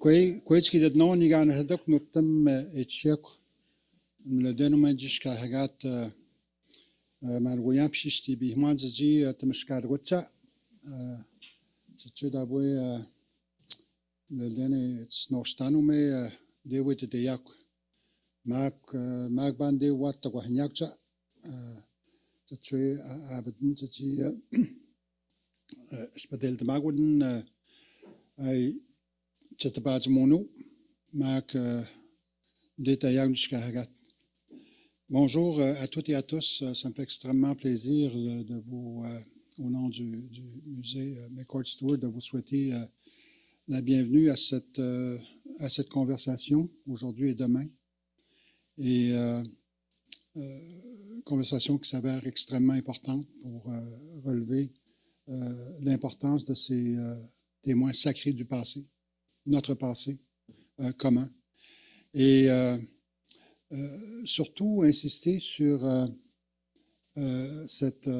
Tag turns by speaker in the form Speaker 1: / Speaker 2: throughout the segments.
Speaker 1: quai qui dit non, ni gan hadok nutam et chek le dénommé jusqu'à hagat margoyam pishti bihman ji tamshkar gotcha tu d'abord le déné snostanume de wit de yak mak bande wat to hanyakcha tu abedn ji spadel de maguden ai Chattabaj Mono, Mac Détaillant. Bonjour à toutes et à tous. Ça me fait extrêmement plaisir de vous, au nom du musée McCord Stewart, de vous souhaiter la bienvenue à cette conversation aujourd'hui et demain. Et conversation qui s'avère extrêmement importante pour relever l'importance de ces témoins sacrés du passé. Notre passé commun. Et surtout insister sur cette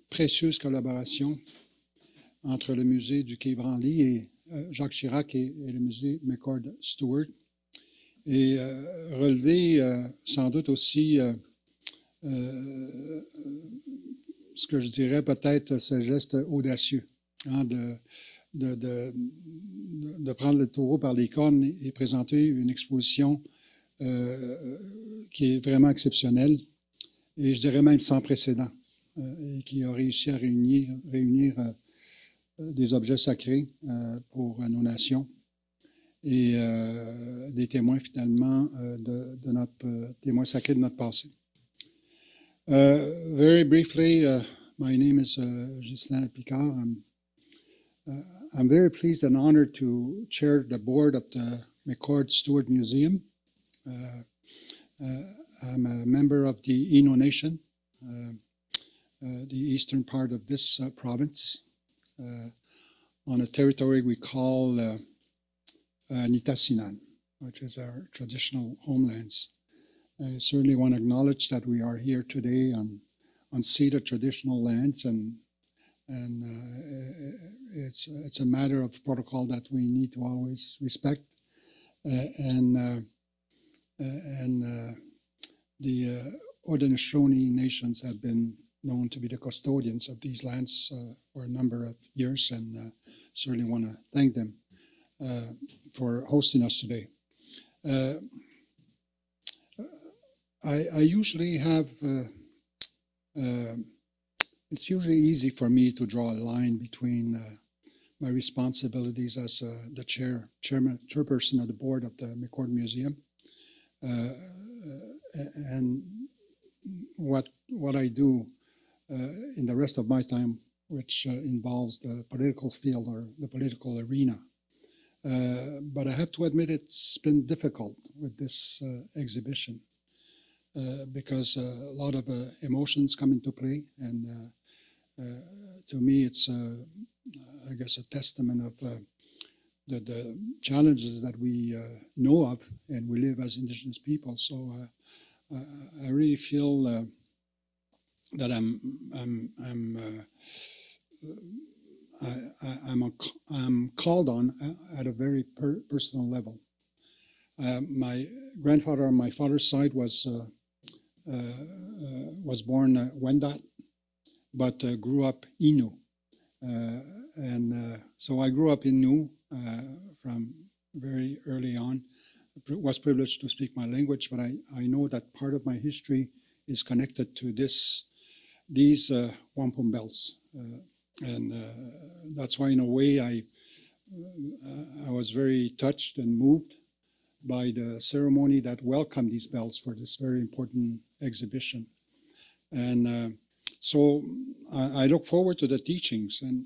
Speaker 1: précieuse collaboration entre le musée du quai Branly et Jacques-Chirac et le musée McCord Stewart. Et relever sans doute aussi ce que je dirais peut-être ce geste audacieux de prendre le taureau par les cornes et présenter une exposition qui est vraiment exceptionnelle et je dirais même sans précédent et qui a réussi à réunir des objets sacrés pour nos nations et des témoins finalement de notre témoins sacrés de notre passé. Very briefly, my name is Justin Picard. I'm very pleased and honored to chair the board of the McCord Stewart Museum. I'm a member of the Ino Nation, the eastern part of this province, on a territory we call Nitassinan, which is our traditional homelands. I certainly want to acknowledge that we are here today on ceded traditional lands and it's a matter of protocol that we need to always respect, and the Haudenosaunee nations have been known to be the custodians of these lands for a number of years, and certainly want to thank them for hosting us today. I usually have. It's usually easy for me to draw a line between my responsibilities as the chairperson of the board of the McCord Museum and what I do in the rest of my time, which involves the political field or the political arena. But I have to admit it's been difficult with this exhibition because a lot of emotions come into play, and to me, it's, I guess, a testament of the challenges that we know of and we live as Indigenous people. So I really feel that I'm called on at a very personal level. My grandfather on my father's side was born Wendat, but grew up Innu. So I grew up Innu from very early on. Was privileged to speak my language, but I know that part of my history is connected to these wampum bells. And that's why, in a way, I was very touched and moved by the ceremony that welcomed these bells for this very important exhibition. And so I look forward to the teachings, and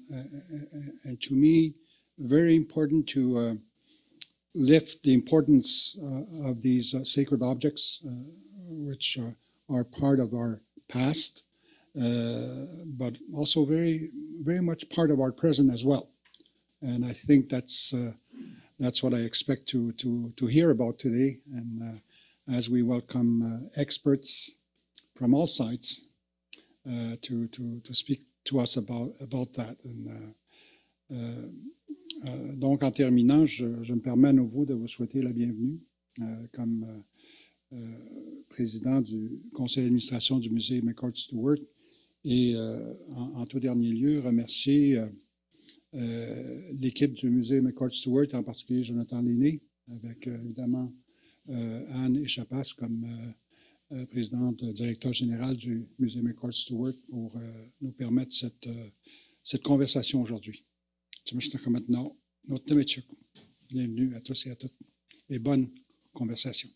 Speaker 1: to me, very important to lift the importance of these sacred objects, which are part of our past, but also very, very much part of our present as well. And I think that's what I expect to hear about today. And as we welcome experts from all sides to speak to us about that. And Donc, en terminant, je me permets à nouveau de vous souhaiter la bienvenue comme président du conseil d'administration du musée McCord Stewart et en tout dernier lieu, remercier l'équipe du musée McCord Stewart, en particulier Jonathan Lainey, avec évidemment Anne Echapas comme présidente, directeur général du musée McCord Stewart pour nous permettre cette conversation aujourd'hui. Bienvenue à tous et à toutes et bonne conversation.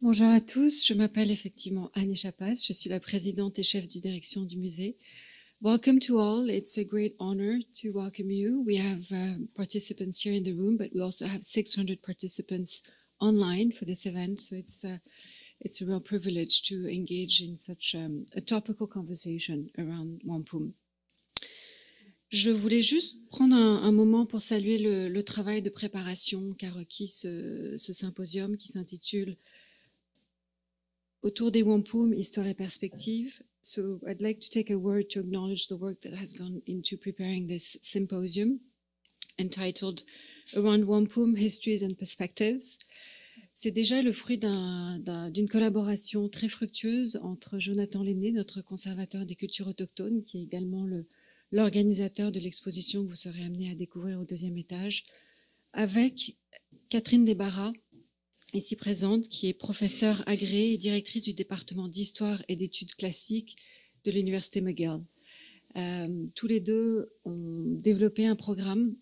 Speaker 2: Bonjour à tous, je m'appelle effectivement Anne Echapas, je suis la présidente et chef de direction du musée. Welcome to all, it's a great honor to welcome you. We have participants here in the room, but we also have 600 participants online for this event, so it's a real privilege to engage in such a topical conversation around wampum. Je voulais juste prendre un moment pour saluer le travail de préparation qu'a requis ce symposium qui s'intitule Autour des wampum, histoire et perspective. So I'd like to take a word to acknowledge the work that has gone into preparing this symposium entitled Around Wampum, Histories and Perspectives. C'est déjà le fruit d'une collaboration très fructueuse entre Jonathan Lainey, notre conservateur des cultures autochtones, qui est également l'organisateur de l'exposition que vous serez amené à découvrir au deuxième étage, avec Catherine Desbarras, ici présente, qui est professeure agréée et directrice du département d'histoire et d'études classiques de l'Université McGill. Tous les deux ont développé un programme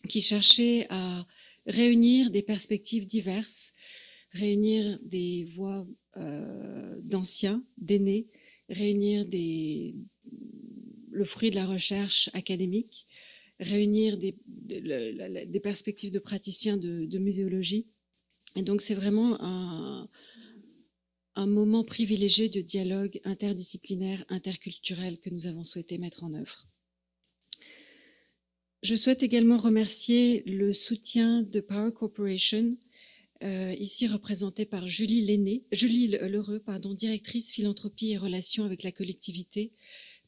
Speaker 2: qui cherchait à réunir des perspectives diverses, réunir des voix d'anciens, d'aînés, réunir le fruit de la recherche académique, réunir des perspectives de praticiens de muséologie. Et donc, c'est vraiment un moment privilégié de dialogue interdisciplinaire, interculturel que nous avons souhaité mettre en œuvre. Je souhaite également remercier le soutien de Power Corporation, ici représentée par Julie Lheureux, directrice philanthropie et relations avec la collectivité.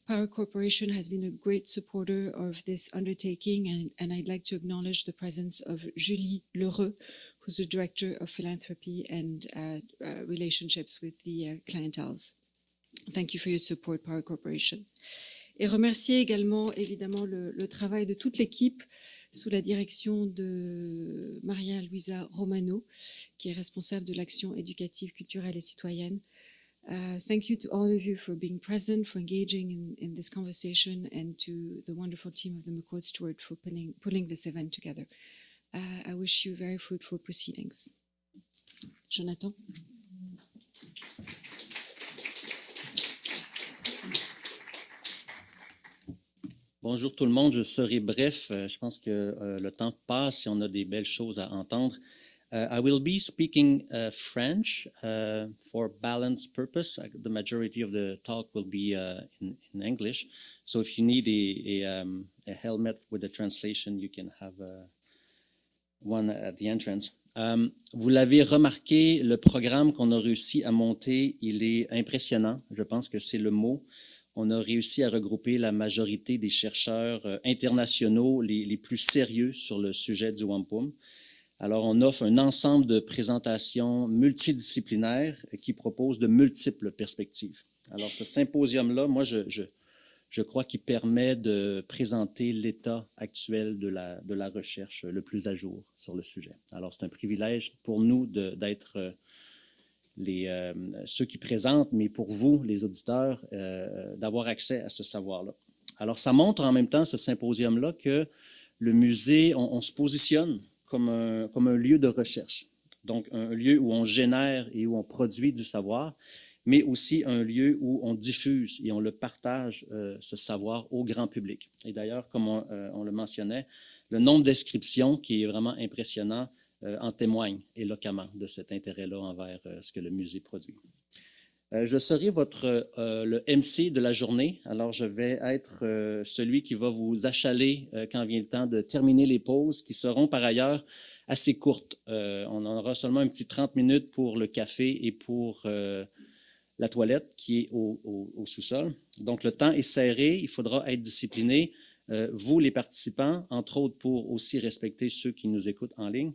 Speaker 2: Power Corporation has been a great supporter of this undertaking, and I'd like to acknowledge the presence of Julie Lheureux, who's the Director of Philanthropy and Relationships with the Clienteles. Thank you for your support, Power Corporation. Et remercier également, évidemment, le travail de toute l'équipe sous la direction de Maria Luisa Romano, qui est responsable de l'action éducative, culturelle et citoyenne. Thank you to all of you for being present, for engaging in this conversation, and to the wonderful team of the McCord Stewart for pulling this event together. I wish you very fruitful proceedings. Jonathan?
Speaker 3: Bonjour tout le monde, je serai bref. Je pense que le temps passe et on a des belles choses à entendre. I will be speaking French for balance purpose. The majority of the talk will be in English. So if you need a helmet with a translation, you can have one at the entrance. Vous l'avez remarqué, le programme qu'on a réussi à monter, il est impressionnant. Je pense que c'est le mot. On a réussi à regrouper la majorité des chercheurs internationaux les plus sérieux sur le sujet du wampum. Alors, on offre un ensemble de présentations multidisciplinaires qui proposent de multiples perspectives. Alors, ce symposium-là, moi, je crois qu'il permet de présenter l'état actuel de la recherche le plus à jour sur le sujet. Alors, c'est un privilège pour nous d'être ceux qui présentent, mais pour vous, les auditeurs, d'avoir accès à ce savoir-là. Alors, ça montre en même temps, ce symposium-là, que le musée, on se positionne comme un lieu de recherche. Donc, un lieu où on génère et où on produit du savoir, mais aussi un lieu où on diffuse et on le partage, ce savoir au grand public. Et d'ailleurs, comme on le mentionnait, le nombre d'inscriptions qui est vraiment impressionnant en témoigne éloquemment de cet intérêt-là envers ce que le musée produit. Je serai le MC de la journée, alors je vais être celui qui va vous achaler quand vient le temps de terminer les pauses, qui seront par ailleurs assez courtes. On en aura seulement un petit 30 minutes pour le café et pour la toilette qui est au sous-sol. Donc, le temps est serré, il faudra être discipliné. Vous, les participants, entre autres pour aussi respecter ceux qui nous écoutent en ligne.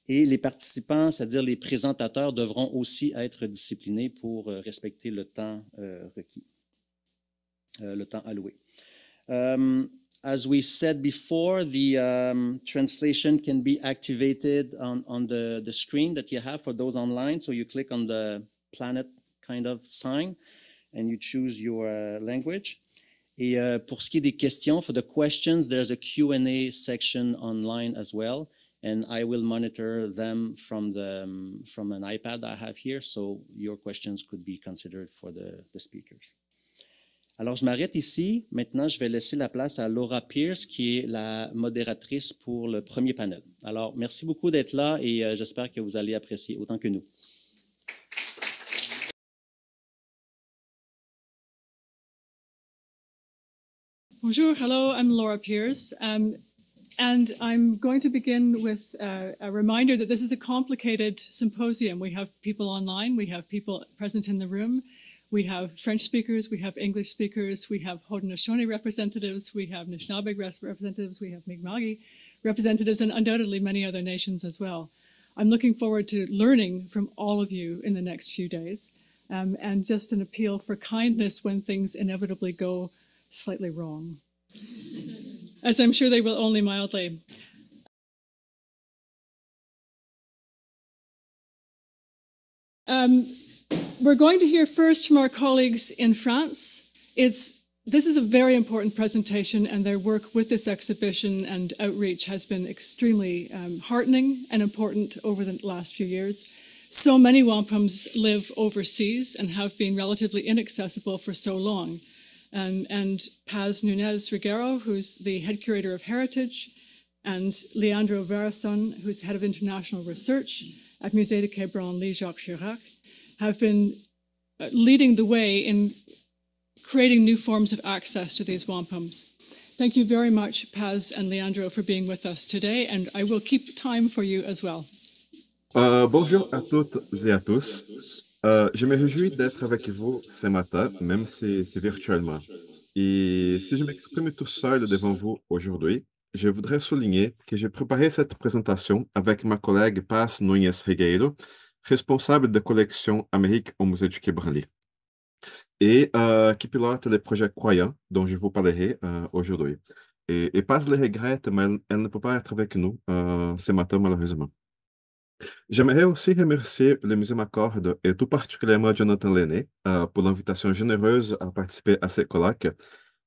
Speaker 3: Et les participants, c'est-à-dire les présentateurs, devront aussi être disciplinés pour respecter le temps requis, le temps alloué. As we said before, the translation can be activated on the screen that you have for those online. So you click on the planet kind of sign and you choose your language. Et pour ce qui est des questions, for the questions, there's a Q&A section online as well. And I will monitor them from an iPad I have here. So your questions could be considered for the speakers. Alors, je m'arrête ici. Maintenant, je vais laisser la place à Laura Pierce, qui est la modératrice pour le premier panel. Alors, merci beaucoup d'être là et j'espère que vous allez apprécier autant que nous.
Speaker 4: Bonjour, hello, I'm Laura Pierce. And I'm going to begin with a reminder that this is a complicated symposium. We have people online, we have people present in the room. We have French speakers, we have English speakers, we have Haudenosaunee representatives, we have Anishinaabe representatives, we have Mi'kmaq representatives, and undoubtedly many other nations as well. I'm looking forward to learning from all of you in the next few days, and just an appeal for kindness when things inevitably go slightly wrong, as I'm sure they will only mildly. We're going to hear first from our colleagues in France. This is a very important presentation, and their work with this exhibition and outreach has been extremely heartening and important over the last few years. So many wampums live overseas and have been relatively inaccessible for so long. And Paz Núñez-Regueiro, who's the head curator of Heritage, and Leandro Varison, who's head of international research at Musée de quai Branly, Jacques-Chirac, have been leading the way in creating new forms of access to these wampums. Thank you very much, Paz and Leandro, for being with us today, and I will keep time for you as well.
Speaker 5: Bonjour à toutes et à tous. Je me réjouis d'être avec vous ce matin, même si c'est virtuellement. Et si je m'exprime tout seul devant vous aujourd'hui, je voudrais souligner que j'ai préparé cette présentation avec ma collègue Paz Núñez-Regueiro, responsable de collection Amérique au Musée du quai Branly, et qui pilote le projet quai dont je vous parlerai aujourd'hui. Et Paz le regrette, mais elle ne peut pas être avec nous ce matin, malheureusement. J'aimerais aussi remercier le Musée McCord et tout particulièrement Jonathan Lainey pour l'invitation généreuse à participer à ce colloque.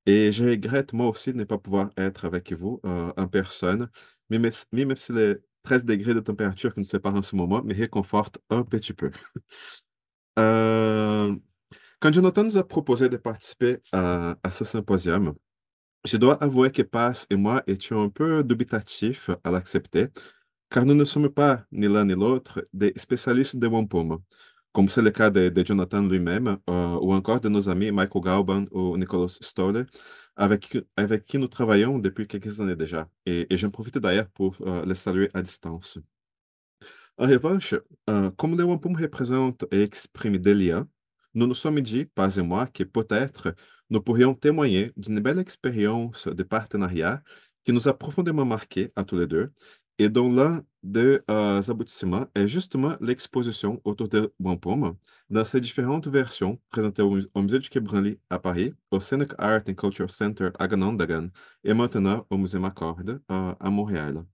Speaker 5: Et je regrette moi aussi de ne pas pouvoir être avec vous en personne, même si les 13 degrés de température que nous séparent en ce moment me réconfortent un petit peu. Quand Jonathan nous a proposé de participer à ce symposium, je dois avouer que Paz et moi étions un peu dubitatifs à l'accepter, car nous ne sommes pas, ni l'un ni l'autre, des spécialistes de wampum, comme c'est le cas de Jonathan lui-même, ou encore de nos amis Michael Galban ou Nikolaus Stolle, avec qui nous travaillons depuis quelques années déjà. Et j'en profite d'ailleurs pour les saluer à distance. En revanche, comme le wampum représente et exprime des liens, nous nous sommes dit, Paz et moi, que peut-être nous pourrions témoigner d'une belle expérience de partenariat qui nous a profondément marqués à tous les deux, et dont l'un des aboutissements est justement l'exposition autour de wampum dans ses différentes versions présentées au Musée du quai Branly à Paris, au Scenic Art and Culture Center à Ganondagan et maintenant au Musée McCord à Montréal.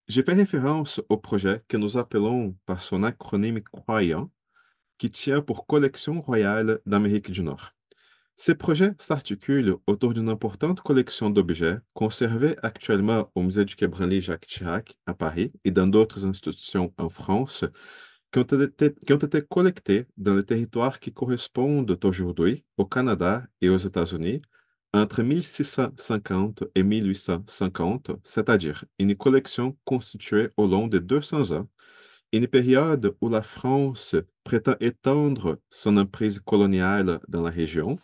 Speaker 5: J'ai fait référence au projet que nous appelons par son acronyme quai, qui tient pour Collection royale d'Amérique du Nord. Ce projet s'articule autour d'une importante collection d'objets conservés actuellement au Musée du quai Branly Jacques-Chirac à Paris et dans d'autres institutions en France qui ont été collectés dans les territoires qui correspondent aujourd'hui au Canada et aux États-Unis entre 1650 et 1850, c'est-à-dire une collection constituée au long de 200 ans, une période où la France prétend étendre son emprise coloniale dans la région.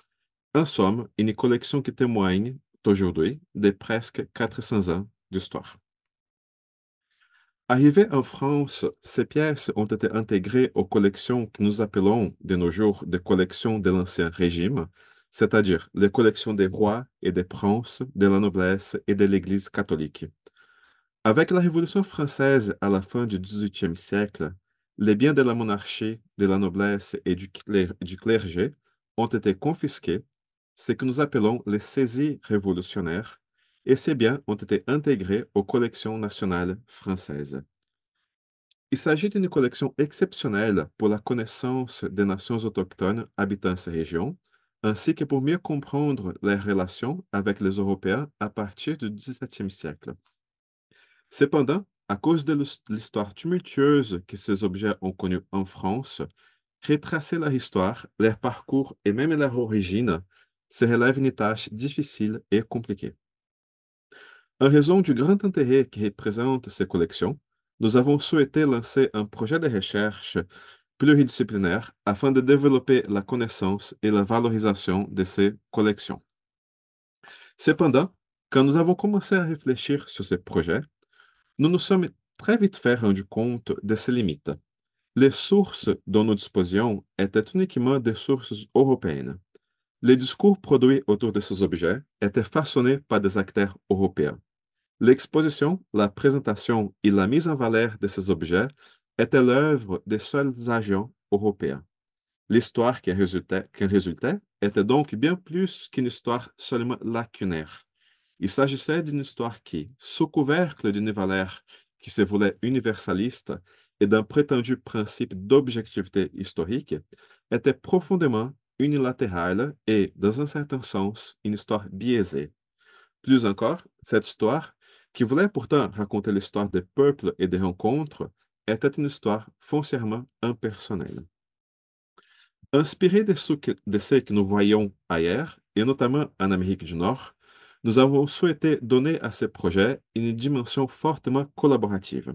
Speaker 5: En somme, une collection qui témoigne aujourd'hui de presque 400 ans d'histoire. Arrivées en France, ces pièces ont été intégrées aux collections que nous appelons de nos jours des collections de l'Ancien Régime, c'est-à-dire les collections des rois et des princes, de la noblesse et de l'Église catholique. Avec la Révolution française à la fin du XVIIIe siècle, les biens de la monarchie, de la noblesse et du clergé ont été confisqués, ce que nous appelons les saisies révolutionnaires, et ces biens ont été intégrés aux collections nationales françaises. Il s'agit d'une collection exceptionnelle pour la connaissance des nations autochtones habitant ces régions, ainsi que pour mieux comprendre leurs relations avec les Européens à partir du XVIIe siècle. Cependant, à cause de l'histoire tumultueuse que ces objets ont connue en France, retracer leur histoire, leur parcours et même leur origine se relève une tâche difficile et compliquée. En raison du grand intérêt que représentent ces collections, nous avons souhaité lancer un projet de recherche pluridisciplinaire afin de développer la connaissance et la valorisation de ces collections. Cependant, quand nous avons commencé à réfléchir sur ces projets, nous nous sommes très vite fait rendu compte de ses limites. Les sources dont nous disposions étaient uniquement des sources européennes. Les discours produits autour de ces objets étaient façonnés par des acteurs européens. L'exposition, la présentation et la mise en valeur de ces objets étaient l'œuvre des seuls agents européens. L'histoire qui en résultait était donc bien plus qu'une histoire seulement lacunaire. Il s'agissait d'une histoire qui, sous couvercle d'une valeur qui se voulait universaliste et d'un prétendu principe d'objectivité historique, était profondément unilatérale et, dans un certain sens, une histoire biaisée. Plus encore, cette histoire, qui voulait pourtant raconter l'histoire des peuples et des rencontres, était une histoire foncièrement impersonnelle. Inspiré de ce que nous voyons ailleurs, et notamment en Amérique du Nord, nous avons souhaité donner à ce projet une dimension fortement collaborative.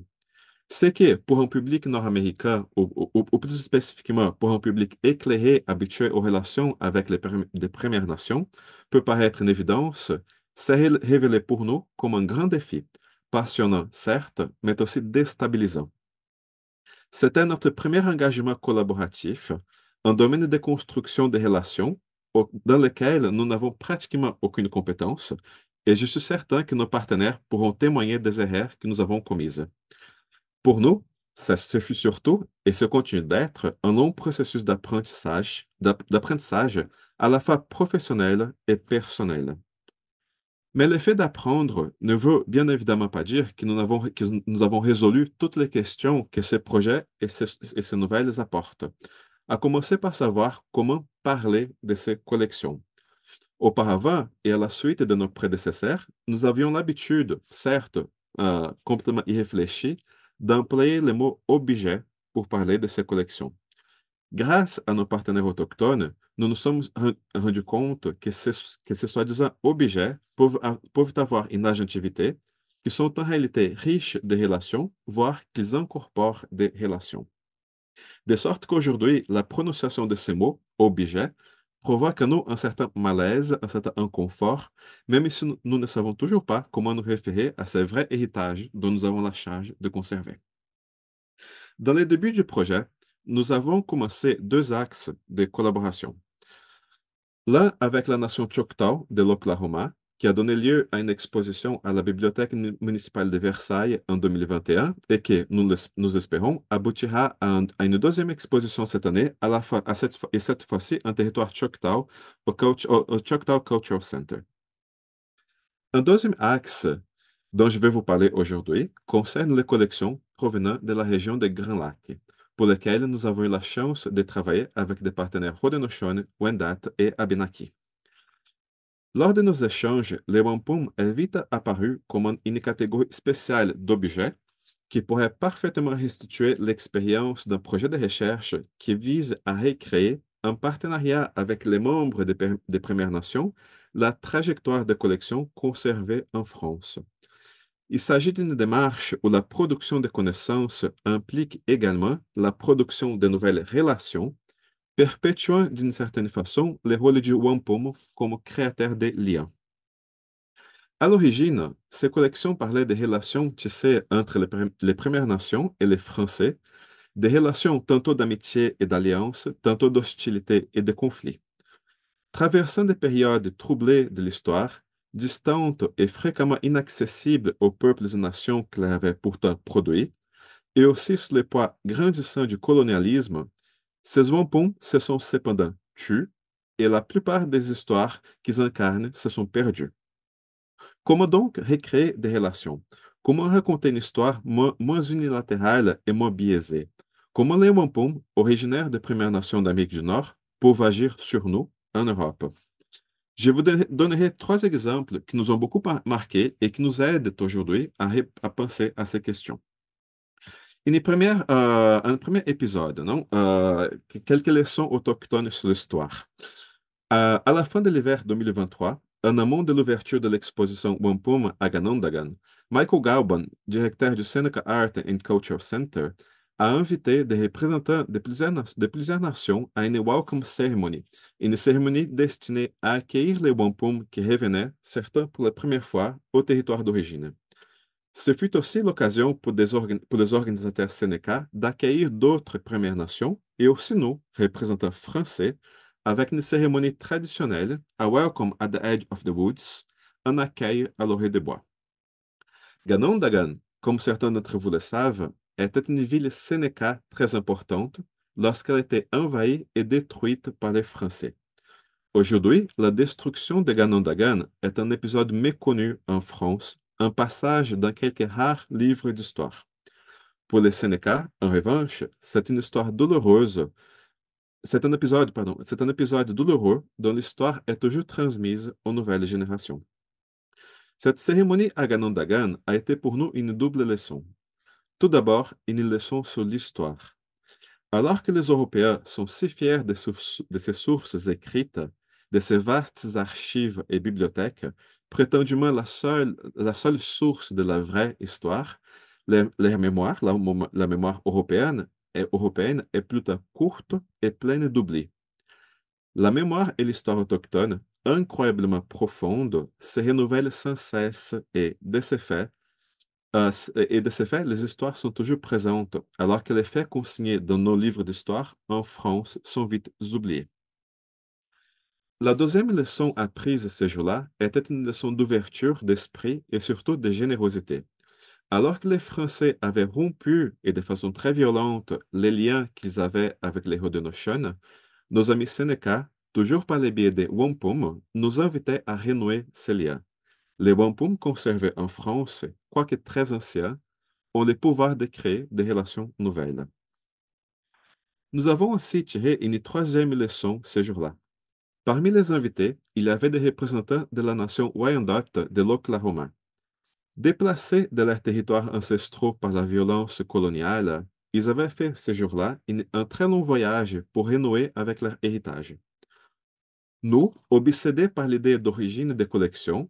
Speaker 5: C'est que pour un public nord-américain, ou plus spécifiquement pour un public éclairé habitué aux relations avec les Premières Nations, peut paraître une évidence, s'est révélé pour nous comme un grand défi, passionnant certes, mais aussi déstabilisant. C'était notre premier engagement collaboratif, un domaine de construction des relations dans lequel nous n'avons pratiquement aucune compétence, et je suis certain que nos partenaires pourront témoigner des erreurs que nous avons commises. Pour nous, ce fut surtout, et ce continue d'être, un long processus d'apprentissage à la fois professionnel et personnel. Mais le fait d'apprendre ne veut bien évidemment pas dire que nous avons résolu toutes les questions que ces projets et ces nouvelles apportent, à commencer par savoir comment parler de ces collections. Auparavant, et à la suite de nos prédécesseurs, nous avions l'habitude, certes complètement irréfléchie, d'employer le mot objet pour parler de ces collections. Grâce à nos partenaires autochtones, nous nous sommes rendus compte que ces soi-disant objets peuvent avoir une agentivité, qui sont en réalité riches de relations, voire qu'ils incorporent des relations. De sorte qu'aujourd'hui, la prononciation de ces mots, objet, provoque en nous un certain malaise, un certain inconfort, même si nous ne savons toujours pas comment nous référer à ces vrais héritages dont nous avons la charge de conserver. Dans les débuts du projet, nous avons commencé deux axes de collaboration. L'un avec la nation Choctaw de l'Oklahoma, qui a donné lieu à une exposition à la Bibliothèque municipale de Versailles en 2021 et qui, nous espérons, aboutira à une deuxième exposition cette année, cette fois-ci en territoire Choctaw, au Choctaw Cultural Center. Un deuxième axe dont je vais vous parler aujourd'hui concerne les collections provenant de la région des Grands Lacs, pour lesquelles nous avons eu la chance de travailler avec des partenaires Haudenosaunee, Wendat et Abenaki. Lors de nos échanges, les wampums est vite apparu comme une catégorie spéciale d'objets qui pourrait parfaitement restituer l'expérience d'un projet de recherche qui vise à recréer, en partenariat avec les membres des Premières Nations, la trajectoire de collections conservées en France. Il s'agit d'une démarche où la production de connaissances implique également la production de nouvelles relations, perpétuant d'une certaine façon le rôle du wampum comme créateur des liens. À l'origine, ces collections parlaient des relations tissées entre les Premières Nations et les Français, des relations tantôt d'amitié et d'alliance, tantôt d'hostilité et de conflit. Traversant des périodes troublées de l'histoire, distantes et fréquemment inaccessibles aux peuples et nations qu'elles avaient pourtant produits, et aussi sous le poids grandissant du colonialisme, ces wampums se sont cependant tus et la plupart des histoires qu'ils incarnent se sont perdues. Comment donc recréer des relations? Comment raconter une histoire moins unilatérale et moins biaisée? Comment les wampums, originaires des Premières Nations d'Amérique du Nord, peuvent agir sur nous en Europe? Je vous donnerai 3 exemples qui nous ont beaucoup marqués et qui nous aident aujourd'hui à penser à ces questions. Un premier épisode, non? Quelques leçons autochtones sur l'histoire. À la fin de l'hiver 2023, en amont de l'ouverture de l'exposition Wampum à Ganondagan, Michael Galban, directeur du Seneca Art and Culture Center, a invité des représentants de plusieurs nations à une Welcome Ceremony, une cérémonie destinée à accueillir les Wampum qui revenaient, certains pour la première fois, au territoire d'origine. Ce fut aussi l'occasion pour les organisateurs Seneca d'accueillir d'autres Premières Nations et aussi nous, représentants français, avec une cérémonie traditionnelle, à Welcome at the Edge of the Woods, un accueil à l'orée des bois. Ganondagan, comme certains d'entre vous le savent, était une ville Seneca très importante lorsqu'elle était envahie et détruite par les Français. Aujourd'hui, la destruction de Ganondagan est un épisode méconnu en France, un passage dans quelques rares livres d'histoire. Pour les Sénéca, en revanche, c'est une histoire douloureuse. C'est un épisode douloureux dont l'histoire est toujours transmise aux nouvelles générations. Cette cérémonie à Ganondagan a été pour nous une double leçon. Tout d'abord, une leçon sur l'histoire. Alors que les Européens sont si fiers de ces sources écrites, de ces vastes archives et bibliothèques, prétendument la seule source de la vraie histoire, la mémoire européenne est plutôt courte et pleine d'oubli. La mémoire et l'histoire autochtone, incroyablement profondes, se renouvellent sans cesse et de ce fait, les histoires sont toujours présentes, alors que les faits consignés dans nos livres d'histoire en France sont vite oubliés. La deuxième leçon apprise ce jour-là était une leçon d'ouverture d'esprit et surtout de générosité. Alors que les Français avaient rompu, et de façon très violente, les liens qu'ils avaient avec les Haudenosaunee, nos amis Sénéca, toujours par le biais des wampums, nous invitaient à renouer ces liens. Les wampums conservés en France, quoique très anciens, ont le pouvoir de créer des relations nouvelles. Nous avons aussi tiré une troisième leçon ce jour-là. Parmi les invités, il y avait des représentants de la nation Wyandot de l'Oklahoma. Déplacés de leurs territoires ancestraux par la violence coloniale, ils avaient fait ce jour-là un très long voyage pour renouer avec leur héritage. Nous, obsédés par l'idée d'origine des collections,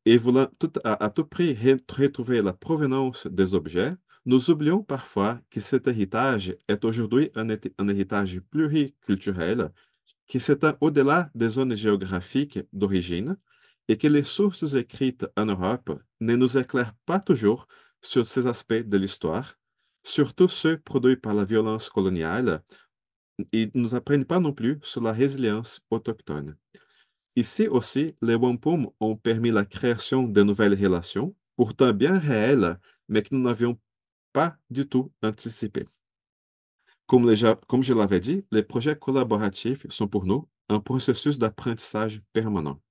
Speaker 5: et voulant à tout prix retrouver la provenance des objets, nous oublions parfois que cet héritage est aujourd'hui un héritage pluriculturel qui s'étend au-delà des zones géographiques d'origine et que les sources écrites en Europe ne nous éclairent pas toujours sur ces aspects de l'histoire, surtout ceux produits par la violence coloniale, et ne nous apprennent pas non plus sur la résilience autochtone. Ici aussi, les wampums ont permis la création de nouvelles relations, pourtant bien réelles, mais que nous n'avions pas du tout anticipées. Comme je l'avais dit, les projets collaboratifs sont pour nous un processus d'apprentissage permanent.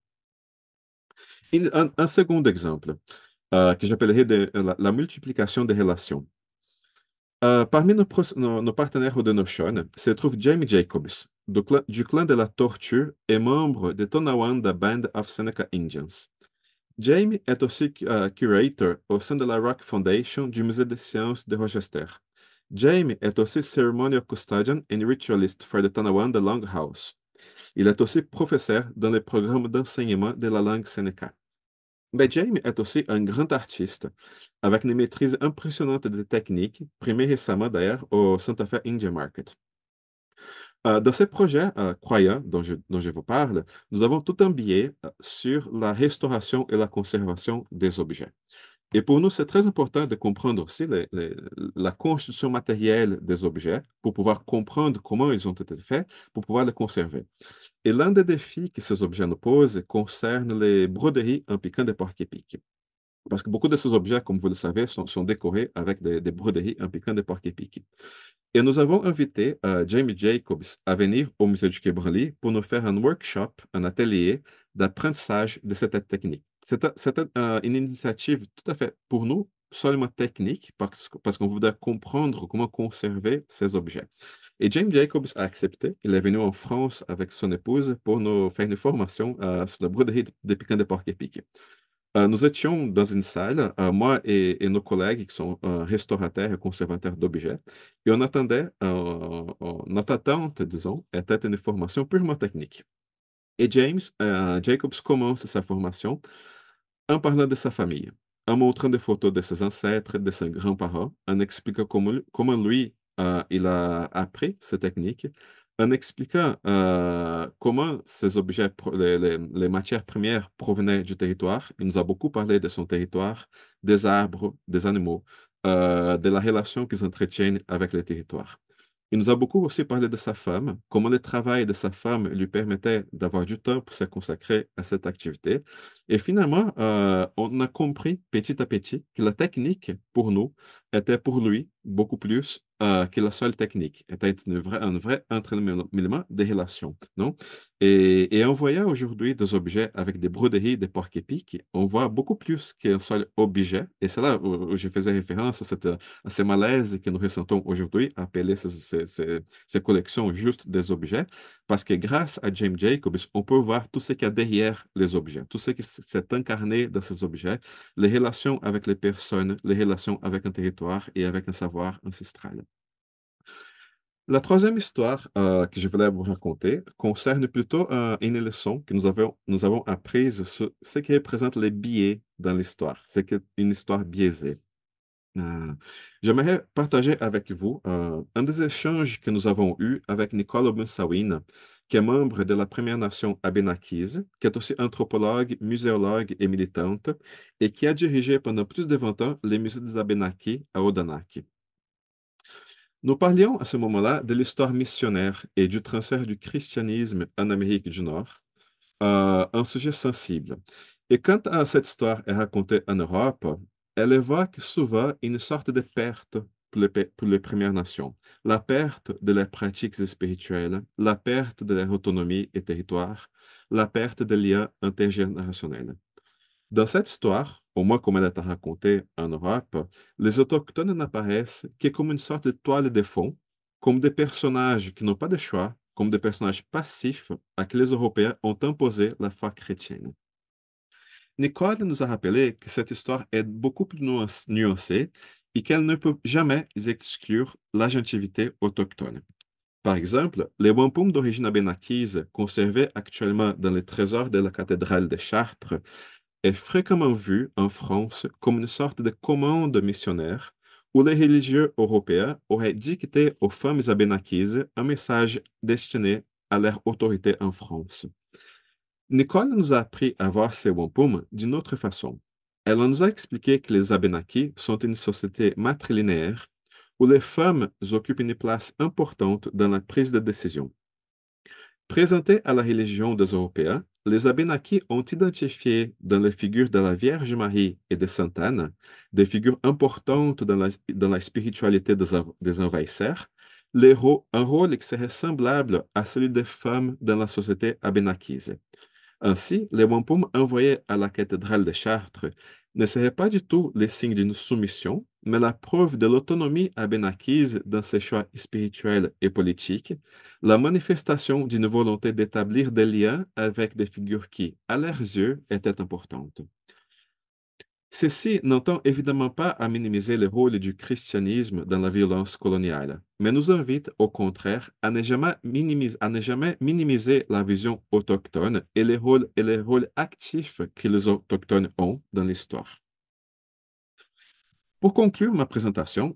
Speaker 5: Un second exemple, que j'appellerai la multiplication des relations. Parmi nos partenaires Haudenosaunee se trouve Jamie Jacobs, du clan de la Tortue et membre de Tonawanda Band of Seneca Indians. Jamie est aussi curator au sein de la Rock Foundation du Musée des sciences de Rochester. Jamie est aussi ceremonial custodian and ritualist for the Tonawanda Longhouse. Il est aussi professeur dans le programme d'enseignement de la langue Seneca. Mais Jamie est aussi un grand artiste, avec une maîtrise impressionnante des techniques, primée récemment d'ailleurs au Santa Fe India Market. Dans ces projets croyants dont je vous parle, nous avons tout un billet sur la restauration et la conservation des objets. Et pour nous, c'est très important de comprendre aussi la constitution matérielle des objets pour pouvoir comprendre comment ils ont été faits, pour pouvoir les conserver. Et l'un des défis que ces objets nous posent concerne les broderies impliquant des porcs-épics. Parce que beaucoup de ces objets, comme vous le savez, sont décorés avec des broderies impliquant des porcs-épics. Et nous avons invité Jamie Jacobs à venir au musée du quai Branly pour nous faire un workshop, un atelier d'apprentissage de cette technique. C'était une initiative tout à fait, pour nous, seulement technique, parce qu'on voudrait comprendre comment conserver ces objets. Et Jamie Jacobs a accepté. Il est venu en France avec son épouse pour nous faire une formation sur la broderie des piquants de porc-épic. Nous étions dans une salle, moi et nos collègues qui sont restaurateurs et conservateurs d'objets, et on attendait, notre attente, disons, était une formation purement technique. Et Jacobs commence sa formation en parlant de sa famille, en montrant des photos de ses ancêtres, de ses grands-parents, en expliquant comment lui, il a appris ces techniques, en expliquant comment ces objets, les matières premières provenaient du territoire. Il nous a beaucoup parlé de son territoire, des arbres, des animaux, de la relation qu'ils entretiennent avec les territoires. Il nous a beaucoup aussi parlé de sa femme, comment le travail de sa femme lui permettait d'avoir du temps pour se consacrer à cette activité. Et finalement, on a compris petit à petit que la technique, pour nous, était pour lui beaucoup plus que la seule technique, était un vrai entraînement des relations, non? Et en voyant aujourd'hui des objets avec des broderies, des porcs-épics, on voit beaucoup plus qu'un seul objet. Et c'est là où je faisais référence à ces malaises que nous ressentons aujourd'hui, appeler ces collections juste des objets, parce que grâce à James Jacobs, on peut voir tout ce qu'il y a derrière les objets, tout ce qui s'est incarné dans ces objets, les relations avec les personnes, les relations avec un territoire et avec un savoir ancestral. La troisième histoire que je voulais vous raconter concerne plutôt une leçon que nous avons apprise sur ce qui représente les biais dans l'histoire. C'est une histoire biaisée. J'aimerais partager avec vous un des échanges que nous avons eus avec Nikolaus Stolle, qui est membre de la Première Nation abénaquise, qui est aussi anthropologue, muséologue et militante, et qui a dirigé pendant plus de 20 ans les musées des Abénaquis à Odanak. Nous parlions à ce moment-là de l'histoire missionnaire et du transfert du christianisme en Amérique du Nord, un sujet sensible. Et quand cette histoire est racontée en Europe, elle évoque souvent une sorte de perte pour les Premières Nations. La perte de leurs pratiques spirituelles, la perte de leur autonomie et territoire, la perte des liens intergénérationnels. Dans cette histoire, au moins comme elle est racontée en Europe, les autochtones n'apparaissent que comme une sorte de toile de fond, comme des personnages qui n'ont pas de choix, comme des personnages passifs à qui les Européens ont imposé la foi chrétienne. Nicole nous a rappelé que cette histoire est beaucoup plus nuancée et qu'elle ne peut jamais exclure l'agentivité autochtone. Par exemple, les wampums d'origine abénaquise conservés actuellement dans les trésors de la cathédrale de Chartres est fréquemment vu en France comme une sorte de commande missionnaire où les religieux européens auraient dicté aux femmes abénaquises un message destiné à leur autorité en France. Nicole nous a appris à voir ces wampums d'une autre façon. Elle nous a expliqué que les Abénaquis sont une société matrilinéaire où les femmes occupent une place importante dans la prise de décision. Présentés à la religion des Européens, les Abénaquis ont identifié dans les figures de la Vierge Marie et de Sainte Anne, des figures importantes dans la spiritualité des envahisseurs, un rôle qui serait semblable à celui des femmes dans la société abénaquise. Ainsi, les wampums envoyés à la cathédrale de Chartres ne seraient pas du tout les signes d'une soumission, mais la preuve de l'autonomie abénaquise dans ses choix spirituels et politiques, la manifestation d'une volonté d'établir des liens avec des figures qui, à leurs yeux, étaient importantes. Ceci n'entend évidemment pas à minimiser le rôle du christianisme dans la violence coloniale, mais nous invite au contraire à ne jamais minimiser la vision autochtone et les rôles actifs que les autochtones ont dans l'histoire. Pour conclure ma présentation,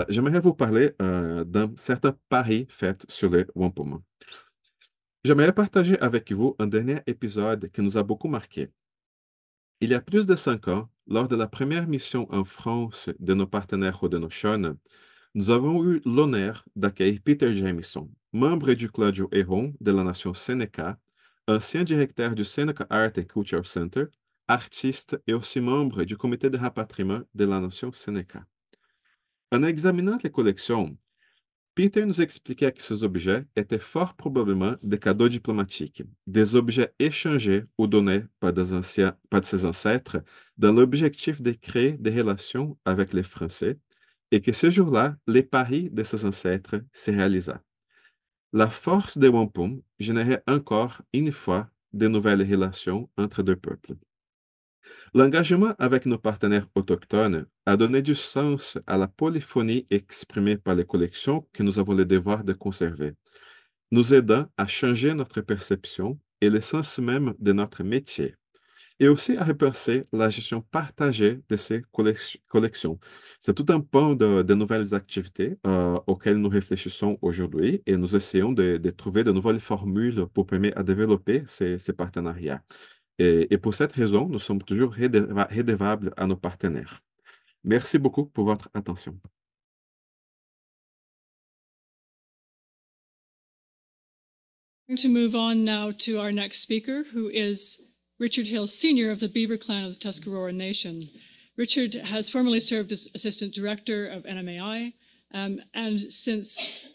Speaker 5: j'aimerais vous parler d'un certain pari fait sur les wampum. J'aimerais partager avec vous un dernier épisode qui nous a beaucoup marqué. Il y a plus de 5 ans, lors de la première mission en France de nos partenaires autochtones, nous avons eu l'honneur d'accueillir Peter Jameson, membre du Cláudio Héron de la nation Sénéca, ancien directeur du Seneca Art and Culture Center, artiste et aussi membre du comité de rapatriement de la nation Sénéca. En examinant les collections, Peter nous expliquait que ces objets étaient fort probablement des cadeaux diplomatiques, des objets échangés ou donnés par de ses ancêtres dans l'objectif de créer des relations avec les Français, et que ce jour-là, les paris de ses ancêtres se réalisaient. La force des wampum générait encore une fois de nouvelles relations entre deux peuples. L'engagement avec nos partenaires autochtones a donné du sens à la polyphonie exprimée par les collections que nous avons le devoir de conserver, nous aidant à changer notre perception et le sens même de notre métier, et aussi à repenser la gestion partagée de ces collections. C'est tout un pan de nouvelles activités auxquelles nous réfléchissons aujourd'hui et nous essayons de trouver de nouvelles formules pour permettre à développer ces partenariats. Et pour cette raison, nous sommes toujours redevables à nos partenaires. Merci beaucoup pour votre attention.
Speaker 4: I'm going to move on now to our next speaker, who is Richard Hill, Sr. of the Beaver Clan of the Tuscarora Nation. Richard has formerly served as Assistant Director of NMAI, and since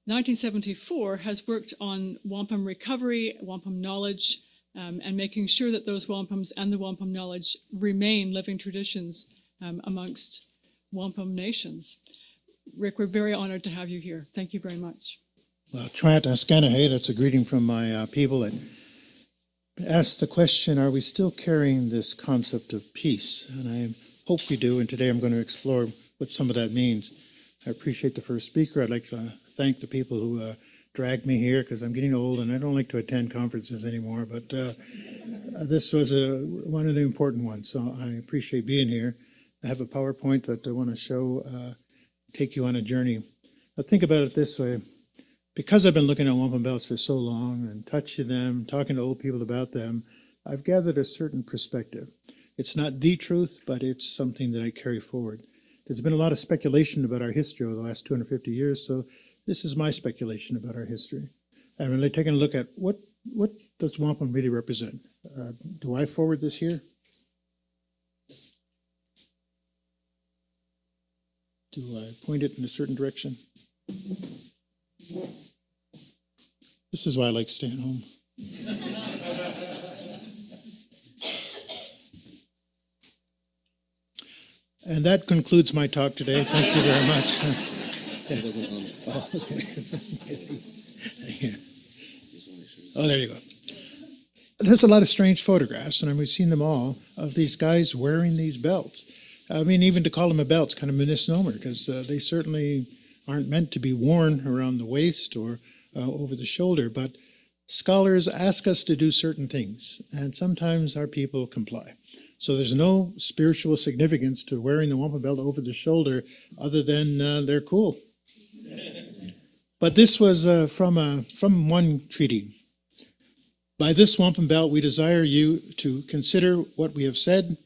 Speaker 4: 1974 has worked on wampum recovery, wampum knowledge, and making sure that those wampums and the wampum knowledge remain living traditions amongst wampum nations. Rick, we're very honored to have you here. Thank you very much.
Speaker 6: Well, Trent, Askanahay, that's a greeting from my people that asked the question, are we still carrying this concept of peace? And I hope we do, and today I'm going to explore what some of that means. I appreciate the first speaker. I'd like to thank the people who dragged me here, because I'm getting old and I don't like to attend conferences anymore, but this was one of the important ones, so I appreciate being here. I have a PowerPoint that I want to show, take you on a journey. Now think about it this way. Because I've been looking at wampum belts for so long and touching them, talking to old people about them, I've gathered a certain perspective. It's not the truth, but it's something that I carry forward. There's been a lot of speculation about our history over the last 250 years, so this is my speculation about our history. I'm really taking a look at what does wampum really represent. Do I forward this here? Do I point it in a certain direction? This is why I like staying home. And that concludes my talk today. Thank you very much.
Speaker 3: It wasn't on.
Speaker 6: Oh, okay. Oh, there you go. There's a lot of strange photographs, and we've seen them all, of these guys wearing these belts. I mean, even to call them a belt is kind of a misnomer, because they certainly aren't meant to be worn around the waist or over the shoulder, but scholars ask us to do certain things, and sometimes our people comply. So there's no spiritual significance to wearing the wampum belt over the shoulder other than they're cool. But this was from one treaty. By this wampum belt we desire you to consider what we have said,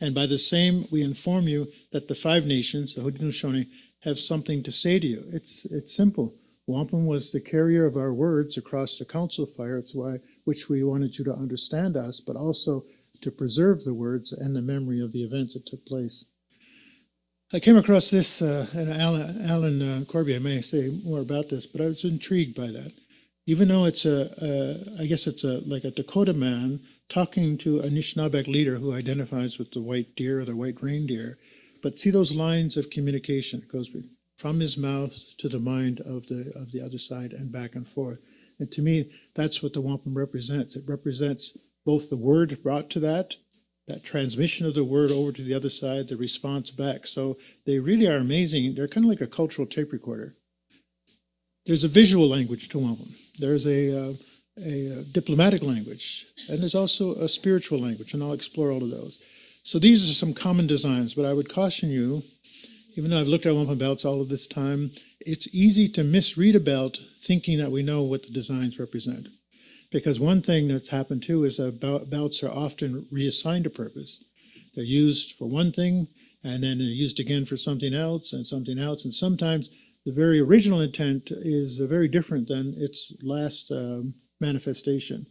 Speaker 6: and by the same we inform you that the 5 nations, the Haudenosaunee, have something to say to you. It's simple. Wampum was the carrier of our words across the council fire. It's which we wanted you to understand us, but also to preserve the words and the memory of the events that took place. I came across this, and Alan Corbier may say more about this, but I was intrigued by that. Even though it's I guess it's like a Dakota man talking to a Anishinaabe leader who identifies with the white deer or the white reindeer, but see those lines of communication. It goes from his mouth to the mind of the other side and back and forth. And to me, that's what the wampum represents. It represents both the word brought to that transmission of the word over to the other side, the response back. So they really are amazing. They're kind of like a cultural tape recorder. There's a visual language to wampum. There's a diplomatic language, and there's also a spiritual language, and I'll explore all of those. So these are some common designs, but I would caution you, even though I've looked at wampum belts all of this time, it's easy to misread a belt thinking that we know what the designs represent. Because one thing that's happened too is that belts are often reassigned a purpose. They're used for one thing, and then they're used again for something else, and sometimes the very original intent is very different than its last manifestation.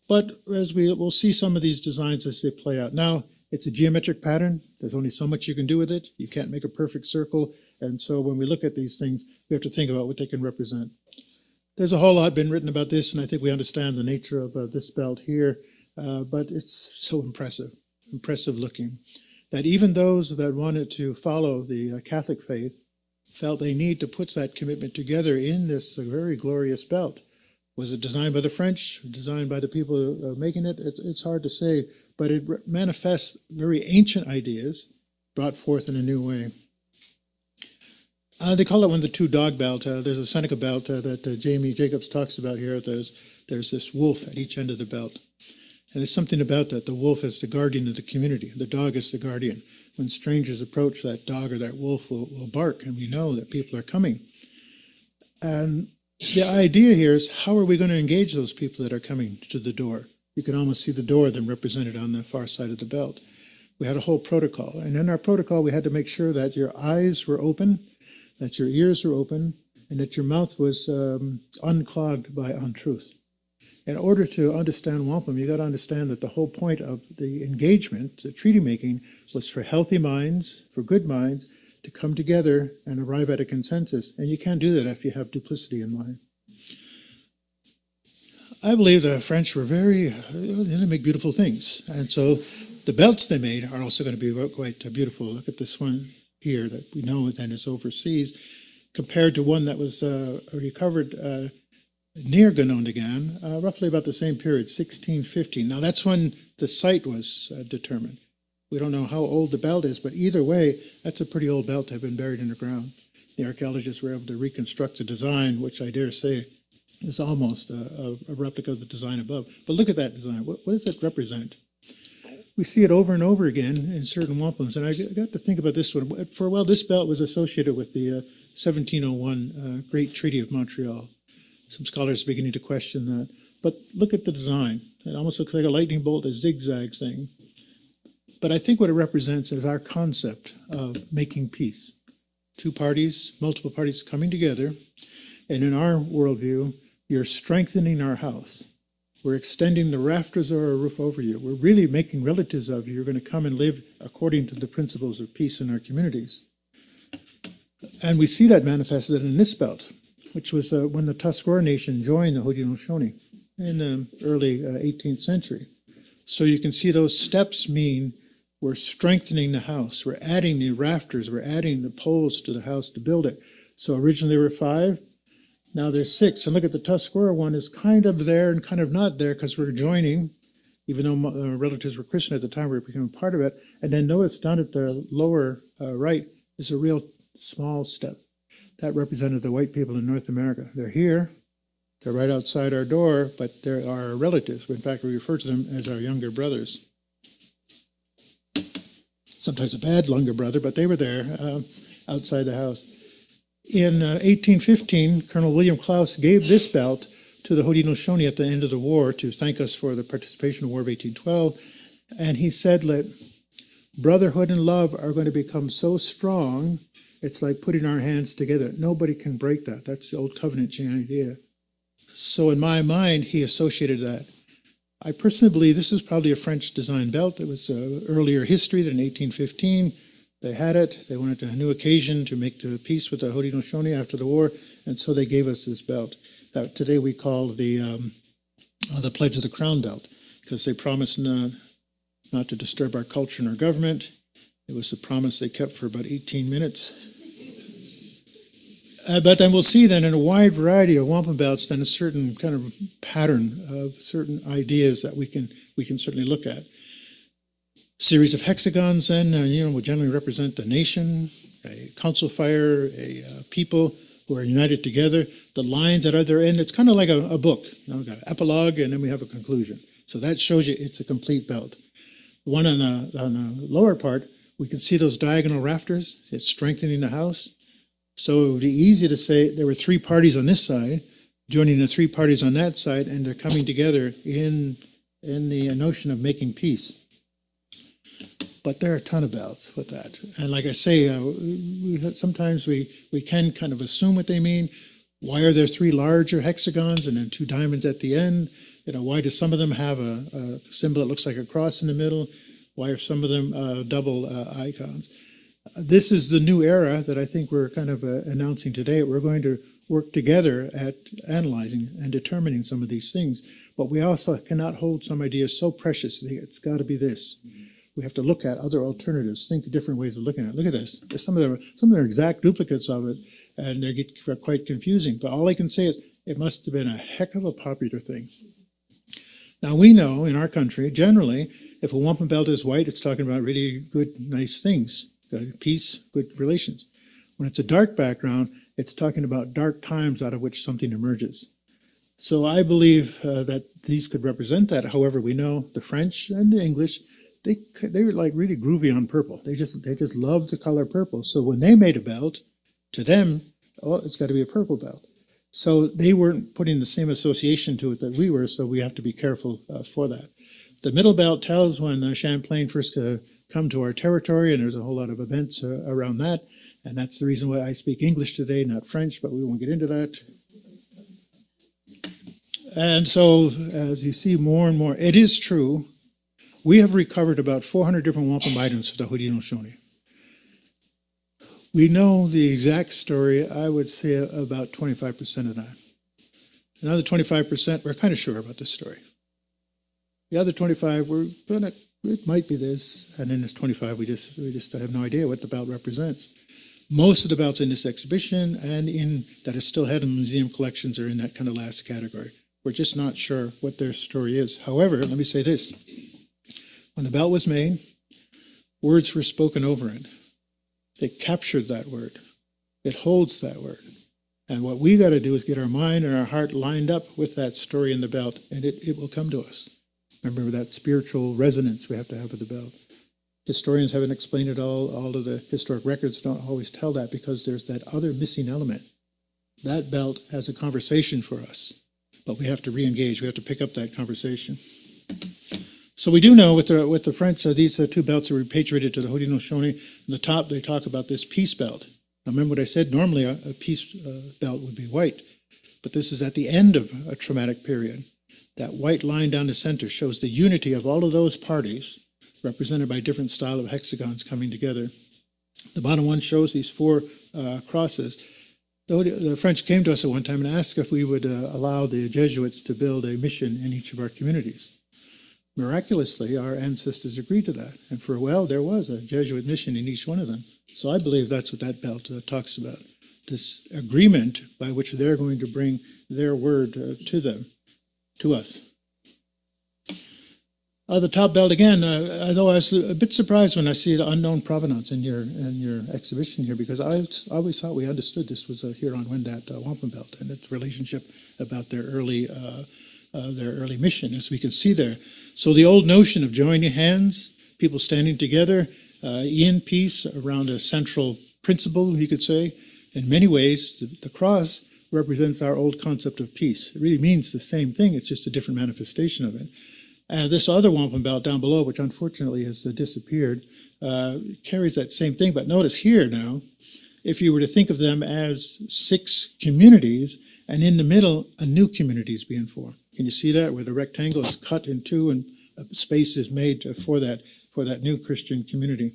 Speaker 6: But as we'll see some of these designs as they play out. Now, it's a geometric pattern. There's only so much you can do with it. You can't make a perfect circle. And so when we look at these things, we have to think about what they can represent. There's a whole lot been written about this, and I think we understand the nature of this belt here. But it's so impressive looking, that even those that wanted to follow the Catholic faith felt they need to put that commitment together in this very glorious belt. Was it designed by the French, designed by the people making it? It's hard to say, but it manifests very ancient ideas brought forth in a new way. They call it one of the two dog belt. There's a Seneca belt that Jamie Jacobs talks about here. There's this wolf at each end of the belt. And there's something about that. The wolf is the guardian of the community. The dog is the guardian. When strangers approach, that dog or that wolf will bark, and we know that people are coming. And the idea here is, how are we going to engage those people that are coming to the door? You can almost see the door then represented on the far side of the belt. We had a whole protocol. And in our protocol, we had to make sure that your eyes were open, that your ears were open, and that your mouth was unclogged by untruth. In order to understand wampum, you got to understand that the whole point of the engagement, the treaty making, was for healthy minds, for good minds, to come together and arrive at a consensus. And you can't do that if you have duplicity in mind. I believe the French were they make beautiful things. And so the belts they made are also going to be quite beautiful. Look at this one here that we know then is overseas, compared to one that was recovered near Ganondagan, roughly about the same period, 1615. Now that's when the site was determined. We don't know how old the belt is, but either way, that's a pretty old belt to have been buried in the ground. The archaeologists were able to reconstruct the design, which I dare say is almost a replica of the design above. But look at that design. What does it represent? We see it over and over again in certain wampums, and I got to think about this one. For a while, this belt was associated with the 1701 Great Treaty of Montreal. Some scholars are beginning to question that. But look at the design. It almost looks like a lightning bolt, a zigzag thing. But I think what it represents is our concept of making peace. Two parties, multiple parties coming together. And in our worldview, you're strengthening our house. We're extending the rafters of our roof over you. We're really making relatives of you. You're going to come and live according to the principles of peace in our communities. And we see that manifested in this belt, which was when the Tuscarora Nation joined the Haudenosaunee in the early 18th century. So you can see those steps mean we're strengthening the house. We're adding the rafters. We're adding the poles to the house to build it. So originally there were 5. Now there's 6. And look at the Tuscarora one is kind of there and kind of not there because we're joining, even though relatives were Christian at the time, we became part of it. And then notice down at the lower right is a real small step. That represented the white people in North America. They're here. They're right outside our door, but they're our relatives. In fact, we refer to them as our younger brothers. Sometimes a bad younger brother, but they were there outside the house. In 1815, Colonel William Claus gave this belt to the Haudenosaunee at the end of the war to thank us for the participation in the War of 1812. And he said, let brotherhood and love are going to become so strong, it's like putting our hands together. Nobody can break that. That's the old covenant chain idea. So in my mind, he associated that. I personally believe this is probably a French design belt. It was earlier history than 1815. They had it. They wanted a new occasion to make the peace with the Haudenosaunee after the war, and so they gave us this belt that today we call the Pledge of the Crown belt, because they promised not to disturb our culture and our government. It was a promise they kept for about 18 minutes. But then we'll see then in a wide variety of wampum belts then a certain kind of pattern of certain ideas that we can certainly look at. Series of hexagons then, will generally represent the nation, a council fire, a people who are united together. The lines at other end, it's kind of like a book. We've got an epilogue and then we have a conclusion. So that shows you it's a complete belt. The one on the lower part, we can see those diagonal rafters. It's strengthening the house. So it would be easy to say there were three parties on this side, joining the three parties on that side, and they're coming together in the notion of making peace. But there are a ton of belts with that. And like I say, sometimes we can kind of assume what they mean. Why are there three larger hexagons and then two diamonds at the end? Why do some of them have a symbol that looks like a cross in the middle? Why are some of them double icons? This is the new era that I think we're kind of announcing today. We're going to work together at analyzing and determining some of these things. But we also cannot hold some ideas so precious. It's got to be this. We have to look at other alternatives, think of different ways of looking at it. Look at this. Some of them are exact duplicates of it, and they get quite confusing. But all I can say is it must have been a heck of a popular thing. Now, we know in our country, generally, if a wampum belt is white, it's talking about really good, nice things, good peace, good relations. When it's a dark background, it's talking about dark times out of which something emerges. So I believe that these could represent that. However, we know the French and the English, they were like really groovy on purple. They just loved the color purple. So when they made a belt, to them, oh, it's got to be a purple belt. So they weren't putting the same association to it that we were, so we have to be careful for that. The middle belt tells when Champlain first come to our territory, and there's a whole lot of events around that. And that's the reason why I speak English today, not French, but we won't get into that. And so, as you see more and more, it is true, we have recovered about 400 different wampum items for the Haudenosaunee. We know the exact story, I would say about 25% of that. Another 25%, we're kind of sure about this story. The other 25, it might be this, and then this 25, we just have no idea what the belt represents. Most of the belts in this exhibition and that are still held in museum collections are in that kind of last category. We're just not sure what their story is. However, let me say this. When the belt was made, words were spoken over it. They captured that word. It holds that word. And what we got to do is get our mind and our heart lined up with that story in the belt, and it will come to us. Remember that spiritual resonance we have to have with the belt. Historians haven't explained it all. All of the historic records don't always tell that because there's that other missing element. That belt has a conversation for us, but we have to re-engage. We have to pick up that conversation. So we do know with the French, these two belts are repatriated to the Haudenosaunee. On the top, they talk about this peace belt. Now remember what I said, normally a peace belt would be white, but this is at the end of a traumatic period. That white line down the center shows the unity of all of those parties, represented by different style of hexagons coming together. The bottom one shows these four crosses. The French came to us at one time and asked if we would allow the Jesuits to build a mission in each of our communities. Miraculously, our ancestors agreed to that. And for a while, there was a Jesuit mission in each one of them. So I believe that's what that belt talks about, this agreement by which they're going to bring their word to them, to us. The top belt again, although I was a bit surprised when I see the unknown provenance in your exhibition here, because I always thought we understood this was a Huron-Wendat wampum belt and its relationship about their early mission, as we can see there. So the old notion of joining hands, people standing together in peace around a central principle, you could say. In many ways, the cross represents our old concept of peace. It really means the same thing, it's just a different manifestation of it. And this other wampum belt down below, which unfortunately has disappeared, carries that same thing. But notice here now, if you were to think of them as 6 communities, and in the middle, a new community is being formed. Can you see that, where the rectangle is cut in two and a space is made for that new Christian community?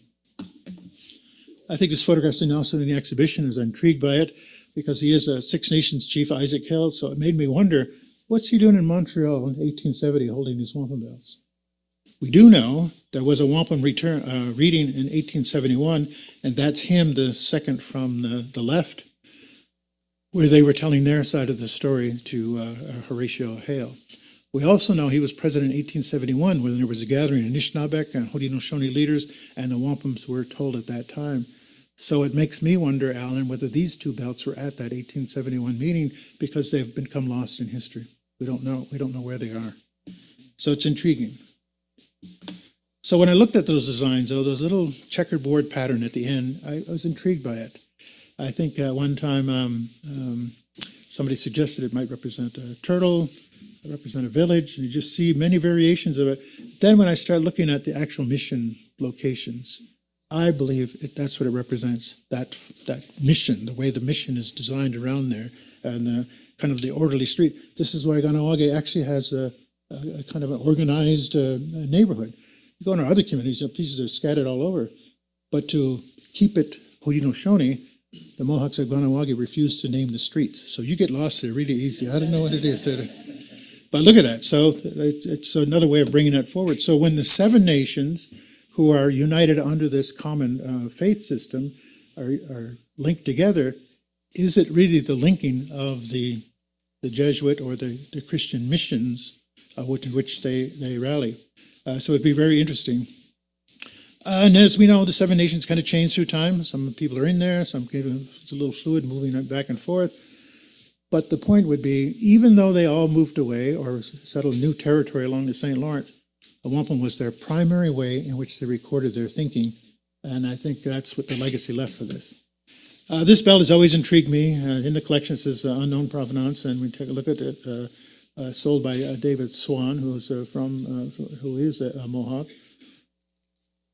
Speaker 6: I think this photograph is also in the exhibition. I was intrigued by it because he is a Six Nations chief, Isaac Hill, so it made me wonder, what's he doing in Montreal in 1870 holding these wampum belts? We do know there was a wampum reading in 1871, and that's him, the second from the left, where they were telling their side of the story to Horatio Hale. We also know he was president in 1871 when there was a gathering in Anishinaabeg and Haudenosaunee leaders, and the wampums were told at that time. So it makes me wonder, Alan, whether these two belts were at that 1871 meeting because they've become lost in history. We don't know. We don't know where they are. So it's intriguing. So when I looked at those designs, those little checkerboard pattern at the end, I was intrigued by it. I think at one time somebody suggested it might represent a turtle, represent a village, and you just see many variations of it. Then when I start looking at the actual mission locations, I believe that's what it represents, that mission, the way the mission is designed around there, and kind of the orderly street. This is why Ganawage actually has a kind of an organized neighborhood. You go in our other communities, pieces are scattered all over. But to keep it Haudenosaunee, the Mohawks of Ganawage refuse to name the streets. So you get lost there really easy. I don't know what it is. But look at that. So it's another way of bringing that forward. So when the 7 nations who are united under this common faith system are linked together, is it really the linking of the Jesuit or the Christian missions which they rally? So it'd be very interesting. And as we know, the 7 nations kind of change through time. Some people are in there, some people, it's a little fluid, moving back and forth. But the point would be, even though they all moved away or settled new territory along the St. Lawrence, the wampum was their primary way in which they recorded their thinking. And I think that's what the legacy left for this. This belt has always intrigued me. In the collection it says unknown provenance, and we take a look at it. Sold by David Swan, who is a Mohawk.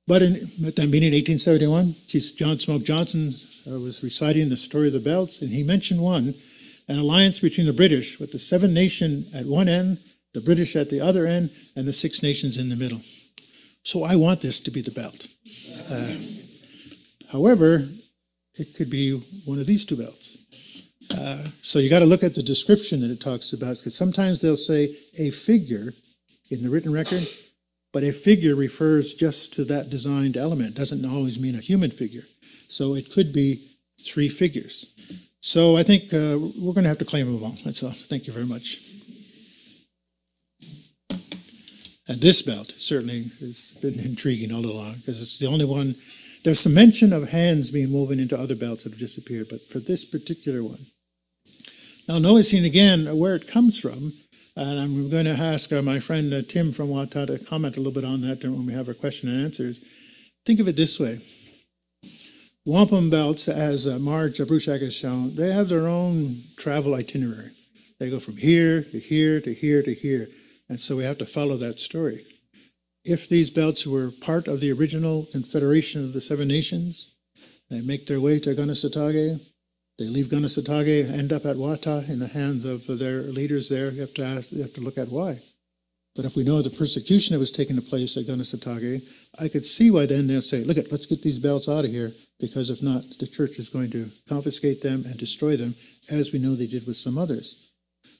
Speaker 6: But at that meeting in 1871, Chief John Smoke Johnson was reciting the story of the belts, and he mentioned one, an alliance between the British with the 7 nations at one end, the British at the other end, and the 6 nations in the middle. So I want this to be the belt. However, it could be one of these 2 belts. So you got to look at the description that it talks about, because sometimes they'll say a figure in the written record, but a figure refers just to that designed element. It doesn't always mean a human figure. So it could be 3 figures. So I think we're going to have to claim them all. That's all. Thank you very much. And this belt certainly has been intriguing all along, because it's the only one. There's some mention of hands being woven into other belts that have disappeared, but for this particular one. Now, noticing again where it comes from, and I'm going to ask my friend Tim from Wata to comment a little bit on that when we have our question and answers. Think of it this way. Wampum belts, as Marge Bruchak has shown, they have their own travel itinerary. They go from here to here to here to here. And so we have to follow that story. If these belts were part of the original Confederation of the 7 Nations, they make their way to Gunnesatage. They leave Gunnesatage, end up at Wata in the hands of their leaders there. You have to look at why. But if we know the persecution that was taking place at Gunnesatage, I could see why then they'll say, look, let's get these belts out of here, because if not, the church is going to confiscate them and destroy them, as we know they did with some others.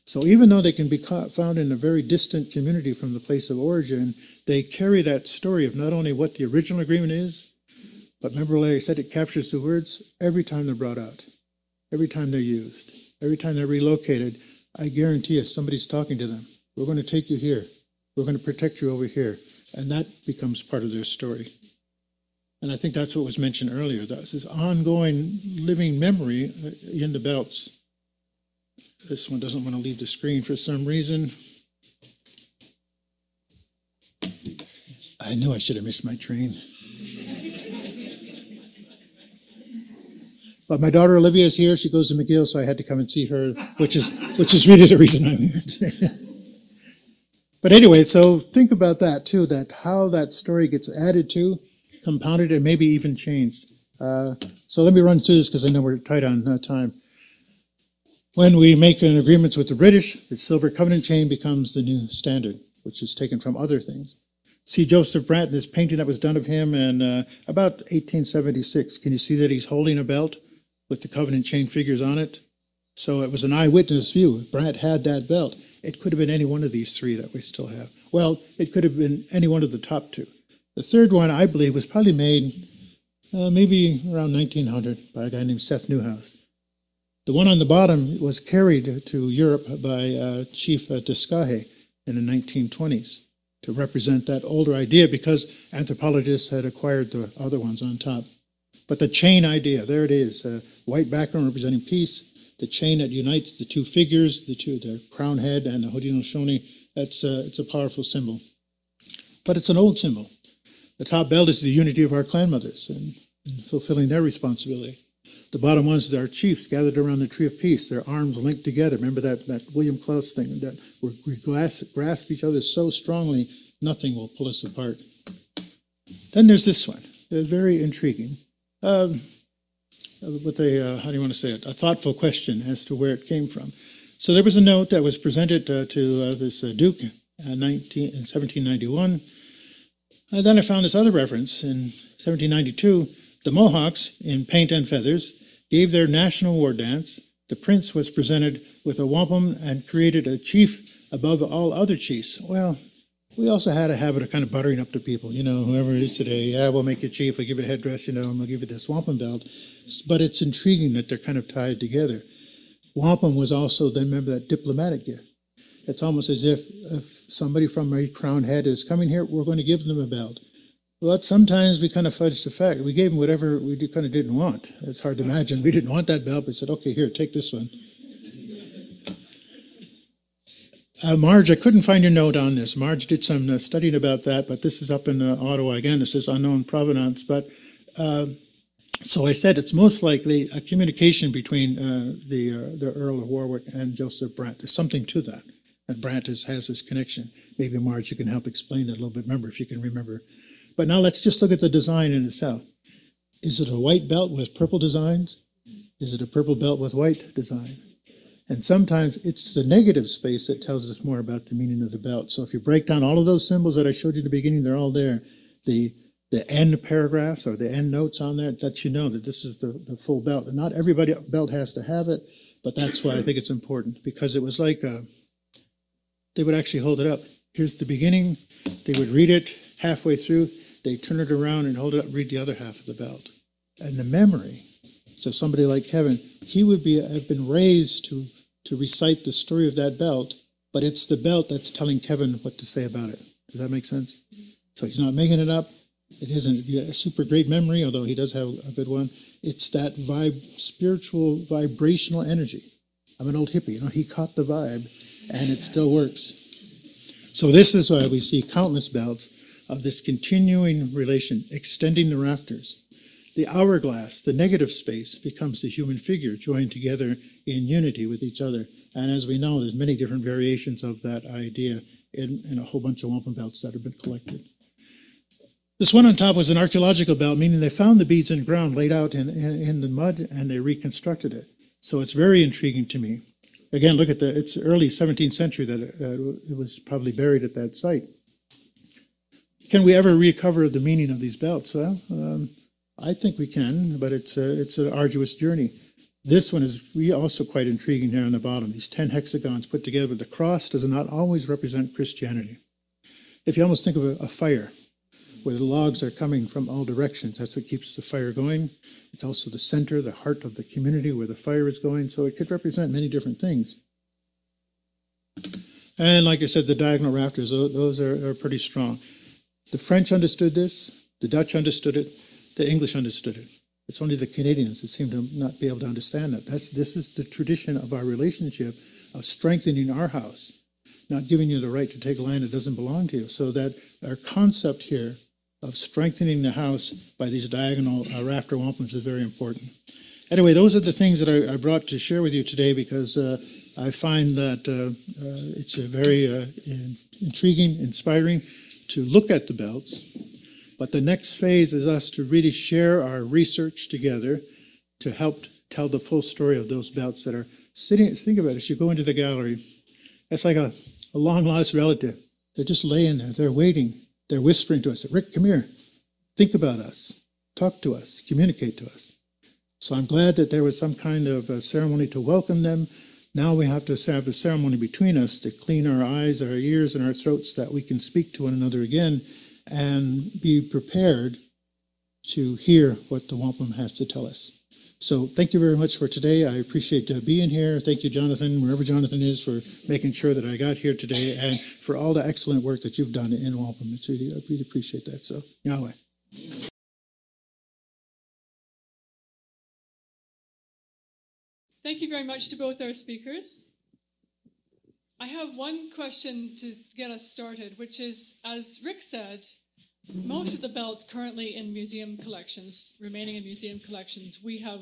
Speaker 6: So even though they can be found in a very distant community from the place of origin, they carry that story of not only what the original agreement is, but remember, like I said, it captures the words every time they're brought out, every time they're used, every time they're relocated. I guarantee you, somebody's talking to them. We're going to take you here. We're going to protect you over here. And that becomes part of their story. And I think that's what was mentioned earlier. That's this ongoing living memory in the belts. This one doesn't want to leave the screen for some reason. I knew I should have missed my train. But my daughter Olivia is here. She goes to McGill, so I had to come and see her, which is really the reason I'm here today. But anyway, so think about that too, that how that story gets added to, compounded, and maybe even changed. So let me run through this because I know we're tight on time. When we make an agreement with the British, the Silver Covenant chain becomes the new standard, which is taken from other things. See Joseph Brandt, this painting that was done of him in about 1876. Can you see that he's holding a belt with the covenant chain figures on it? So it was an eyewitness view. Brandt had that belt. It could have been any one of these 3 that we still have. Well, it could have been any one of the top 2. The third one, I believe, was probably made maybe around 1900 by a guy named Seth Newhouse. The one on the bottom was carried to Europe by Chief Descahe in the 1920s to represent that older idea, because anthropologists had acquired the other ones on top. But the chain idea, there it is, white background representing peace, the chain that unites the 2 figures, the crown head and the Haudenosaunee, it's a powerful symbol. But it's an old symbol. The top belt is the unity of our clan mothers and fulfilling their responsibility. The bottom ones are our chiefs gathered around the tree of peace, their arms linked together. Remember that William Klaus thing, that we grasp each other so strongly, nothing will pull us apart. Then there's this one. It's very intriguing. With a, how do you want to say it, a thoughtful question as to where it came from. So there was a note that was presented to this Duke in 1791. And then I found this other reference in 1792. The Mohawks, in paint and feathers, gave their national war dance. The prince was presented with a wampum and created a chief above all other chiefs. Well, we also had a habit of kind of buttering up to people, you know, whoever it is today. Yeah, we'll make you chief, we'll give you a headdress, you know, and we'll give you this wampum belt. But it's intriguing that they're kind of tied together. Wampum was also, then remember, that diplomatic gift. It's almost as if somebody from a crowned head is coming here, we're going to give them a belt. But sometimes we kind of fudged the fact. We gave them whatever we kind of didn't want. It's hard to imagine. We didn't want that belt, but said, okay, here, take this one. Marge, I couldn't find your note on this. Marge did some studying about that, but this is up in Ottawa again. This is unknown provenance. But so I said it's most likely a communication between the Earl of Warwick and Joseph Brant. There's something to that. And Brant has this connection. Maybe, Marge, you can help explain it a little bit. Remember, if you can remember. But now let's just look at the design in itself. Is it a white belt with purple designs? Is it a purple belt with white designs? And sometimes it's the negative space that tells us more about the meaning of the belt. So if you break down all of those symbols that I showed you at the beginning, they're all there. The end paragraphs or the end notes on there lets you know that this is the full belt. And not everybody belt has to have it, but that's why I think it's important, because it was like they would actually hold it up. Here's the beginning. They would read it halfway through. They turn it around and hold it up, read the other half of the belt. And the memory. So somebody like Kevin, he would have been raised to recite the story of that belt, but it's the belt that's telling Kevin what to say about it. Does that make sense? So he's not making it up. It isn't a super great memory, although he does have a good one. It's that spiritual, vibrational energy. I'm an old hippie, you know, he caught the vibe, and it still works. So this is why we see countless belts of this continuing relation, extending the rafters. The hourglass, the negative space, becomes the human figure joined together in unity with each other. And as we know, there's many different variations of that idea in a whole bunch of wampum belts that have been collected. This one on top was an archaeological belt, meaning they found the beads in the ground laid out in the mud and they reconstructed it. So it's very intriguing to me. Again, look at it's early 17th century that it was probably buried at that site. Can we ever recover the meaning of these belts? Well, I think we can, but it's an arduous journey. This one is also quite intriguing here on the bottom. These 10 hexagons put together. The cross does not always represent Christianity. If you almost think of a fire, where the logs are coming from all directions, that's what keeps the fire going. It's also the center, the heart of the community where the fire is going, so it could represent many different things. And like I said, the diagonal rafters, those are pretty strong. The French understood this, the Dutch understood it, the English understood it. It's only the Canadians that seem to not be able to understand that. This is the tradition of our relationship of strengthening our house, not giving you the right to take land that doesn't belong to you. So that our concept here of strengthening the house by these diagonal rafter wampums is very important. Anyway, those are the things that I brought to share with you today, because I find that it's a very intriguing, inspiring to look at the belts. But the next phase is us to really share our research together to help tell the full story of those belts that are sitting. Think about it, as you go into the gallery, it's like a long-lost relative. They're just laying there, they're waiting, they're whispering to us, Rick, come here, think about us, talk to us, communicate to us. So I'm glad that there was some kind of ceremony to welcome them. Now we have to have the ceremony between us to clean our eyes, our ears, and our throats so that we can speak to one another again and be prepared to hear what the wampum has to tell us. So thank you very much for today. I appreciate being here. Thank you, Jonathan, wherever Jonathan is, for making sure that I got here today, and for all the excellent work that you've done in wampum. I really appreciate that. So, Yahweh.
Speaker 4: Thank you very much to both our speakers. I have one question to get us started, which is, as Rick said, Most of the belts currently in museum collections, remaining in museum collections, we have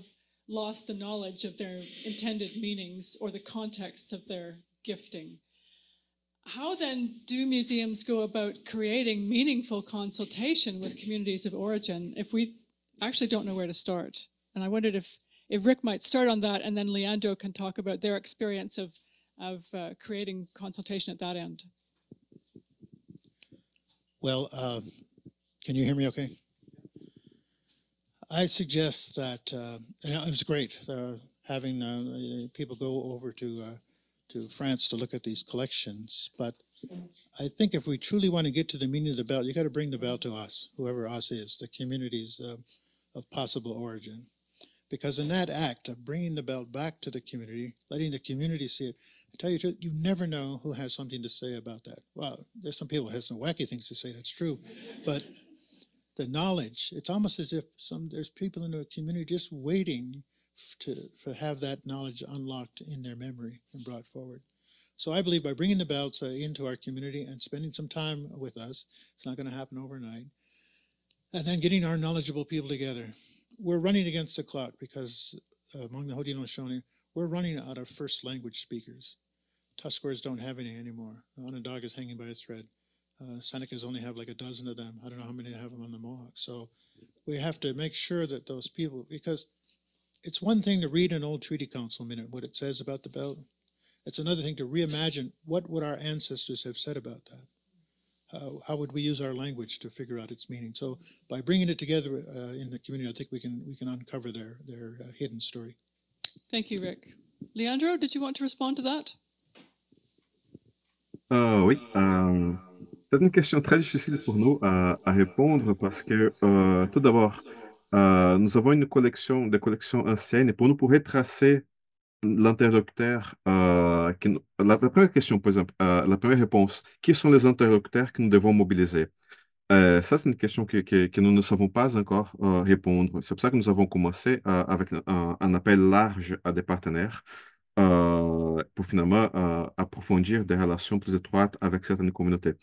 Speaker 4: lost the knowledge of their intended meanings or the contexts of their gifting. How then do museums go about creating meaningful consultation with communities of origin if we actually don't know where to start? And I wondered if Rick might start on that, and then Leandro can talk about their experience of creating consultation at that end.
Speaker 6: Well, can you hear me okay? I suggest that, and it was great having people go over to France to look at these collections, but I think if we truly want to get to the meaning of the belt, you got to bring the belt to us, whoever us is, the communities of possible origin. Because in that act of bringing the belt back to the community, letting the community see it, I tell you the truth, you never know who has something to say about that. Well, there's some people who have some wacky things to say, that's true, but the knowledge, it's almost as if there's people in the community just waiting to have that knowledge unlocked in their memory and brought forward. So I believe by bringing the belts into our community and spending some time with us, it's not going to happen overnight, and then getting our knowledgeable people together. We're running against the clock because among the Haudenosaunee, we're running out of first language speakers. Tuscaroras don't have any anymore. Onondaga is hanging by a thread. Senecas only have like a dozen of them. I don't know how many they have them on the Mohawk. So we have to make sure that those people, because it's one thing to read an old treaty council minute, what it says about the belt. It's another thing to reimagine what would our ancestors have said about that. How would we use our language to figure out its meaning? So by bringing it together in the community, I think we can uncover their hidden story.
Speaker 4: Thank you, Rick. Leandro, did you want to respond to that?
Speaker 5: Oui, c'est une question très difficile pour nous à répondre parce que tout d'abord, nous avons une collection, des collections anciennes et pour nous, pour retracer l'interlocuteur, la première question, par exemple, la première réponse, qui sont les interlocuteurs que nous devons mobiliser? Ça, c'est une question que nous ne savons pas encore répondre. C'est pour ça que nous avons commencé avec un appel large à des partenaires pour finalement approfondir des relations plus étroites avec certaines communautés.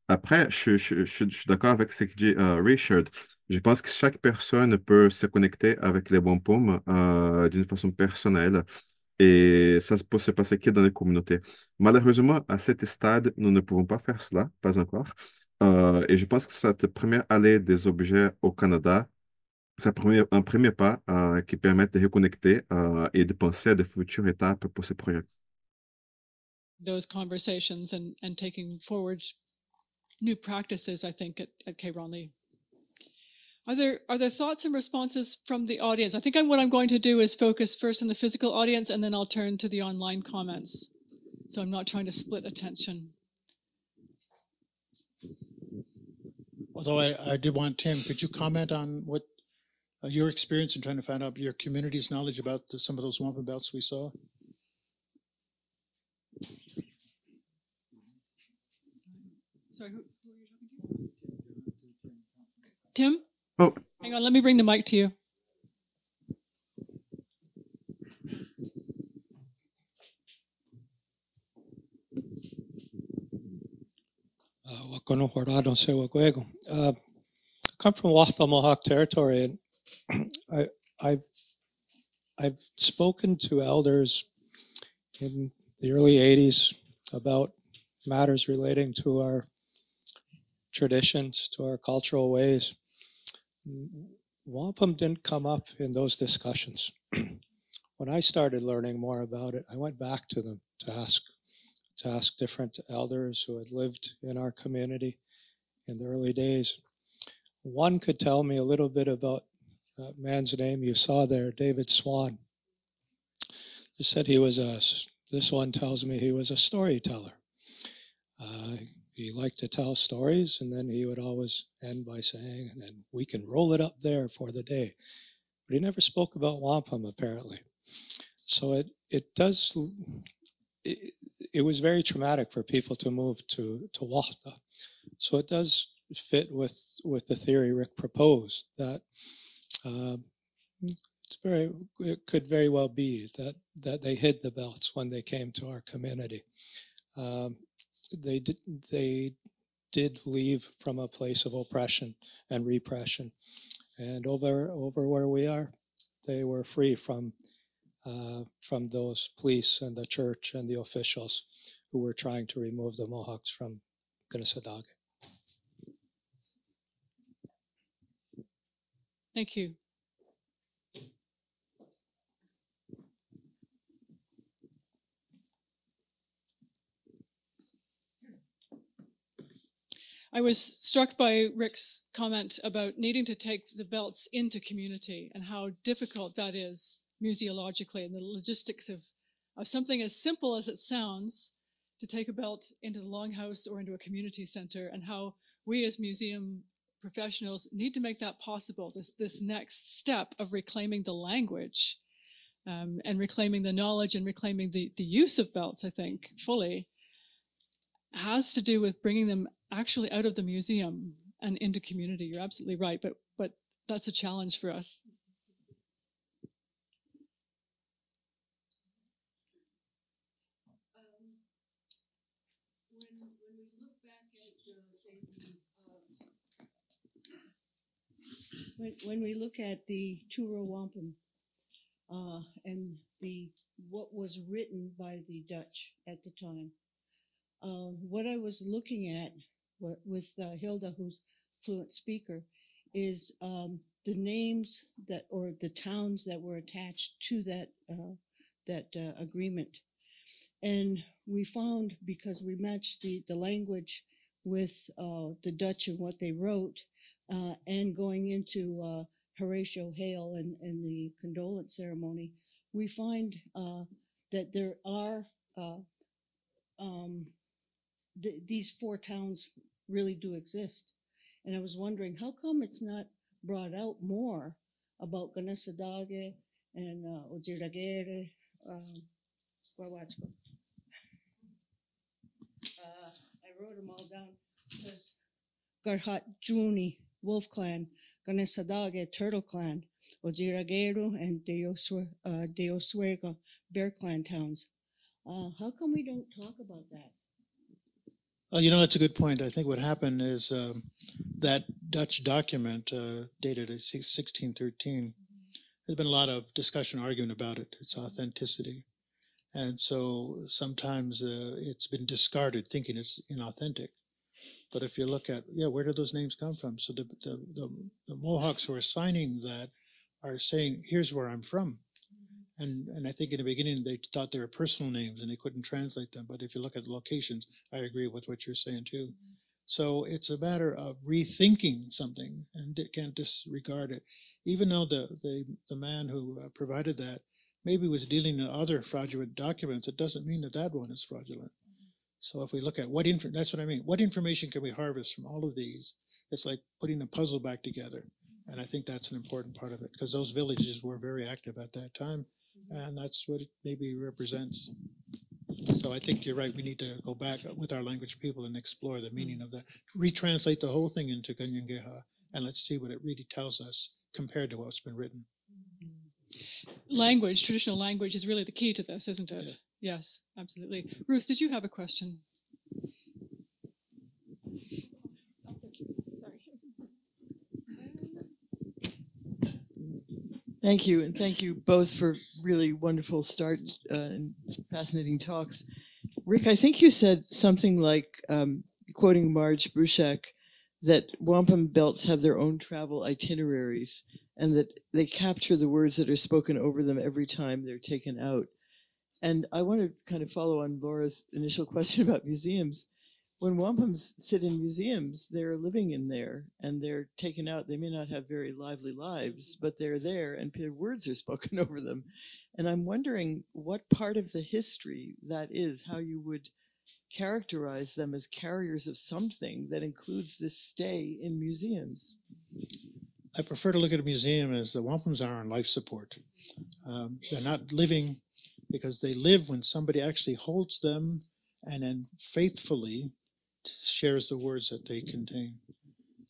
Speaker 5: Après, je suis d'accord avec ce que dit Richard. Je pense que chaque personne peut se connecter avec les wampums d'une façon personnelle. Et ça peut se passer que dans les communautés. Malheureusement, à cet stade, nous ne pouvons pas faire cela, pas encore. Et je pense que cette première allée des objets au Canada, c'est un premier pas qui permet de reconnecter et de penser à de futures étapes pour ce projet.
Speaker 4: Those conversations and taking forward new practices, I think, at quai Branly. Are there thoughts and responses from the audience? I think what I'm going to do is focus first on the physical audience, and then I'll turn to the online comments. So I'm not trying to split attention.
Speaker 6: Although I did want, Tim, could you comment on what your experience in trying to find out your community's knowledge about some of those wampum belts we saw?
Speaker 4: Sorry, who are you talking to? Tim?
Speaker 5: Oh.
Speaker 4: Hang on, let me bring the mic to you.
Speaker 7: I come from Wachtel Mohawk territory, and I've spoken to elders in the early 80s about matters relating to our traditions, to our cultural ways. Wampum didn't come up in those discussions. When I started learning more about it, I went back to them to ask different elders who had lived in our community in the early days. One could tell me a little bit about a man's name you saw there, David Swan. They said this one tells me he was a storyteller. He liked to tell stories, and then he would always end by saying, and then we can roll it up there for the day. But he never spoke about wampum, apparently. So it was very traumatic for people to move to Wachta. So it does fit with the theory Rick proposed, that it could very well be that they hid the belts when they came to our community. They did leave from a place of oppression and repression. And over where we are, they were free from those police and the church and the officials who were trying to remove the Mohawks from Gunnesadage.
Speaker 4: Thank you. I was struck by Rick's comment about needing to take the belts into community and how difficult that is museologically, and the logistics of something as simple as it sounds to take a belt into the longhouse or into a community center, and how we as museum professionals need to make that possible, this next step of reclaiming the language and reclaiming the knowledge and reclaiming the use of belts, I think, fully, has to do with bringing them actually out of the museum and into community. You're absolutely right, but that's a challenge for us.
Speaker 8: When we look at the Turo Wampum and what was written by the Dutch at the time, what I was looking at with Hilda, who's fluent speaker, is the names that, or the towns that were attached to that agreement. And we found, because we matched the language with the Dutch and what they wrote, and going into Horatio Hale and the condolence ceremony, we find that there are these four towns really do exist. And I was wondering, how come it's not brought out more about Gunnesadage and Ojiragere, Wawachko? I wrote them all down because Garhat Juni, Wolf Clan, Gunnesadage, Turtle Clan, Ojirageru, and Deoswega, Bear Clan towns. How come we don't talk about that?
Speaker 6: You know, that's a good point. I think what happened is that Dutch document dated 1613. There's been a lot of discussion, argument about it, its authenticity. And so sometimes it's been discarded thinking it's inauthentic. But if you look at, where do those names come from? So the Mohawks who are signing that are saying, here's where I'm from. And I think in the beginning they thought they were personal names and they couldn't translate them. But if you look at the locations, I agree with what you're saying too. So it's a matter of rethinking something and can't disregard it. Even though the man who provided that maybe was dealing in other fraudulent documents, it doesn't mean that one is fraudulent. So if we look at that's what I mean. What information can we harvest from all of these? It's like putting a puzzle back together. And I think that's an important part of it, because those villages were very active at that time. And that's what it maybe represents. So I think you're right. We need to go back with our language people and explore the meaning of that. Retranslate the whole thing into Kanyangeha, and let's see what it really tells us compared to what's been written.
Speaker 4: Language, traditional language, is really the key to this, isn't it? Yes, absolutely. Ruth, did you have a question? Sorry.
Speaker 9: Thank you, and thank you both for really wonderful start and fascinating talks. Rick, I think you said something like, quoting Marge Bruchak, that wampum belts have their own travel itineraries and that they capture the words that are spoken over them every time they're taken out. And I want to kind of follow on Laura's initial question about museums. When wampums sit in museums, they're living in there and they're taken out. They may not have very lively lives, but they're there and words are spoken over them. And I'm wondering what part of the history that is, how you would characterize them as carriers of something that includes this stay in museums.
Speaker 6: I prefer to look at a museum as the wampums are on life support. They're not living because they live when somebody actually holds them and then faithfully shares the words that they contain.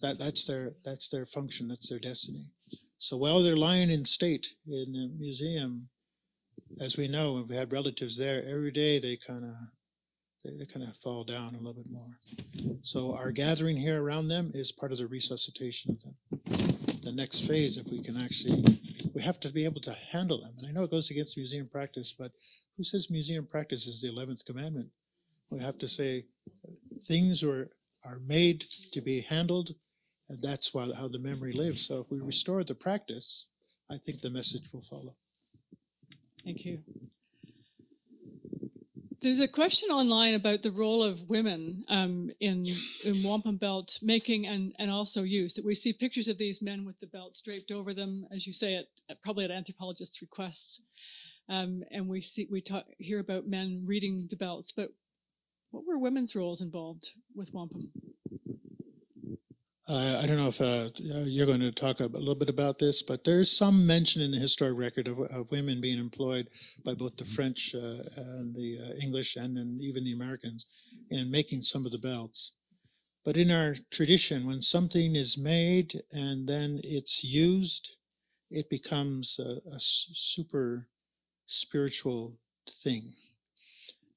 Speaker 6: That's their function, that's their destiny. So while they're lying in state in the museum, as we know, and we had relatives there, every day they kind of they kind of fall down a little bit more. So our gathering here around them is part of the resuscitation of them. The next phase, if we can actually, we have to be able to handle them. And I know it goes against museum practice, but who says museum practice is the 11th commandment? We have to say things are made to be handled, and that's how the memory lives. So if we restore the practice, I think the message will follow.
Speaker 4: Thank you. There's a question online about the role of women in wampum belt making and also use. That we see pictures of these men with the belts draped over them, as you say, probably at anthropologists' requests, and we hear about men reading the belts. But what were women's roles involved with wampum?
Speaker 6: I don't know if you're going to talk a little bit about this, but there's some mention in the historic record of women being employed by both the French and the English and even the Americans in making some of the belts. But in our tradition, when something is made and then it's used, it becomes a super spiritual thing.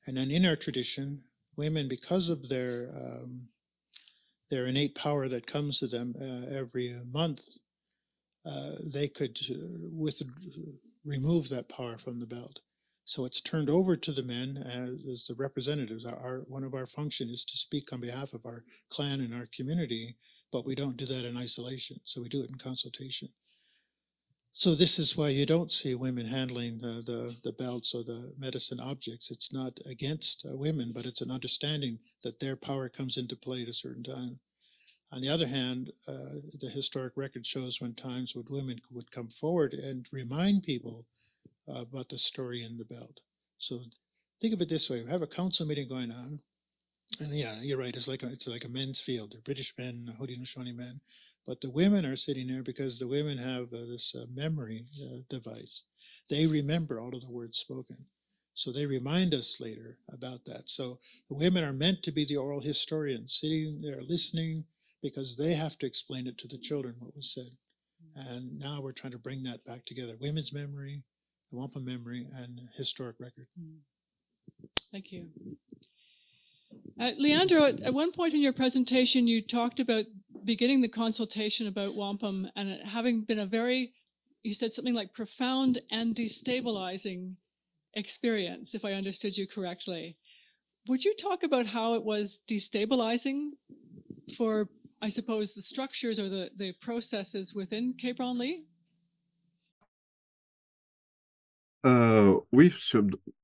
Speaker 6: And then in our tradition, women, because of their innate power that comes to them every month, they could remove that power from the belt. So it's turned over to the men as the representatives. One of our functions is to speak on behalf of our clan and our community, but we don't do that in isolation. So we do it in consultation. So this is why you don't see women handling the belts or the medicine objects. It's not against women, but it's an understanding that their power comes into play at a certain time. On the other hand, the historic record shows when times when women would come forward and remind people about the story in the belt. So think of it this way: we have a council meeting going on, and yeah, you're right. It's like a men's field. They're British men, Haudenosaunee men, but the women are sitting there because the women have this memory device. They remember all of the words spoken, so they remind us later about that. So the women are meant to be the oral historians, sitting there listening, because they have to explain it to the children what was said. And now we're trying to bring that back together: women's memory, the wampum memory, and historic record.
Speaker 4: Thank you. Leandro, at one point in your presentation, you talked about beginning the consultation about wampum and it having been you said something like profound and destabilizing experience, if I understood you correctly. Would you talk about how it was destabilizing for, I suppose, the structures or the processes within quai Branly?
Speaker 5: Oui,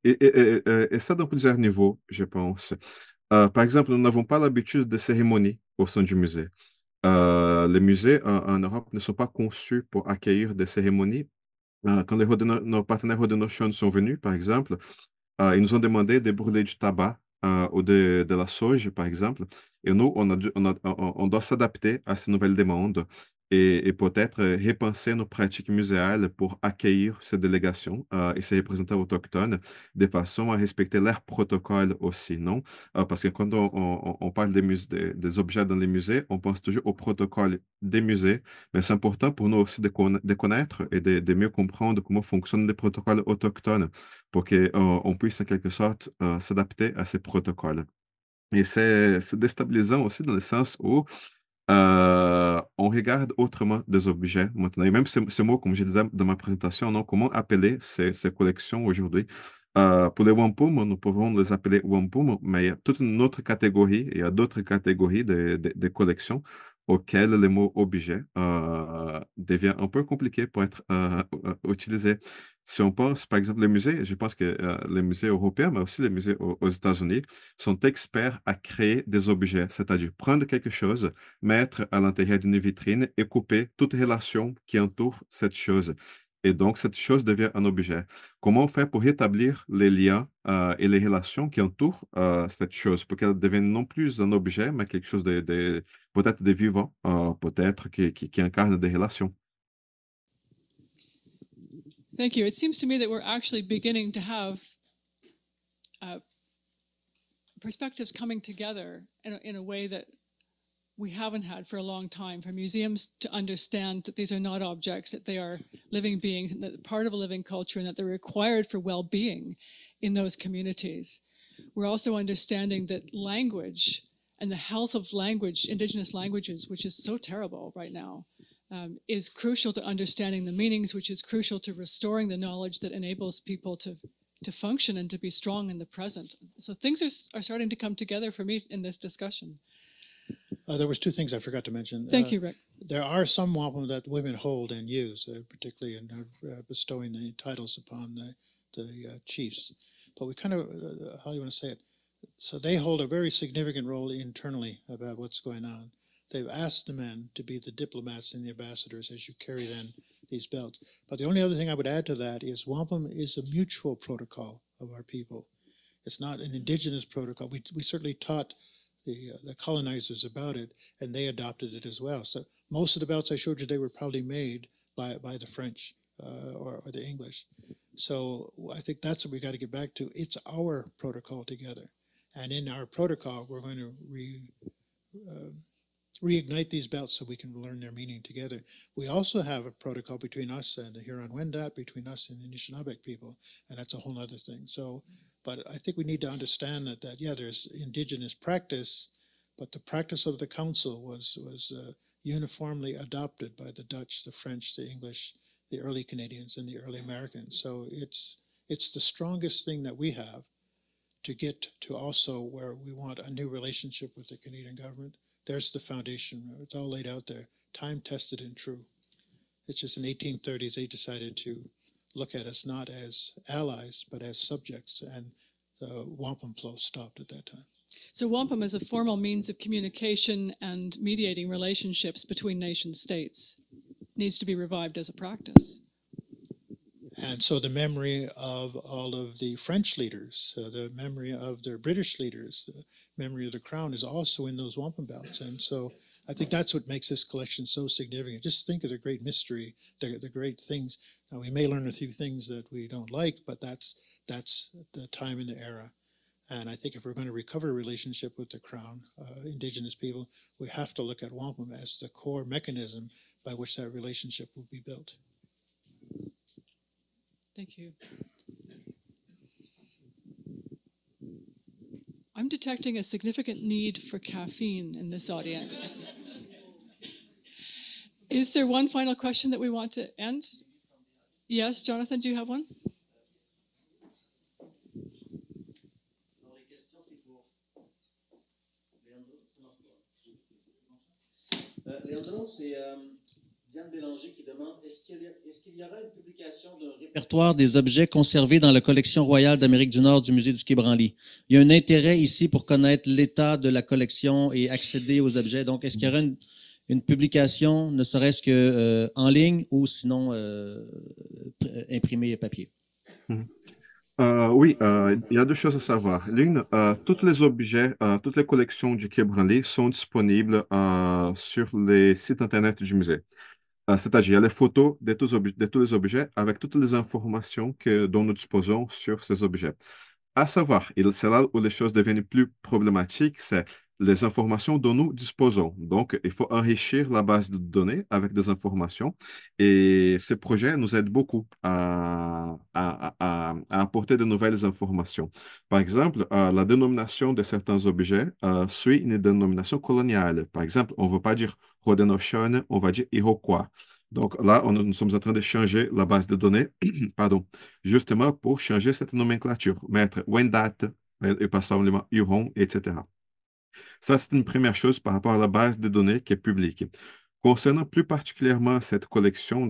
Speaker 5: et ça dans plusieurs niveaux, je pense. Par exemple, nous n'avons pas l'habitude de cérémonies au sein du musée. Les musées en Europe ne sont pas conçus pour accueillir des cérémonies. Quand nos partenaires Haudenosaunee sont venus, par exemple, ils nous ont demandé de brûler du tabac ou de la sauge, par exemple. Et nous, on doit s'adapter à ces nouvelles demandes et peut-être repenser nos pratiques muséales pour accueillir ces délégations et ces représentants autochtones de façon à respecter leurs protocoles aussi, non? Parce que quand on parle des objets dans les musées, on pense toujours au protocole des musées, mais c'est important pour nous aussi de connaître et de mieux comprendre comment fonctionnent les protocoles autochtones pour qu'on puisse en quelque sorte s'adapter à ces protocoles. Et c'est déstabilisant aussi dans le sens où on regarde autrement des objets maintenant. Et même ce mot, comme je disais dans ma présentation, non, comment appeler ces collections aujourd'hui? Pour les wampum, nous pouvons les appeler wampum, mais il y a toute une autre catégorie, il y a d'autres catégories de collections auxquelles le mot objet devient un peu compliqué pour être utilisé. Si on pense, par exemple, les musées, je pense que les musées européens, mais aussi les musées aux États-Unis, sont experts à créer des objets, c'est-à-dire prendre quelque chose, mettre à l'intérieur d'une vitrine et couper toute relation qui entoure cette chose. Et donc, cette chose devient un objet. Comment on fait pour rétablir les liens et les relations qui entourent cette chose pour qu'elle devienne non plus un objet, mais quelque chose peut-être de vivant, peut-être qui incarne des relations?
Speaker 4: Thank you. It seems to me that we're actually beginning to have perspectives coming together in a way that we haven't had for a long time, for museums to understand that these are not objects, that they are living beings, that they're part of a living culture, and that they're required for well-being in those communities. we're also understanding that language and the health of language, indigenous languages, which is so terrible right now, is crucial to understanding the meanings, which is crucial to restoring the knowledge that enables people to function and to be strong in the present. So things are starting to come together for me in this discussion.
Speaker 6: There was two things I forgot to mention.
Speaker 4: Thank you, Rick.
Speaker 6: There are some wampum that women hold and use, particularly in bestowing the titles upon the chiefs. But we kind of, how do you want to say it? So they hold a very significant role internally about what's going on. They've asked the men to be the diplomats and the ambassadors as you carry then these belts. But the only other thing I would add to that is wampum is a mutual protocol of our people. It's not an indigenous protocol. We certainly taught the colonizers about it, and they adopted it as well. So most of the belts I showed you, they were probably made by the French or the English. So I think that's what we got to get back to. It's our protocol together. And in our protocol, we're going to reignite these belts so we can learn their meaning together. We also have a protocol between us and the Huron-Wendat, between us and the Anishinaabe people, and that's a whole other thing. So, but I think we need to understand that yeah, there's indigenous practice, but the practice of the council was uniformly adopted by the Dutch, the French, the English, the early Canadians, and the early Americans. So it's the strongest thing that we have to get to also where we want a new relationship with the Canadian government. There's the foundation. It's all laid out there, time-tested and true. It's just in the 1830s they decided to look at us not as allies, but as subjects, and the wampum flow stopped at that time.
Speaker 4: So wampum is a formal means of communication and mediating relationships between nation states. Needs to be revived as a practice.
Speaker 6: And so the memory of all of the French leaders, the memory of their British leaders, the memory of the Crown is also in those wampum belts. And so I think that's what makes this collection so significant. Just think of the great mystery, the great things. Now, we may learn a few things that we don't like, but that's the time and the era. And I think if we're going to recover a relationship with the Crown, Indigenous people, we have to look at wampum as the core mechanism by which that relationship will be built.
Speaker 4: Thank you. I'm detecting a significant need for caffeine in this audience. Is there one final question that we want to end? Yes, Jonathan, do you have one?
Speaker 3: Leandro, c'est Diane Bélanger qui demande est-ce qu'il y aura une publication d'un répertoire des objets conservés dans la collection royale d'Amérique du Nord du Musée du quai Branly? Il y a un intérêt ici pour connaître l'état de la collection et accéder aux objets. Donc, est-ce qu'il y aura une publication, ne serait-ce que en ligne ou sinon imprimée et papier?
Speaker 5: Oui, il y a deux choses à savoir. L'une, tous les objets, toutes les collections du quai Branly sont disponibles sur les sites internet du musée. C'est-à-dire, il y a les photos de tous les objets avec toutes les informations dont nous disposons sur ces objets. À savoir, c'est là où les choses deviennent plus problématiques, c'est les informations dont nous disposons. Donc, il faut enrichir la base de données avec des informations et ces projets nous aident beaucoup à apporter de nouvelles informations. Par exemple, la dénomination de certains objets suit une dénomination coloniale. Par exemple, on ne veut pas dire Haudenosaunee, on va dire Iroquois. Donc là, nous sommes en train de changer la base de données, pardon, justement pour changer cette nomenclature, mettre Wendat et pas seulement Huron, etc. Ça, c'est une première chose par rapport à la base de données qui est publique. Concernant plus particulièrement cette collection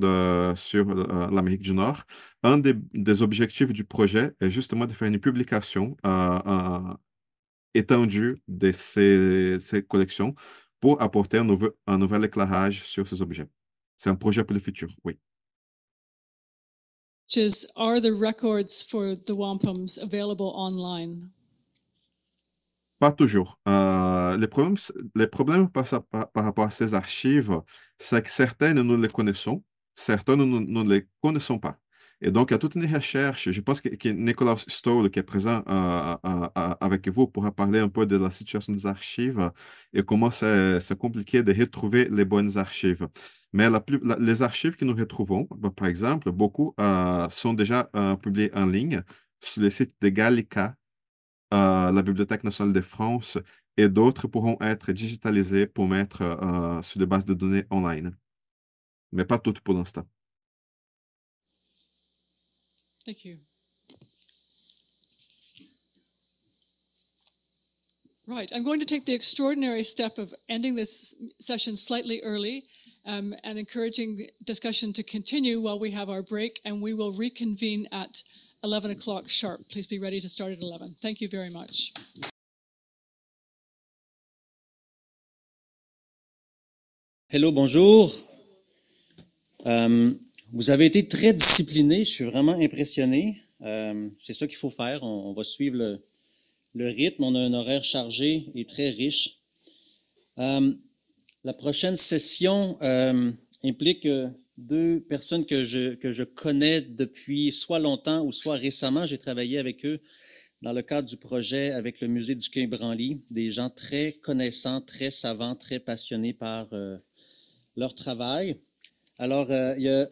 Speaker 5: sur l'Amérique du Nord, un des objectifs du projet est justement de faire une publication étendue de ces collections pour apporter un nouvel éclairage sur ces objets. C'est un projet pour le futur, oui.
Speaker 4: Are the records for the wampums available online?
Speaker 5: Pas toujours. Les problèmes par rapport à ces archives, c'est que certaines, nous les connaissons, certaines, nous ne les connaissons pas. Et donc, il y a toute une recherche. Je pense que Nikolaus Stolle, qui est présent avec vous, pourra parler un peu de la situation des archives et comment c'est compliqué de retrouver les bonnes archives. Mais les archives que nous retrouvons, par exemple, beaucoup sont déjà publiées en ligne sur le site de Gallica. la Bibliothèque nationale de France et d'autres pourront être digitalisées pour mettre sur des bases de données online. Mais pas toutes pour l'instant.
Speaker 4: Thank you. Right, I'm going to take the extraordinary step of ending this session slightly early and encouraging discussion to continue while we have our break, and we will reconvene at 11 o'clock sharp. Please be ready to start at 11. Thank you very much.
Speaker 3: Hello, bonjour. Vous avez été très disciplinés, je suis vraiment impressionné. C'est ça qu'il faut faire, on va suivre le rythme, on a un horaire chargé et très riche. La prochaine session implique deux personnes que je connais depuis soit longtemps ou soit récemment. J'ai travaillé avec eux dans le cadre du projet avec le musée du quai Branly, des gens très connaissants, très savants, très passionnés par leur travail. Alors, il y a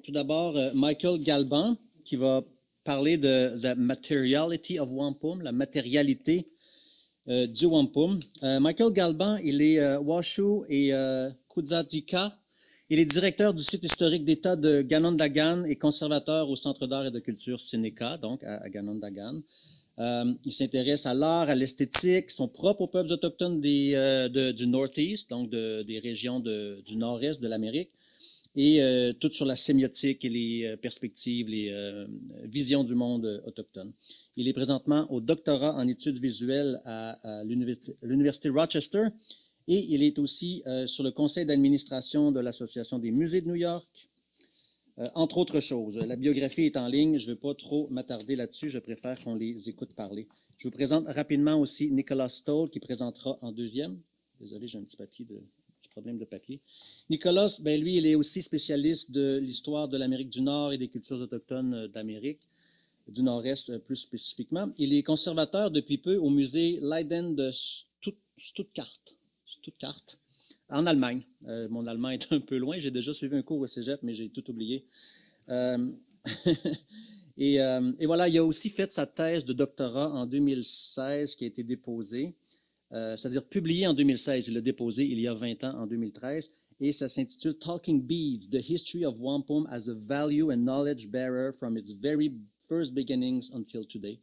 Speaker 3: tout d'abord Michael Galban qui va parler de la materiality of wampum, la matérialité du wampum. Michael Galban, il est Washu et Kudzadika. Il est directeur du site historique d'État de Ganondagan et conservateur au Centre d'art et de culture Sénéca, donc à Ganondagan. Il s'intéresse à l'art, à l'esthétique, sont propres aux peuples autochtones du Northeast, donc des régions du nord-est de l'Amérique, et tout sur la sémiotique et les perspectives, les visions du monde autochtone. Il est présentement au doctorat en études visuelles à l'Université Rochester, et il est aussi sur le conseil d'administration de l'Association des musées de New York, entre autres choses. La biographie est en ligne, je ne veux pas trop m'attarder là-dessus, je préfère qu'on les écoute parler. Je vous présente rapidement aussi Nikolaus Stolle, qui présentera en deuxième. Désolé, j'ai un petit problème de papier. Nikolaus, ben lui, il est aussi spécialiste de l'histoire de l'Amérique du Nord et des cultures autochtones d'Amérique, du Nord-Est plus spécifiquement. Il est conservateur depuis peu au musée Leiden de Stuttgart, en Allemagne. Mon allemand est un peu loin, j'ai déjà suivi un cours au cégep, mais j'ai tout oublié. Et voilà, il a aussi fait sa thèse de doctorat en 2016 qui a été déposée. C'est-à-dire publié en 2016, il l'a déposé il y a 20 ans, en 2013, et ça s'intitule « Talking Beads, The History of Wampum as a Value and Knowledge Bearer from its very first beginnings until today ».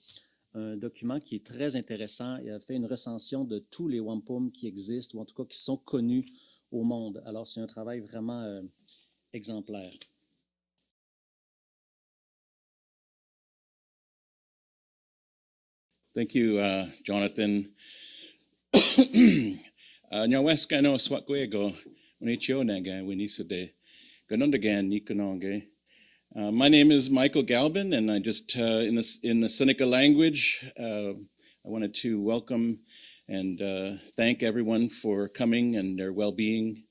Speaker 3: Un document qui est très intéressant. Il a fait une recension de tous les wampums qui existent, ou en tout cas qui sont connus au monde. Alors, c'est un travail vraiment exemplaire.
Speaker 10: Thank you, Jonathan. Nyaweska no swakwego unichio naga winisade ganundagan nikononge. My name is Michael Galban, and I just in the Seneca language, I wanted to welcome and thank everyone for coming and their well-being.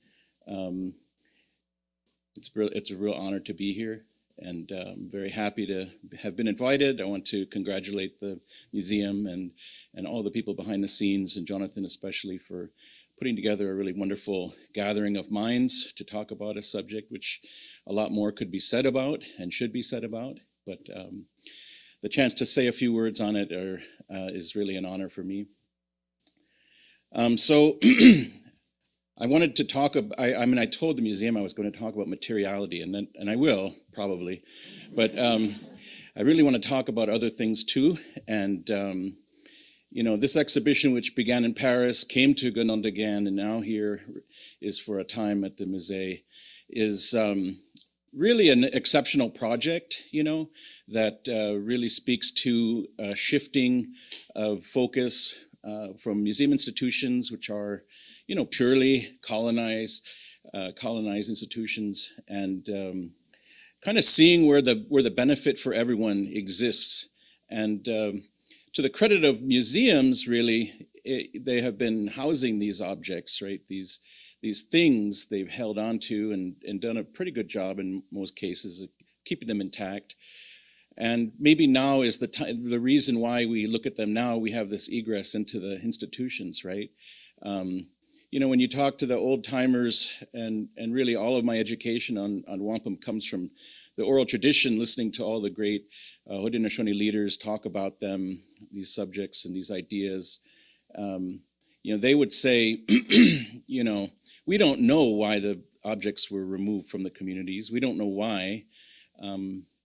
Speaker 10: It's a real honor to be here, and I'm very happy to have been invited. I want to congratulate the museum and all the people behind the scenes, and Jonathan especially, for putting together a really wonderful gathering of minds to talk about a subject which a lot more could be said about and should be said about. But the chance to say a few words on it is really an honor for me. So I wanted to talk about, I told the museum I was going to talk about materiality, and I will, probably. But I really want to talk about other things too. And, this exhibition, which began in Paris, came to Ganondagan, and now here is for a time at the Musée, is really an exceptional project, that really speaks to a shifting of focus from museum institutions, which are purely colonized institutions, and kind of seeing where the benefit for everyone exists. And to the credit of museums, really, they have been housing these objects, right? These things they've held on to and done a pretty good job in most cases of keeping them intact. And maybe now is the reason why we look at them now, we have this egress into the institutions, right? When you talk to the old timers, and really all of my education on wampum comes from the oral tradition, listening to all the great Haudenosaunee leaders talk about them, these subjects and these ideas, they would say, we don't know why the objects were removed from the communities. We don't know why,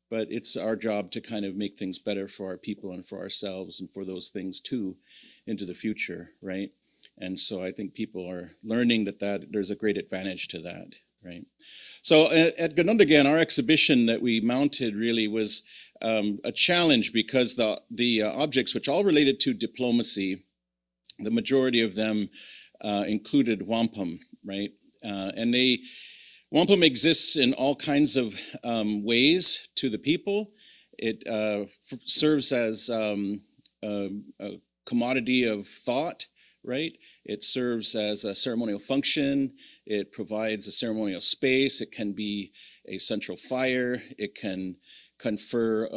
Speaker 10: but it's our job to kind of make things better for our people and for ourselves and for those things too into the future, right? And so I think people are learning that there's a great advantage to that, right? So at Ganundagan, our exhibition that we mounted really was a challenge because the objects, which all related to diplomacy, the majority of them included wampum, right? And wampum exists in all kinds of ways to the people. It serves as a commodity of thought, right? It serves as a ceremonial function. It provides a ceremonial space. It can be a central fire. It can confer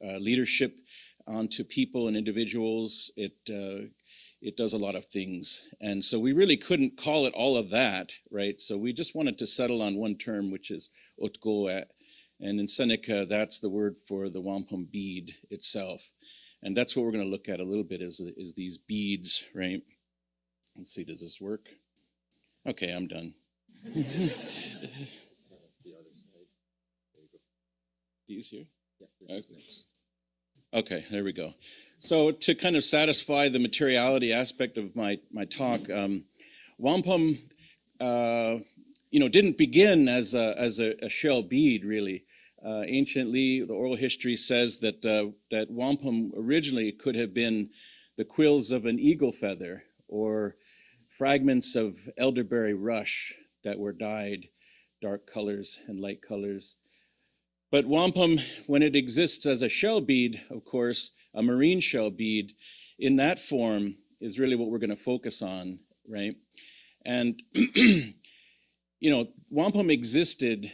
Speaker 10: leadership onto people and individuals. It does a lot of things. And so we really couldn't call it all of that, right? So we just wanted to settle on one term, which is otgoe. And in Seneca, that's the word for the wampum bead itself. And that's what we're going to look at a little bit is these beads, right? Let's see, does this work? Okay, I'm done. These here? Yeah, okay, there we go. So to kind of satisfy the materiality aspect of my talk, wampum, didn't begin as a shell bead, really. Anciently, the oral history says that wampum originally could have been the quills of an eagle feather or fragments of elderberry rush that were dyed dark colors and light colors. But wampum, when it exists as a shell bead, of course, a marine shell bead, in that form is really what we're going to focus on, right? And, wampum existed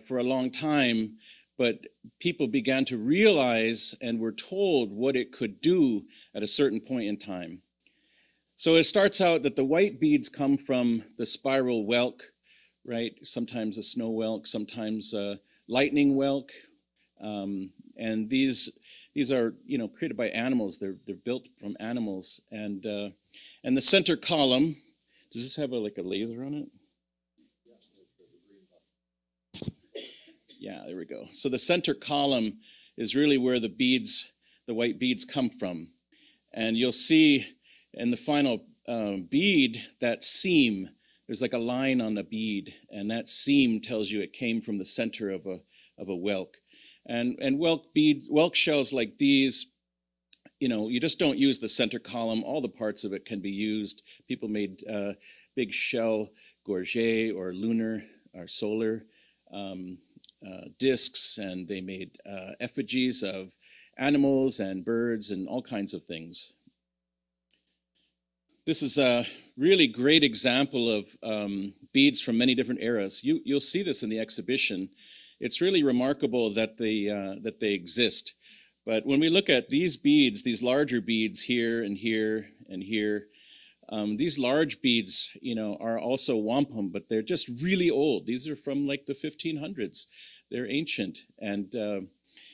Speaker 10: for a long time, but people began to realize and were told what it could do at a certain point in time. So it starts out that the white beads come from the spiral whelk, right? Sometimes a snow whelk, sometimes a lightning whelk. And these are, created by animals. They're built from animals. And the center column, does this have a laser on it? Yeah, there we go. So the center column is really where the white beads come from. And you'll see in the final bead, that seam, there's like a line on the bead, and that seam tells you it came from the center of a whelk. And whelk shells like these, you just don't use the center column. All the parts of it can be used. People made big shell gorget or lunar or solar discs, and they made effigies of animals and birds and all kinds of things. This is a really great example of beads from many different eras. You'll see this in the exhibition. It's really remarkable that they exist. But when we look at these beads, these larger beads here and here and here, these large beads, are also wampum, but they're just really old. These are from like the 1500s. They're ancient, and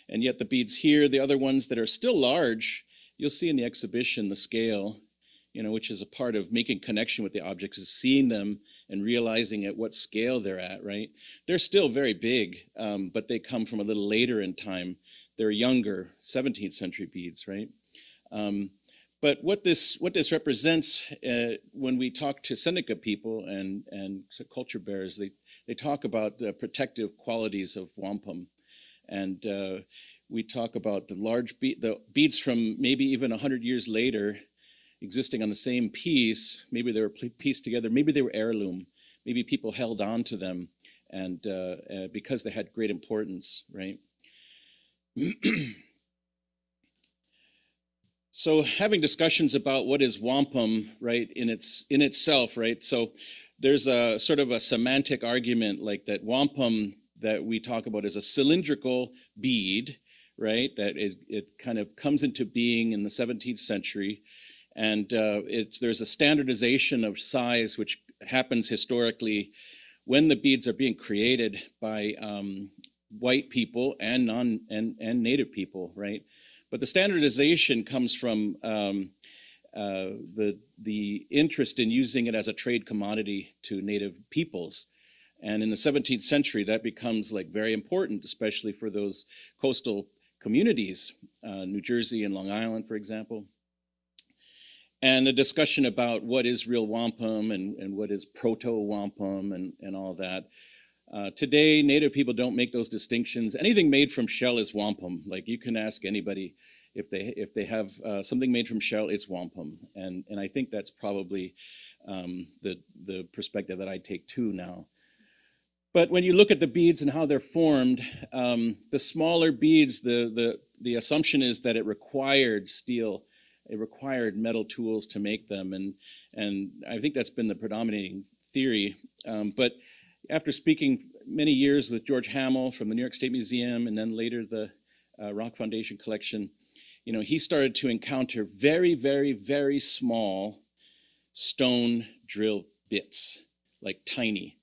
Speaker 10: yet the beads here, the other ones that are still large, you'll see in the exhibition the scale, which is a part of making connection with the objects, is seeing them and realizing at what scale they're at, right? They're still very big, but they come from a little later in time. They're younger, 17th century beads, right? But what this represents when we talk to Seneca people and culture bearers, they talk about the protective qualities of wampum. And we talk about the beads from maybe even 100 years later existing on the same piece. Maybe they were pieced together. Maybe they were heirloom. Maybe people held on to them and because they had great importance, right? So having discussions about what is wampum, right, in itself, right? So there's a sort of a semantic argument like that wampum that we talk about is a cylindrical bead, right? It kind of comes into being in the 17th century. And there's a standardization of size which happens historically when the beads are being created by white people and native people, right? But the standardization comes from the interest in using it as a trade commodity to native peoples. And in the 17th century, that becomes like very important, especially for those coastal communities, New Jersey and Long Island, for example. And a discussion about what is real wampum and what is proto-wampum and all that. Today, native people don't make those distinctions. Anything made from shell is wampum. Like you can ask anybody if they have something made from shell, it's wampum. And I think that's probably the perspective that I take too now. But when you look at the beads and how they're formed, the smaller beads, the assumption is that it required steel. It required metal tools to make them, and I think that's been the predominating theory. But after speaking many years with George Hamill from the New York State Museum, and then later the Rock Foundation collection, you know, he started to encounter very, very, very small stone drill bits, like tiny.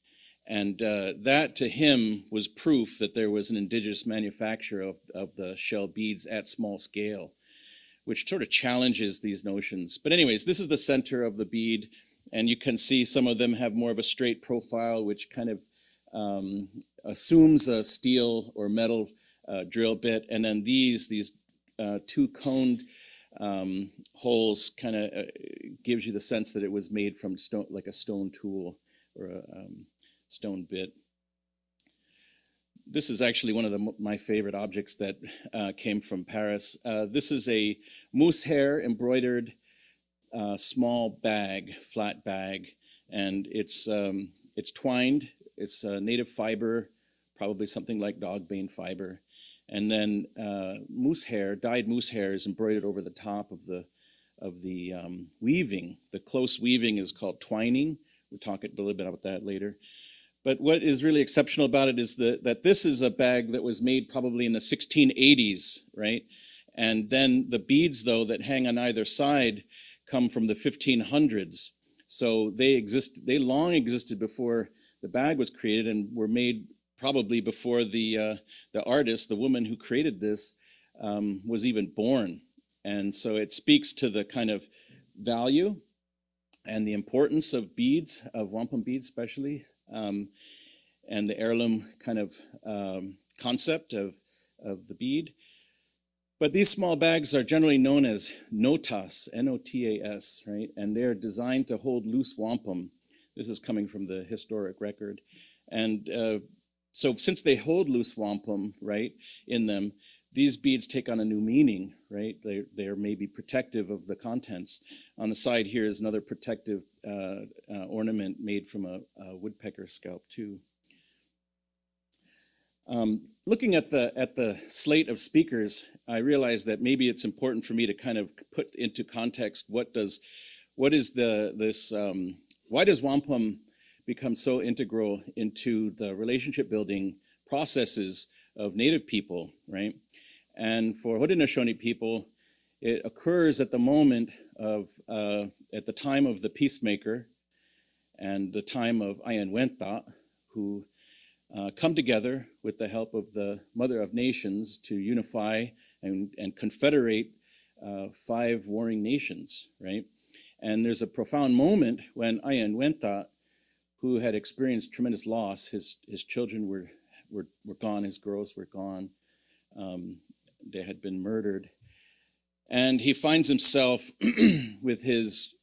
Speaker 10: And that to him was proof that there was an indigenous manufacture of the shell beads at small scale, which sort of challenges these notions. But anyways, this is the center of the bead, and you can see some of them have more of a straight profile, which kind of assumes a steel or metal drill bit. And then these two coned holes kind of gives you the sense that it was made from stone, like a stone tool or a stone bit. This is actually one of my favorite objects that came from Paris. This is a moose hair embroidered small bag, flat bag, and it's twined. It's native fiber, probably something like dogbane fiber, and then moose hair, dyed moose hair, is embroidered over the top of the weaving. The close weaving is called twining. We'll talk a little bit about that later. But what is really exceptional about it is that this is a bag that was made probably in the 1680s, right? And then the beads, though, that hang on either side come from the 1500s. So they long existed before the bag was created and were made probably before the artist, the woman who created this, was even born. And so it speaks to the kind of value and the importance of beads, of wampum beads especially, and the heirloom kind of concept of the bead. But these small bags are generally known as notas, N-O-T-A-S, right? And they're designed to hold loose wampum. This is coming from the historic record. And so since they hold loose wampum, right, in them, these beads take on a new meaning, right? They are maybe protective of the contents. On the side here is another protective ornament made from a woodpecker scalp too. Looking at the slate of speakers, I realized that maybe it's important for me to kind of put into context why does wampum become so integral into the relationship building processes of Native people, right? And for Haudenosaunee people, it occurs at the moment of, at the time of the peacemaker and the time of Ayanwenta, who come together with the help of the Mother of Nations to unify and confederate 5 warring nations, right? And there's a profound moment when Ayanwenta, who had experienced tremendous loss, his children were gone, his girls were gone, they had been murdered, and he finds himself with his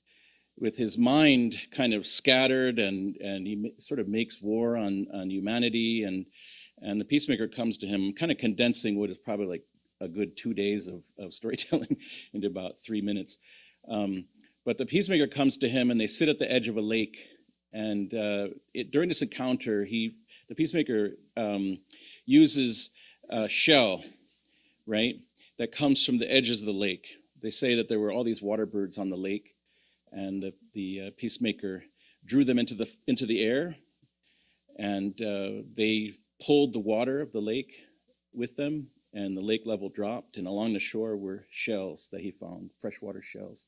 Speaker 10: mind kind of scattered, and he sort of makes war on humanity, and the peacemaker comes to him, kind of condensing what is probably like a good 2 days of storytelling into about 3 minutes. But the peacemaker comes to him, and they sit at the edge of a lake, and during this encounter, the peacemaker uses a shell, right, that comes from the edges of the lake. They say that there were all these water birds on the lake, and the peacemaker drew them into the air, and they pulled the water of the lake with them, and the lake level dropped, and along the shore were shells that he found, freshwater shells.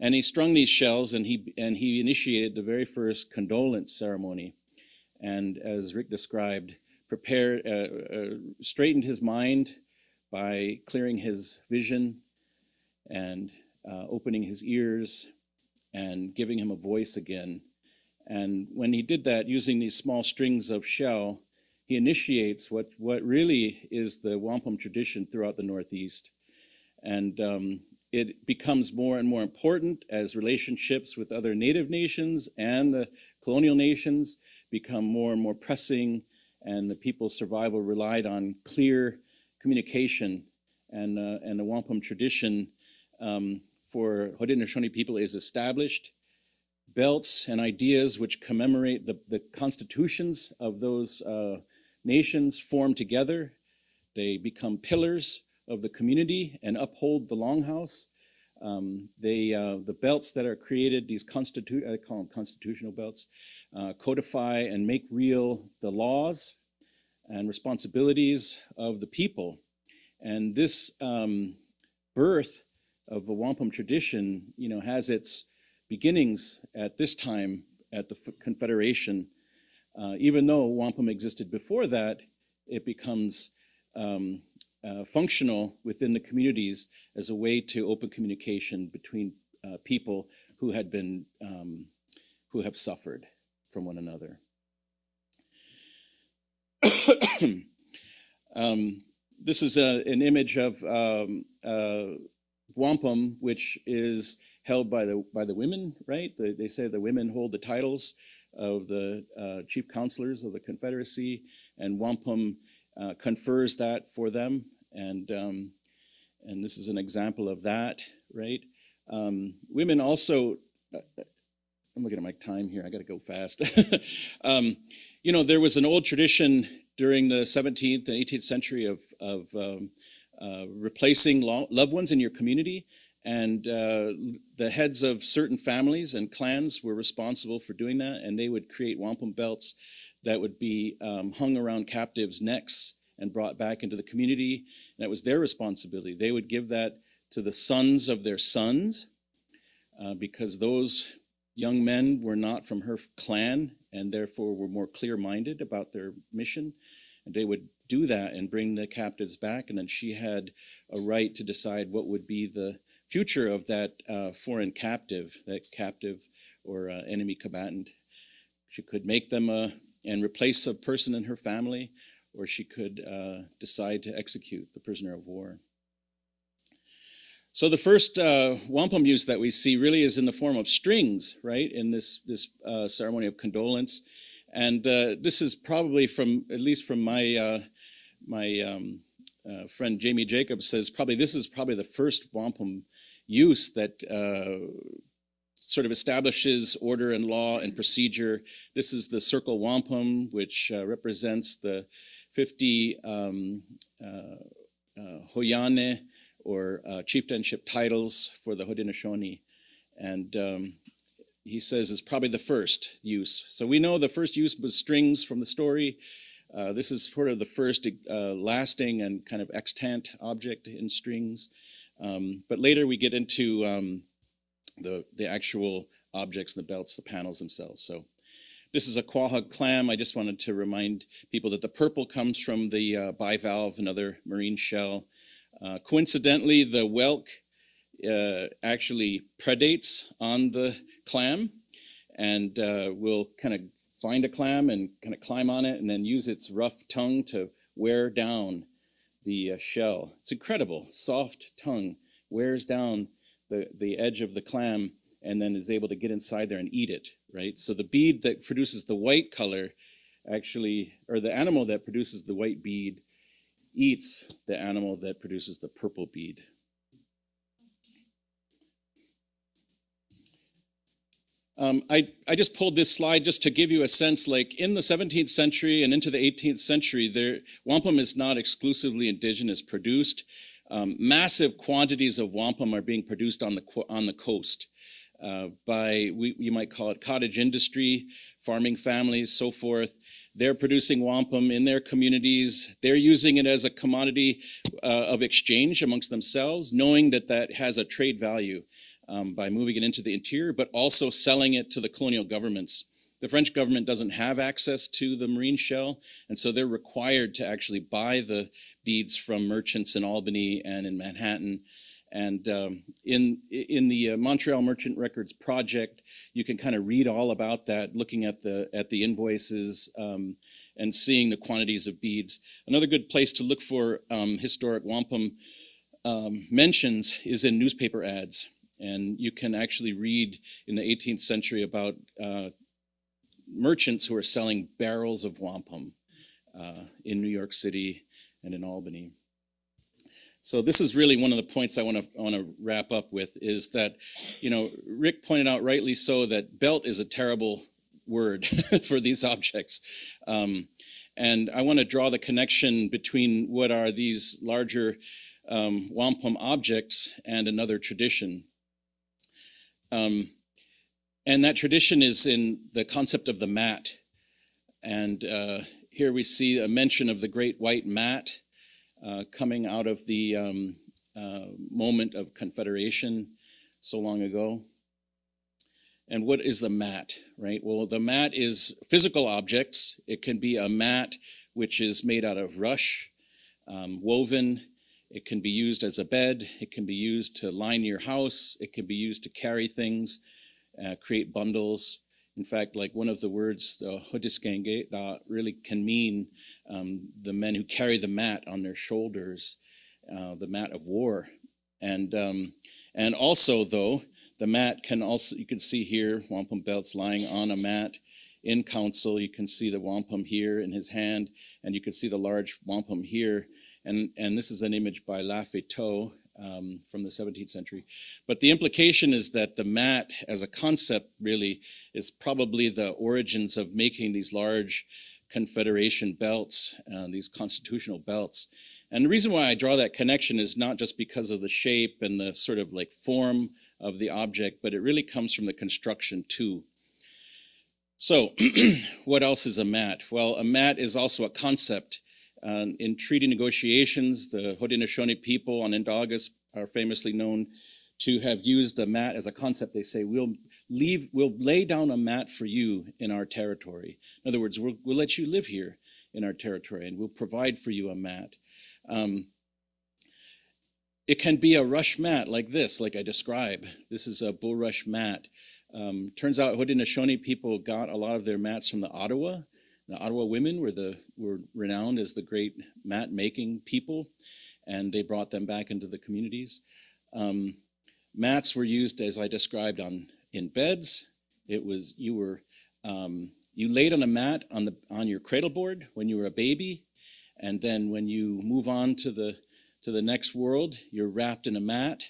Speaker 10: And he strung these shells, and he initiated the very first condolence ceremony, and as Rick described, straightened his mind by clearing his vision and opening his ears and giving him a voice again. And when he did that, using these small strings of shell, he initiates what really is the wampum tradition throughout the Northeast. And it becomes more and more important as relationships with other native nations and the colonial nations become more and more pressing, and the people's survival relied on clear communication. And the wampum tradition for Haudenosaunee people is established. Belts and ideas which commemorate the constitutions of those nations form together. They become pillars of the community and uphold the longhouse. The belts that are created, I call them constitutional belts, codify and make real the laws and responsibilities of the people. And this birth of the wampum tradition, has its beginnings at this time at the Confederation. Even though wampum existed before that, it becomes functional within the communities as a way to open communication between people who had been, who have suffered from one another. This is an image of wampum, which is held by the women, right? They say the women hold the titles of the chief counselors of the Confederacy, and wampum confers that for them. And this is an example of that, right? Women also, I'm looking at my time here, I gotta go fast. There was an old tradition during the 17th and 18th century of replacing loved ones in your community. And the heads of certain families and clans were responsible for doing that, and they would create wampum belts that would be hung around captives' necks and brought back into the community. And that was their responsibility. They would give that to the sons of their sons, because those young men were not from her clan and therefore were more clear-minded about their mission. And they would do that and bring the captives back, and then she had a right to decide what would be the future of that foreign captive, or enemy combatant. She could make them and replace a person in her family, or she could decide to execute the prisoner of war. So the first wampum use that we see really is in the form of strings, right, in this ceremony of condolence. And this is probably at least from my friend Jamie Jacobs says this is probably the first wampum use that sort of establishes order and law and procedure. This is the circle wampum, which represents the 50 hoyane, or chieftainship titles for the Haudenosaunee. And he says it's probably the first use. So we know the first use was strings from the story. This is sort of the first lasting and kind of extant object in strings. But later we get into the actual objects, the belts, the panels themselves. So this is a quahog clam. I just wanted to remind people that the purple comes from the bivalve, another marine shell. Coincidentally, the whelk actually predates on the clam, and will kind of find a clam and kind of climb on it and then use its rough tongue to wear down the shell. It's incredible. Soft tongue wears down the edge of the clam and then is able to get inside there and eat it, right? So the bead that produces the white color actually, or the animal that produces the white bead eats the animal that produces the purple bead. I just pulled this slide just to give you a sense, like in the 17th century and into the 18th century, wampum is not exclusively indigenous produced. Massive quantities of wampum are being produced on the coast by, you might call it cottage industry, farming families, so forth. They're producing wampum in their communities. They're using it as a commodity of exchange amongst themselves, knowing that that has a trade value by moving it into the interior, but also selling it to the colonial governments the French government doesn't have access to the marine shell, and so they're required to actually buy the beads from merchants in Albany and in Manhattan. And in the Montreal Merchant Records Project, you can kind of read all about that, looking at the invoices and seeing the quantities of beads. Another good place to look for historic wampum mentions is in newspaper ads. And you can actually read in the 18th century about merchants who are selling barrels of wampum in New York City and in Albany. So this is really one of the points I want to wrap up with, is that, you know, Rick pointed out rightly so that belt is a terrible word for these objects. And I want to draw the connection between what are these larger wampum objects and another tradition. And that tradition is in the concept of the mat. And here we see a mention of the great white mat coming out of the moment of Confederation so long ago. And what is the mat, right? Well, the mat is physical objects. It can be a mat which is made out of rush, woven. It can be used as a bed. It can be used to line your house. It can be used to carry things, create bundles. In fact, like one of the words, hodiskenge, that really can mean the men who carry the mat on their shoulders, the mat of war. And also, though, the mat can also, you can see here, wampum belts lying on a mat. In council, you can see the wampum here in his hand, and you can see the large wampum here. And this is an image by Lafayette from the 17th century. But the implication is that the mat as a concept really is probably the origins of making these large Confederation belts, these constitutional belts. And the reason why I draw that connection is not just because of the shape and the sort of like form of the object, but it really comes from the construction too. So what else is a mat? Well, a mat is also a concept. In treaty negotiations, the Haudenosaunee people on Indagas are famously known to have used a mat as a concept. They say, we'll lay down a mat for you in our territory. In other words, we'll let you live here in our territory, and we'll provide for you a mat. It can be a rush mat like this, like I describe. This is a bulrush mat. Turns out Haudenosaunee people got a lot of their mats from the Ottawa. The Ottawa women were renowned as the great mat-making people, and they brought them back into the communities. Mats were used, as I described, in beds. It was you laid on a mat on your cradle board when you were a baby, and then when you move on to the next world, you're wrapped in a mat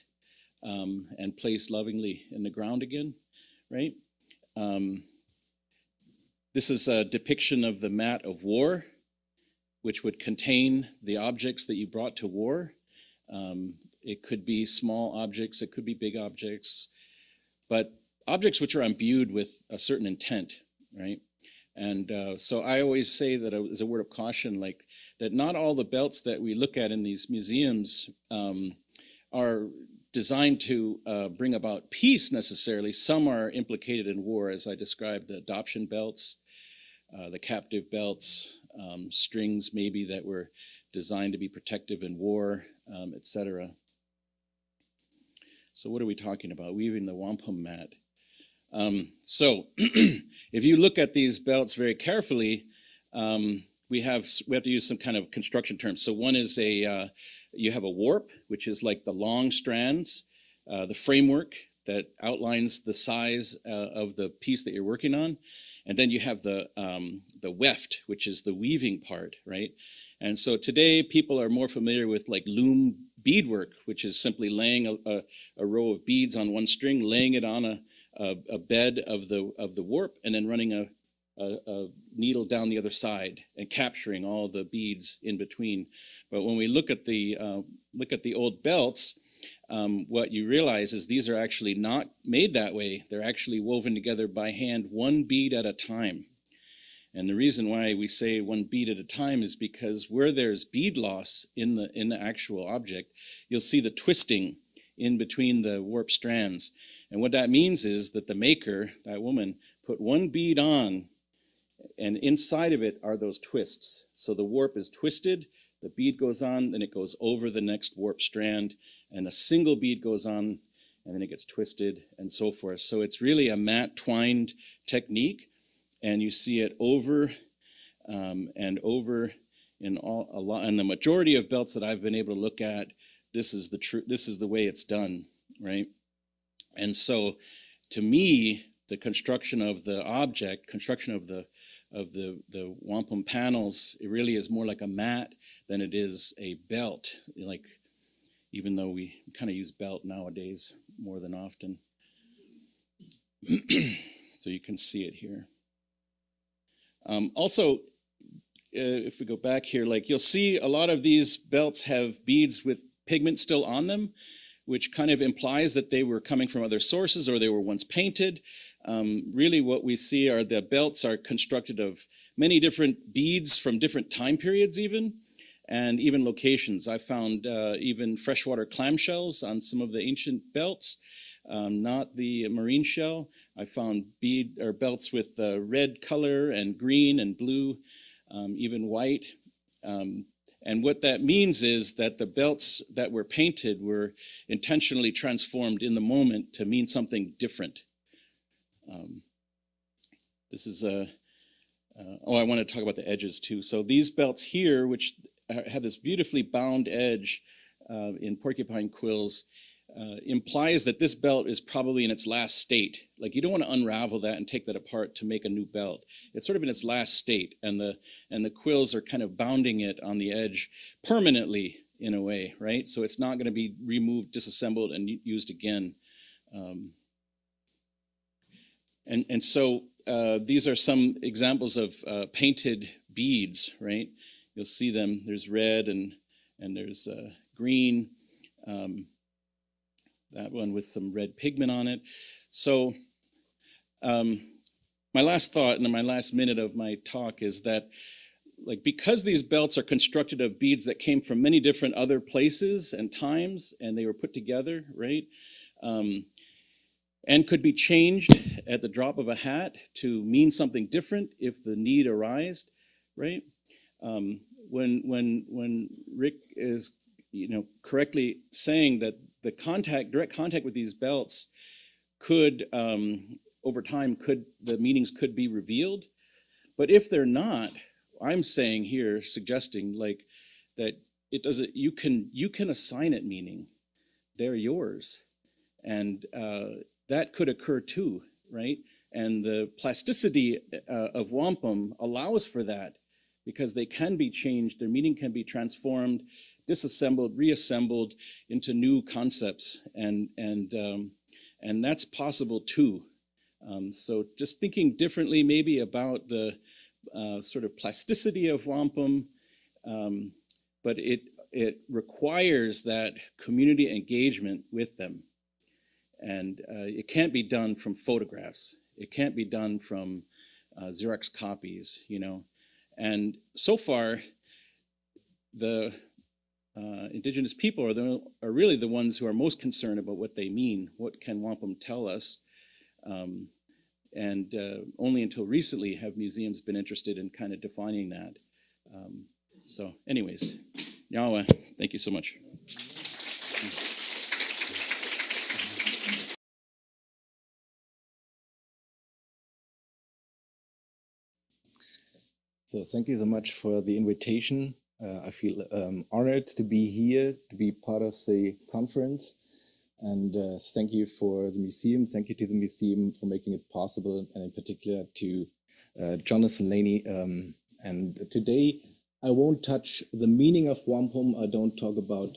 Speaker 10: and placed lovingly in the ground again, right? This is a depiction of the mat of war, which would contain the objects that you brought to war. It could be small objects, it could be big objects, but objects which are imbued with a certain intent, right? And so I always say that as a word of caution, like that not all the belts that we look at in these museums are designed to bring about peace necessarily. Some are implicated in war, as I described, the adoption belts, the captive belts, strings maybe that were designed to be protective in war, etc. So what are we talking about? Weaving the wampum mat. So if you look at these belts very carefully, we have to use some kind of construction terms. So one is you have a warp, which is like the long strands, the framework that outlines the size of the piece that you're working on. And then you have the weft, which is the weaving part, right? And so today people are more familiar with like loom beadwork, which is simply laying a row of beads on one string, laying it on a bed of the warp, and then running a needle down the other side and capturing all the beads in between. But when we look at the old belts, what you realize is these are actually not made that way. They're actually woven together by hand, one bead at a time. And the reason why we say one bead at a time is because where there's bead loss in the actual object, you'll see the twisting in between the warp strands. And what that means is that the maker, that woman, put one bead on, and inside of it are those twists. So the warp is twisted, the bead goes on, then it goes over the next warp strand, and a single bead goes on, and then it gets twisted, and so forth. So it's really a mat twined technique, and you see it over and over in a lot. And the majority of belts that I've been able to look at, this is the way it's done, right? And so, to me, the construction of the object, construction of the wampum panels, it really is more like a mat than it is a belt. Like, even though we kind of use belt nowadays more than often. So you can see it here. Also, if we go back here, like you'll see a lot of these belts have beads with pigment still on them, which kind of implies that they were coming from other sources or they were once painted. Really what we see are the belts are constructed of many different beads from different time periods even, and even locations. I found even freshwater clamshells on some of the ancient belts, not the marine shell. I found belts with red color and green and blue, even white. And what that means is that the belts that were painted were intentionally transformed in the moment to mean something different. This is I want to talk about the edges too. So these belts here, which have this beautifully bound edge in porcupine quills, implies that this belt is probably in its last state. Like, you don't want to unravel that and take that apart to make a new belt. It's sort of in its last state, and the quills are kind of bounding it on the edge permanently in a way, right? So it's not going to be removed, disassembled, and used again. And so these are some examples of painted beads, right? You'll see them. There's red and there's green. That one with some red pigment on it. So my last thought and my last minute of my talk is that, like, because these belts are constructed of beads that came from many different other places and times, and they were put together, right? And could be changed at the drop of a hat to mean something different if the need arose, right? When Rick is, correctly saying that the direct contact with these belts could, over time, the meanings could be revealed. But if they're not, I'm saying here, suggesting like that it doesn't. You can assign it meaning. They're yours, and that could occur too, right? And the plasticity of wampum allows for that, because they can be changed. Their meaning can be transformed, disassembled, reassembled into new concepts, and that's possible too. So just thinking differently maybe about the sort of plasticity of wampum, but it requires that community engagement with them, and it can't be done from photographs. It can't be done from Xerox copies, And so far, the indigenous people are really the ones who are most concerned about what they mean. What can wampum tell us? And only until recently have museums been interested in kind of defining that. So anyways, Yahweh, thank you so much.
Speaker 11: So thank you so much for the invitation. I feel honored to be here, to be part of the conference. And thank you for the museum. Thank you to the museum for making it possible, and in particular to Jonathan Lainey. And today I won't touch the meaning of wampum. I don't talk about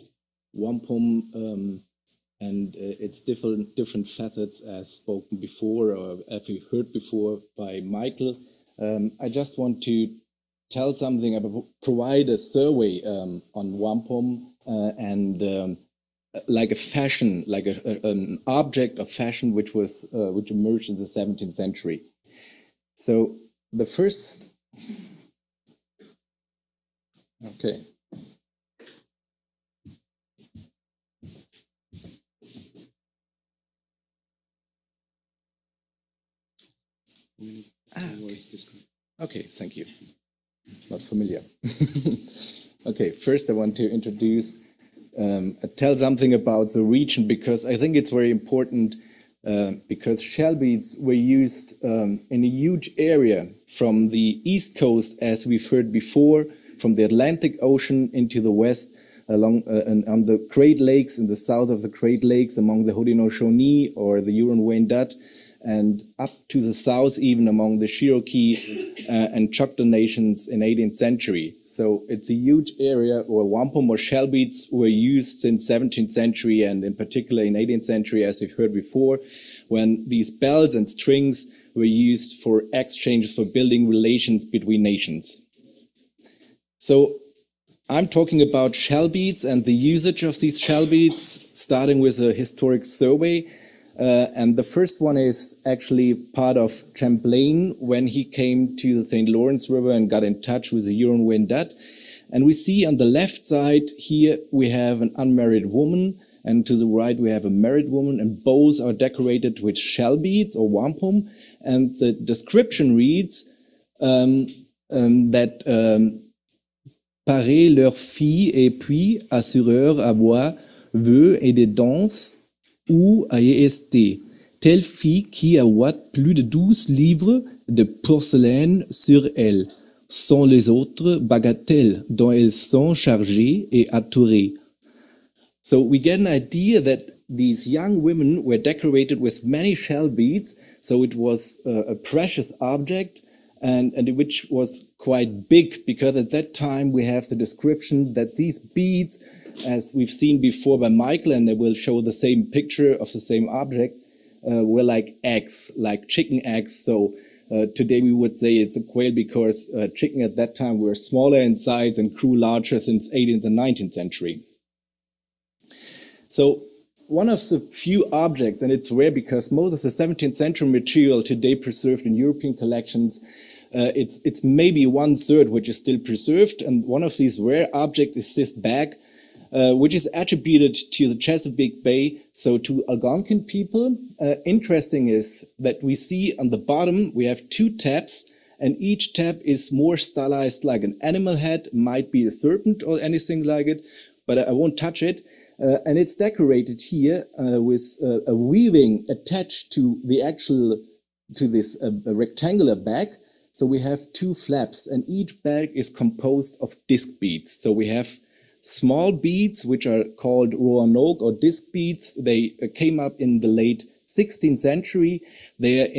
Speaker 11: wampum and its different facets as spoken before, or as we heard before by Michael. I just want to tell something, provide a survey on wampum and like a fashion, like an object of fashion which emerged in the 17th century. So the first, okay. Okay, thank you. Not familiar. Okay, first I want to introduce, tell something about the region, because I think it's very important, because shell beads were used in a huge area from the east coast, as we've heard before, from the Atlantic Ocean into the west, along and on the Great Lakes, in the south of the Great Lakes, among the Haudenosaunee or the Huron-Wendat, and up to the south, even among the Cherokee and Choctaw nations in 18th century. So it's a huge area where wampum or shell beads were used since 17th century, and in particular in 18th century, as we've heard before, when these bells and strings were used for exchanges, for building relations between nations. So I'm talking about shell beads and the usage of these shell beads, starting with a historic survey. And the first one is actually part of Champlain when he came to the St. Lawrence River and got in touch with the Huron-Wendat. And we see on the left side here we have an unmarried woman, and to the right we have a married woman, and both are decorated with shell beads or wampum. And the description reads that paraît leur fille et puis assureur à bois, vœux et des danses, ou à est, telle fille qui a plus de 12 livres de porcelaine sur elle, sont les autres bagatelles dont elles sont chargées et attourées. So we get an idea that these young women were decorated with many shell beads, so it was a precious object, and which was quite big, because at that time we have the description that these beads, as we've seen before by Michael, and they will show the same picture of the same object, were like eggs, like chicken eggs. So today we would say it's a quail, because chicken at that time were smaller in size and grew larger since 18th and 19th century. So one of the few objects, and it's rare because most of the 17th century material today preserved in European collections, it's maybe 1/3 which is still preserved, and one of these rare objects is this bag, which is attributed to the Chesapeake Bay, so to Algonquin people. Interesting is that we see on the bottom we have 2 tabs, and each tab is more stylized like an animal head, might be a serpent or anything like it, but I won't touch it. And it's decorated here with a weaving attached to the to this rectangular bag. So we have 2 flaps, and each bag is composed of disc beads. So we have small beads, which are called roanoke or disc beads. They came up in the late 16th century. They are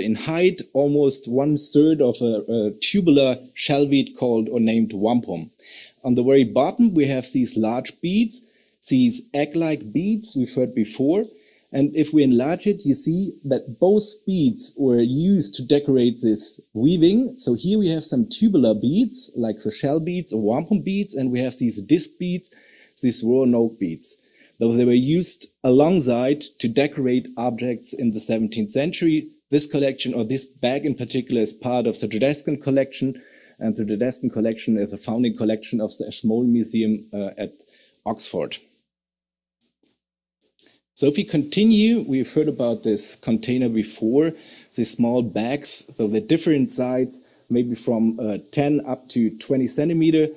Speaker 11: in height almost 1/3 of a tubular shell bead called or named wampum. On the very bottom, we have these large beads, these egg-like beads we've heard before. And if we enlarge it, you see that both beads were used to decorate this weaving. So here we have some tubular beads, like the shell beads or wampum beads, and we have these disc beads, these roanoke beads. Though they were used alongside to decorate objects in the 17th century. This collection, or this bag in particular, is part of the Tredescan collection, and the Tredescan collection is a founding collection of the Ashmole Museum at Oxford. So if we continue, we've heard about this container before, these small bags. So they're different size, maybe from 10 up to 20 centimeter,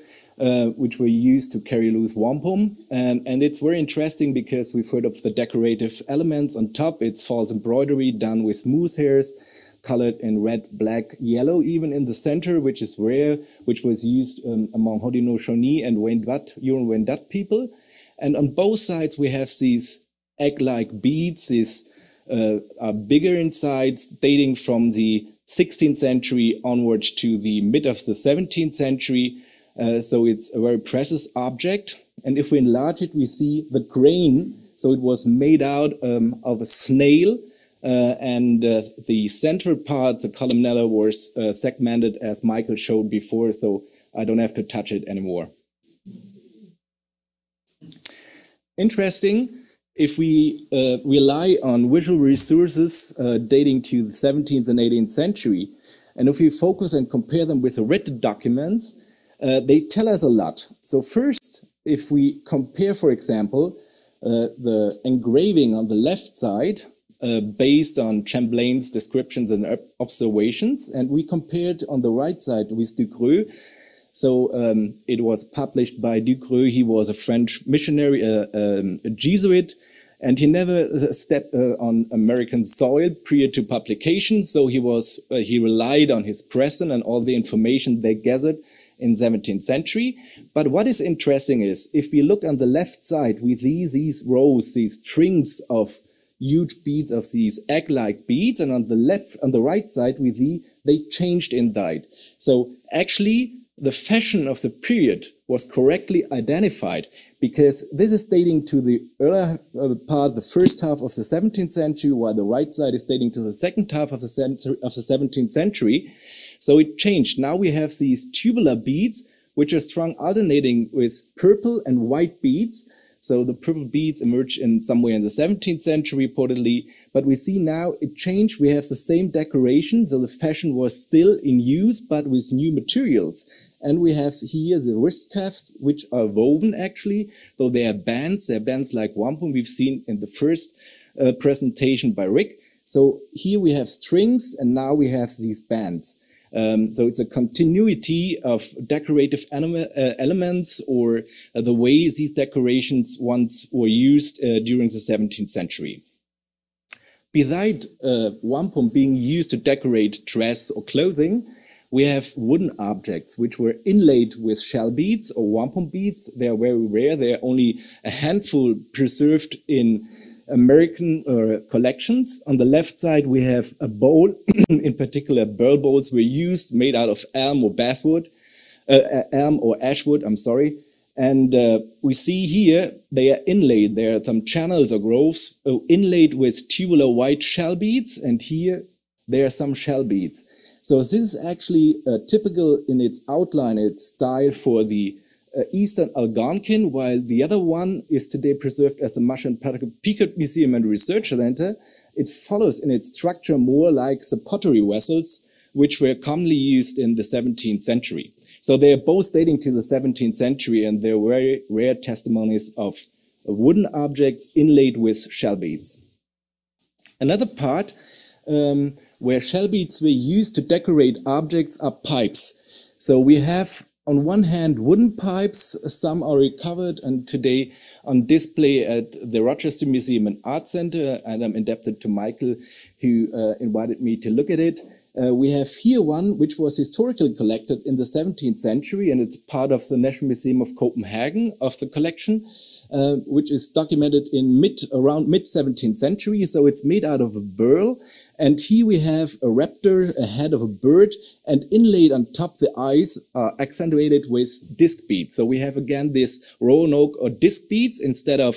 Speaker 11: which were used to carry loose wampum. And it's very interesting because we've heard of the decorative elements on top. It's false embroidery done with moose hairs, colored in red, black, yellow, even in the center, which is rare, which was used among Haudenosaunee and Huron-Wendat people. And on both sides, we have these egg-like beads. These are bigger in size, dating from the 16th century onwards to the mid of the 17th century. So it's a very precious object. And if we enlarge it, we see the grain. So it was made out of a snail, and the central part, the columnella, was segmented as Michael showed before, so I don't have to touch it anymore. Interesting. If we rely on visual resources dating to the 17th and 18th century, and if we focus and compare them with the written documents, they tell us a lot. So first, if we compare, for example, the engraving on the left side based on Champlain's descriptions and observations. And we compared on the right side with Ducreux. So it was published by Ducreux. He was a French missionary, a Jesuit, and he never stepped on American soil prior to publication. So he relied on his presence and all the information they gathered in 17th century. But what is interesting is, if we look on the left side, we see these rows, these strings of huge beads of these egg-like beads, and on the right side, we see they changed in date. So actually, the fashion of the period was correctly identified, because this is dating to the earlier part, the first half of the 17th century, while the right side is dating to the second half of the 17th century. So it changed. Now we have these tubular beads, which are strung alternating with purple and white beads. So the purple beads emerged in somewhere in the 17th century, reportedly. But we see now it changed. We have the same decoration. So the fashion was still in use, but with new materials. And we have here the wrist cuffs, which are woven actually, though they are bands. They're bands like wampum we've seen in the first presentation by Rick. So here we have strings, and now we have these bands. So it's a continuity of decorative elements, or the way these decorations once were used during the 17th century. Besides wampum being used to decorate dress or clothing, we have wooden objects which were inlaid with shell beads or wampum beads. They are very rare. There are only a handful preserved in American collections. On the left side, we have a bowl. In particular, burl bowls were used, made out of elm or basswood, elm or ashwood, I'm sorry. And we see here, they are inlaid. There are some channels or groves inlaid with tubular white shell beads. And here, there are some shell beads. So this is actually typical in its outline, its style for the Eastern Algonquin, while the other one is today preserved as the Mushroom Pequot Museum and Research Center. It follows in its structure more like the pottery vessels, which were commonly used in the 17th century. So they are both dating to the 17th century, and they're very rare testimonies of wooden objects inlaid with shell beads. Another part where shell beads were used to decorate objects are pipes. So we have on one hand wooden pipes, some are recovered and today on display at the Rochester Museum and Art Center, and I'm indebted to Michael who invited me to look at it. We have here one which was historically collected in the 17th century, and it's part of the National Museum of Copenhagen of the collection, which is documented in around mid-17th century. So it's made out of a burl. And here we have a raptor, a head of a bird, and inlaid on top the eyes are accentuated with disc beads. So we have again this roanoke or disc beads instead of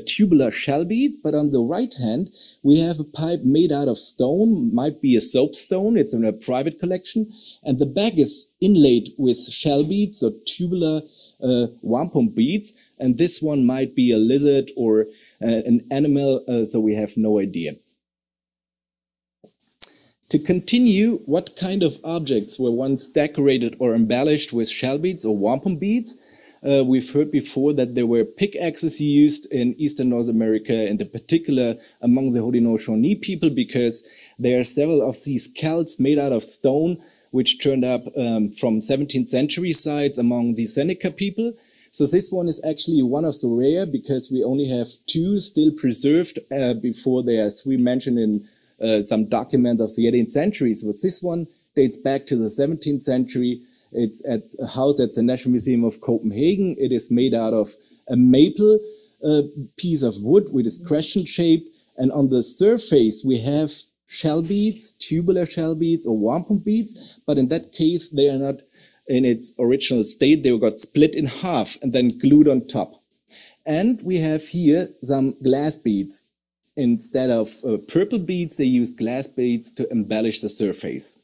Speaker 11: tubular shell beads. But on the right hand, we have a pipe made out of stone, might be a soapstone. It's in a private collection. And the back is inlaid with shell beads, so tubular wampum beads. And this one might be a lizard or an animal, so we have no idea. To continue, what kind of objects were once decorated or embellished with shell beads or wampum beads? We've heard before that there were pickaxes used in Eastern North America, and in particular among the Haudenosaunee people, because there are several of these celts made out of stone, which turned up from 17th century sites among the Seneca people. So this one is actually one of the rare, because we only have two still preserved before they are, as we mentioned in some document of the 18th century. So this one dates back to the 17th century. It's housed at the National Museum of Copenhagen. It is made out of a maple piece of wood with its crescent shape. And on the surface, we have shell beads, tubular shell beads or wampum beads. But in that case, they are not in its original state. They got split in half and then glued on top. And we have here some glass beads. Instead of purple beads, they use glass beads to embellish the surface.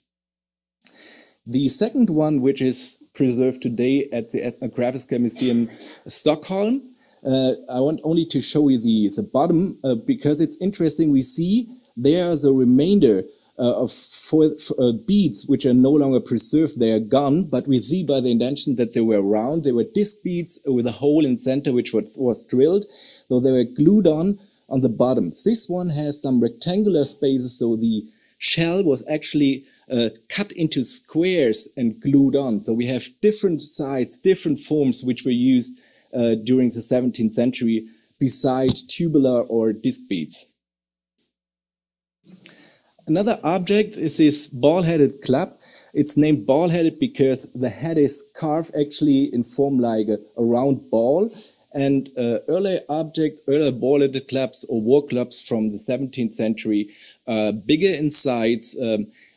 Speaker 11: The second one, which is preserved today at the Etnografiska Museum Stockholm, I want only to show you the bottom because it's interesting. We see there is a remainder of beads which are no longer preserved. They are gone, but we see by the indentation that they were round. They were disc beads with a hole in center which was drilled, though they were glued on on the bottoms. This one has some rectangular spaces, so the shell was actually cut into squares and glued on. So we have different sides, different forms which were used during the 17th century besides tubular or disc beads. Another object is this ball-headed club. It's named ball-headed because the head is carved actually in form like a round ball. And earlier ball-headed clubs or war clubs from the 17th century, bigger in size,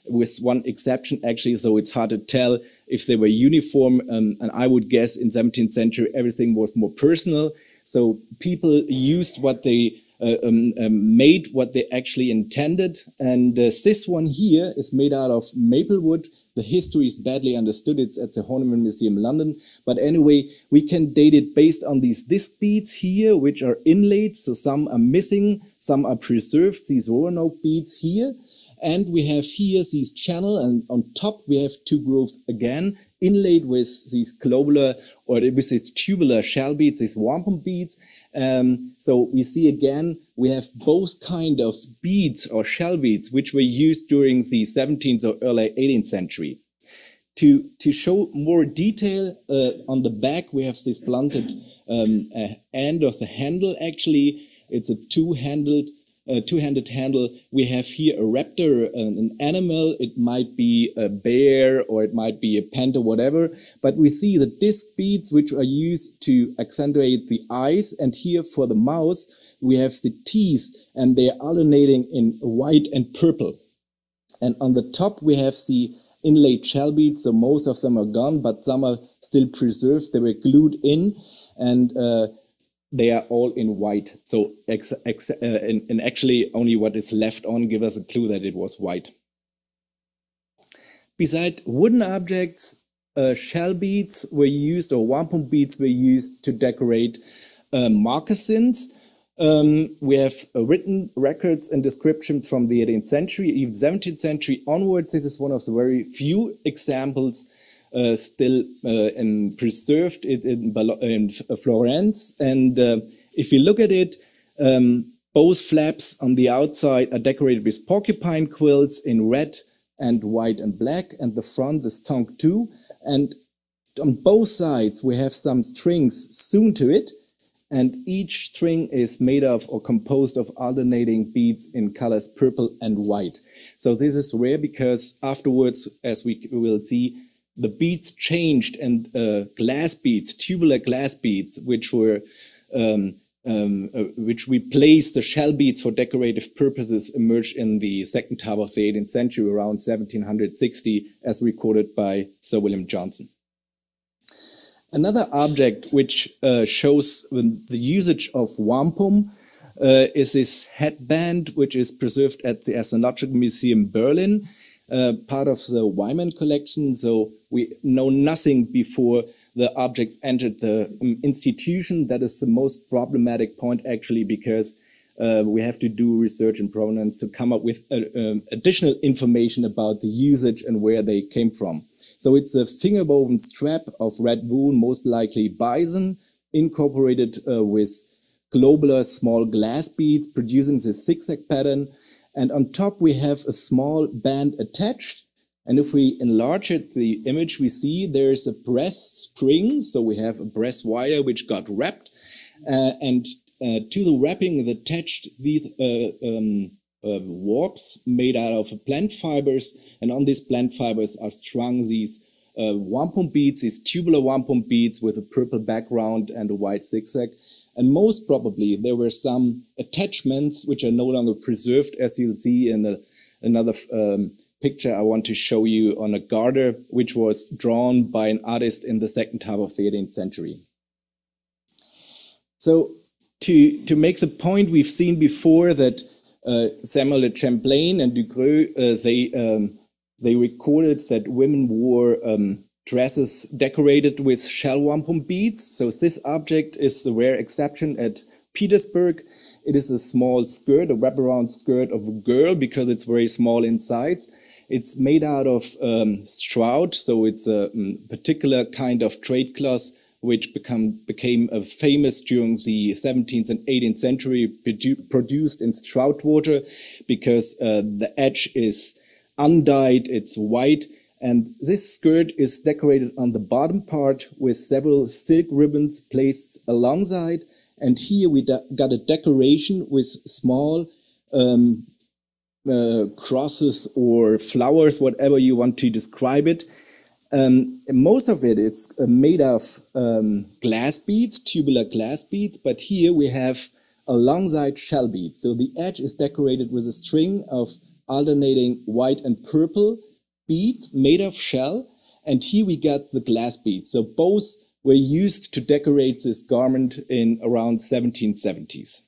Speaker 11: with one exception actually, so it's hard to tell if they were uniform. And I would guess in 17th century everything was more personal. So people used what they made what they actually intended. And this one here is made out of maple wood. The history is badly understood. It's at the Horniman Museum in London. But anyway, we can date it based on these disc beads here, which are inlaid. So some are missing, some are preserved, these Roanoke beads here. And we have here these channel, and on top we have two grooves again, inlaid with these globular, or with these tubular shell beads, these wampum beads. So we see again, we have both kind of beads or shell beads, which were used during the 17th or early 18th century. To show more detail, on the back, we have this blunted end of the handle. Actually, it's a two-handed handle. We have here a raptor, an animal. It might be a bear or it might be a panther, whatever. But we see the disc beads, which are used to accentuate the eyes. And here for the mouth, we have the teeth, and they are alternating in white and purple. And on the top, we have the inlaid shell beads. So most of them are gone, but some are still preserved. They were glued in, and they are all in white. So and actually only what is left on gives us a clue that it was white. Besides wooden objects, shell beads were used, or wampum beads were used to decorate moccasins. We have written records and descriptions from the 18th century, even 17th century onwards. This is one of the very few examples still preserved in Florence. And if you look at it, both flaps on the outside are decorated with porcupine quills in red and white and black, and the front is tongue too. And on both sides, we have some strings sewn to it, and each string is made of or composed of alternating beads in colors purple and white. So this is rare because afterwards, as we will see, the beads changed, and glass beads, tubular glass beads, which were which replaced the shell beads for decorative purposes, emerged in the second half of the 18th century, around 1760, as recorded by Sir William Johnson. Another object which shows the usage of wampum is this headband, which is preserved at the Ethnological Museum Berlin, part of the Wyman collection. So we know nothing before the objects entered the institution. That is the most problematic point, actually, because we have to do research and provenance to come up with additional information about the usage and where they came from. So it's a finger-woven strap of red wool, most likely bison, incorporated with globular small glass beads, producing this zigzag pattern. And on top, we have a small band attached. And if we enlarge it, the image we see, there's a brass spring. So we have a brass wire which got wrapped. And to the wrapping is attached these warps made out of plant fibers. And on these plant fibers are strung these wampum beads, these tubular wampum beads with a purple background and a white zigzag. And most probably there were some attachments which are no longer preserved, as you'll see in another picture I want to show you on a garter, which was drawn by an artist in the second half of the 18th century. So to make the point we've seen before that Samuel de Champlain and Ducreux, they recorded that women wore dresses decorated with shell wampum beads. So this object is a rare exception at Petersburg. It is a small skirt, a wraparound skirt of a girl, because it's very small inside. It's made out of strout, so it's a particular kind of trade cloth which became famous during the 17th and 18th century, produced in Stroudwater, because the edge is undyed, it's white, and this skirt is decorated on the bottom part with several silk ribbons placed alongside, and here we got a decoration with small crosses or flowers, whatever you want to describe it. Most of it is made of glass beads, tubular glass beads, but here we have alongside shell beads. So the edge is decorated with a string of alternating white and purple beads made of shell, and here we got the glass beads. So both were used to decorate this garment in around 1770s.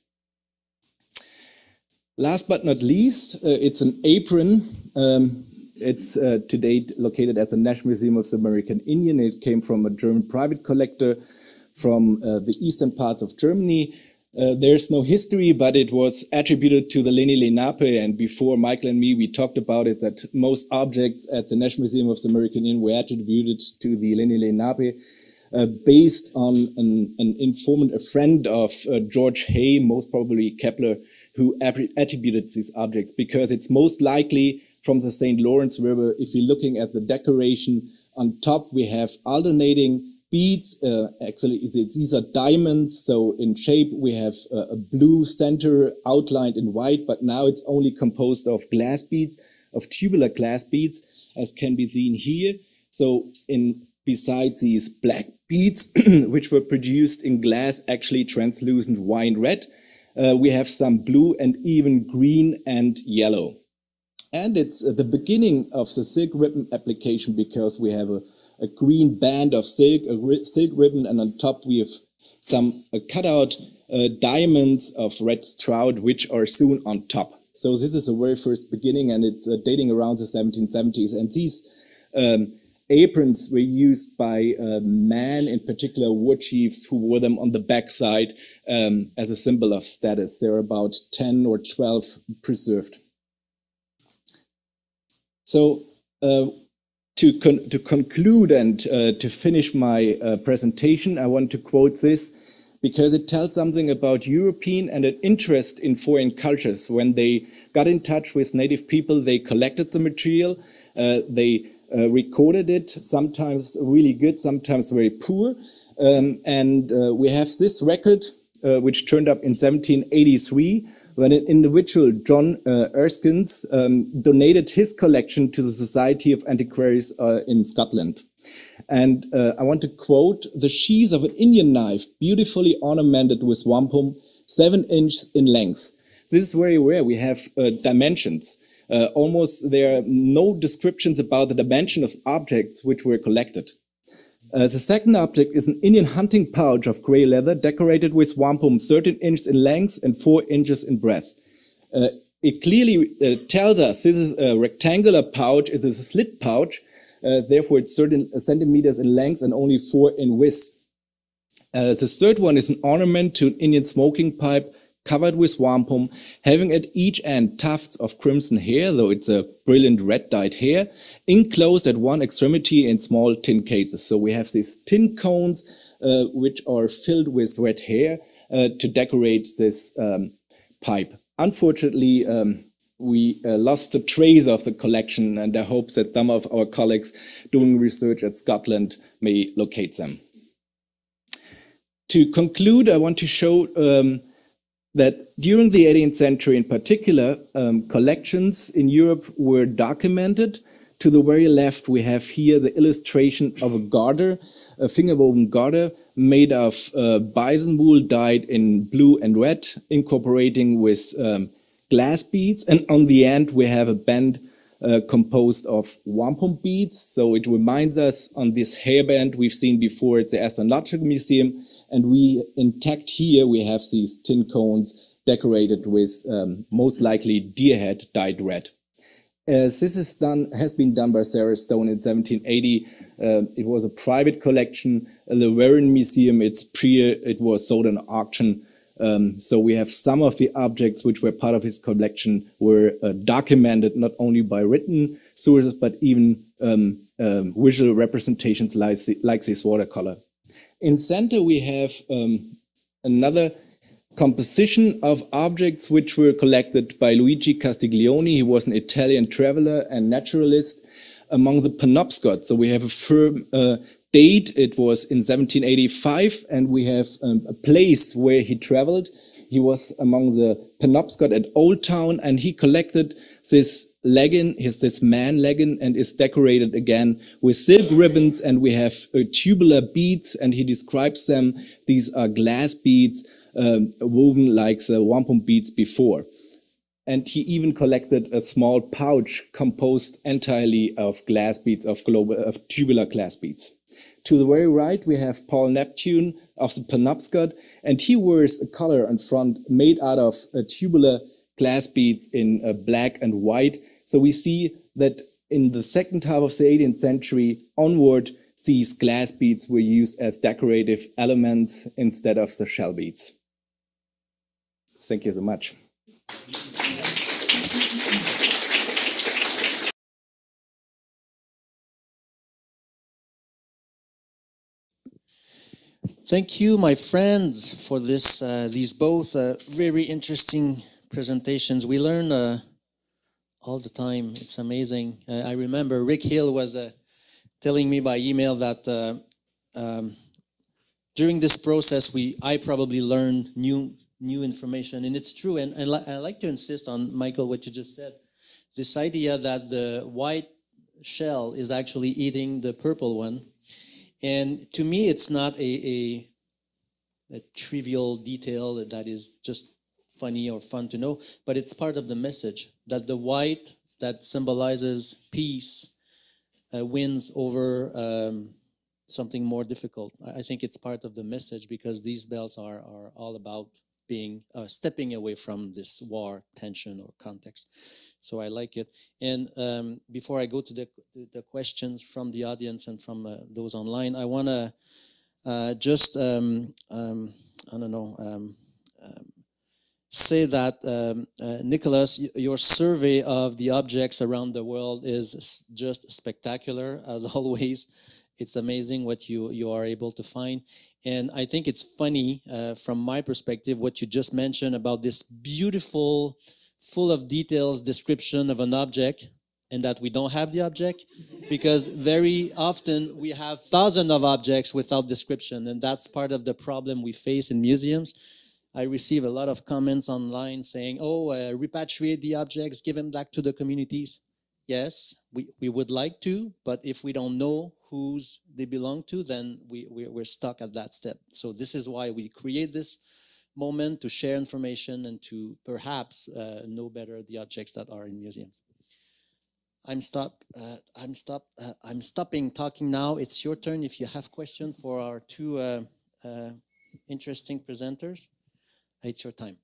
Speaker 11: Last but not least, it's an apron. It's today located at the National Museum of the American Indian. It came from a German private collector from the eastern parts of Germany. There's no history, but it was attributed to the Lenni Lenape, and before Michael and me, we talked about it, that most objects at the National Museum of the American Indian were attributed to the Lenni Lenape, based on an informant, a friend of George Hay, most probably Kepler, who attributed these objects, because it's most likely from the St. Lawrence River. If you're looking at the decoration, on top we have alternating beads. Actually, these are diamonds, so in shape we have a blue center outlined in white, but now it's only composed of glass beads, of tubular glass beads, as can be seen here. So besides these black beads, which were produced in glass, actually translucent wine red, we have some blue and even green and yellow. And it's the beginning of the silk ribbon application, because we have a green band of silk, a silk ribbon, and on top we have some cutout diamonds of red stroud, which are sewn on top. So this is the very first beginning, and it's dating around the 1770s. And these aprons were used by men, in particular war chiefs, who wore them on the backside as a symbol of status. There are about 10 or 12 preserved. So to conclude and to finish my presentation, I want to quote this, because it tells something about European and an interest in foreign cultures. When they got in touch with native people, they collected the material, they recorded it, sometimes really good, sometimes very poor. And we have this record, which turned up in 1783, when an individual, John Erskines, donated his collection to the Society of Antiquaries in Scotland. And I want to quote: "The sheath of an Indian knife, beautifully ornamented with wampum, 7 inches in length." This is very rare. We have dimensions. Almost there are no descriptions about the dimension of objects which were collected. The second object is an Indian hunting pouch of grey leather decorated with wampum, 13 inches in length and 4 inches in breadth. It clearly tells us this is a rectangular pouch, it is a slit pouch, therefore it's 13 centimeters in length and only 4 in width. The third one is an ornament to an Indian smoking pipe covered with wampum, having at each end tufts of crimson hair, though it's a brilliant red dyed hair, enclosed at one extremity in small tin cases. So we have these tin cones which are filled with red hair to decorate this pipe. Unfortunately, we lost the trace of the collection, and I hope that some of our colleagues doing research at Scotland may locate them. To conclude, I want to show that during the 18th century in particular, collections in Europe were documented. To the very left, we have here the illustration of a garter, a finger-woven garter made of bison wool dyed in blue and red, incorporating with glass beads. And on the end, we have a band composed of wampum beads. So it reminds us on this hairband we've seen before at the Ethnological Museum. And intact here, we have these tin cones decorated with most likely deer head dyed red. This has been done by Sarah Stone in 1780. It was a private collection. The Warren Museum, it was sold in auction. So we have some of the objects which were part of his collection were documented not only by written sources, but even visual representations like this watercolor. In center, we have another composition of objects which were collected by Luigi Castiglione. He was an Italian traveler and naturalist among the Penobscot. So we have a firm date. It was in 1785, and we have a place where he traveled. He was among the Penobscot at Old Town, and he collected this leggin, this man leggin, and is decorated again with silk ribbons, and we have tubular beads, and he describes them. These are glass beads woven like the wampum beads before. And he even collected a small pouch composed entirely of glass beads, of tubular glass beads. To the very right, we have Paul Neptune of the Penobscot, and he wears a collar on front made out of tubular glass beads in black and white. So we see that in the second half of the 18th century onward, these glass beads were used as decorative elements instead of the shell beads. Thank you so much.
Speaker 3: Thank you, my friends, for this. These both very interesting presentations. We learn all the time. It's amazing. I remember Rick Hill was telling me by email that during this process, I probably learned new information, and it's true. And I like to insist on, Michael, what you just said. This idea that the white shell is actually eating the purple one. And to me, it's not a trivial detail that is just funny or fun to know, but it's part of the message that the white that symbolizes peace wins over something more difficult. I think it's part of the message because these belts are all about being stepping away from this war, tension, or context. So I like it. And before I go to the questions from the audience and from those online, I want to just say that Nikolaus, your survey of the objects around the world is just spectacular as always. It's amazing what you are able to find. And I think it's funny from my perspective, what you just mentioned about this beautiful, full of details description of an object and that we don't have the object, because very often we have thousands of objects without description, and that's part of the problem we face in museums. I receive a lot of comments online saying, repatriate the objects, give them back to the communities. Yes, we would like to, but if we don't know whose they belong to, then we're stuck at that step. So this is why we create this moment to share information and to perhaps know better the objects that are in museums. I'm stopping talking now. It's your turn if you have questions for our two interesting presenters. It's your time.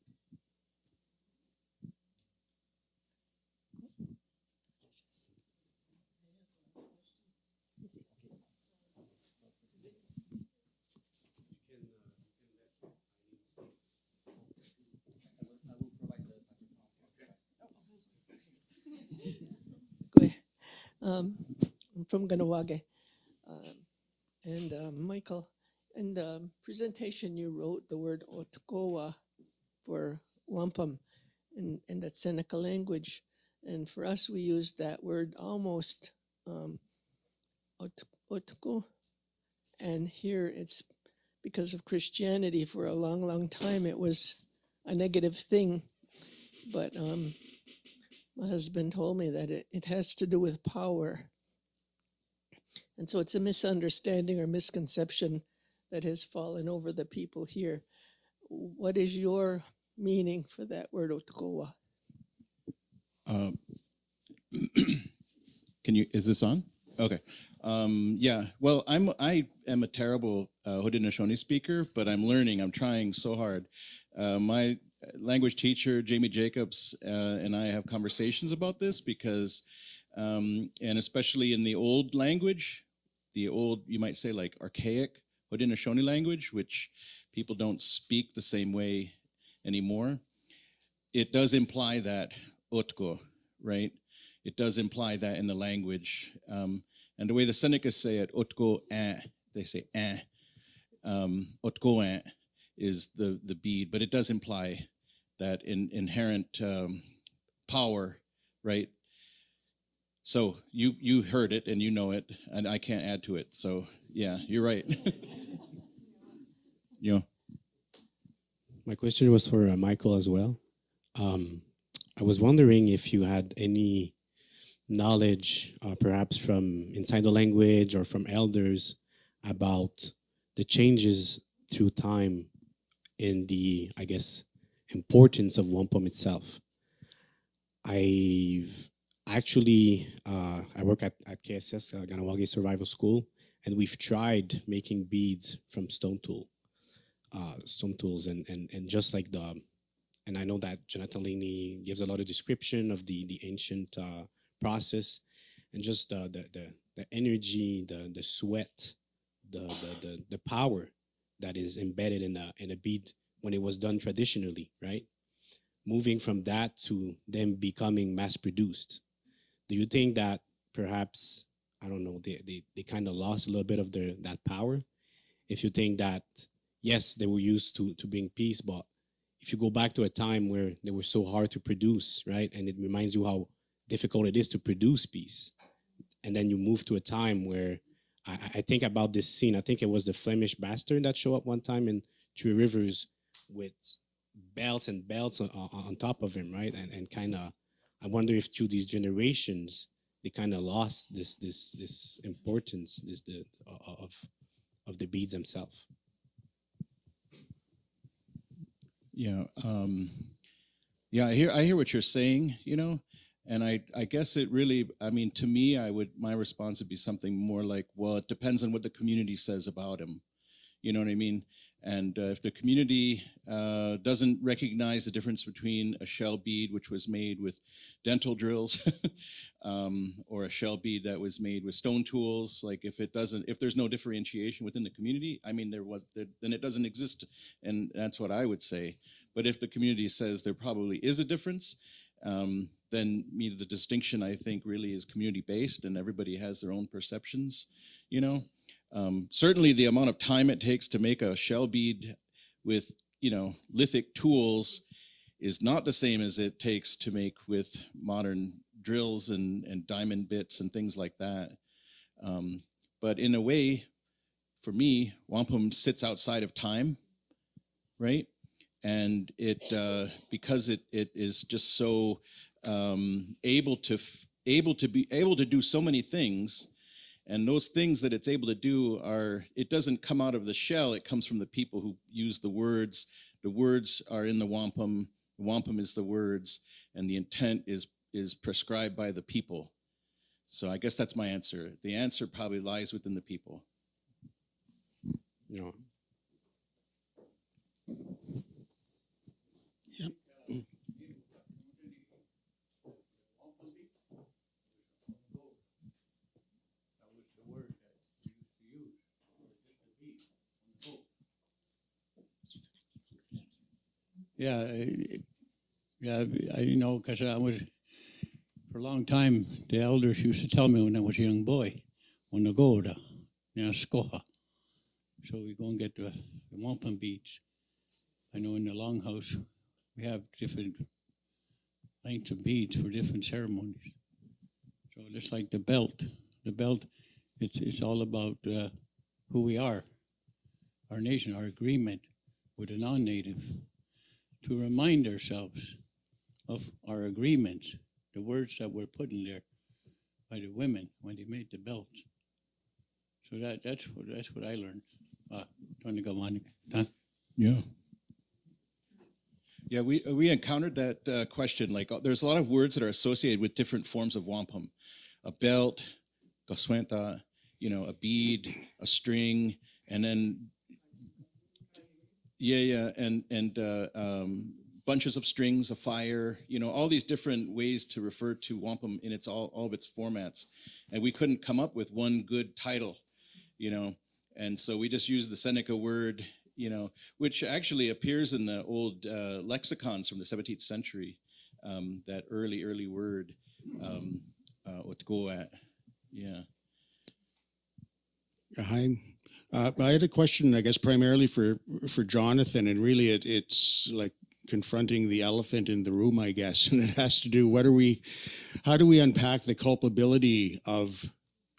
Speaker 12: I'm from Ganawage. Michael, in the presentation you wrote the word otkowa for wampum in that Seneca language. And for us, we used that word almost otko. And here it's because of Christianity for a long, long time, it was a negative thing. But my husband told me that it has to do with power. And so it's a misunderstanding or misconception that has fallen over the people here. What is your meaning for that word otkowa?
Speaker 10: Is this on? Okay. Yeah, well, I am a terrible Haudenosaunee speaker, but I'm learning. I'm trying so hard. My language teacher, Jamie Jacobs, and I have conversations about this because, and especially in the old language, the old, you might say like archaic Haudenosaunee language, which people don't speak the same way anymore, it does imply that otko, right? It does imply that in the language. And the way the Senecas say it, otko, they say, Otgoant is the bead, but it does imply that inherent power, right? So you heard it and you know it, and I can't add to it. So yeah, you're right. You know.
Speaker 13: My question was for Michael as well. I was wondering if you had any knowledge, perhaps from inside the language or from elders, about the changes through time in the, I guess, importance of wampum itself. I've actually, I work at KSS, Ganawagi Survival School, and we've tried making beads from stone tools, and just like and I know that Jonathan Lainey gives a lot of description of the ancient process, and just the energy, the sweat, the power that is embedded in a bead when it was done traditionally, right? Moving from that to them becoming mass produced. Do you think that perhaps, I don't know, they kind of lost a little bit of that power? If you think that, yes, they were used to bring peace, but if you go back to a time where they were so hard to produce, right? And it reminds you how difficult it is to produce peace. And then you move to a time where I think about this scene. I think it was the Flemish bastard that showed up one time in Three Rivers with belts and belts on top of him, right? And kind of, I wonder if through these generations, they kind of lost this importance, of the beads themselves.
Speaker 10: Yeah, yeah. I hear what you're saying, you know, and I guess it really, I mean, to me, my response would be something more like, well, it depends on what the community says about him. You know what I mean? And if the community doesn't recognize the difference between a shell bead, which was made with dental drills, or a shell bead that was made with stone tools, like if there's no differentiation within the community, I mean, then it doesn't exist. And that's what I would say. But if the community says there probably is a difference, then the distinction, I think, really is community-based, and everybody has their own perceptions, you know? Certainly the amount of time it takes to make a shell bead with, you know, lithic tools is not the same as it takes to make with modern drills and diamond bits and things like that. But in a way, for me, wampum sits outside of time, right? And it, because it is just so able to do so many things. And those things that it's able to do it doesn't come out of the shell, it comes from the people who use the words. The words are in the wampum is the words, and the intent is prescribed by the people. So I guess that's my answer. The answer probably lies within the people.
Speaker 13: Yeah.
Speaker 1: Yeah.
Speaker 14: Yeah, you know, because I was, for a long time, the elders used to tell me when I was a young boy, when I go to Skoha. So we go and get the wampum beads. I know in the longhouse, we have different lengths of beads for different ceremonies. So just like the belt, it's all about who we are, our nation, our agreement with the non-native, to remind ourselves of our agreements, the words that were put in there by the women when they made the belts. So that's what I learned.
Speaker 10: Yeah. Yeah, we encountered that question. Like, there's a lot of words that are associated with different forms of wampum. A belt, goswenta, you know, a bead, a string, and then and bunches of strings, a fire, you know, all these different ways to refer to wampum in all of its formats. And we couldn't come up with one good title, you know, and so we just used the Seneca word, you know, which actually appears in the old lexicons from the 17th century, that early word, what to go at, yeah.
Speaker 15: Hi, I had a question, I guess, primarily for Jonathan, and really it's like confronting the elephant in the room, I guess, and it has to do, how do we unpack the culpability of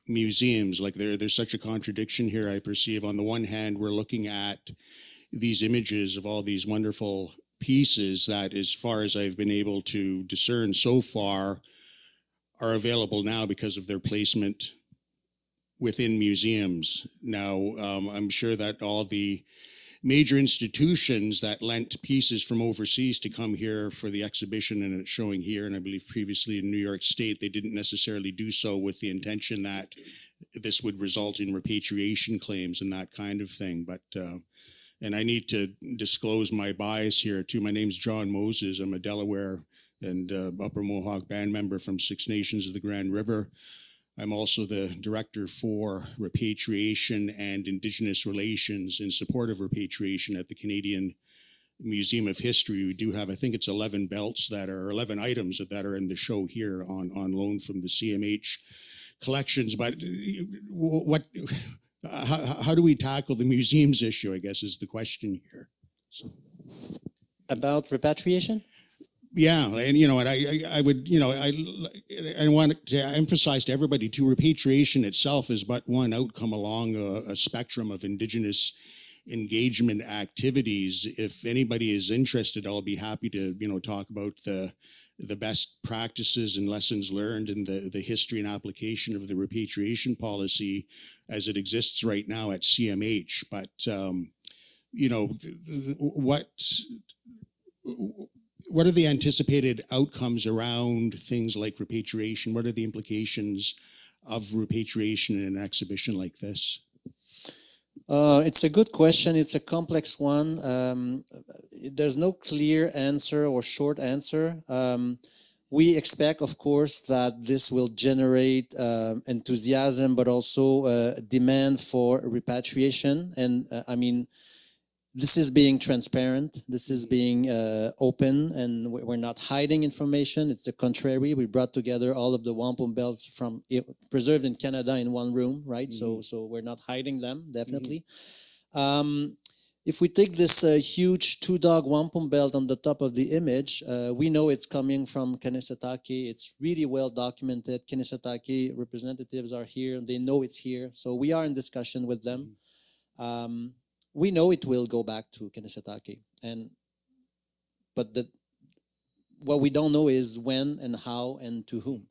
Speaker 15: museums? Like there's such a contradiction here, I perceive. On the one hand, we're looking at these images of all these wonderful pieces that, as far as I've been able to discern so far, are available now because of their placement within museums. Now, I'm sure that all the major institutions that lent pieces from overseas to come here for the exhibition, and it's showing here, and I believe previously in New York State, they didn't necessarily do so with the intention that this would result in repatriation claims and that kind of thing. But, and I need to disclose my bias here too. My name's John Moses. I'm a Delaware and Upper Mohawk band member from Six Nations of the Grand River. I'm also the director for repatriation and Indigenous relations in support of repatriation at the Canadian Museum of History. We do have, I think it's 11 belts that are, 11 items that are in the show here on loan from the CMH collections. But how do we tackle the museums issue, I guess, is the question here. So.
Speaker 3: About repatriation?
Speaker 15: Yeah, and and I would, I want to emphasize to everybody too, repatriation itself is but one outcome along a spectrum of Indigenous engagement activities. If anybody is interested, I'll be happy to, talk about the best practices and lessons learned in the history and application of the repatriation policy as it exists right now at CMH. But, what are the anticipated outcomes around things like repatriation? What are the implications of repatriation in an exhibition like this?
Speaker 3: It's a good question. It's a complex one. There's no clear answer or short answer. We expect, of course, that this will generate enthusiasm, but also demand for repatriation. And this is being transparent. This is being open, and we're not hiding information. It's the contrary. We brought together all of the wampum belts preserved in Canada in one room, right? Mm-hmm. So we're not hiding them, definitely. Mm-hmm. If we take this huge two-dog wampum belt on the top of the image, we know it's coming from Kanesatake. It's really well documented. Kanesatake representatives are here. They know it's here. So we are in discussion with them. We know it will go back to Kanesatake, but what we don't know is when and how and to whom.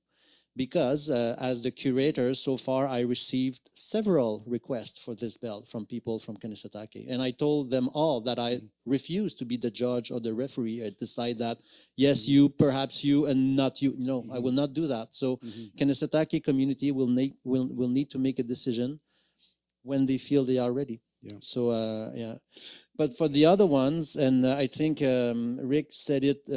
Speaker 3: Because as the curator, so far I received several requests for this belt from people from Kanesatake, and I told them all that I refuse to be the judge or the referee and decide that yes, you, perhaps you, and not you. No, I will not do that. So Kanesatake community will need to make a decision when they feel they are ready. Yeah. So, but for the other ones, and I think Rick said it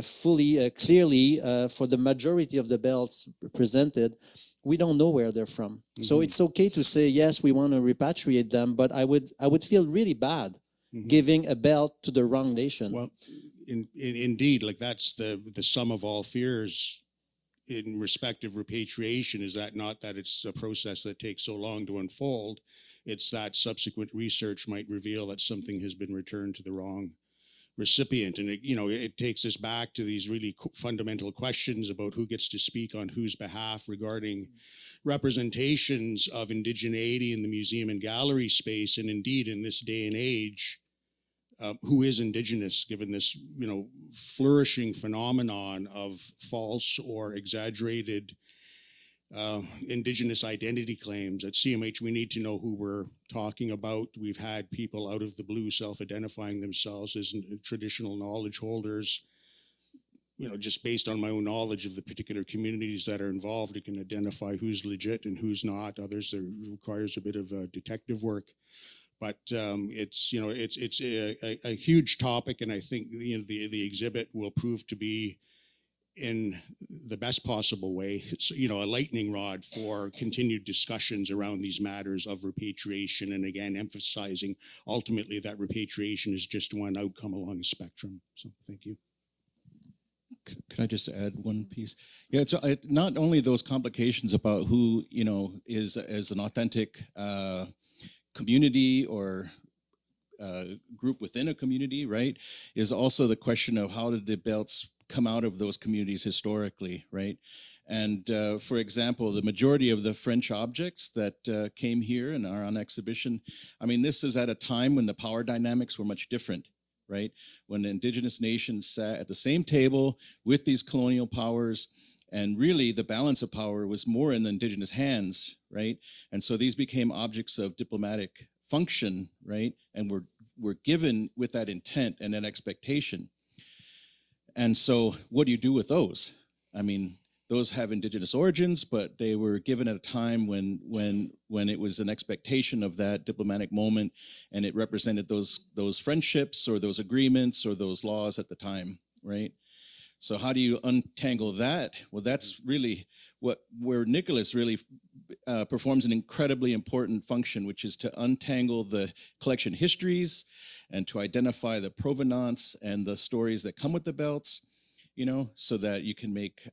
Speaker 3: clearly, for the majority of the belts presented, we don't know where they're from. Mm-hmm. So it's okay to say, yes, we want to repatriate them, but I would feel really bad giving a belt to the wrong nation.
Speaker 15: Well, indeed, like that's the sum of all fears in respect of repatriation. Is that not that it's a process that takes so long to unfold? It's that subsequent research might reveal that something has been returned to the wrong recipient. And it takes us back to these really fundamental questions about who gets to speak on whose behalf regarding representations of indigeneity in the museum and gallery space. And indeed, in this day and age, who is Indigenous, given this, flourishing phenomenon of false or exaggerated Indigenous identity claims. At CMH, we need to know who we're talking about. We've had people out of the blue self-identifying themselves as traditional knowledge holders. Just based on my own knowledge of the particular communities that are involved, it can identify who's legit and who's not. Others, it requires a bit of detective work. But it's a huge topic, and I think the exhibit will prove to be, in the best possible way, a lightning rod for continued discussions around these matters of repatriation, and again, emphasizing ultimately that repatriation is just one outcome along a spectrum. So thank you.
Speaker 10: Can I just add one piece? Yeah, it's not only those complications about who, is an authentic community or group within a community, right, is also the question of how did the belts come out of those communities historically, right? And for example, the majority of the French objects that came here and are on exhibition, I mean, this is at a time when the power dynamics were much different, right? When the indigenous nations sat at the same table with these colonial powers, and really the balance of power was more in the indigenous hands, right? And so these became objects of diplomatic function, right? And were given with that intent and that expectation. And so what do you do with those? I mean, those have indigenous origins, but they were given at a time when it was an expectation of that diplomatic moment, and it represented those friendships or those agreements or those laws at the time, right? So how do you untangle that? Well, that's really where Nikolaus really performs an incredibly important function, which is to untangle the collection histories and to identify the provenance and the stories that come with the belts, you know, so that you can make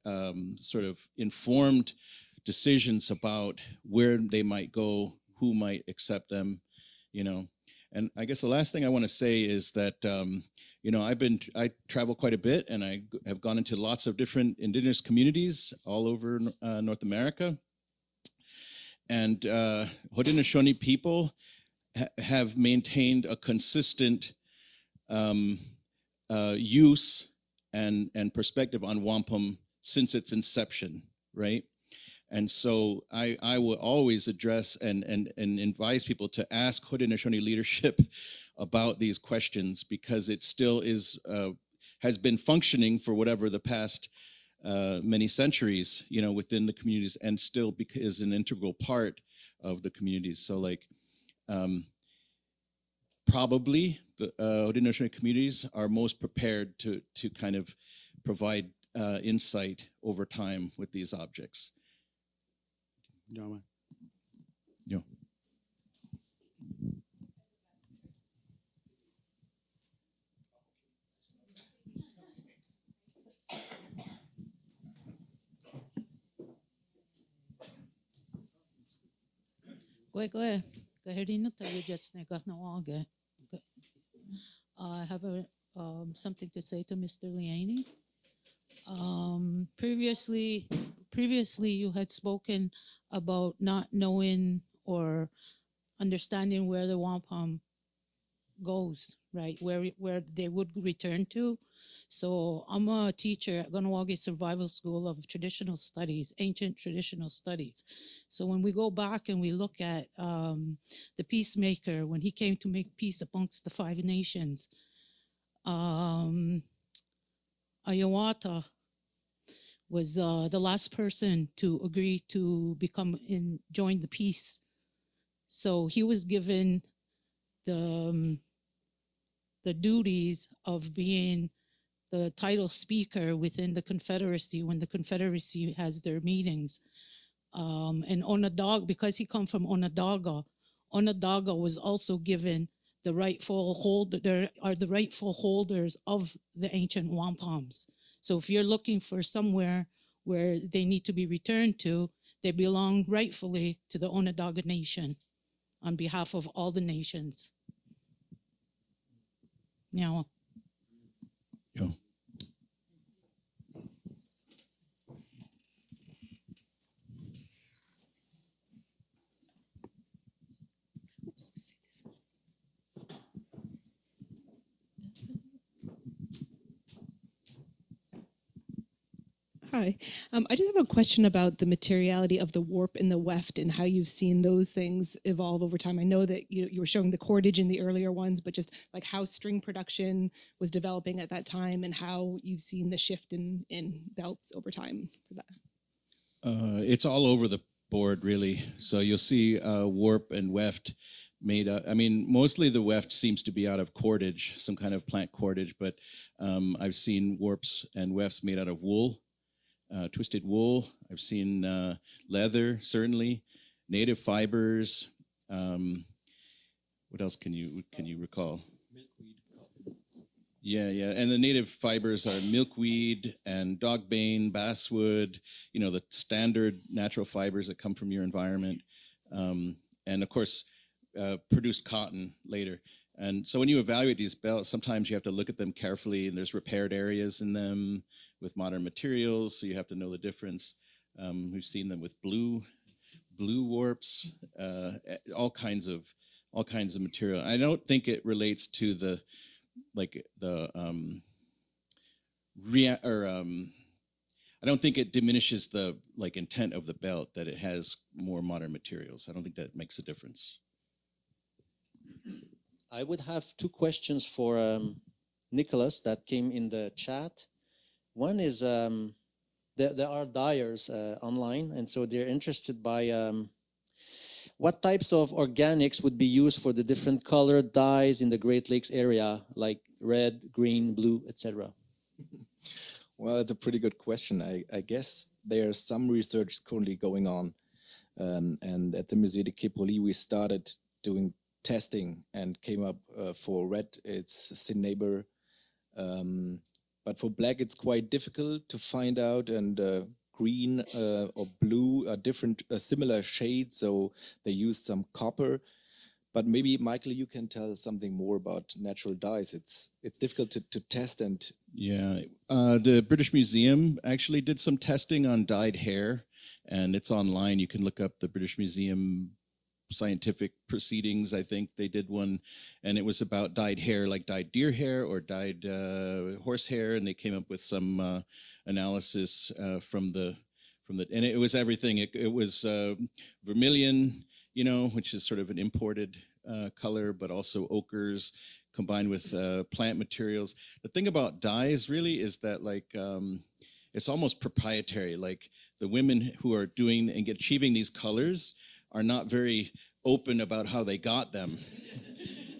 Speaker 10: sort of informed decisions about where they might go, who might accept them, you know. And I guess the last thing I want to say is that, you know, I travel quite a bit, and I have gone into lots of different indigenous communities all over North America. And Haudenosaunee people have maintained a consistent use and perspective on wampum since its inception, right? And so I will always address and advise people to ask Haudenosaunee leadership about these questions, because it still is has been functioning for whatever the past many centuries, you know, within the communities, and still is an integral part of the communities. So like probably the Haudenosaunee communities are most prepared to kind of provide insight over time with these objects. Yeah.
Speaker 16: I have something to say to Mr. Lainey. Previously, you had spoken about not knowing or understanding where the wampum goes, right? Where they would return to. So I'm a teacher at Kahnawake Survival School of Traditional Studies, Ancient Traditional Studies. So when we go back and we look at the peacemaker, when he came to make peace amongst the 5 nations, Ayawata was the last person to agree to join the peace. So he was given the duties of being the title speaker within the Confederacy when the Confederacy has their meetings. And Onondaga, because he come from Onondaga was also given the rightful holders of the ancient wampums. So if you're looking for somewhere where they need to be returned to, they belong rightfully to the Onondaga Nation on behalf of all the nations. Yeah.
Speaker 10: Yeah.
Speaker 17: Hi, I just have a question about the materiality of the warp and the weft and how you've seen those things evolve over time. I know that you were showing the cordage in the earlier ones, but just like how string production was developing at that time and how you've seen the shift in belts over time for that.
Speaker 10: It's all over the board, really. So you'll see warp and weft made up. I mean, mostly the weft seems to be out of cordage, some kind of plant cordage, but I've seen warps and wefts made out of wool. Twisted wool. I've seen leather, certainly, native fibers. What else can you recall? Milkweed. Yeah, and the native fibers are milkweed and dogbane, basswood. You know, the standard natural fibers that come from your environment. And of course, produced cotton later. And so when you evaluate these belts, sometimes you have to look at them carefully, and there's repaired areas in them with modern materials, so you have to know the difference. We've seen them with blue warps, all kinds of material. I don't think it relates to the I don't think it diminishes the intent of the belt that it has more modern materials. I don't think that makes a difference.
Speaker 3: I would have two questions for Nicholas that came in the chat. One is there are dyers online, and so they're interested by what types of organics would be used for the different colored dyes in the Great Lakes area, like red, green, blue, etc.
Speaker 11: Well, it's a pretty good question. I guess there's some research currently going on, and at the Musée de Quai we started doing testing and came up for red, it's Cinnamon, but for black it's quite difficult to find out, and green or blue are different, similar shades, so they use some copper. But maybe, Michael, you can tell something more about natural dyes. It's difficult to test and...
Speaker 10: Yeah, the British Museum actually did some testing on dyed hair, and it's online. You can look up the British Museum scientific proceedings. I think they did one, and it was about dyed hair, like dyed deer hair or dyed horse hair, and they came up with some analysis from the, and it was everything. It was vermilion, you know, which is sort of an imported color, but also ochres combined with plant materials. The thing about dyes really is that it's almost proprietary. Like the women who are doing and achieving these colors are not very open about how they got them,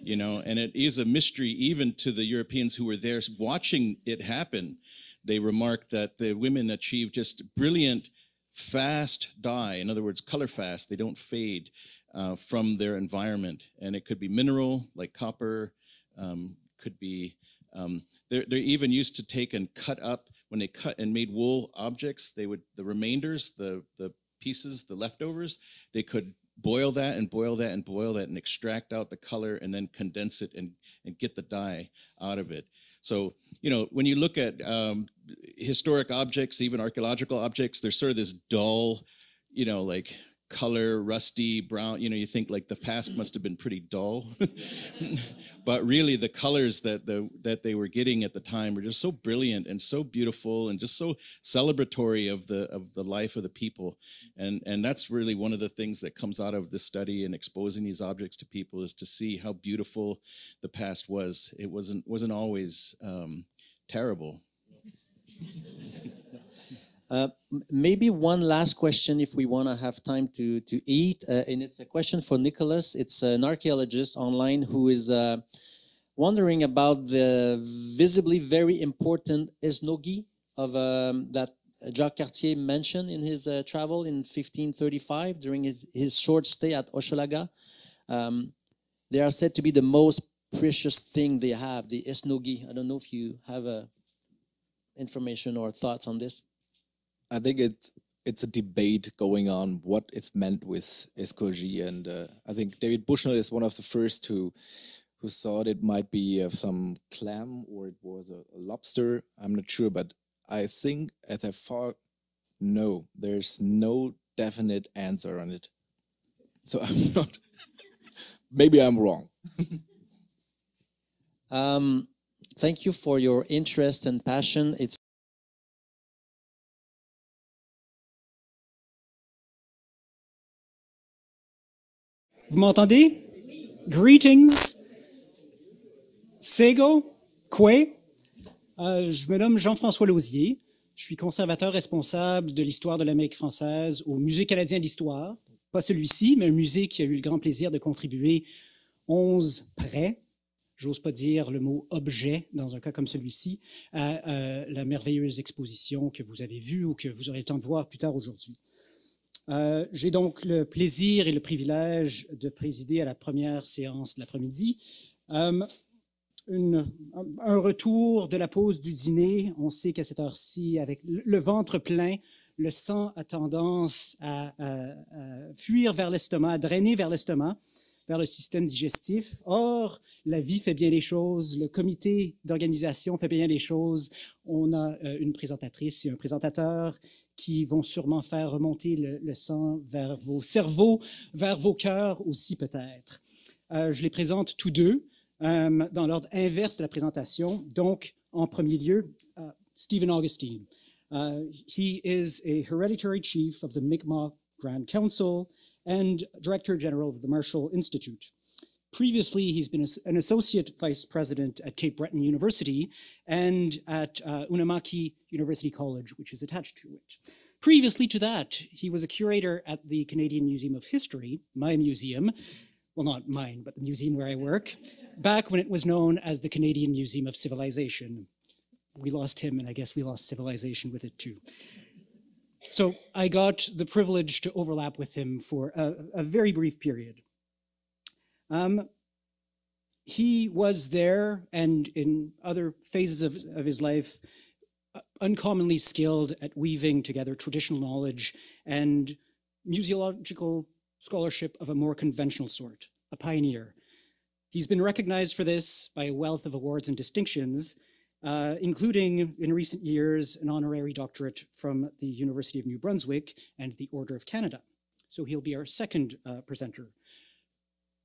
Speaker 10: you know, and it is a mystery even to the Europeans who were there watching it happen. They remarked that the women achieved just brilliant, fast dye, in other words, color fast, they don't fade from their environment. And it could be mineral, like copper, could be, they're even used to take and cut up, when they cut and made wool objects, they would, the remainders, the pieces, the leftovers, they could boil that and boil that and boil that and extract out the color and then condense it and get the dye out of it. So, you know, when you look at historic objects, even archaeological objects, there's sort of this dull, you know, like color, rusty, brown, you know, you think like the past must have been pretty dull. But really the colors that they were getting at the time were just so brilliant and so beautiful and just so celebratory of the life of the people. And that's really one of the things that comes out of this study and exposing these objects to people, is to see how beautiful the past was. It wasn't always terrible.
Speaker 3: Maybe one last question if we want to have time to eat, and it's a question for Nicholas. It's an archaeologist online who is wondering about the visibly very important esnogi of that Jacques Cartier mentioned in his travel in 1535 during his short stay at Hochelaga. They are said to be the most precious thing they have, the esnogi. I don't know if you have information or thoughts on this.
Speaker 11: I think it's a debate going on what is meant with escologie, and I think David Bushnell is one of the first who thought it might be some clam or it was a lobster. I'm not sure, but I think as far no, there's no definite answer on it. So I'm not. Maybe I'm wrong.
Speaker 3: Thank you for your interest and passion.
Speaker 18: Vous m'entendez? Greetings. Sego, quai. Je me nomme Jean-François Lozier. Je suis conservateur responsable de l'histoire de l'Amérique française au Musée canadien d'histoire. Pas celui-ci, mais un musée qui a eu le grand plaisir de contribuer 11 prêts, j'ose pas dire le mot objet dans un cas comme celui-ci, à la merveilleuse exposition que vous avez vue ou que vous aurez le temps de voir plus tard aujourd'hui. J'ai donc le plaisir et le privilège de présider à la première séance de l'après-midi. Un retour de la pause du dîner. On sait qu'à cette heure-ci, avec le ventre plein, le sang a tendance à fuir vers l'estomac, à drainer vers l'estomac. vers le système digestif. Or, la vie fait bien les choses, le comité d'organisation fait bien les choses. On a une présentatrice et un présentateur qui vont sûrement faire remonter le sang vers vos cerveaux, vers vos cœurs aussi peut-être. Je les présente tous deux dans l'ordre inverse de la présentation. Donc, en premier lieu, Stephen Augustine. He is a hereditary chief of the Mi'kmaq Grand Council and Director General of the Marshall Institute. Previously, he's been an associate vice president at Cape Breton University and at Unama'ki University College, which is attached to it. Previously to that, he was a curator at the Canadian Museum of History, my museum, well, not mine, but the museum where I work, back when it was known as the Canadian Museum of Civilization. We lost him, and I guess we lost civilization with it too. So I got the privilege to overlap with him for a very brief period. He was there, and in other phases of his life, uncommonly skilled at weaving together traditional knowledge and museological scholarship of a more conventional sort, a pioneer. He's been recognized for this by a wealth of awards and distinctions, including in recent years an honorary doctorate from the University of New Brunswick and the Order of Canada. So he'll be our second presenter.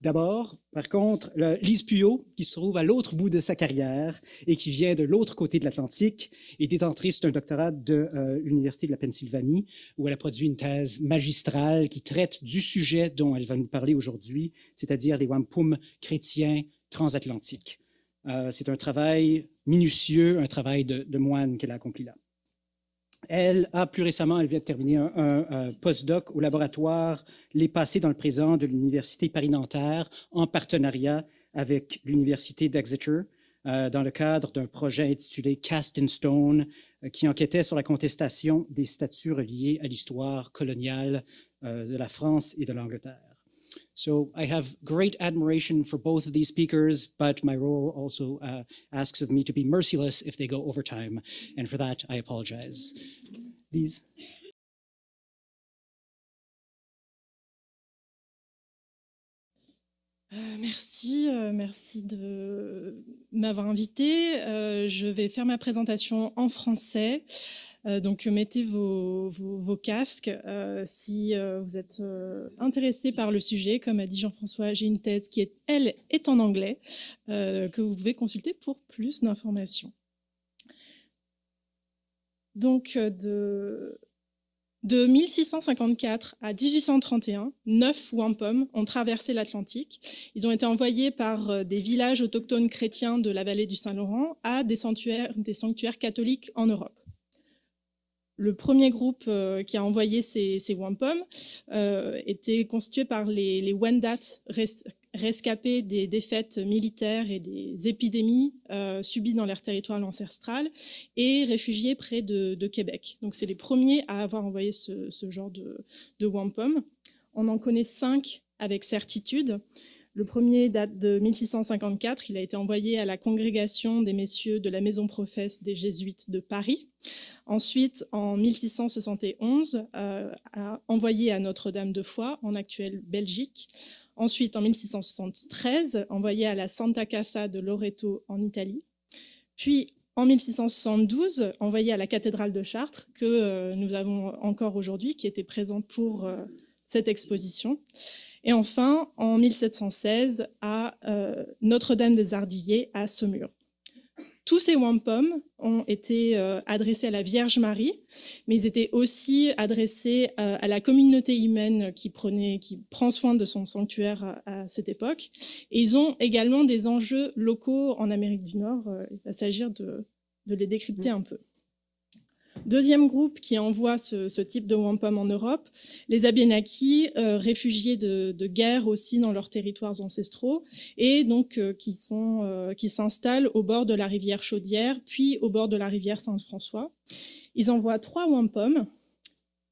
Speaker 18: D'abord, par contre, Lise Puyo, qui se trouve à l'autre bout de sa carrière et qui vient de l'autre côté de l'Atlantique, est détentrice d'un doctorat de l'Université de la Pennsylvanie, où elle a produit une thèse magistrale qui traite du sujet dont elle va nous parler aujourd'hui, c'est-à-dire les wampums chrétiens transatlantiques. C'est un travail minutieux, un travail de moine qu'elle a accompli là. Elle vient de terminer un postdoc au laboratoire Les passés dans le présent de l'Université Paris Nanterre en partenariat avec l'Université d'Exeter dans le cadre d'un projet intitulé Cast in Stone qui enquêtait sur la contestation des statuts reliés à l'histoire coloniale de la France et de l'Angleterre. So I have great admiration for both of these speakers, but my role also asks of me to be merciless if they go over time. And for that, I apologize. Lise.
Speaker 19: Merci de m'avoir invité. Je vais faire ma présentation en français. Donc mettez vos casques si vous êtes intéressé par le sujet. Comme a dit Jean-François, j'ai une thèse qui est en anglais que vous pouvez consulter pour plus d'informations. Donc de 1654 à 1831, 9 wampums ont traversé l'Atlantique. Ils ont été envoyés par des villages autochtones chrétiens de la vallée du Saint-Laurent à des sanctuaires catholiques en Europe. Le premier groupe qui a envoyé ces wampums était constitué par les Wendat, rescapés des défaites militaires et des épidémies subies dans leur territoire ancestral et réfugiés près de Québec. Donc c'est les premiers à avoir envoyé ce genre de wampum. On en connaît 5 avec certitude. Le premier date de 1654, il a été envoyé à la congrégation des messieurs de la maison professe des Jésuites de Paris. Ensuite, en 1671, envoyé à Notre-Dame de Foix, en actuelle Belgique. Ensuite, en 1673, envoyé à la Santa Casa de Loreto, en Italie. Puis, en 1672, envoyé à la cathédrale de Chartres, que nous avons encore aujourd'hui, qui était présente pour cette exposition. Et enfin, en 1716, à Notre-Dame des Ardillers, à Saumur. Tous ces wampums ont été adressés à la Vierge Marie, mais ils étaient aussi adressés à la communauté humaine qui prend soin de son sanctuaire à cette époque. Et ils ont également des enjeux locaux en Amérique du Nord. Il va s'agir de les décrypter un peu. Deuxième groupe qui envoie ce type de wampum en Europe, les Abénakis, réfugiés de guerre aussi dans leurs territoires ancestraux, et donc qui s'installent au bord de la rivière Chaudière, puis au bord de la rivière Saint-François. Ils envoient 3 wampums,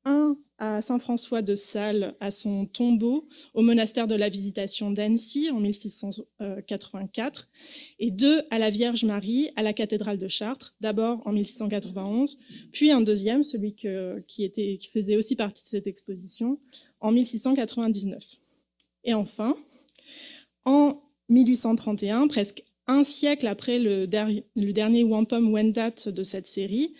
Speaker 19: un à Saint-François de Sales, à son tombeau, au monastère de la Visitation d'Annecy en 1684, et 2 à la Vierge Marie, à la cathédrale de Chartres, d'abord en 1691, puis un deuxième, celui qui faisait aussi partie de cette exposition, en 1699. Et enfin, En 1831, presque un siècle après le dernier wampum Wendat de cette série,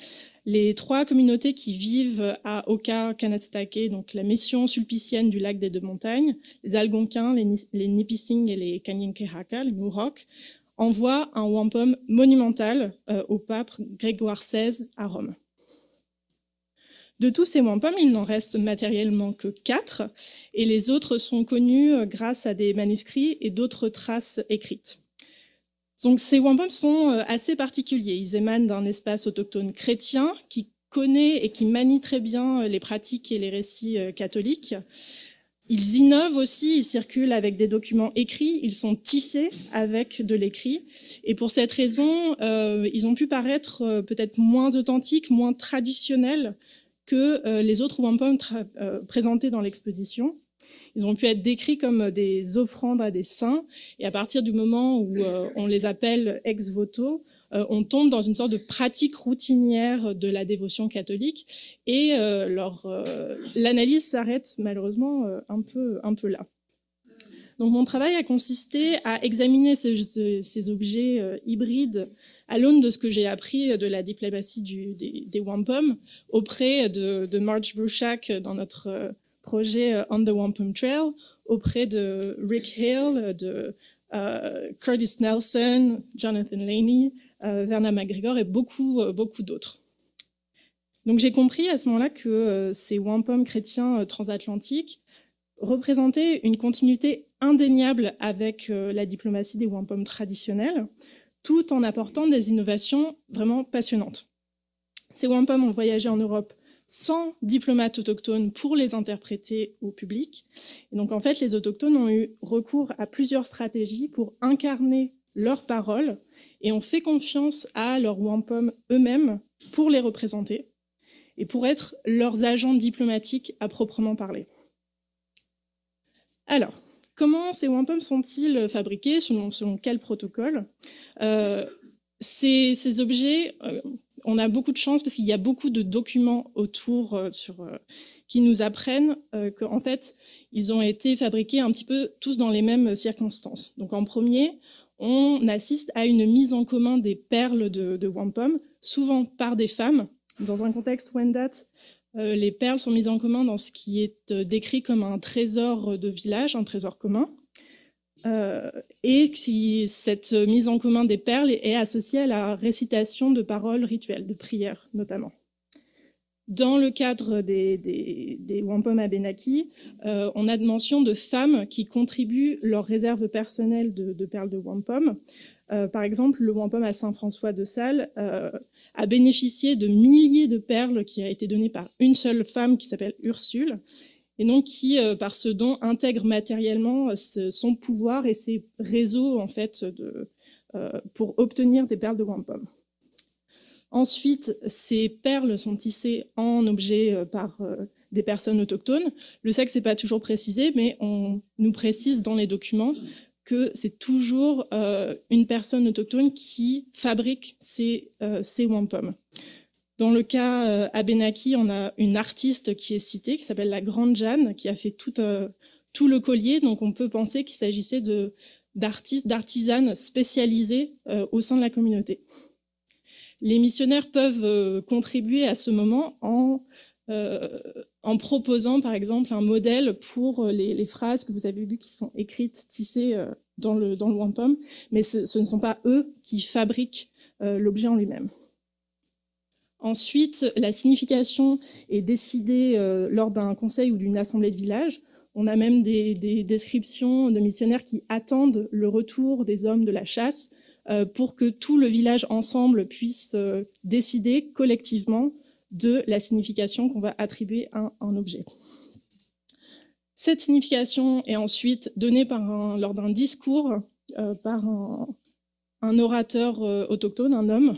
Speaker 19: les 3 communautés qui vivent à Oka, Kanastake, donc la mission sulpicienne du lac des Deux Montagnes, les Algonquins, les Nipissing et les Kanien'kehá:ka, les Mohawks, envoient un wampum monumental au pape Grégoire XVI à Rome. De tous ces wampums, il n'en reste matériellement que 4, et les autres sont connus grâce à des manuscrits et d'autres traces écrites. Donc ces wampums sont assez particuliers. Ils émanent d'un espace autochtone chrétien qui connaît et qui manie très bien les pratiques et les récits catholiques. Ils innovent aussi, ils circulent avec des documents écrits, ils sont tissés avec de l'écrit. Et pour cette raison, ils ont pu paraître peut-être moins authentiques, moins traditionnels que les autres wampums présentés dans l'exposition. Ils ont pu être décrits comme des offrandes à des saints, et à partir du moment où on les appelle ex voto, on tombe dans une sorte de pratique routinière de la dévotion catholique, et l'analyse s'arrête malheureusement un peu là. Donc mon travail a consisté à examiner ces objets hybrides à l'aune de ce que j'ai appris de la diplomatie des wampums auprès de Marge Bruchac dans notre projet On the Wampum Trail, auprès de Rick Hale, de Curtis Nelson, Jonathan Lainey, Verna McGregor et beaucoup d'autres. Donc j'ai compris à ce moment-là que ces wampums chrétiens transatlantiques représentaient une continuité indéniable avec la diplomatie des wampums traditionnels, tout en apportant des innovations vraiment passionnantes. Ces wampums ont voyagé en Europe sans diplomates autochtones pour les interpréter au public. Et donc en fait, les autochtones ont eu recours à plusieurs stratégies pour incarner leurs paroles et ont fait confiance à leurs wampums eux-mêmes pour les représenter et pour être leurs agents diplomatiques à proprement parler. Alors, comment ces wampums sont-ils fabriqués, selon quel protocole? Ces objets, on a beaucoup de chance parce qu'il y a beaucoup de documents autour qui nous apprennent qu'en fait, ils ont été fabriqués un petit peu tous dans les mêmes circonstances. Donc en premier, on assiste à une mise en commun des perles de wampum, souvent par des femmes. Dans un contexte Wendat, les perles sont mises en commun dans ce qui est décrit comme un trésor de village, un trésor commun. Et si cette mise en commun des perles est associée à la récitation de paroles rituelles, de prières notamment. Dans le cadre des wampum Abénaki, on a de mention de femmes qui contribuent leurs réserves personnelles de perles de wampum. Par exemple, le wampum à Saint-François de Sales a bénéficié de milliers de perles qui a été données par une seule femme qui s'appelle Ursule, et donc qui, par ce don, intègre matériellement son pouvoir et ses réseaux en fait pour obtenir des perles de wampum. Ensuite, ces perles sont tissées en objets par des personnes autochtones. Le sexe n'est pas toujours précisé, mais on nous précise dans les documents que c'est toujours une personne autochtone qui fabrique ces wampums. Dans le cas Abénaki, on a une artiste qui est citée, qui s'appelle la Grande Jeanne, qui a fait tout le collier. Donc on peut penser qu'il s'agissait d'artistes, d'artisanes spécialisées au sein de la communauté. Les missionnaires peuvent contribuer à ce moment en proposant par exemple un modèle pour les phrases que vous avez vues qui sont écrites, tissées dans le wampum, mais ce ne sont pas eux qui fabriquent l'objet en lui-même. Ensuite, la signification est décidée lors d'un conseil ou d'une assemblée de village. On a même des descriptions de missionnaires qui attendent le retour des hommes de la chasse pour que tout le village ensemble puisse décider collectivement de la signification qu'on va attribuer à un objet. Cette signification est ensuite donnée lors d'un discours par un orateur autochtone, un homme.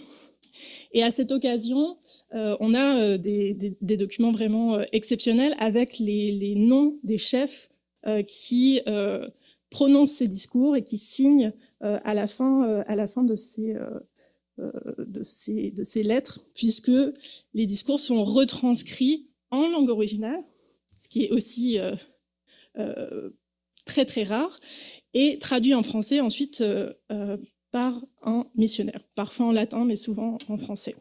Speaker 19: Et à cette occasion, on a des documents vraiment exceptionnels avec les noms des chefs qui prononcent ces discours et qui signent à la fin de ces lettres, puisque les discours sont retranscrits en langue originale, ce qui est aussi très très rare, et traduit en français ensuite par un missionnaire, parfois en latin, mais souvent en français.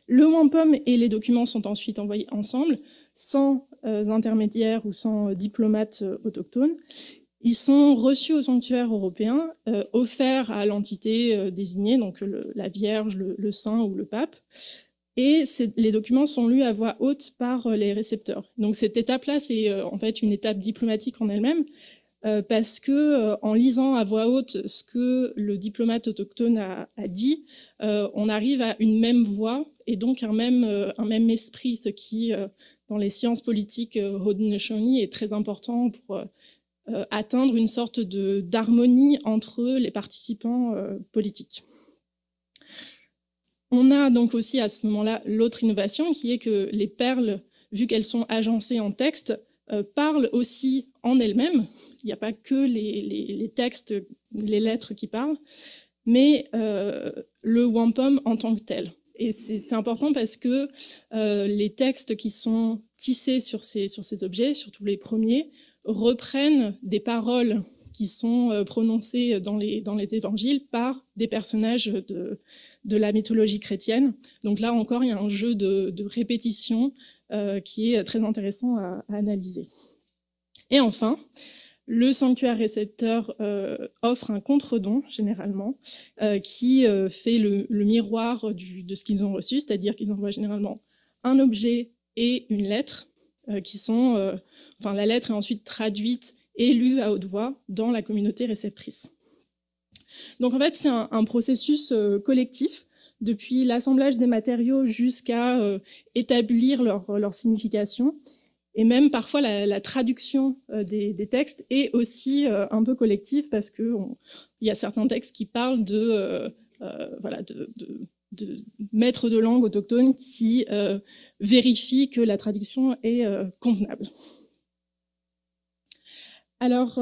Speaker 19: Le wampum et les documents sont ensuite envoyés ensemble, sans intermédiaire ou sans diplomate autochtone. Ils sont reçus au sanctuaire européen, offerts à l'entité désignée, donc la Vierge, le Saint ou le Pape, et les documents sont lus à voix haute par les récepteurs. Donc cette étape-là, c'est en fait une étape diplomatique en elle-même, parce que en lisant à voix haute ce que le diplomate autochtone a dit, on arrive à une même voix et donc un même esprit, ce qui, dans les sciences politiques Haudenosaunee, est très important pour atteindre une sorte d'harmonie entre les participants politiques. On a donc aussi à ce moment-là l'autre innovation qui est que les perles, vu qu'elles sont agencées en texte, parlent aussi en elles-mêmes. Il n'y a pas que les textes, les lettres qui parlent, mais le wampum en tant que tel. Et c'est important parce que les textes qui sont tissés sur ces objets, surtout les premiers, reprennent des paroles qui sont prononcées dans les évangiles par des personnages de la mythologie chrétienne. Donc là encore, il y a un jeu de répétition qui est très intéressant à analyser. Et enfin, le sanctuaire récepteur offre un contre-don, généralement, qui fait le miroir de ce qu'ils ont reçu, c'est-à-dire qu'ils envoient généralement un objet et une lettre, qui sont... la lettre est ensuite traduite et lue à haute voix dans la communauté réceptrice. Donc en fait, c'est un processus collectif, depuis l'assemblage des matériaux jusqu'à établir leur signification. Et même parfois la traduction des textes est aussi un peu collective parce que il y a certains textes qui parlent de maîtres de langue autochtones qui vérifient que la traduction est convenable. Alors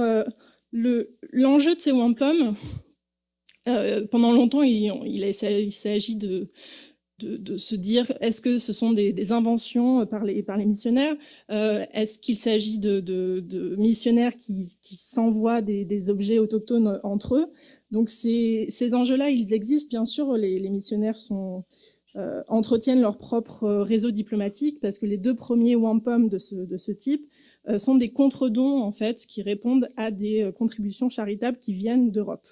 Speaker 19: l'enjeu de ces wampums, pendant longtemps il s'agit de se dire est-ce que ce sont des inventions par les missionnaires, est-ce qu'il s'agit de missionnaires qui s'envoient des objets autochtones entre eux. Donc ces enjeux-là, ils existent bien sûr. Les missionnaires entretiennent leur propre réseau diplomatique parce que les deux premiers wampums de ce type sont des contre-dons en fait qui répondent à des contributions charitables qui viennent d'Europe.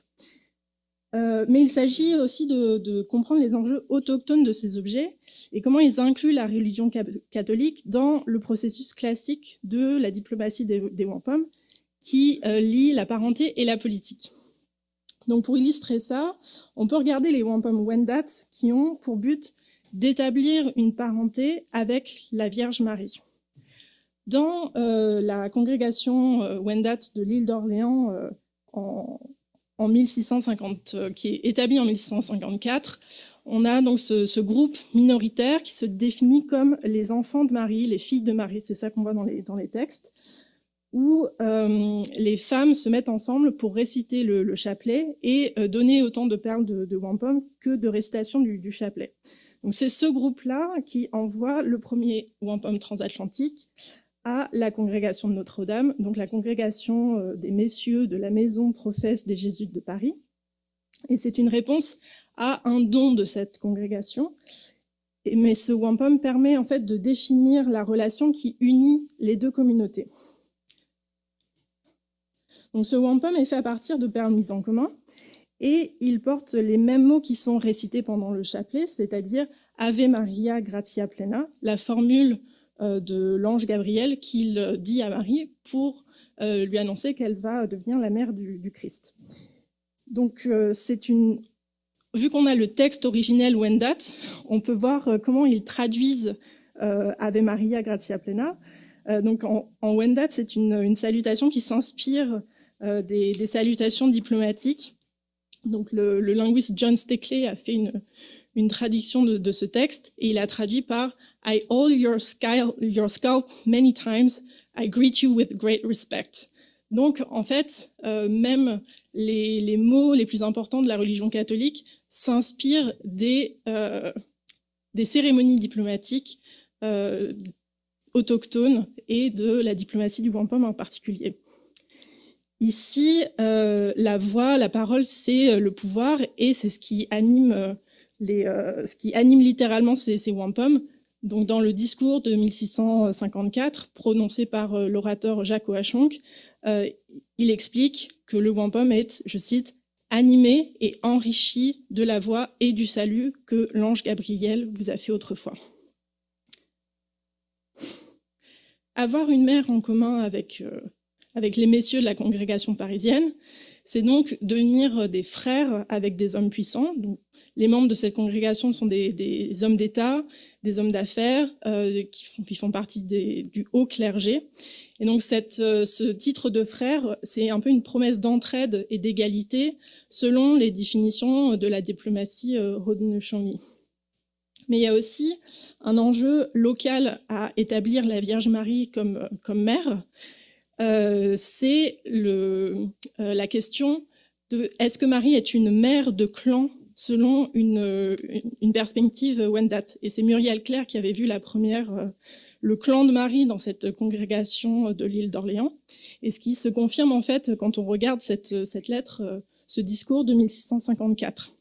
Speaker 19: Mais il s'agit aussi de comprendre les enjeux autochtones de ces objets et comment ils incluent la religion catholique dans le processus classique de la diplomatie des wampums qui lie la parenté et la politique. Donc pour illustrer ça, on peut regarder les wampum Wendat qui ont pour but d'établir une parenté avec la Vierge Marie. Dans la congrégation Wendat de l'île d'Orléans en 1650, qui est établie en 1654, on a donc ce groupe minoritaire qui se définit comme les enfants de Marie, les filles de Marie, c'est ça qu'on voit dans les textes, où les femmes se mettent ensemble pour réciter le chapelet et donner autant de perles de wampum que de récitation du chapelet. Donc c'est ce groupe-là qui envoie le premier wampum transatlantique à la congrégation de Notre-Dame, donc la congrégation des messieurs de la maison professe des Jésuites de Paris. Et c'est une réponse à un don de cette congrégation. Mais ce wampum permet en fait de définir la relation qui unit les deux communautés. Donc ce wampum est fait à partir de perles mises en commun et il porte les mêmes mots qui sont récités pendant le chapelet, c'est-à-dire Ave Maria Gratia Plena, la formule de l'ange Gabriel qu'il dit à Marie pour lui annoncer qu'elle va devenir la mère du Christ. Donc vu qu'on a le texte originel Wendat, on peut voir comment ils traduisent Ave Maria Gratia Plena. Donc en Wendat, c'est une salutation qui s'inspire des salutations diplomatiques. Donc le linguiste John Steckley a fait une traduction de ce texte et il a traduit par I haul your scalp many times, I greet you with great respect. Donc en fait, même les mots les plus importants de la religion catholique s'inspirent des cérémonies diplomatiques autochtones et de la diplomatie du wampum en particulier. Ici, la voix, la parole, c'est le pouvoir et c'est ce qui anime littéralement ces wampums. Donc, dans le discours de 1654, prononcé par l'orateur Jacques-Chirac, il explique que le wampum est, je cite, animé et enrichi de la voix et du salut que l'ange Gabriel vous a fait autrefois. Avoir une mère en commun avec les messieurs de la congrégation parisienne, c'est donc devenir des frères avec des hommes puissants. Donc, les membres de cette congrégation sont des hommes d'État, des hommes d'affaires qui font partie du haut clergé. Et donc ce titre de frère, c'est un peu une promesse d'entraide et d'égalité selon les définitions de la diplomatie haudenosaunee. Mais il y a aussi un enjeu local à établir la Vierge Marie comme mère. C'est la question de est-ce que Marie est une mère de clan selon une perspective Wendat. Et c'est Muriel Clerc qui avait vu le clan de Marie dans cette congrégation de l'île d'Orléans. Et ce qui se confirme en fait quand on regarde cette lettre, ce discours de 1654.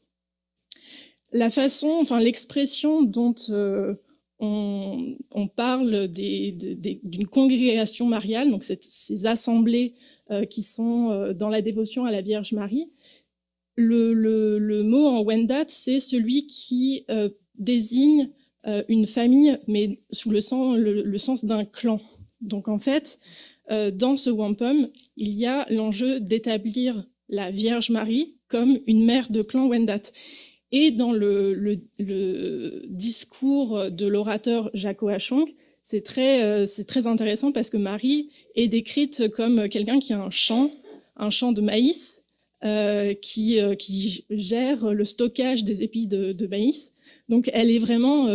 Speaker 19: La façon, l'expression dont on parle d'une congrégation mariale, donc ces assemblées qui sont dans la dévotion à la Vierge Marie, le mot en Wendat, c'est celui qui désigne une famille, mais sous le sens d'un clan. Donc en fait, dans ce wampum, il y a l'enjeu d'établir la Vierge Marie comme une mère de clan Wendat. Et dans le discours de l'orateur Jacques-Chirac, c'est très intéressant parce que Marie est décrite comme quelqu'un qui a un champ de maïs, qui gère le stockage des épis de maïs. Donc elle est vraiment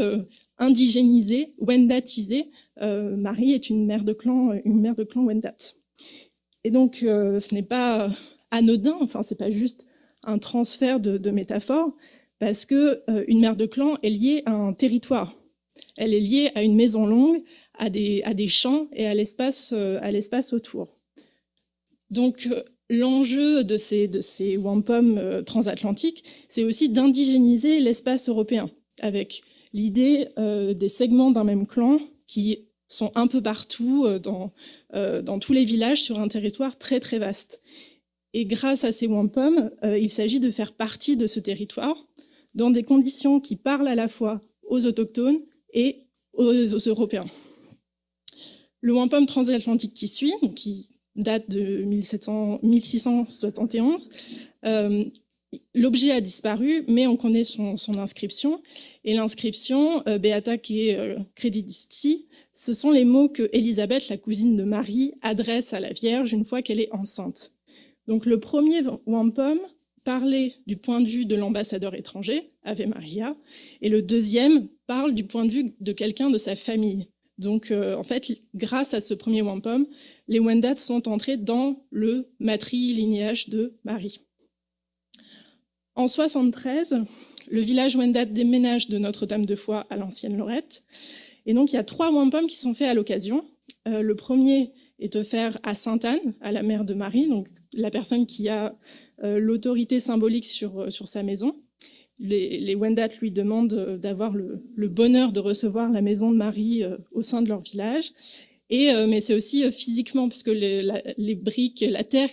Speaker 19: indigénisée, wendatisée. Marie est une mère de clan Wendat. Et donc ce n'est pas anodin, c'est pas juste un transfert de métaphore, parce que une mère de clan est liée à un territoire. Elle est liée à une maison longue, à des champs et à l'espace autour. Donc l'enjeu de ces wampums transatlantiques, c'est aussi d'indigéniser l'espace européen, avec l'idée des segments d'un même clan qui sont un peu partout dans tous les villages sur un territoire très très vaste. Et grâce à ces wampums, il s'agit de faire partie de ce territoire dans des conditions qui parlent à la fois aux autochtones et aux Européens. Le wampum transatlantique qui suit, qui date de 1671, l'objet a disparu, mais on connaît son inscription. Et l'inscription, Beata que credidisti, ce sont les mots que Élisabeth, la cousine de Marie, adresse à la Vierge une fois qu'elle est enceinte. Donc le premier wampum parlait du point de vue de l'ambassadeur étranger, Ave Maria, et le deuxième parle du point de vue de quelqu'un de sa famille. Donc en fait, grâce à ce premier wampum, les Wendats sont entrés dans le matrilignage de Marie. En 73, le village Wendat déménage de Notre-Dame-de-Foix à l'ancienne Lorette. Et donc il y a 3 wampums qui sont faits à l'occasion. Le premier est offert à Sainte-Anne, à la mère de Marie, donc la personne qui a l'autorité symbolique sur sa maison. Les Wendat lui demandent d'avoir le bonheur de recevoir la maison de Marie au sein de leur village. Mais c'est aussi physiquement, parce que les briques, la terre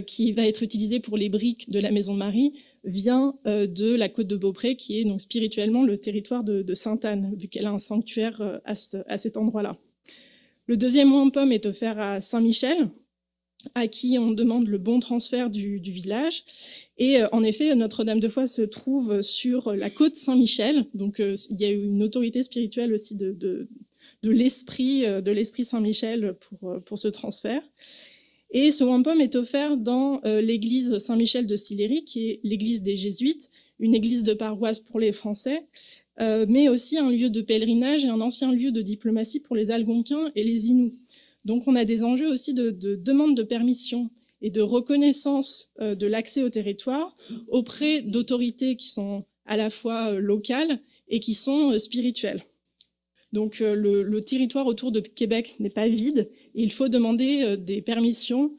Speaker 19: qui va être utilisée pour les briques de la maison de Marie vient de la côte de Beaupré, qui est donc spirituellement le territoire de Sainte-Anne, vu qu'elle a un sanctuaire à cet endroit-là. Le deuxième wampum est offert à Saint-Michel, à qui on demande le bon transfert du village. Et en effet, Notre-Dame-de-Foix se trouve sur la côte Saint-Michel. Donc il y a eu une autorité spirituelle aussi de l'esprit Saint-Michel pour ce transfert. Et ce wampum est offert dans l'église Saint-Michel de Sillery, qui est l'église des Jésuites, une église de paroisse pour les Français, mais aussi un lieu de pèlerinage et un ancien lieu de diplomatie pour les Algonquins et les Inuits. Donc on a des enjeux aussi de demande de permission et de reconnaissance de l'accès au territoire auprès d'autorités qui sont à la fois locales et qui sont spirituelles. Donc le territoire autour de Québec n'est pas vide et il faut demander des permissions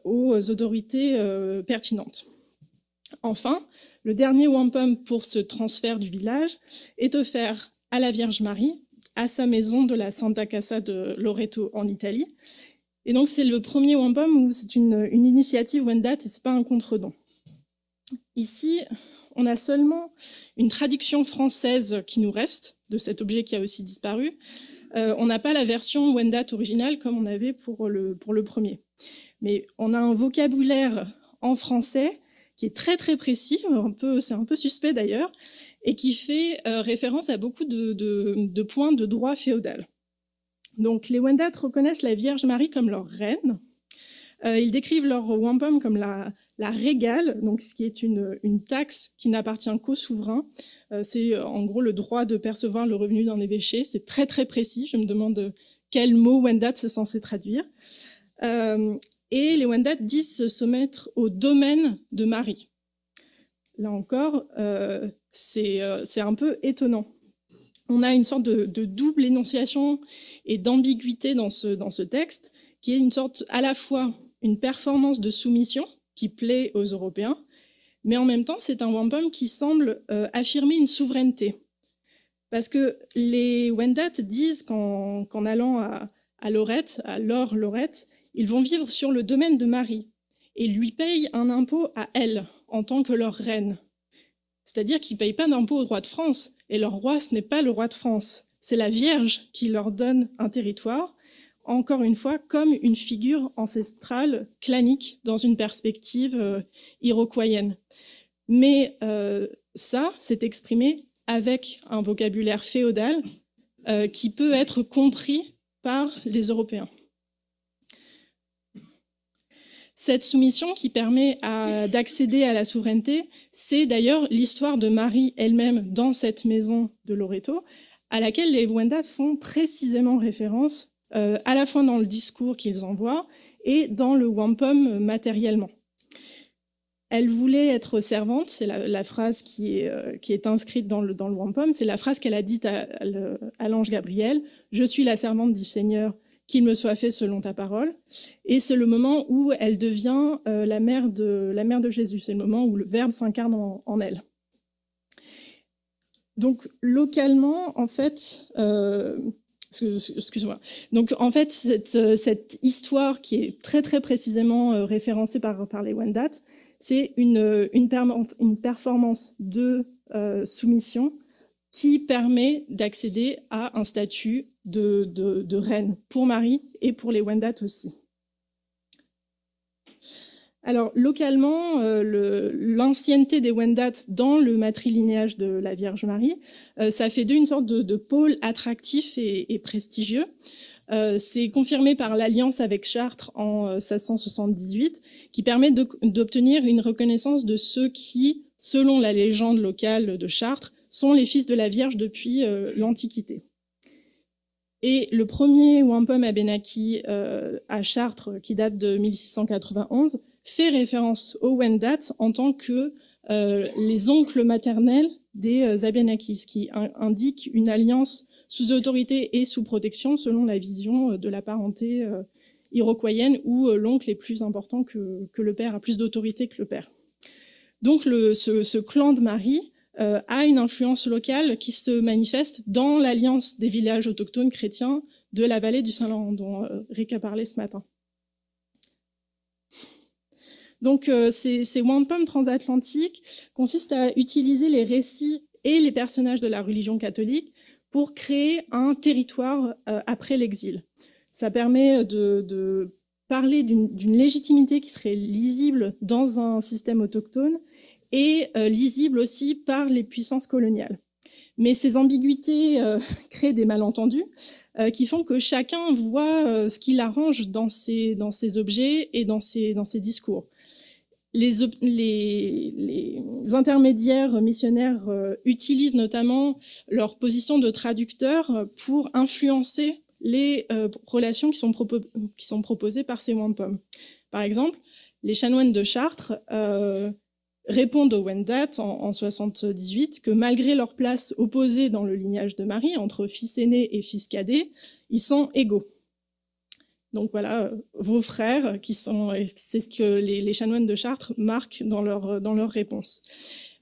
Speaker 19: aux autorités pertinentes. Enfin, le dernier wampum pour ce transfert du village est offert à la Vierge Marie, à sa maison de la Santa Casa de Loreto en Italie. Et donc c'est le premier wampum où c'est une initiative Wendat et c'est pas un contre-don. Ici, on a seulement une traduction française qui nous reste de cet objet qui a aussi disparu. On n'a pas la version Wendat originale comme on avait pour le premier. Mais on a un vocabulaire en français qui est très très précis, c'est un peu suspect d'ailleurs, et qui fait référence à beaucoup de points de droit féodal. Donc les Wendat reconnaissent la Vierge Marie comme leur reine. Ils décrivent leur wampum comme la régale, donc ce qui est une taxe qui n'appartient qu'au souverain. C'est en gros le droit de percevoir le revenu d'un évêché. C'est très très précis. Je me demande quel mot Wendat c'est censé traduire. Et les Wendat disent se soumettre au domaine de Marie. Là encore, c'est un peu étonnant. On a une sorte de double énonciation et d'ambiguïté dans ce texte, qui est une sorte à la fois une performance de soumission qui plaît aux Européens, mais en même temps, c'est un wampum qui semble affirmer une souveraineté. Parce que les Wendat disent qu'en allant à Lorette, à Lorette, ils vont vivre sur le domaine de Marie et lui payent un impôt à elle en tant que leur reine. C'est-à-dire qu'ils ne payent pas d'impôt au roi de France et leur roi, ce n'est pas le roi de France. C'est la Vierge qui leur donne un territoire, encore une fois, comme une figure ancestrale, clanique, dans une perspective iroquoienne. Mais ça, c'est exprimé avec un vocabulaire féodal qui peut être compris par les Européens. Cette soumission qui permet d'accéder à la souveraineté, c'est d'ailleurs l'histoire de Marie elle-même dans cette maison de Loreto, à laquelle les Wendat font précisément référence, à la fois dans le discours qu'ils envoient et dans le wampum matériellement. Elle voulait être servante, c'est la phrase qui est inscrite dans le wampum, c'est la phrase qu'elle a dite à l'ange Gabriel, « Je suis la servante du Seigneur, qu'il me soit fait selon ta parole ». Et c'est le moment où elle devient la mère de Jésus, c'est le moment où le Verbe s'incarne en elle. Donc localement, en fait, excuse-moi. Donc en fait, cette histoire qui est très très précisément référencée par les Wendat, c'est une performance de soumission qui permet d'accéder à un statut de reine pour Marie et pour les Wendat aussi. Alors localement, l'ancienneté des Wendat dans le matrilinéage de la Vierge Marie, ça fait d'eux une sorte de pôle attractif et prestigieux. C'est confirmé par l'alliance avec Chartres en 1678, qui permet d'obtenir une reconnaissance de ceux qui, selon la légende locale de Chartres, sont les fils de la Vierge depuis l'Antiquité. Et le premier wampum abénaki à Chartres, qui date de 1691, fait référence aux Wendat en tant que les oncles maternels des Abénakis, ce qui indique une alliance sous autorité et sous protection selon la vision de la parenté iroquoienne, où l'oncle est plus important que le père, a plus d'autorité que le père. Donc ce clan de Marie a une influence locale qui se manifeste dans l'alliance des villages autochtones chrétiens de la vallée du Saint-Laurent, dont Rick a parlé ce matin. Donc ces wampums transatlantiques consistent à utiliser les récits et les personnages de la religion catholique pour créer un territoire après l'exil. Ça permet de parler d'une légitimité qui serait lisible dans un système autochtone et lisible aussi par les puissances coloniales. Mais ces ambiguïtés créent des malentendus qui font que chacun voit ce qui l'arrange dans ces objets et dans ces discours. Les intermédiaires missionnaires utilisent notamment leur position de traducteur pour influencer les relations qui sont proposées par ces wampums. Par exemple, les chanoines de Chartres répondent au Wendat en 78 que malgré leur place opposée dans le lignage de Marie, entre fils aîné et fils cadet, ils sont égaux. Donc voilà, vos frères, c'est ce que les chanoines de Chartres marquent dans leur réponse.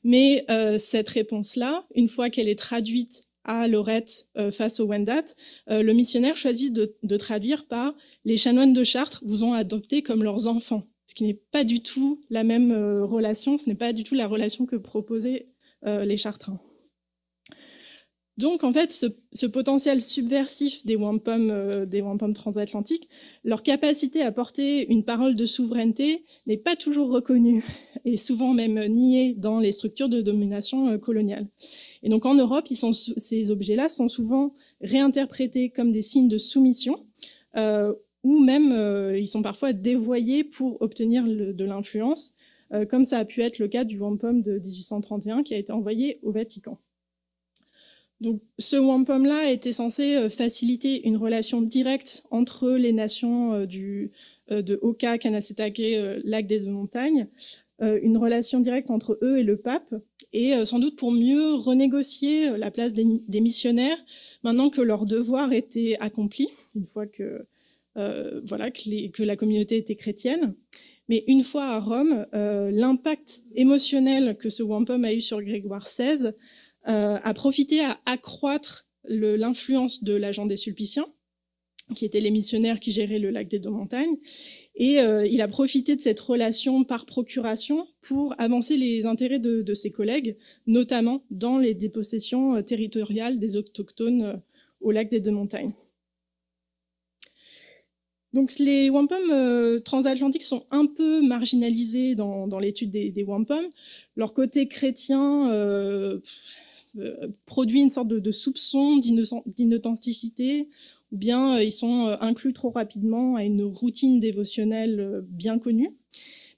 Speaker 19: Mais cette réponse-là, une fois qu'elle est traduite à Lorette face au Wendat, le missionnaire choisit de traduire par « les chanoines de Chartres vous ont adopté comme leurs enfants », ce qui n'est pas du tout la même relation, ce n'est pas du tout la relation que proposaient les Chartrains. Donc, en fait, ce potentiel subversif des wampums transatlantiques, leur capacité à porter une parole de souveraineté n'est pas toujours reconnue et souvent même niée dans les structures de domination coloniale. Et donc, en Europe, ces objets-là sont souvent réinterprétés comme des signes de soumission ou même ils sont parfois dévoyés pour obtenir de l'influence, comme ça a pu être le cas du wampum de 1831 qui a été envoyé au Vatican. Donc, ce wampum-là était censé faciliter une relation directe entre les nations de Oka, Kanasetake, lac des deux montagnes, une relation directe entre eux et le pape, et sans doute pour mieux renégocier la place des missionnaires, maintenant que leur devoir était accompli, une fois que la communauté était chrétienne. Mais une fois à Rome, l'impact émotionnel que ce wampum a eu sur Grégoire XVI a profité à accroître l'influence de l'agent des Sulpiciens, qui étaient les missionnaires qui géraient le lac des deux montagnes, et il a profité de cette relation par procuration pour avancer les intérêts de ses collègues, notamment dans les dépossessions territoriales des autochtones au lac des deux montagnes. Donc les wampums transatlantiques sont un peu marginalisés dans l'étude des wampums. Leur côté chrétien produit une sorte de soupçon d'inauthenticité, ou bien ils sont inclus trop rapidement à une routine dévotionnelle bien connue.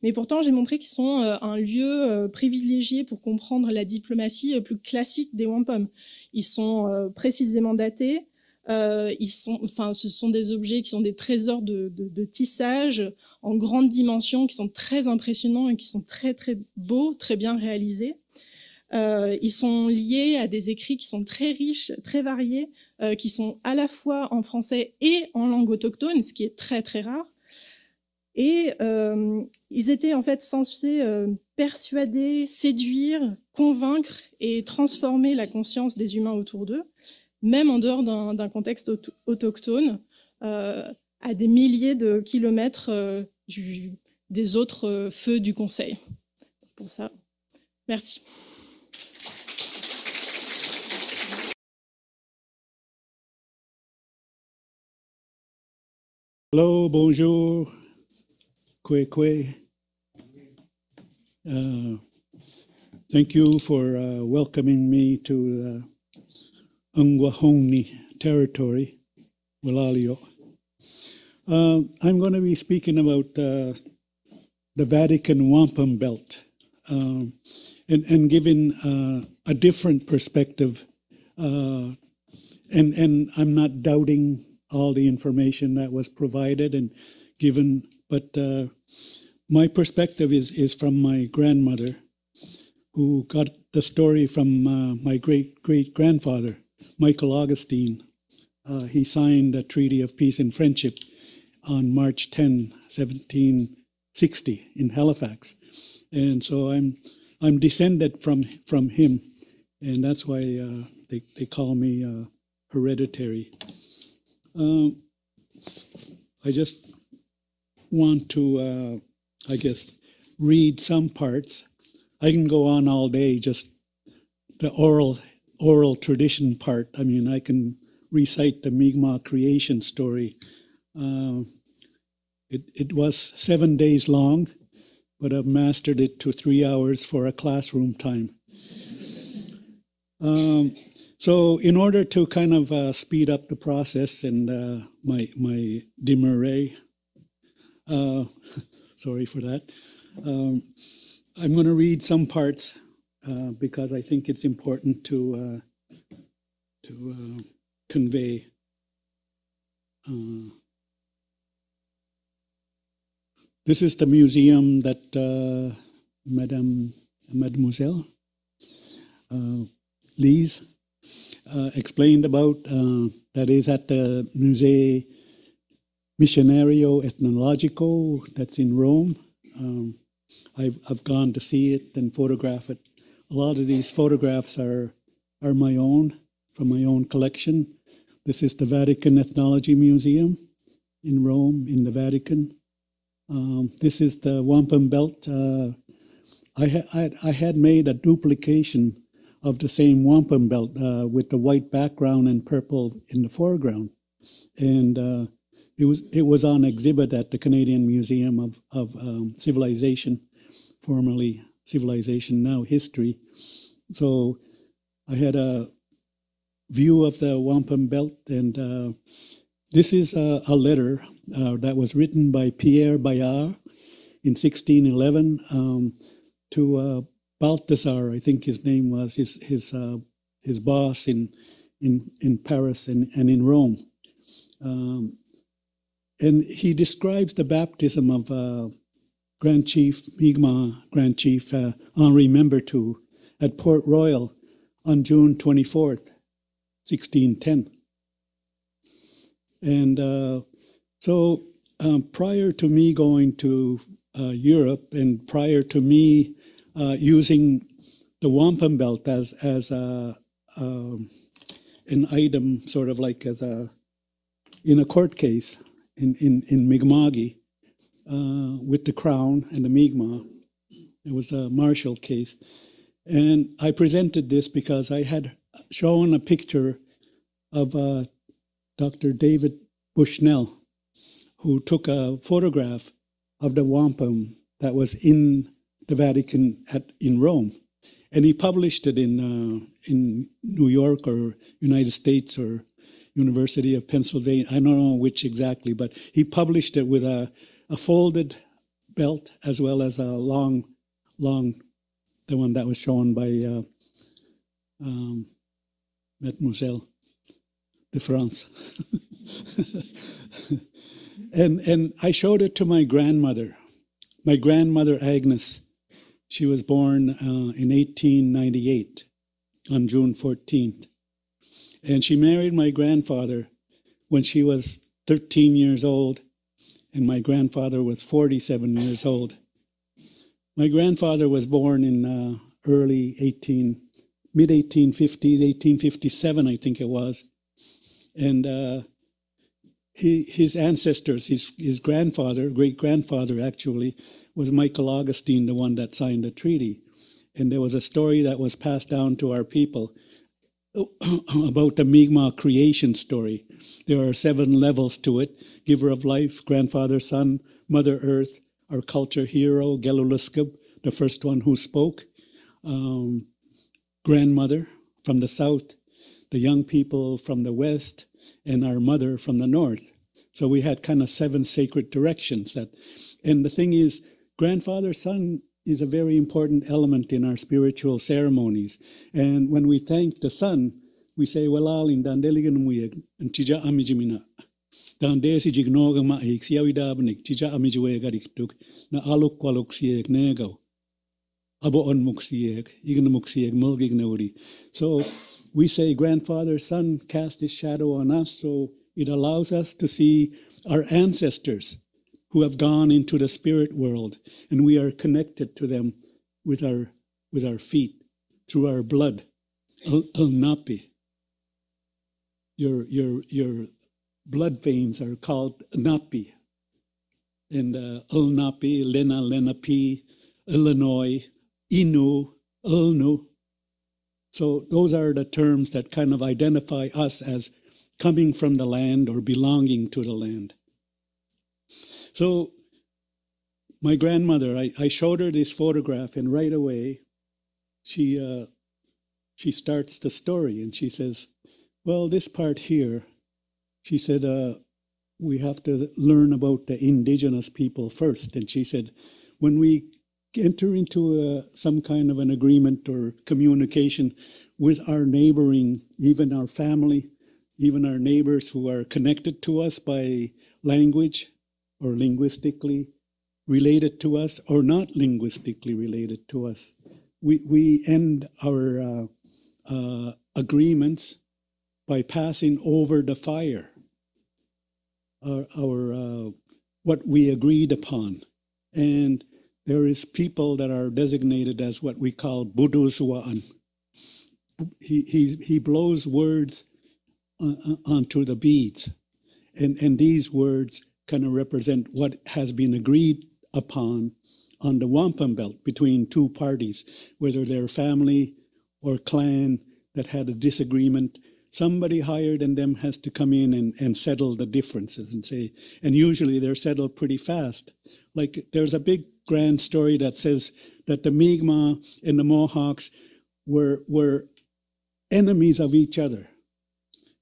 Speaker 19: Mais pourtant, j'ai montré qu'ils sont un lieu privilégié pour comprendre la diplomatie plus classique des wampums. Ils sont précisément datés. Ce sont des objets qui sont des trésors de tissage en grande dimension, qui sont très impressionnants et qui sont très très beaux, très bien réalisés. Ils sont liés à des écrits qui sont très riches, très variés, qui sont à la fois en français et en langue autochtone, ce qui est très très rare. Et ils étaient en fait censés persuader, séduire, convaincre et transformer la conscience des humains autour d'eux, même en dehors d'un contexte autochtone, à des milliers de kilomètres des autres feux du Conseil. Pour ça, merci.
Speaker 20: Hello, bonjour, quai. Thank you for welcoming me to Ungwahongni territory, Walalio. I'm going to be speaking about the Vatican wampum belt and giving a different perspective. And I'm not doubting all the information that was provided and given, but my perspective is from my grandmother, who got the story from my great-great-grandfather, Michael Augustine. He signed a Treaty of Peace and Friendship on March 10, 1760 in Halifax. And so I'm descended from him, and that's why they call me hereditary. I just want to, read some parts. I can go on all day, just the oral tradition part. I mean, I can recite the Mi'kmaq creation story. It was 7 days long, but I've mastered it to 3 hours for a classroom time. So in order to kind of speed up the process and my demurrer, sorry for that, I'm going to read some parts because I think it's important to convey. This is the museum that Madame Mademoiselle. Lise explained about, that is at the Musée Missionario Etnologico that's in Rome. I've gone to see it and photograph it. A lot of these photographs are my own, from my own collection. This is the Vatican Ethnology Museum in Rome, in the Vatican. This is the wampum belt. I had made a duplication of the same wampum belt with the white background and purple in the foreground, and it was on exhibit at the Canadian Museum of Civilization, formerly Civilization, now History. So I had a view of the wampum belt, and this is a letter that was written by Pierre Bayard in 1611 to Balthazar, I think his name was, his boss in Paris and in Rome. And he describes the baptism of Grand Chief, Mi'kmaq Grand Chief Henri Membertou at Port Royal on June 24th, 1610. And so prior to me going to Europe, and prior to me using the wampum belt as an item, sort of like as in a court case in Mi'kma'ki with the crown and the Mi'kmaq. It was a martial case. And I presented this because I had shown a picture of Dr. David Bushnell, who took a photograph of the wampum that was in the Vatican in Rome. And he published it in New York or United States or University of Pennsylvania. I don't know which exactly, but he published it with a folded belt as well as a long, the one that was shown by Mademoiselle de France. And I showed it to my grandmother Agnes. She was born in 1898 on June 14th. And she married my grandfather when she was 13 years old, and my grandfather was 47 years old. My grandfather was born in mid-1850s, 1857, I think it was. And his ancestors, his grandfather, great-grandfather actually, was Michael Augustine, the one that signed the treaty. And there was a story that was passed down to our people about the Mi'kmaq creation story. There are 7 levels to it: giver of life, grandfather, son, mother earth, our culture hero, Geluluskub, the first one who spoke, grandmother from the south, the young people from the west, and our mother from the north. So we had kind of 7 sacred directions. And the thing is, grandfather, son is a very important element in our spiritual ceremonies. And when we thank the sun, we say, "Walalin dandeligan muyeg and tija amijimina. Dandesi jignoga maik siawidabnik tija amijuegariktuk na aluk waluk sieg nego. Abo on muksieg, igna muksieg mulgignauri." So we say, grandfather, son, cast his shadow on us, so it allows us to see our ancestors who have gone into the spirit world, and we are connected to them with our feet, through our blood. Napi. Your blood veins are called Napi. And Napi, Lenapi, Illinois, Inu, Ulnu. So those are the terms that kind of identify us as coming from the land or belonging to the land. So my grandmother, I showed her this photograph, and right away she starts the story, and she says, "Well, this part here," she said, "we have to learn about the indigenous people first." And she said, "When we enter into some kind of an agreement or communication with our neighboring, even our family, even our neighbors who are connected to us by language or linguistically related to us or not linguistically related to us, we end our agreements by passing over the fire, our what we agreed upon. And there is people that are designated as what we call buduswaan. He blows words onto the beads. And these words kind of represent what has been agreed upon on the wampum belt between two parties, whether they're family or clan that had a disagreement. Somebody higher than them has to come in and settle the differences and say, and usually they're settled pretty fast. Like there's a big grand story that says that the Mi'kmaq and the Mohawks were enemies of each other.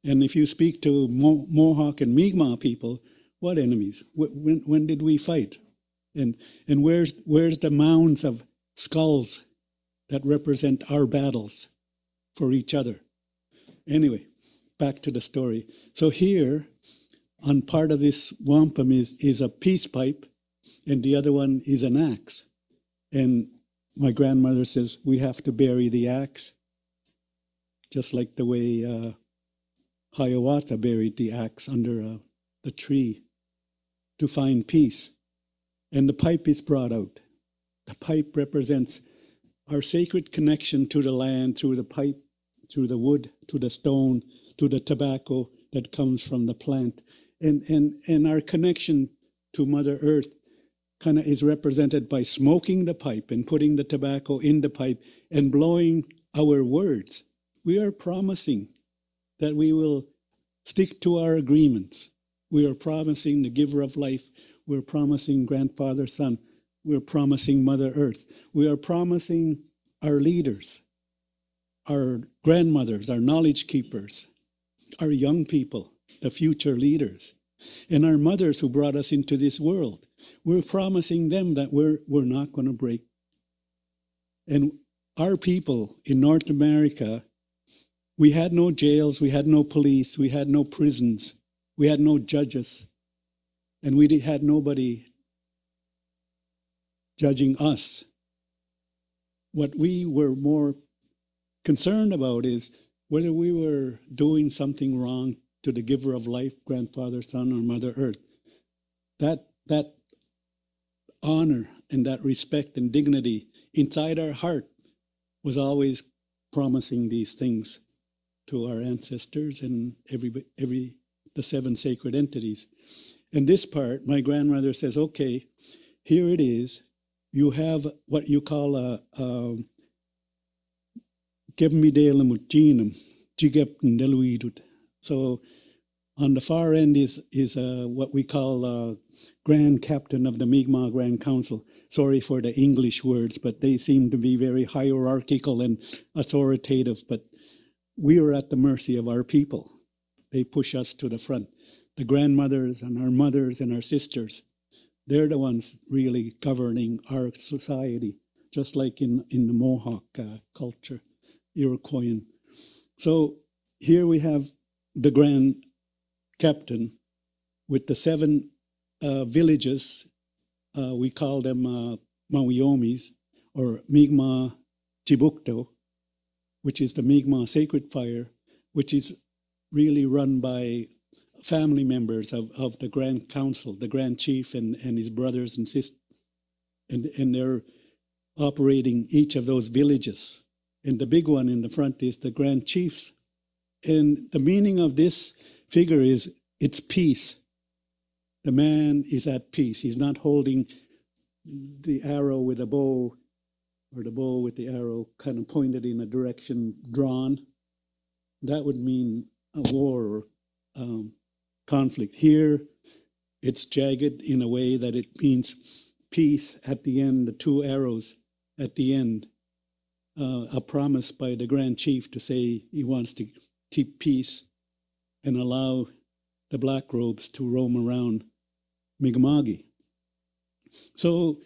Speaker 20: And if you speak to Mohawk and Mi'kmaq people, what enemies? When did we fight? And where's the mounds of skulls that represent our battles for each other? Anyway, back to the story. So here, on part of this wampum is a peace pipe, and the other one is an axe. And my grandmother says, we have to bury the axe, just like the way Hiawatha buried the axe under the tree to find peace. And the pipe is brought out. The pipe represents our sacred connection to the land through the pipe, through the wood, to the stone, to the tobacco that comes from the plant. And our connection to Mother Earth kind of is represented by smoking the pipe and putting the tobacco in the pipe and blowing our words. We are promising that we will stick to our agreements. We are promising the giver of life. We're promising grandfather, son. We're promising Mother Earth. We are promising our leaders, our grandmothers, our knowledge keepers, our young people, the future leaders, and our mothers who brought us into this world. We're promising them that we're not going to break. And our people in North America, we had no jails, we had no police, we had no prisons, we had no judges, and we had nobody judging us. What we were more concerned about is whether we were doing something wrong to the giver of life, grandfather, son, or Mother Earth. That honor and that respect and dignity inside our heart was always promising these things to our ancestors and the seven sacred entities. And this part, my grandmother says, okay, here it is. You have what you call a so on the far end is what we call Grand Captain of the Mi'kmaq Grand Council. Sorry for the English words, but they seem to be very hierarchical and authoritative, but we are at the mercy of our people. They push us to the front. The grandmothers and our mothers and our sisters, they're the ones really governing our society, just like in the Mohawk culture, Iroquoian. So here we have the Grand Captain with the seven villages. We call them Mawiomis, or Mi'kmaq Chibukto, which is the Mi'kmaq Sacred Fire, which is really run by family members of the Grand Council, the Grand Chief and his brothers and sisters. And they're operating each of those villages. And the big one in the front is the Grand Chiefs. And the meaning of this figure is it's peace. The man is at peace. He's not holding the arrow with a bow, or the bow with the arrow kind of pointed in a direction drawn. That would mean a war or conflict. Here, it's jagged in a way that it means peace at the end, the two arrows at the end. A promise by the Grand Chief to say he wants to keep peace and allow the black robes to roam around Mi'kma'ki. So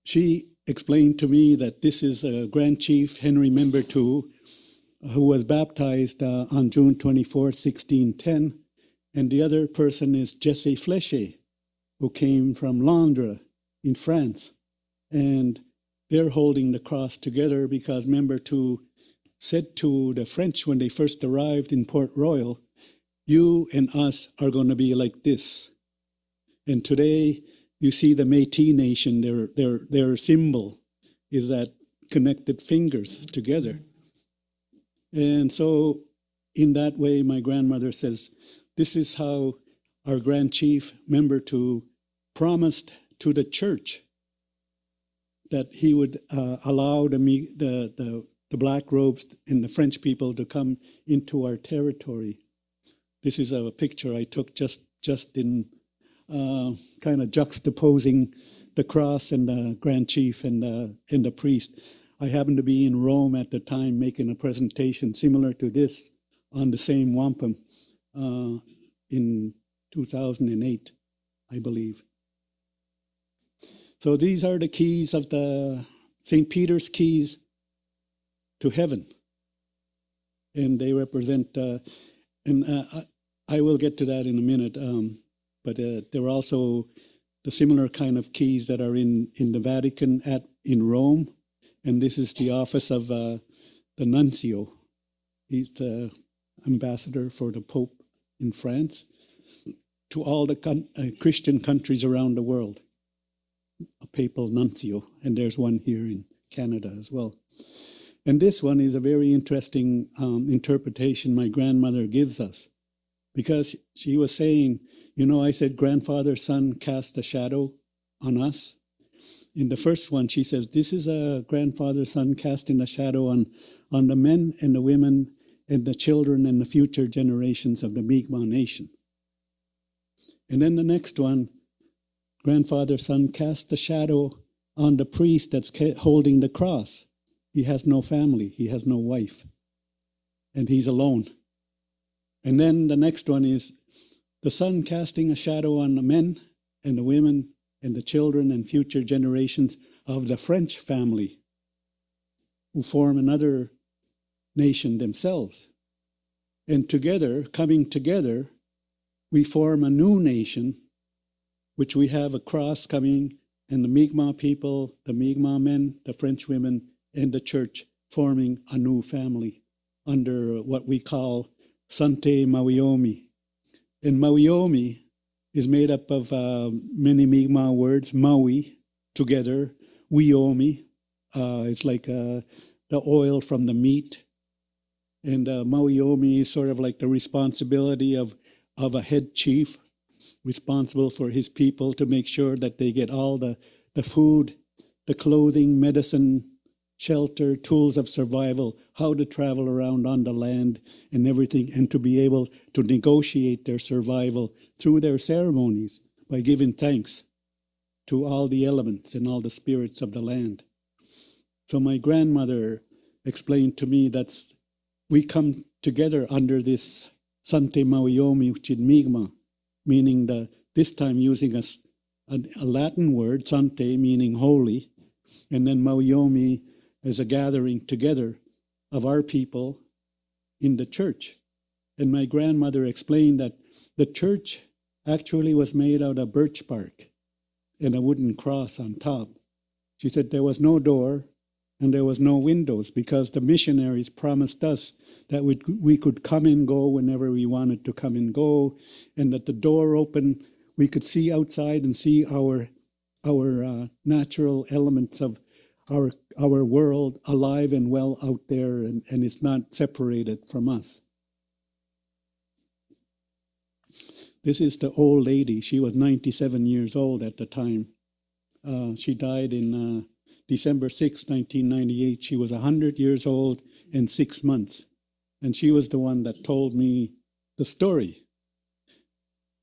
Speaker 20: she explained to me that this is Grand Chief Henry Membertou, who was baptized on June 24, 1610, and the other person is Jesse Fléché, who came from Londres in France. And they're holding the cross together because member two said to the French when they first arrived in Port Royal, you and us are going to be like this. And today you see the Métis Nation, their symbol is that connected fingers together. And so in that way, my grandmother says, this is how our Grand Chief, member two, promised to the church that he would allow the black robes and the French people to come into our territory. This is a picture I took just in kind of juxtaposing the cross and the Grand Chief and the priest. I happened to be in Rome at the time making a presentation similar to this on the same wampum in 2008, I believe. So these are the keys of the St. Peter's keys to heaven. And they represent, I will get to that in a minute, but there are also the similar kind of keys that are in the Vatican in Rome. And this is the office of the nuncio. He's the ambassador for the Pope in France to all the Christian countries around the world. A papal nuncio, and there's one here in Canada as well. And this one is a very interesting interpretation my grandmother gives us, because she was saying, you know, I said grandfather's son cast a shadow on us. In the first one, she says, this is a grandfather's son casting a shadow on the men and the women and the children and the future generations of the Mi'kmaq Nation. And then the next one, grandfather's son cast a shadow on the priest that's holding the cross. He has no family, he has no wife, and he's alone. And then the next one is the son casting a shadow on the men and the women and the children and future generations of the French family, who form another nation themselves. And together, coming together, we form a new nation, which we have a cross coming, and the Mi'kmaq people, the Mi'kmaq men, the French women, and the church forming a new family under what we call Sante Mawiomi. And Mawiomi is made up of many Mi'kmaq words, Maui, together, Wiomi, it's like the oil from the meat. And Mawiomi is sort of like the responsibility of a head chief, responsible for his people to make sure that they get all the food, the clothing, medicine, shelter, tools of survival, how to travel around on the land and everything, and to be able to negotiate their survival through their ceremonies by giving thanks to all the elements and all the spirits of the land. So my grandmother explained to me that we come together under this Sante Mawiomi Uchid meaning this time using a Latin word, Sante, meaning holy, and then Mawiomi as a gathering together of our people in the church. And my grandmother explained that the church actually was made out of birch bark and a wooden cross on top. She said there was no door and there was no windows because the missionaries promised us that we could come and go whenever we wanted to come and go, and that the door open, we could see outside and see our natural elements of our world alive and well out there, and it's not separated from us. This is the old lady. She was 97 years old at the time. She died in December 6, 1998. She was 100 years old and 6 months. And she was the one that told me the story.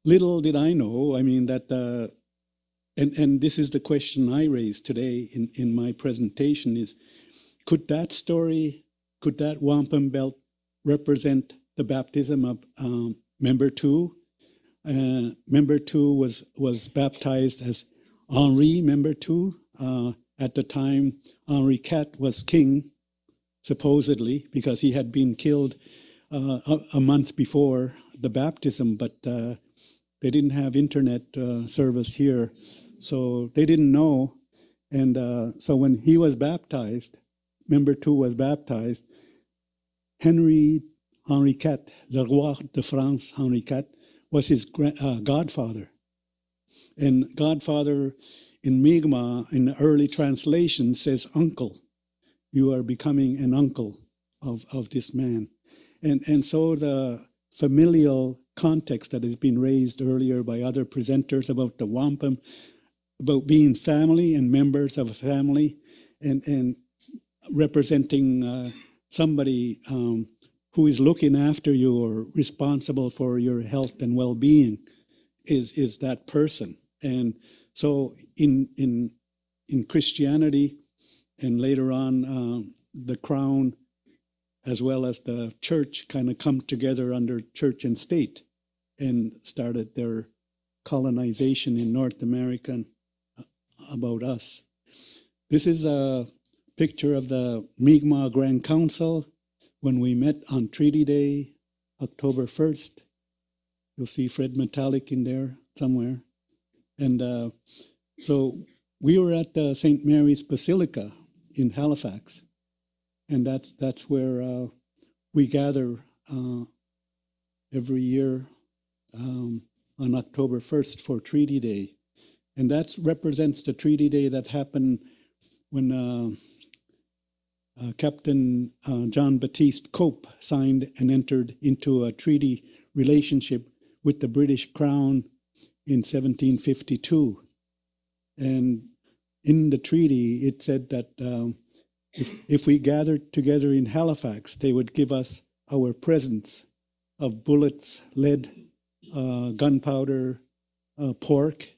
Speaker 20: Little did I know, that, and this is the question I raised today in my presentation is, could that story, could that wampum belt represent the baptism of member two? Member two was baptized as Henri member two. At the time, Henri IV was king, supposedly, because he had been killed a month before the baptism, but they didn't have internet service here, so they didn't know. And so when he was baptized, member 2 was baptized, Henri IV, le roi de France, Henri IV, was his godfather. And godfather in Mi'kmaq, in the early translation, says uncle. You are becoming an uncle of this man. And so the familial context that has been raised earlier by other presenters about the wampum, about being family and members of a family, and representing somebody who is looking after you or responsible for your health and well-being is that person. And so in Christianity, and later on the crown as well as the church kind of come together under church and state and started their colonization in North America about us. This is a picture of the Mi'kmaq Grand Council when we met on Treaty Day, October 1st. You'll see Fred Metallic in there somewhere. And so we were at the St. Mary's Basilica in Halifax. And that's where we gather every year on October 1st for Treaty Day. And that represents the Treaty Day that happened when Captain John Baptiste Cope signed and entered into a treaty relationship with the British Crown in 1752. And in the treaty, it said that if we gathered together in Halifax, they would give us our presents of bullets, lead, gunpowder, pork,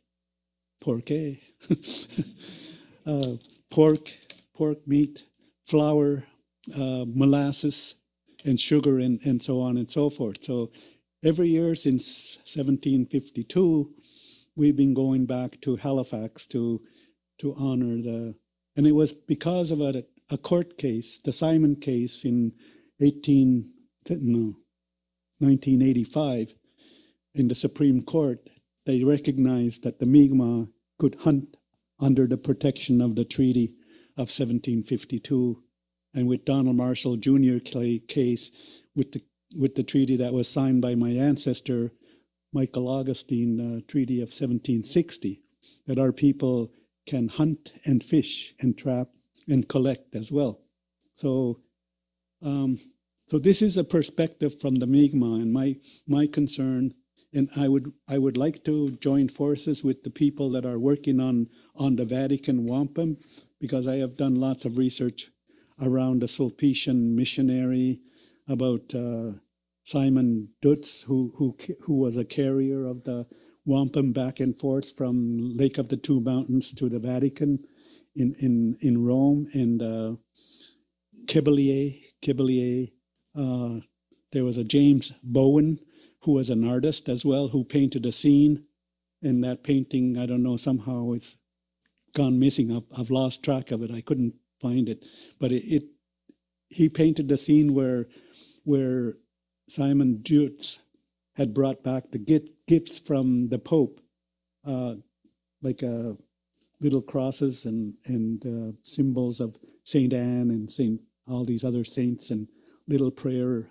Speaker 20: meat, flour, molasses, and sugar, and so on and so forth. So every year since 1752, we've been going back to Halifax to honor and it was because of a court case, the Simon case in 1985 in the Supreme Court. They recognized that the Mi'kmaq could hunt under the protection of the Treaty of 1752, and with Donald Marshall Jr. case, with the treaty that was signed by my ancestor, Michael Augustine, the Treaty of 1760, that our people can hunt and fish and trap and collect as well. So this is a perspective from the Mi'kmaq, and my concern, and I would like to join forces with the people that are working on the Vatican wampum, because I have done lots of research around the Sulpician missionary, about Simon Dutz, who was a carrier of the wampum back and forth from Lake of the Two Mountains to the Vatican in Rome, and Quebilier. There was a James Bowen, who was an artist as well, who painted a scene, and that painting, I don't know, somehow it's gone missing. I've lost track of it. I couldn't find it, but he painted the scene where Simon Dutz had brought back the gifts from the Pope, like little crosses and symbols of Saint Anne and all these other saints, and little prayer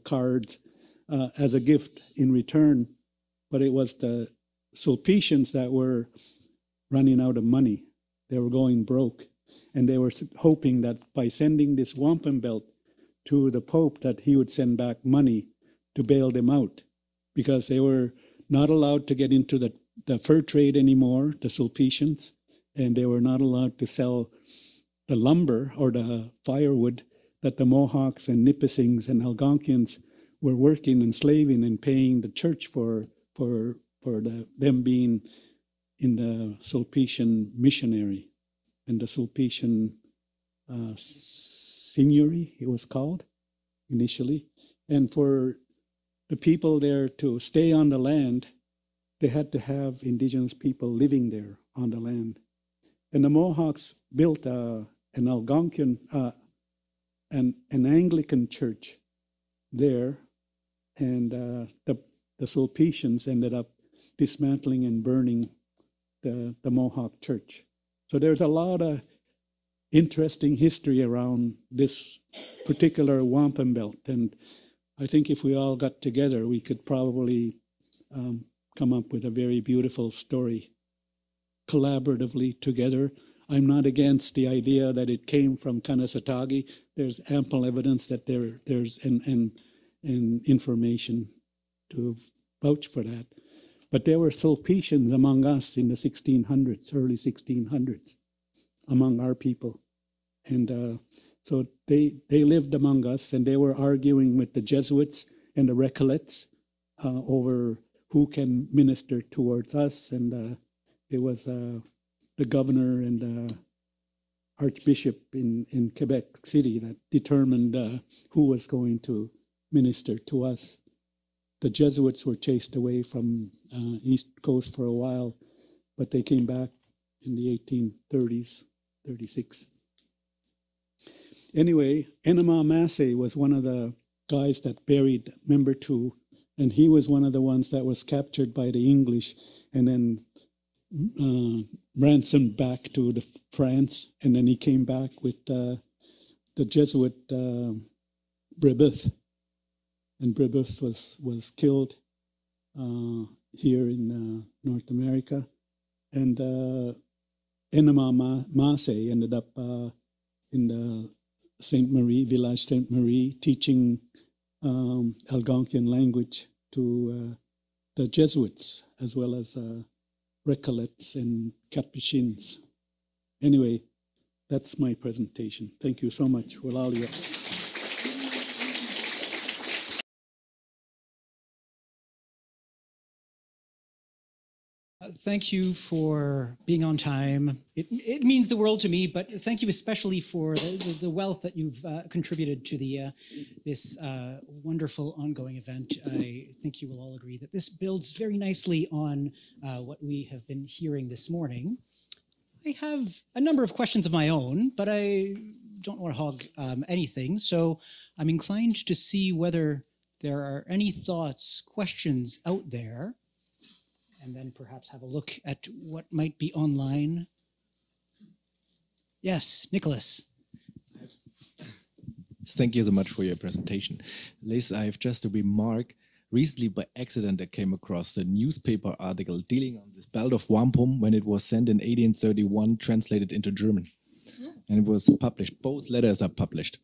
Speaker 20: cards as a gift in return. But it was the Sulpicians that were running out of money. They were going broke. And they were hoping that by sending this wampum belt to the Pope, that he would send back money to bail them out, because they were not allowed to get into the fur trade anymore, the Sulpicians, and they were not allowed to sell the lumber or the firewood that the Mohawks and Nipissings and Algonquians were working and slaving and paying the church for them being in the Sulpician missionary. And the Sulpician Signory, it was called initially. And for the people there to stay on the land, they had to have indigenous people living there on the land. And the Mohawks built an Algonquian, an Anglican church there, and the Sulpicians ended up dismantling and burning the Mohawk church. So there's a lot of interesting history around this particular wampum belt. And I think if we all got together, we could probably come up with a very beautiful story collaboratively together. I'm not against the idea that it came from Kanasatagi. There's ample evidence that there's information to vouch for that. But there were Sulpicians among us in the 1600s, early 1600s, among our people. And so they lived among us, and they were arguing with the Jesuits and the Recollets over who can minister towards us. And it was the governor and the archbishop in Quebec City that determined who was going to minister to us. The Jesuits were chased away from East Coast for a while, but they came back in the 1830s, 36. Anyway, Unama'ki was one of the guys that buried member 2, and he was one of the ones that was captured by the English and then ransomed back to France, and then he came back with the Jesuit Brebeuf. And Brebeuf was killed here in North America. And Unama'ki ended up in the Sainte Marie, village Sainte Marie, teaching Algonquian language to the Jesuits, as well as Recollets and Capuchins. Anyway, that's my presentation. Thank you so much. Walalia.
Speaker 18: Thank you for being on time. It means the world to me, but thank you especially for the wealth that you've contributed to this wonderful ongoing event. I think you will all agree that this builds very nicely on what we have been hearing this morning. I have a number of questions of my own, but I don't want to hog anything, so I'm inclined to see whether there are any thoughts, questions out there, and then perhaps have a look at what might be online. Yes, Nicholas.
Speaker 11: Thank you so much for your presentation. Liz, I have just a remark. Recently, by accident, I came across a newspaper article dealing on this belt of wampum when it was sent in 1831, translated into German. And it was published. Both letters are published.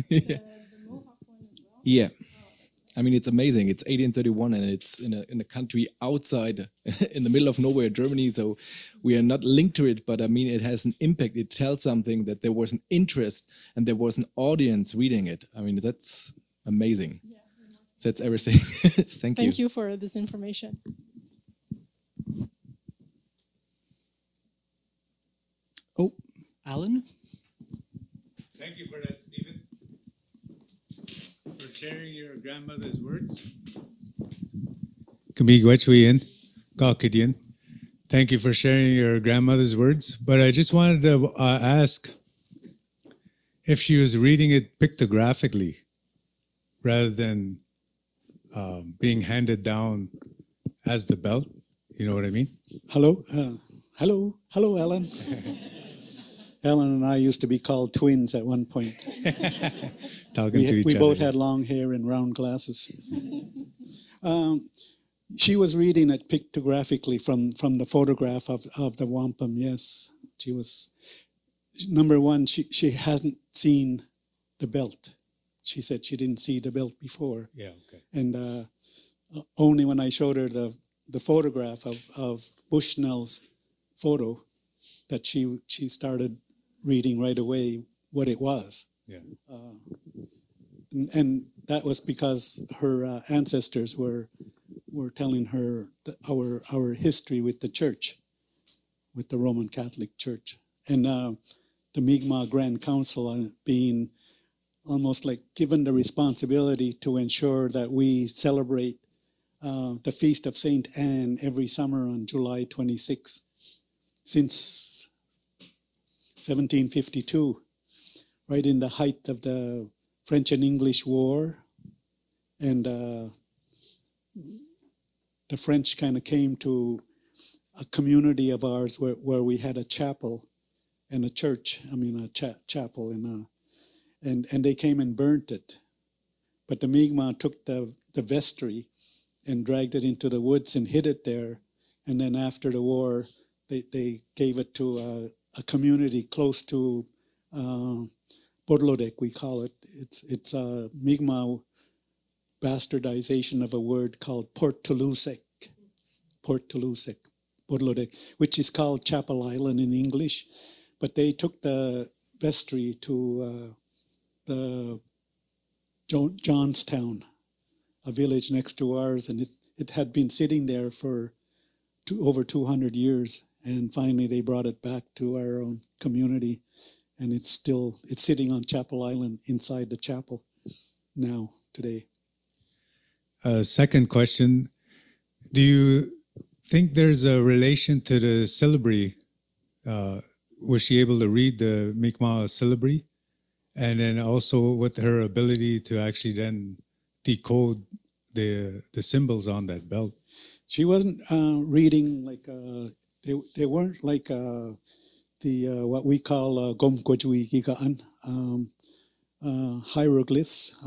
Speaker 11: Yeah. Yeah. I mean, it's amazing. It's 1831 and it's in a country outside, in the middle of nowhere, Germany. So we are not linked to it, but I mean, it has an impact. It tells something that there was an interest and there was an audience reading it. I mean, that's amazing. Yeah. That's everything. Thank you.
Speaker 19: Thank you for this information.
Speaker 18: Oh, Alan?
Speaker 21: Thank you for that, Stephen. For sharing your grandmother's words. Thank you for sharing your grandmother's words. But I just wanted to ask if she was reading it pictographically rather than being handed down as the belt. You know what I mean?
Speaker 20: Hello, Alan. Alan and I used to be called twins at one point. We both had long hair and round glasses. She was reading it pictographically from the photograph of the wampum, yes. She was, number one, she hasn't seen the belt. She said she didn't see the belt before.
Speaker 21: Yeah, okay.
Speaker 20: And only when I showed her the photograph of Bushnell's photo that she started reading right away what it was.
Speaker 21: Yeah.
Speaker 20: And that was because her ancestors were telling her our history with the church, with the Roman Catholic Church. And the Mi'kmaq Grand Council being almost like given the responsibility to ensure that we celebrate the Feast of Saint Anne every summer on July 26th since 1752, right in the height of the French and English War. And the French kind of came to a community of ours where we had a chapel and a church. I mean, a chapel and they came and burnt it. But the Mi'kmaq took the vestry and dragged it into the woods and hid it there. And then after the war, they gave it to a community close to Borlodek, we call it. It's a Mi'kmaq bastardization of a word called Port Toulousec, Borlodek, which is called Chapel Island in English. But they took the vestry to the Johnstown, a village next to ours, and it had been sitting there for over 200 years, and finally they brought it back to our own community, and it's sitting on Chapel Island inside the chapel now, today.
Speaker 21: Second question, do you think there's a relation to the syllabary? Was she able to read the Mi'kmaq syllabary? And then also with her ability to actually then decode the symbols on that belt.
Speaker 20: She wasn't reading like, they weren't like the what we call Gomkojui Gigaan, hieroglyphs,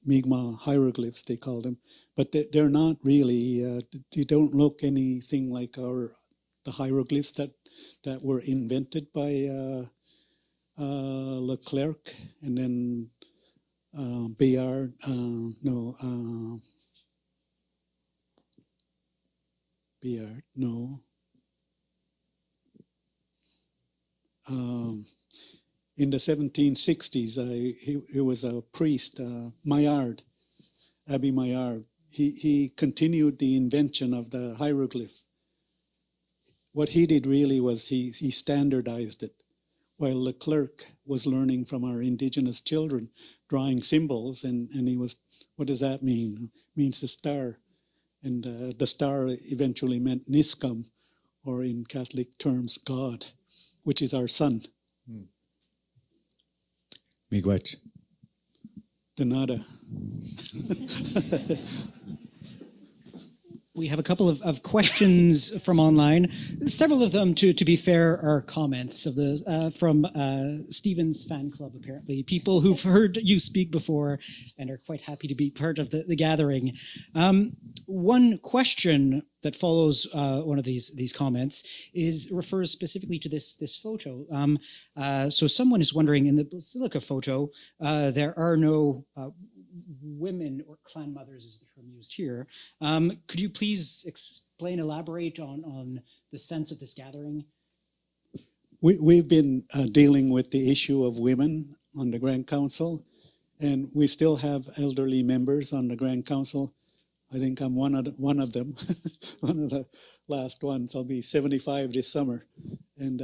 Speaker 20: Mi'kmaq hieroglyphs, they call them. But they're not really, they don't look anything like the hieroglyphs that were invented by Leclerc, and then Bayard, Bayard, no. In the 1760s, he was a priest, Maillard, Abbé Maillard. He continued the invention of the hieroglyph. What he did really was he standardized it, while Leclerc was learning from our indigenous children, drawing symbols, and he was, what does that mean? It means the star. And the star eventually meant Niskam, or in Catholic terms, God, which is our sun.
Speaker 21: Miigwech.
Speaker 20: De nada.
Speaker 2: We have a couple of questions from online. Several of them, to be fair, are comments from Stephen's fan club, apparently. People who've heard you speak before and are quite happy to be part of the gathering. One question that follows one of these comments refers specifically to this photo. So someone is wondering, in the Basilica photo, there are no women or clan mothers is the term used here. Could you please elaborate on the sense of this gathering?
Speaker 20: We've been dealing with the issue of women on the Grand Council, and we still have elderly members on the Grand Council. I think I'm one of them, one of the last ones. I'll be 75 this summer, and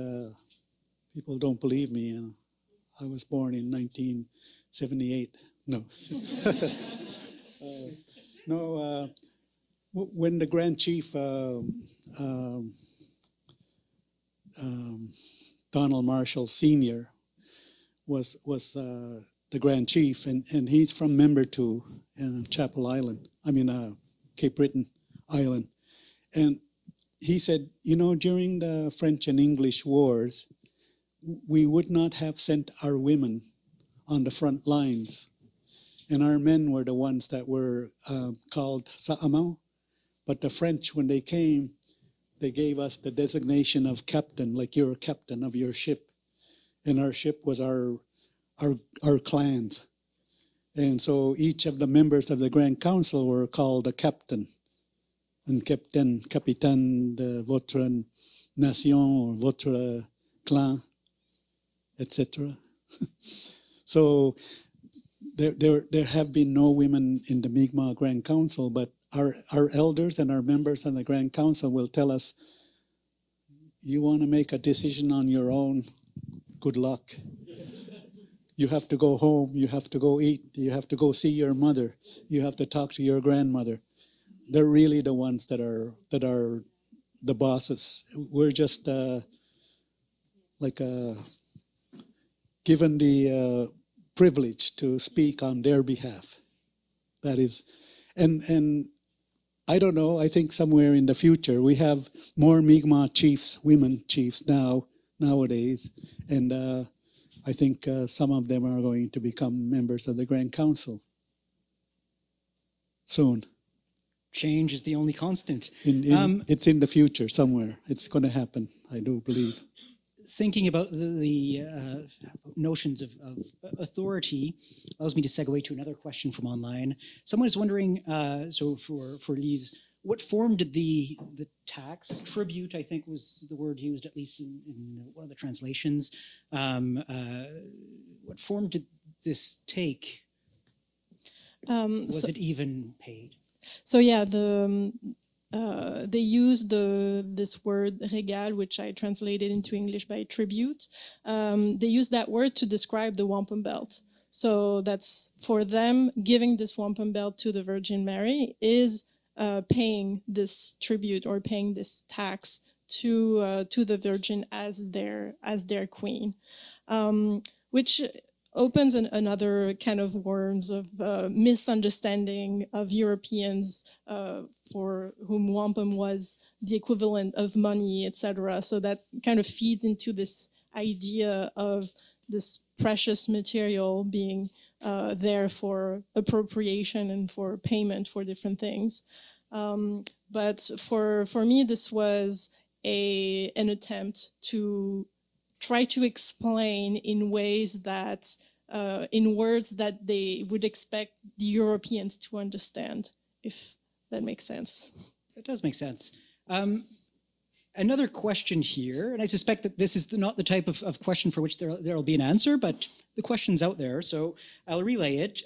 Speaker 20: people don't believe me. I was born in 1978. No. When the Grand Chief, Donald Marshall Sr. was the Grand Chief, and he's from Membertou in Chapel Island, Cape Breton Island. And he said, during the French and English wars, we would not have sent our women on the front lines. And our men were the ones that were called Sa'amau. But the French, when they came, they gave us the designation of captain, like you're a captain of your ship. And our ship was our clans. And so each of the members of the Grand Council were called a captain. And capitaine de votre nation, or votre clan, etc. So there have been no women in the Mi'kmaq Grand Council, but our elders and our members on the Grand Council will tell us, you want to make a decision on your own, good luck. You have to go home, you have to go eat, you have to go see your mother, you have to talk to your grandmother. They're really the ones that are the bosses. We're just given the privilege to speak on their behalf. That is, and I don't know. I think somewhere in the future we have more Mi'kmaq chiefs, women chiefs nowadays, and I think some of them are going to become members of the Grand Council soon.
Speaker 2: Change is the only constant.
Speaker 20: It's in the future somewhere. It's going to happen, I do believe.
Speaker 2: Thinking about the notions of authority allows me to segue to another question from online. Someone is wondering, so for Lise, what form did the tax, tribute, I think was the word used, at least in one of the translations, what form did this take? Was it even paid?
Speaker 19: So yeah, they used this word régal, which I translated into English by tribute. They used that word to describe the wampum belt. So that's for them, giving this wampum belt to the Virgin Mary is paying this tribute or paying this tax to the Virgin as their queen, which opens another kind of worms of misunderstanding of Europeans for whom wampum was the equivalent of money, etc. So that kind of feeds into this idea of this precious material being there for appropriation and for payment for different things. But for me, this was an attempt to try to explain in ways that, in words that they would expect the Europeans to understand, if that makes sense.
Speaker 2: It does make sense. Another question here, and I suspect that this is not the type of question for which there will be an answer, but the question's out there, so I'll relay it.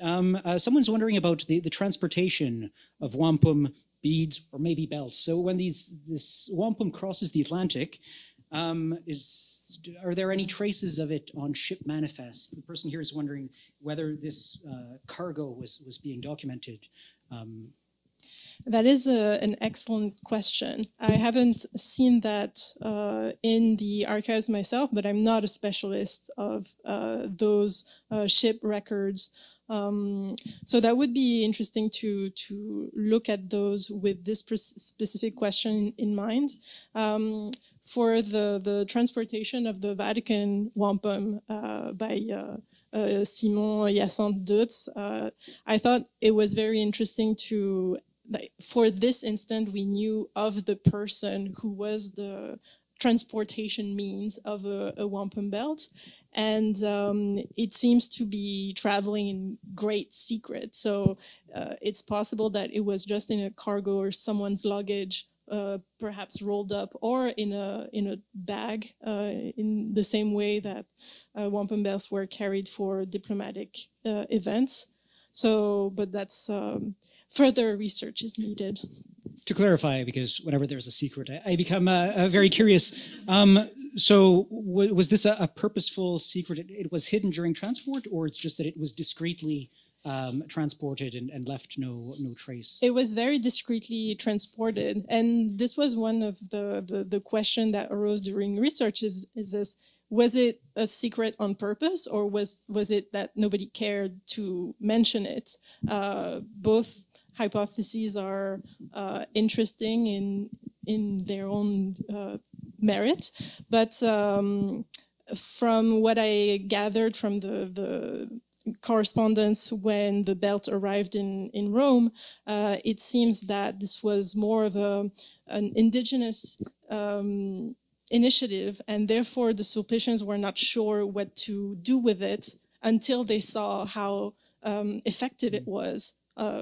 Speaker 2: Someone's wondering about the transportation of wampum beads or maybe belts. So when this wampum crosses the Atlantic, are there any traces of it on ship manifests? The person here is wondering whether this cargo was being documented.
Speaker 19: That is an excellent question. I haven't seen that in the archives myself, but I'm not a specialist of those ship records. So that would be interesting to look at those with this specific question in mind. For the transportation of the Vatican wampum by Simon Hyacinthe Deutz, I thought it was very interesting to, for this instant, we knew of the person who was the transportation means of a wampum belt, and it seems to be traveling in great secret. So it's possible that it was just in a cargo or someone's luggage, perhaps rolled up, or in a bag, in the same way that wampum belts were carried for diplomatic events. So, but that's further research is needed.
Speaker 2: To clarify, because whenever there's a secret, I become very curious. So was this a purposeful secret? It was hidden during transport, or it's just that it was discreetly transported and left no trace?
Speaker 19: It was very discreetly transported, and this was one of the question that arose during research: is this, was it a secret on purpose, or was it that nobody cared to mention it? Both hypotheses are interesting in their own merit, but from what I gathered from the correspondence when the belt arrived in Rome, it seems that this was more of an indigenous initiative, and therefore the Sulpicians were not sure what to do with it until they saw how effective it was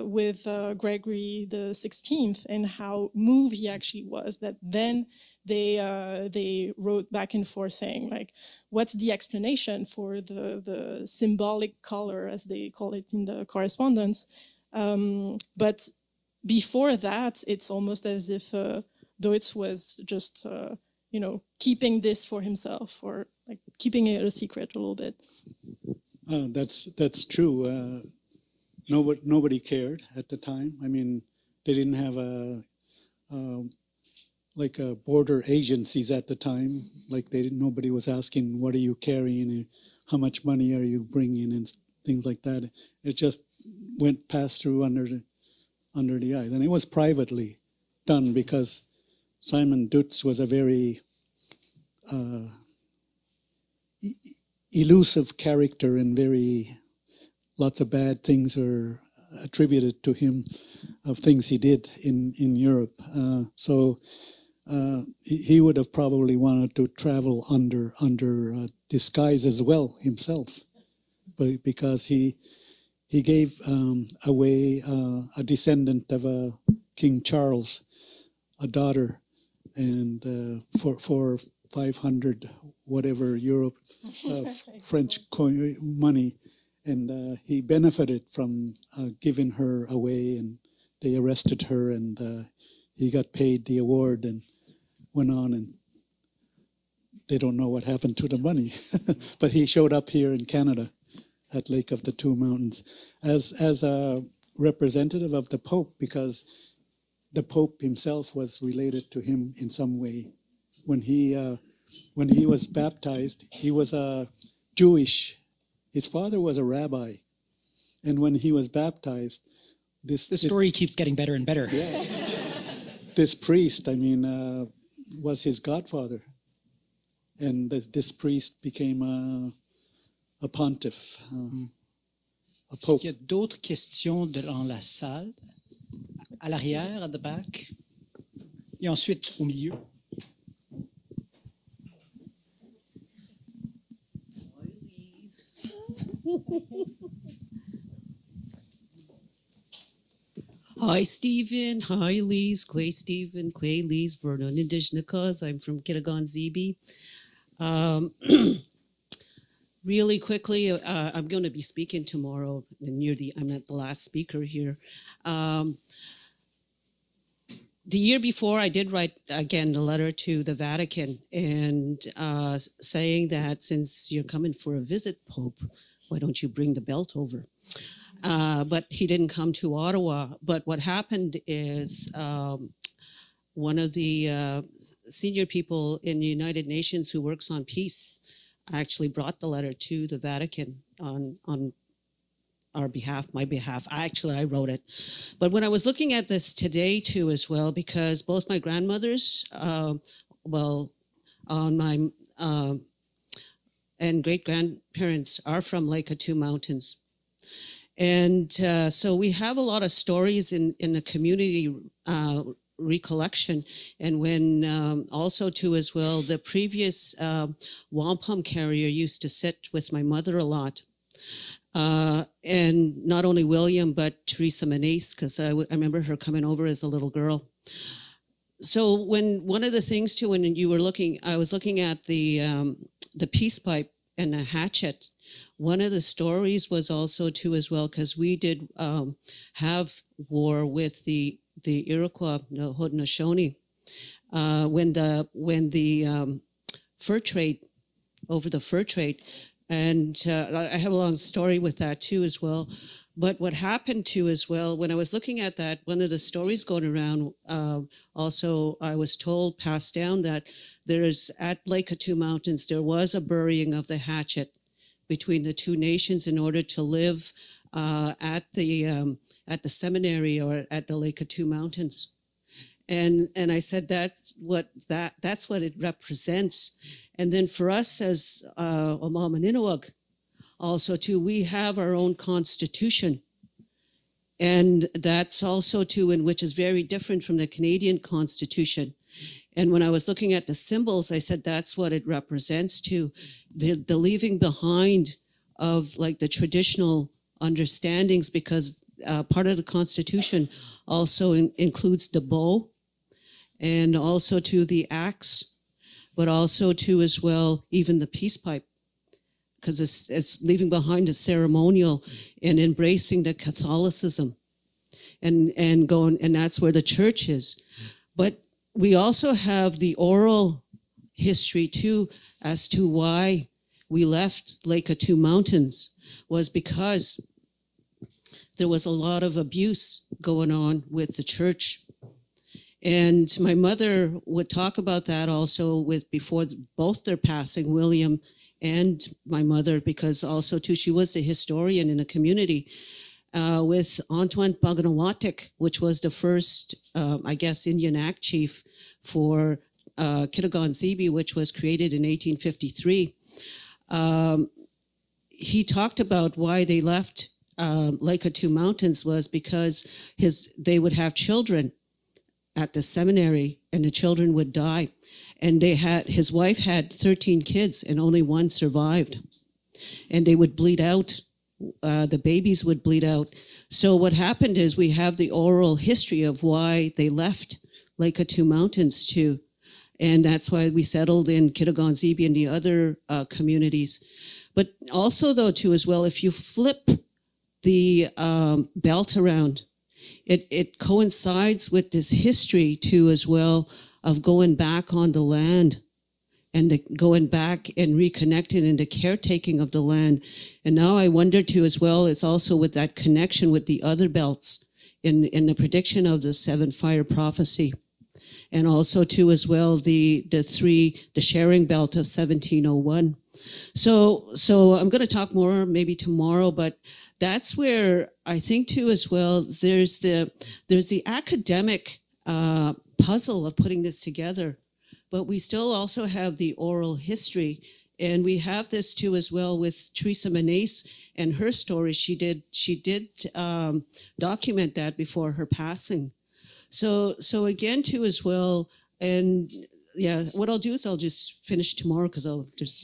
Speaker 19: with Gregory the 16th and how moved he actually was, that then they wrote back and forth saying, like, what's the explanation for the symbolic color, as they call it in the correspondence. But before that, it's almost as if Deutz was just keeping this for himself, or like keeping it a secret a little bit.
Speaker 20: That's true. Nobody cared at the time. I mean, they didn't have like border agencies at the time. Like nobody was asking, what are you carrying and how much money are you bringing and things like that. It just passed through under under the eyes. And it was privately done because Simon Dutz was a very elusive character, and lots of bad things are attributed to him of things he did in Europe. So he would have probably wanted to travel under disguise as well himself, but because he gave away a descendant of King Charles, a daughter, and for 500 whatever euro French money, and he benefited from giving her away, and they arrested her, and he got paid the award and went on, and they don't know what happened to the money. But he showed up here in Canada at Lake of the Two Mountains as a representative of the Pope, because the Pope himself was related to him in some way. When he was baptized, he was Jewish. His father was a rabbi, and when he was baptized,
Speaker 2: the story keeps getting better and better.
Speaker 20: Yeah. This priest, was his godfather, and this priest became a pontiff, a pope.
Speaker 2: Est-ce qu'il y a d'autres questions dans la salle? À l'arrière, at the back, et ensuite au milieu.
Speaker 7: Hi, Stephen. Hi, Lise. Quay, Stephen. Quay, Lise. Vernon, Indigenous cause. I'm from Kitagan Zibi. Really quickly, I'm going to be speaking tomorrow. I'm at the last speaker here. The year before, I did write, again, a letter to the Vatican and saying that since you're coming for a visit, Pope, why don't you bring the belt over? But he didn't come to Ottawa. But what happened is one of the senior people in the United Nations who works on peace actually brought the letter to the Vatican on our behalf, my behalf. I wrote it. But when I was looking at this today too as well, because both my grandmothers, on my and great-grandparents are from Lake of Two Mountains. And so we have a lot of stories in the community recollection. And when also too as well, the previous wampum carrier used to sit with my mother a lot. And not only William, but Teresa Manise, because I remember her coming over as a little girl. So when one of the things too, when you were looking, I was looking at the peace pipe and the hatchet. One of the stories was also too as well, because we did have war with the Iroquois, the Haudenosaunee, when the fur trade, over the fur trade. And I have a long story with that too as well. But what happened too as well, when I was looking at that, one of the stories going around, also I was told, passed down, that there is, at Lake of Two Mountains, there was a burying of the hatchet between the two nations in order to live at the seminary or at the Lake of Two Mountains. And I said that's what it represents. And then for us as Omamaninoag, also too, we have our own constitution. And that's also too, in which is very different from the Canadian Constitution. And when I was looking at the symbols, I said that's what it represents too. The leaving behind of like the traditional understandings, because part of the Constitution also includes the bow and also to the axe, but also to as well, even the peace pipe, because it's leaving behind a ceremonial and embracing the Catholicism and going, and that's where the church is. But we also have the oral history too, as to why we left Lake of Two Mountains, was because there was a lot of abuse going on with the church. And my mother would talk about that also with, before both their passing, William and my mother, because also too, she was a historian in the community. with Antoine Baganawatik, which was the first, I guess, Indian Act chief for Kitagan-Zibi, which was created in 1853. He talked about why they left Laikatu Mountains was because they would have children at the seminary and the children would die. And his wife had 13 kids and only one survived. And they would bleed out. The babies would bleed out. So what happened is we have the oral history of why they left Laikatu Mountains too. And that's why we settled in Kitagan-Zibi and the other communities. But also though too as well, if you flip the belt around, it coincides with this history too as well of going back on the land and going back and reconnecting and the caretaking of the land. And now I wonder too as well, it's also with that connection with the other belts in the prediction of the 7 fire prophecy. And also too as well, the sharing belt of 1701. So I'm going to talk more maybe tomorrow, but that's where I think too as well, there's the academic puzzle of putting this together, but we still also have the oral history. And we have this too as well with Teresa Menace and her story. She did document that before her passing. So again too as well, and yeah, what I'll do is I'll just finish tomorrow because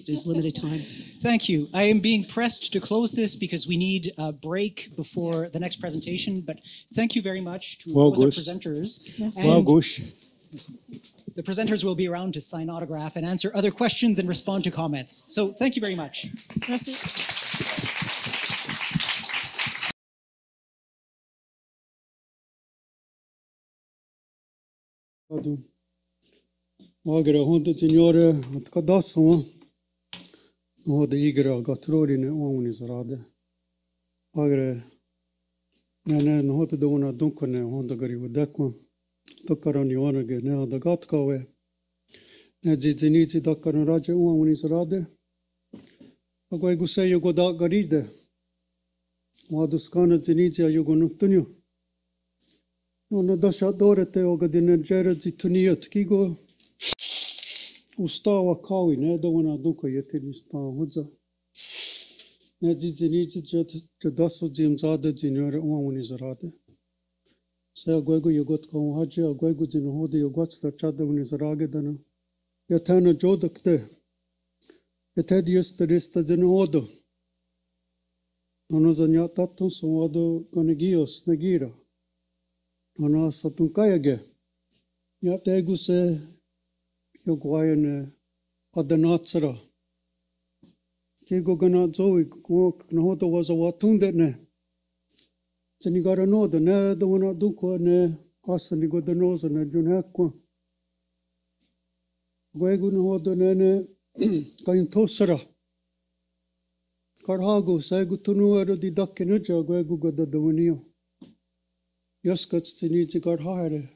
Speaker 7: there's limited time.
Speaker 2: Thank you. I am being pressed to close this because we need a break before the next presentation, but thank you very much to all the presenters. The presenters will be around to sign autograph and answer other questions and respond to comments. So thank you very much.
Speaker 19: Merci.
Speaker 8: Magre honda signore at kadasso no de igra gatrori ne omni zarade magre nana no hota dona dunkone honda gari wadakwa tokarani ona ge ne da gatkawe ne jijinici dakkan raje omni zarade agoi guse yugo da garide waduskana jinici yugo nutunyo no dasha dorete ogadine jera jituniot kigo Ustawa kawi ne da wana duka yete nista hoza. Ne jijinici jadasu jimzada jinore uamuni zarade. Se agwego yogot kawu haji agwego jino hode yogot sta chada uni zarage dana. Yatana jodakte. Yate diyasta rista jino hodo. Nono zanya tatun suwado konegiyos negira. Nono satun kayage. Yate egu se Yoguayane Adanatsara. Kigo gana zoe Nahoda was a watunde ne. Senigara no the ne the one duko ne asanigo the nose and a junakwa. Guegu Nahoda nene Kain Tosara. Karhago Sagutunu di Dakinuja Guegu Gada Dawnio. Yaskats Tinichi Garhare.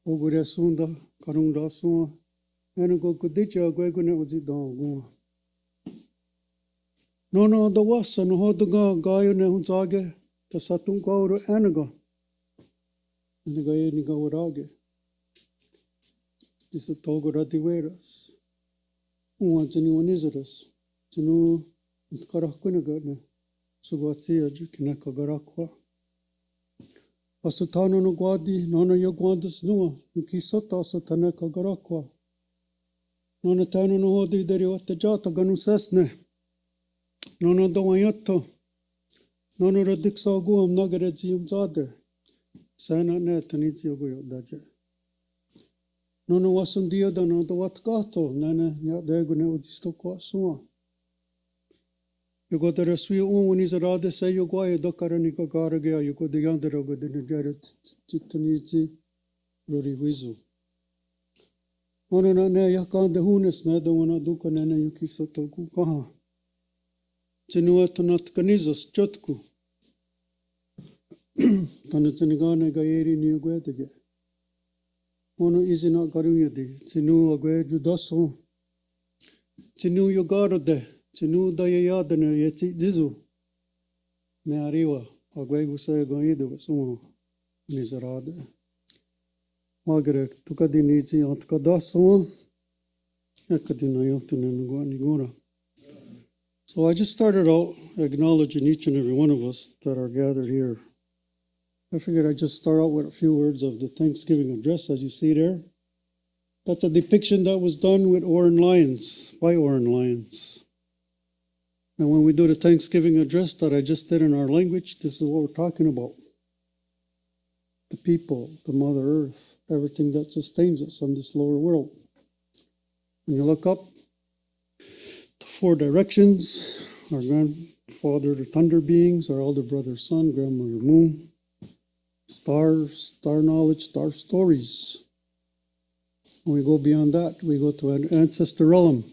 Speaker 8: Ogure Sunda Karunda Sua. Go kudicha gwegune uzi dongu. No the wasa no hoduga gayo ne hunzage the satun gauru anaga. And the gaye ni gaurage. This is togo rativeras. Jini wanizaras. Jinu karakunaga sugatia jukinaka garakwa. Asutano no guadi, nono yogwandas nua, ukisota asatanaka garakwa. Nono tano no hodi dari wata jata ganu sesne. Nono dawayato. Nono radiksa guam nagare ziyum zade. Sana ne tanizi yoguyo daje. Nono wasundia dano da watgato. Nene nyadegu ne uzisto kwa sua. Yugo da resui uuni zarade se yogwaye dokarani kagaragea yugo da yanderago de nijere titanizi ruri wizu. Ono na ne yakande hunes ne da wana duka ne ne yukiso toku kaha. Chinua tanat kanizos chotku. Tana chinigane gaeri ni ugwedege. Ono izina garuyadi. Chinu agwe judaso. Chinu yogarode. Chinu dayayadane yeti jizu. Me arriwa. Aguego se goido sumo nizarade. Magre tukadinizi antkadaso. So I just started out acknowledging each and every one of us that are gathered here. I figured I'd just start out with a few words of the Thanksgiving address, as you see there. That's a depiction that was done with Oran lions, by Oran lions. And when we do the Thanksgiving address that I just did in our language, this is what we're talking about. The people, the Mother Earth, everything that sustains us on this lower world. When you look up, the four directions, our grandfather, the thunder beings, our elder brother, sun, grandmother, moon, stars, star knowledge, star stories. When we go beyond that, we go to an ancestor realm.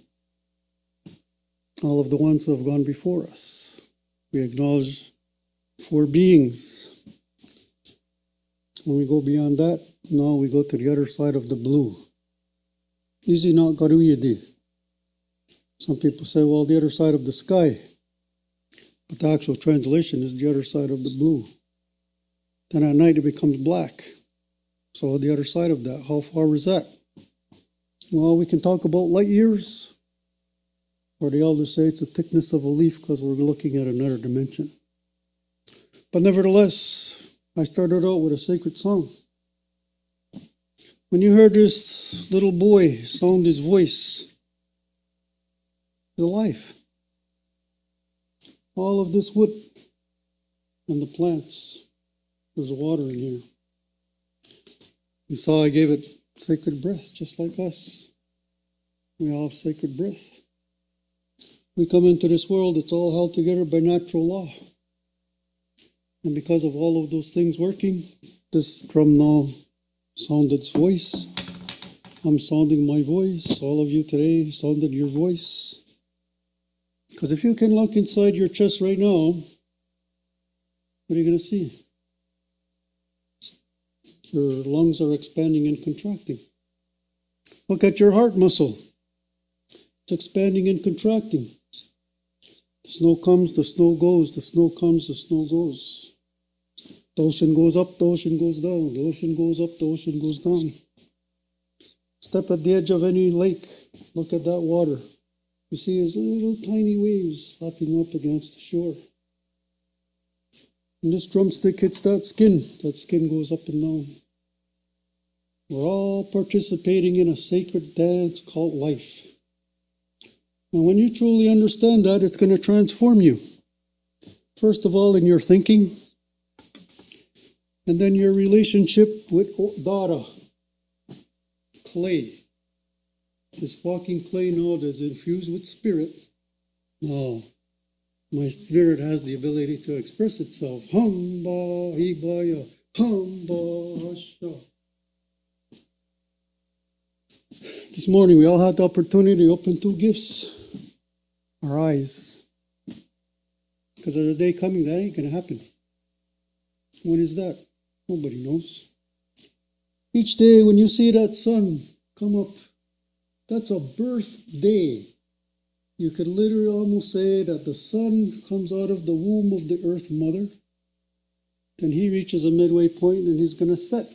Speaker 8: All of the ones who have gone before us. We acknowledge four beings. When we go beyond that, now we go to the other side of the blue. Easy not garuyedi. Some people say, well, the other side of the sky. But the actual translation is the other side of the blue. Then at night it becomes black. So the other side of that, how far is that? Well, we can talk about light years. Or the elders say it's the thickness of a leaf because we're looking at another dimension. But nevertheless, I started out with a sacred song. When you heard this little boy sound his voice, the life, all of this wood and the plants, there's water in here. You saw I gave it sacred breath, just like us. We all have sacred breath. We come into this world, it's all held together by natural law. And because of all of those things working, this drum now sounded its voice. I'm sounding my voice. All of you today sounded your voice. Because if you can look inside your chest right now, what are you going to see? Your lungs are expanding and contracting. Look at your heart muscle. It's expanding and contracting. The snow comes, the snow goes. The snow comes, the snow goes. The ocean goes up, the ocean goes down. The ocean goes up, the ocean goes down. Step at the edge of any lake. Look at that water. You see these little tiny waves slapping up against the shore. And this drumstick hits that skin goes up and down. We're all participating in a sacred dance called life. And when you truly understand that, it's going to transform you. First of all, in your thinking, and then your relationship with Dada, clay. This walking clay now that's infused with spirit. Now, my spirit has the ability to express itself. Hamba hibaya, hamba hasha. This morning we all had the opportunity to open two gifts. Our eyes. Because there's a day coming that ain't going to happen. When is that? Nobody knows. Each day when you see that sun come up, that's a birthday. You could literally almost say that the sun comes out of the womb of the earth mother. Then he reaches a midway point and he's going to set.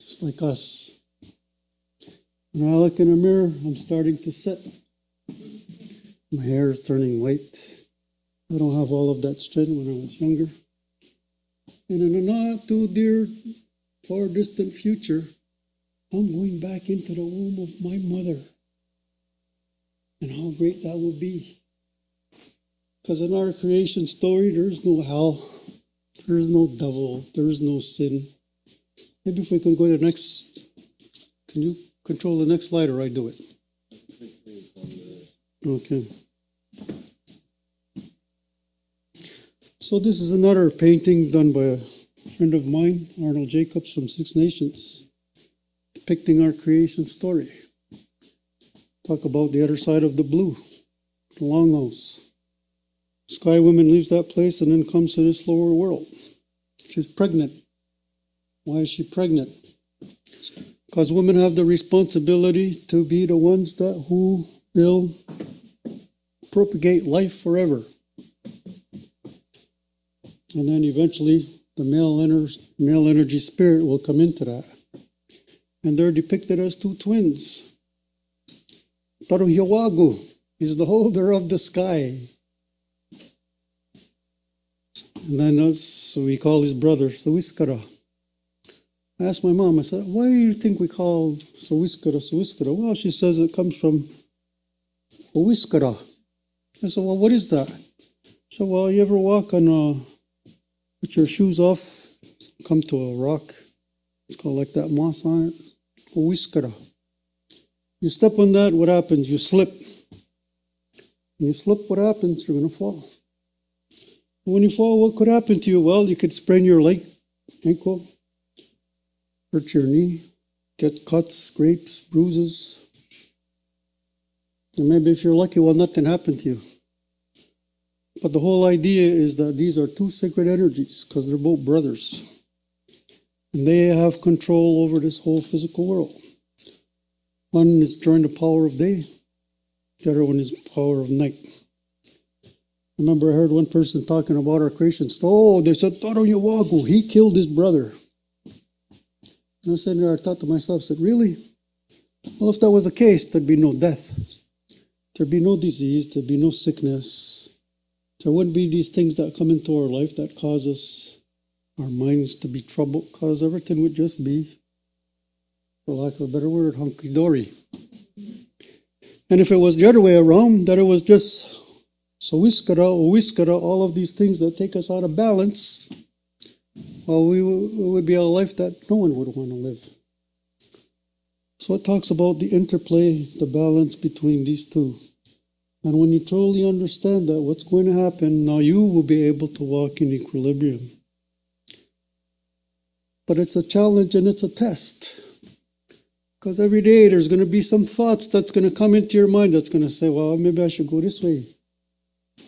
Speaker 8: Just like us. When I look in a mirror, I'm starting to set. My hair is turning white. I don't have all of that strength when I was younger. And in a not too dear, far distant future, I'm going back into the womb of my mother. And how great that will be. Because in our creation story, there's no hell, there's no devil, there's no sin. Maybe if we could go to the next, can you control the next slide or I do it? Okay. So this is another painting done by a friend of mine, Arnold Jacobs from Six Nations, depicting our creation story. Talk about the other side of the blue, the longhouse. Sky woman leaves that place and then comes to this lower world. She's pregnant. Why is she pregnant? Because women have the responsibility to be the ones who will propagate life forever. And then eventually the male energy spirit will come into that. And they're depicted as two twins. Taruhiwagu is the holder of the sky. And then so we call his brother Sawiskara. I asked my mom, I said, why do you think we call Sawiskara? Well, she says it comes from Owiskara. I said, well, what is that? She said, well, you ever walk on with your shoes off, come to a rock, it's called like that, moss on it, Owiskara. You step on that, what happens? You slip. When you slip, what happens? You're going to fall. When you fall, what could happen to you? Well, you could sprain your leg, ankle, hurt your knee, get cuts, scrapes, bruises. And maybe if you're lucky, well, nothing happened to you. But the whole idea is that these are two sacred energies because they're both brothers. And they have control over this whole physical world. One is during the power of day, the other one is power of night. I remember I heard one person talking about our creation. Oh, they said, Taruhiwagu, he killed his brother. And I said, I thought to myself, I said, really? Well, if that was the case, there'd be no death. There'd be no disease, there'd be no sickness. There wouldn't be these things that come into our life that cause us, our minds to be troubled, because everything would just be, for lack of a better word, hunky-dory. And if it was the other way around, that it was just Sawiskara, Owiskara, all of these things that take us out of balance, well, it would be a life that no one would want to live. So it talks about the interplay, the balance between these two. And when you truly understand that, what's going to happen, now you will be able to walk in equilibrium. But it's a challenge and it's a test. Because every day there's going to be some thoughts that's going to come into your mind that's going to say, well, maybe I should go this way.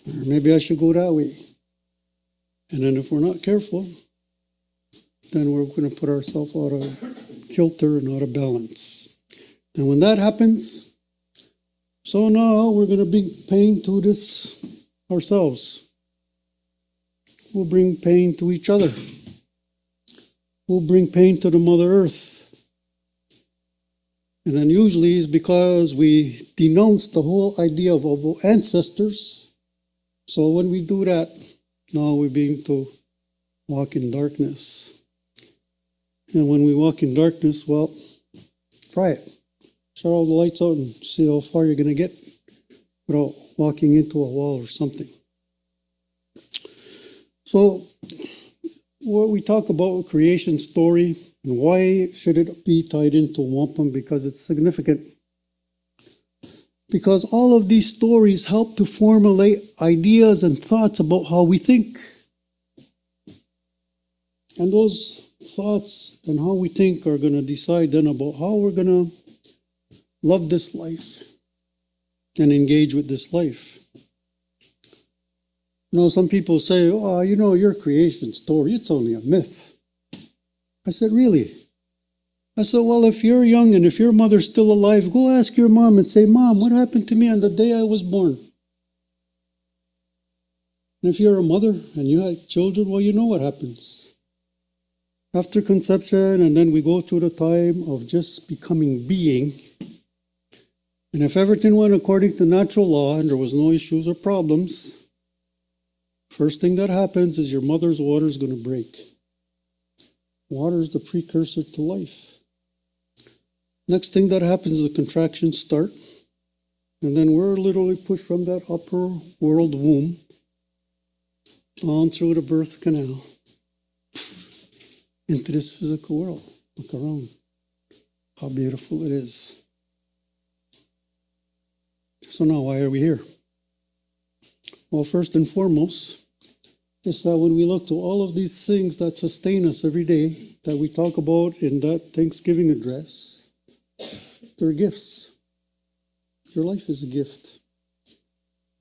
Speaker 8: Or maybe I should go that way. And then if we're not careful, then we're going to put ourselves out of kilter and out of balance. And when that happens, so now we're going to bring pain to this ourselves. We'll bring pain to each other. We'll bring pain to the Mother Earth. And then usually it's because we denounce the whole idea of our ancestors. So when we do that, now we're being to walk in darkness. And when we walk in darkness, well, try it. Shut all the lights out and see how far you're going to get without walking into a wall or something. So, what we talk about creation story and why should it be tied into wampum? Because it's significant. Because all of these stories help to formulate ideas and thoughts about how we think. And those thoughts and how we think are going to decide then about how we're going to love this life and engage with this life. You know, some people say, oh, you know, your creation story, it's only a myth. I said, really? I said, well, if you're young and if your mother's still alive, go ask your mom and say, Mom, what happened to me on the day I was born? And if you're a mother and you had children, well, you know what happens. After conception, and then we go through the time of just becoming being. And if everything went according to natural law and there was no issues or problems, first thing that happens is your mother's water is going to break. Water is the precursor to life. Next thing that happens is the contractions start. And then we're literally pushed from that upper world womb on through the birth canal into this physical world. Look around. How beautiful it is. So now, why are we here? Well, first and foremost, is that when we look to all of these things that sustain us every day, that we talk about in that Thanksgiving address, they're gifts. Your life is a gift.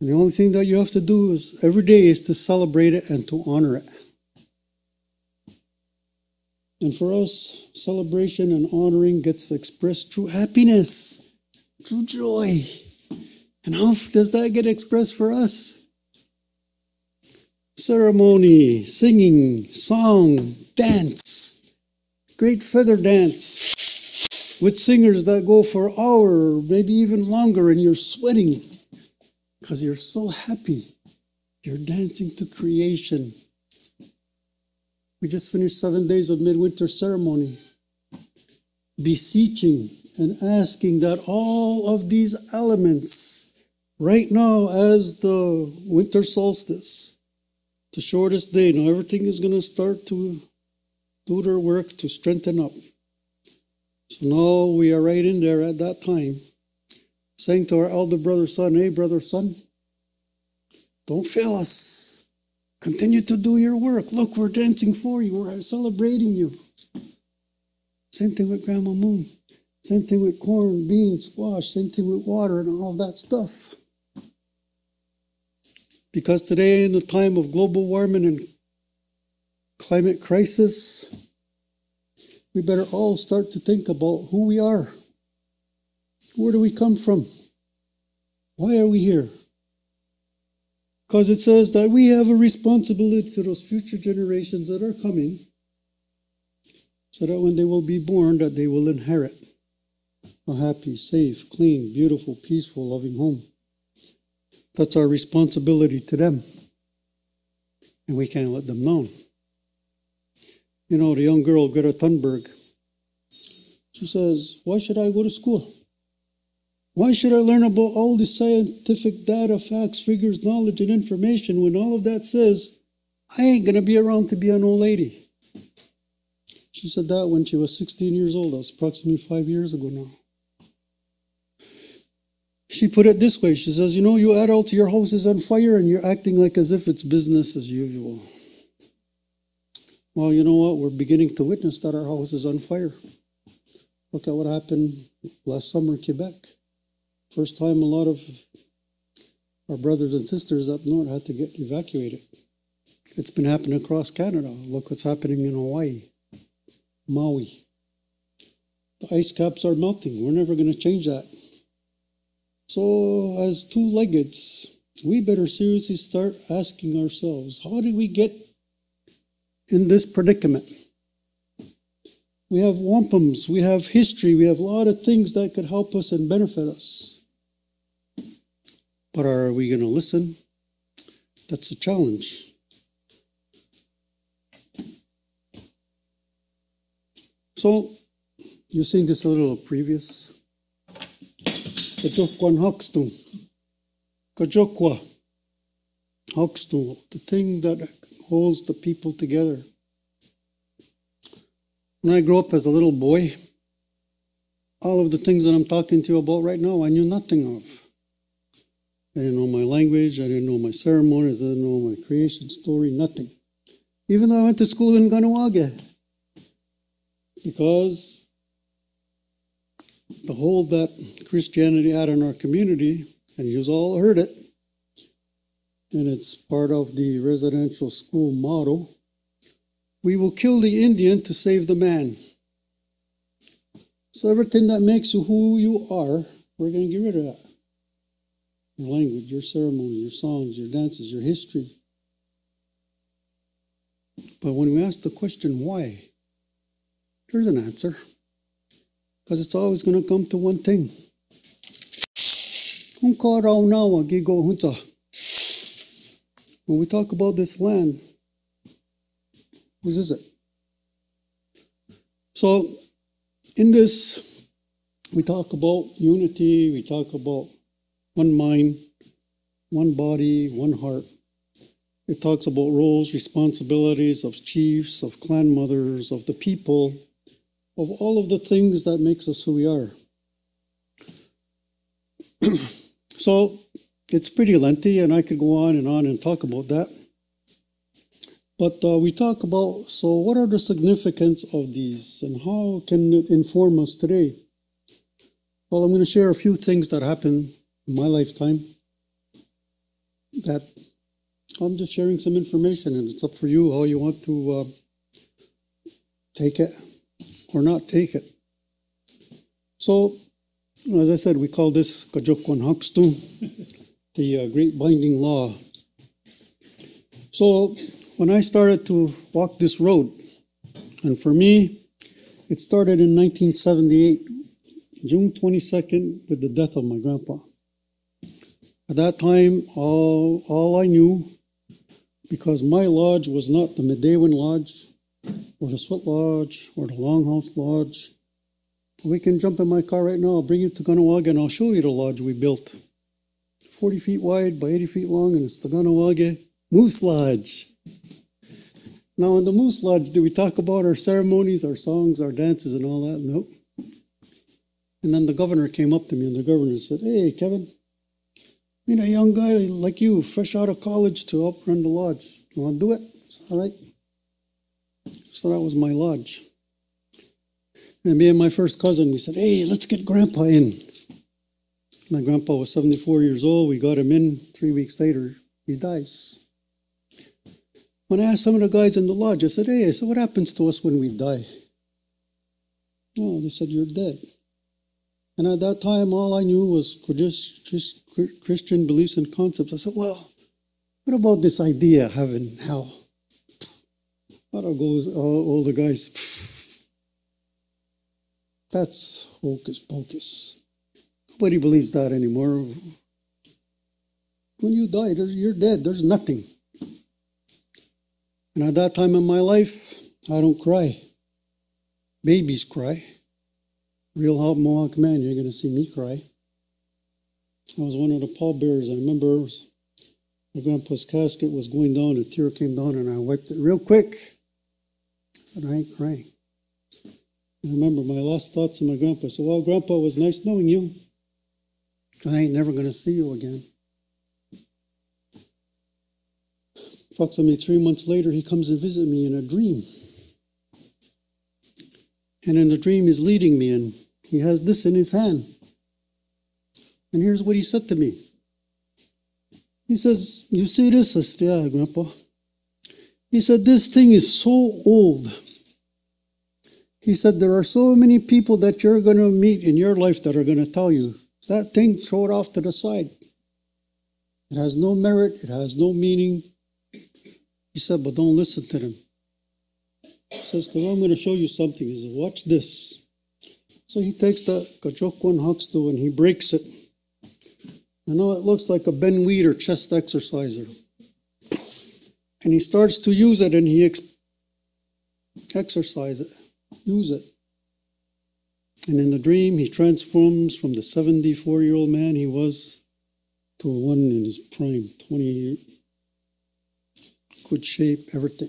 Speaker 8: And the only thing that you have to do is every day is to celebrate it and to honor it. And for us, celebration and honoring gets expressed through happiness, through joy. And how does that get expressed for us? ceremony, singing, song, dance, great feather dance with singers that go for an hour, maybe even longer, and you're sweating because you're so happy. You're dancing to creation. We just finished 7 days of midwinter ceremony, beseeching and asking that all of these elements, right now as the winter solstice, the shortest day, now everything is going to start to do their work to strengthen up. So now we are right in there at that time, saying to our elder brother, son, hey, brother, son, don't fail us. Continue to do your work. Look, we're dancing for you. We're celebrating you. Same thing with Grandma Moon. Same thing with corn, beans, squash. Same thing with water and all that stuff. Because today, in the time of global warming and climate crisis, we better all start to think about who we are. Where do we come from? Why are we here? Because it says that we have a responsibility to those future generations that are coming, so that when they will be born, that they will inherit a happy, safe, clean, beautiful, peaceful, loving home. That's our responsibility to them. And we can't let them down. You know, the young girl, Greta Thunberg, she says, why should I go to school? Why should I learn about all the scientific data, facts, figures, knowledge, and information when all of that says, I ain't going to be around to be an old lady? She said that when she was 16 years old. That's approximately 5 years ago now. She put it this way. She says, you know, you adult, your house is on fire and you're acting like as if it's business as usual. Well, you know what? We're beginning to witness that our house is on fire. Look at what happened last summer in Quebec. First time a lot of our brothers and sisters up north had to get evacuated. It's been happening across Canada. Look what's happening in Hawaii, Maui. The ice caps are melting. We're never going to change that. So as two-leggeds, we better seriously start asking ourselves, how did we get in this predicament? We have wampums, we have history, we have a lot of things that could help us and benefit us. But are we going to listen? That's a challenge. So, you've seen this a little previous. Kajokwan Hoxton. Kajokwa Hoxton, the thing that holds the people together. When I grew up as a little boy, all of the things that I'm talking to you about right now, I knew nothing of. I didn't know my language, I didn't know my ceremonies, I didn't know my creation story, nothing. Even though I went to school in Ganawage. Because the hold that Christianity had in our community, and you've all heard it, and it's part of the residential school motto, we will kill the Indian to save the man. So everything that makes you who you are, we're going to get rid of that. Your language, your ceremony, your songs, your dances, your history. But when we ask the question, why? There's an answer. Because it's always going to come to one thing. When we talk about this land, whose is it? So, in this, we talk about unity, we talk about one mind, one body, one heart. It talks about roles, responsibilities of chiefs, of clan mothers, of the people, of all of the things that makes us who we are. So, it's pretty lengthy, and I could go on and talk about that. But we talk about, so what are the significance of these, and how can it inform us today? Well, I'm going to share a few things that happened in my lifetime that I'm just sharing some information, and it's up for you how you want to take it or not take it. So, as I said, we call this Kajokwan Hakstu, the Great Binding Law. So when I started to walk this road, and for me, it started in 1978, June 22nd, with the death of my grandpa. At that time, all I knew, because my lodge was not the Medewan Lodge, or the Sweat Lodge, or the Longhouse Lodge. We can jump in my car right now, I'll bring you to Kahnawake, and I'll show you the lodge we built. 40 feet wide by 80 feet long, and it's the Kahnawake Moose Lodge. Now in the Moose Lodge, do we talk about our ceremonies, our songs, our dances, and all that? Nope. And then the governor came up to me, and the governor said, "Hey, Kevin, I mean, a young guy like you, fresh out of college, to help run the lodge. You want to do it?" I said, "All right." So that was my lodge. And me and my first cousin, we said, "Hey, let's get Grandpa in." My grandpa was 74 years old. We got him in. 3 weeks later, he dies. When I asked some of the guys in the lodge, I said, "Hey, so what happens to us when we die?" Oh, they said, "You're dead." And at that time, all I knew was just Christian beliefs and concepts. I said, "Well, what about this idea of heaven, hell?" Out goes all the guys. That's hocus pocus. Nobody believes that anymore. When you die, you're dead. There's nothing. And at that time in my life, I don't cry. Babies cry. Real Mohawk man, you're going to see me cry. I was one of the pallbearers. I remember my grandpa's casket was going down, a tear came down, and I wiped it real quick. I said, "I ain't crying." I remember my last thoughts of my grandpa. I said, "Well, Grandpa, it was nice knowing you. I ain't never going to see you again." Approximately 3 months later, he comes and visits me in a dream. And in the dream, he's leading me, and he has this in his hand. And here's what he said to me. He says, "You see this?" I said, "Yeah, Grandpa." He said, "This thing is so old." He said, "There are so many people that you're going to meet in your life that are going to tell you, that thing, throw it off to the side. It has no merit. It has no meaning." He said, "But don't listen to them." He says, "Because I'm going to show you something." He says, "Watch this." So he takes the Kachokwan Huxtu and he breaks it. I know it looks like a Ben Weeder chest exerciser. And he starts to use it, and he exercise it, use it. And in the dream, he transforms from the 74-year-old man he was to one in his prime, 20 years. Good shape, everything.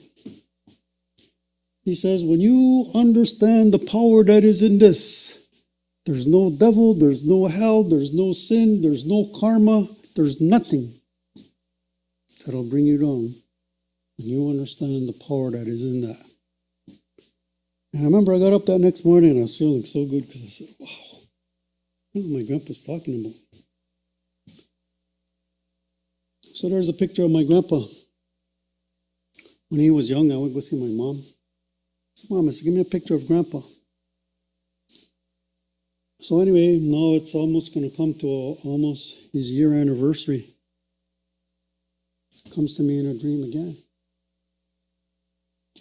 Speaker 8: He says, "When you understand the power that is in this, there's no devil, there's no hell, there's no sin, there's no karma, there's nothing that'll bring you down. When you understand the power that is in that." And I remember I got up that next morning and I was feeling so good because I said, "Wow, what my grandpa's talking about." So there's a picture of my grandpa. When he was young, I would go see my mom. I said, "Mom," I said, "give me a picture of Grandpa." So anyway, now it's almost going to come to almost his year anniversary. Comes to me in a dream again.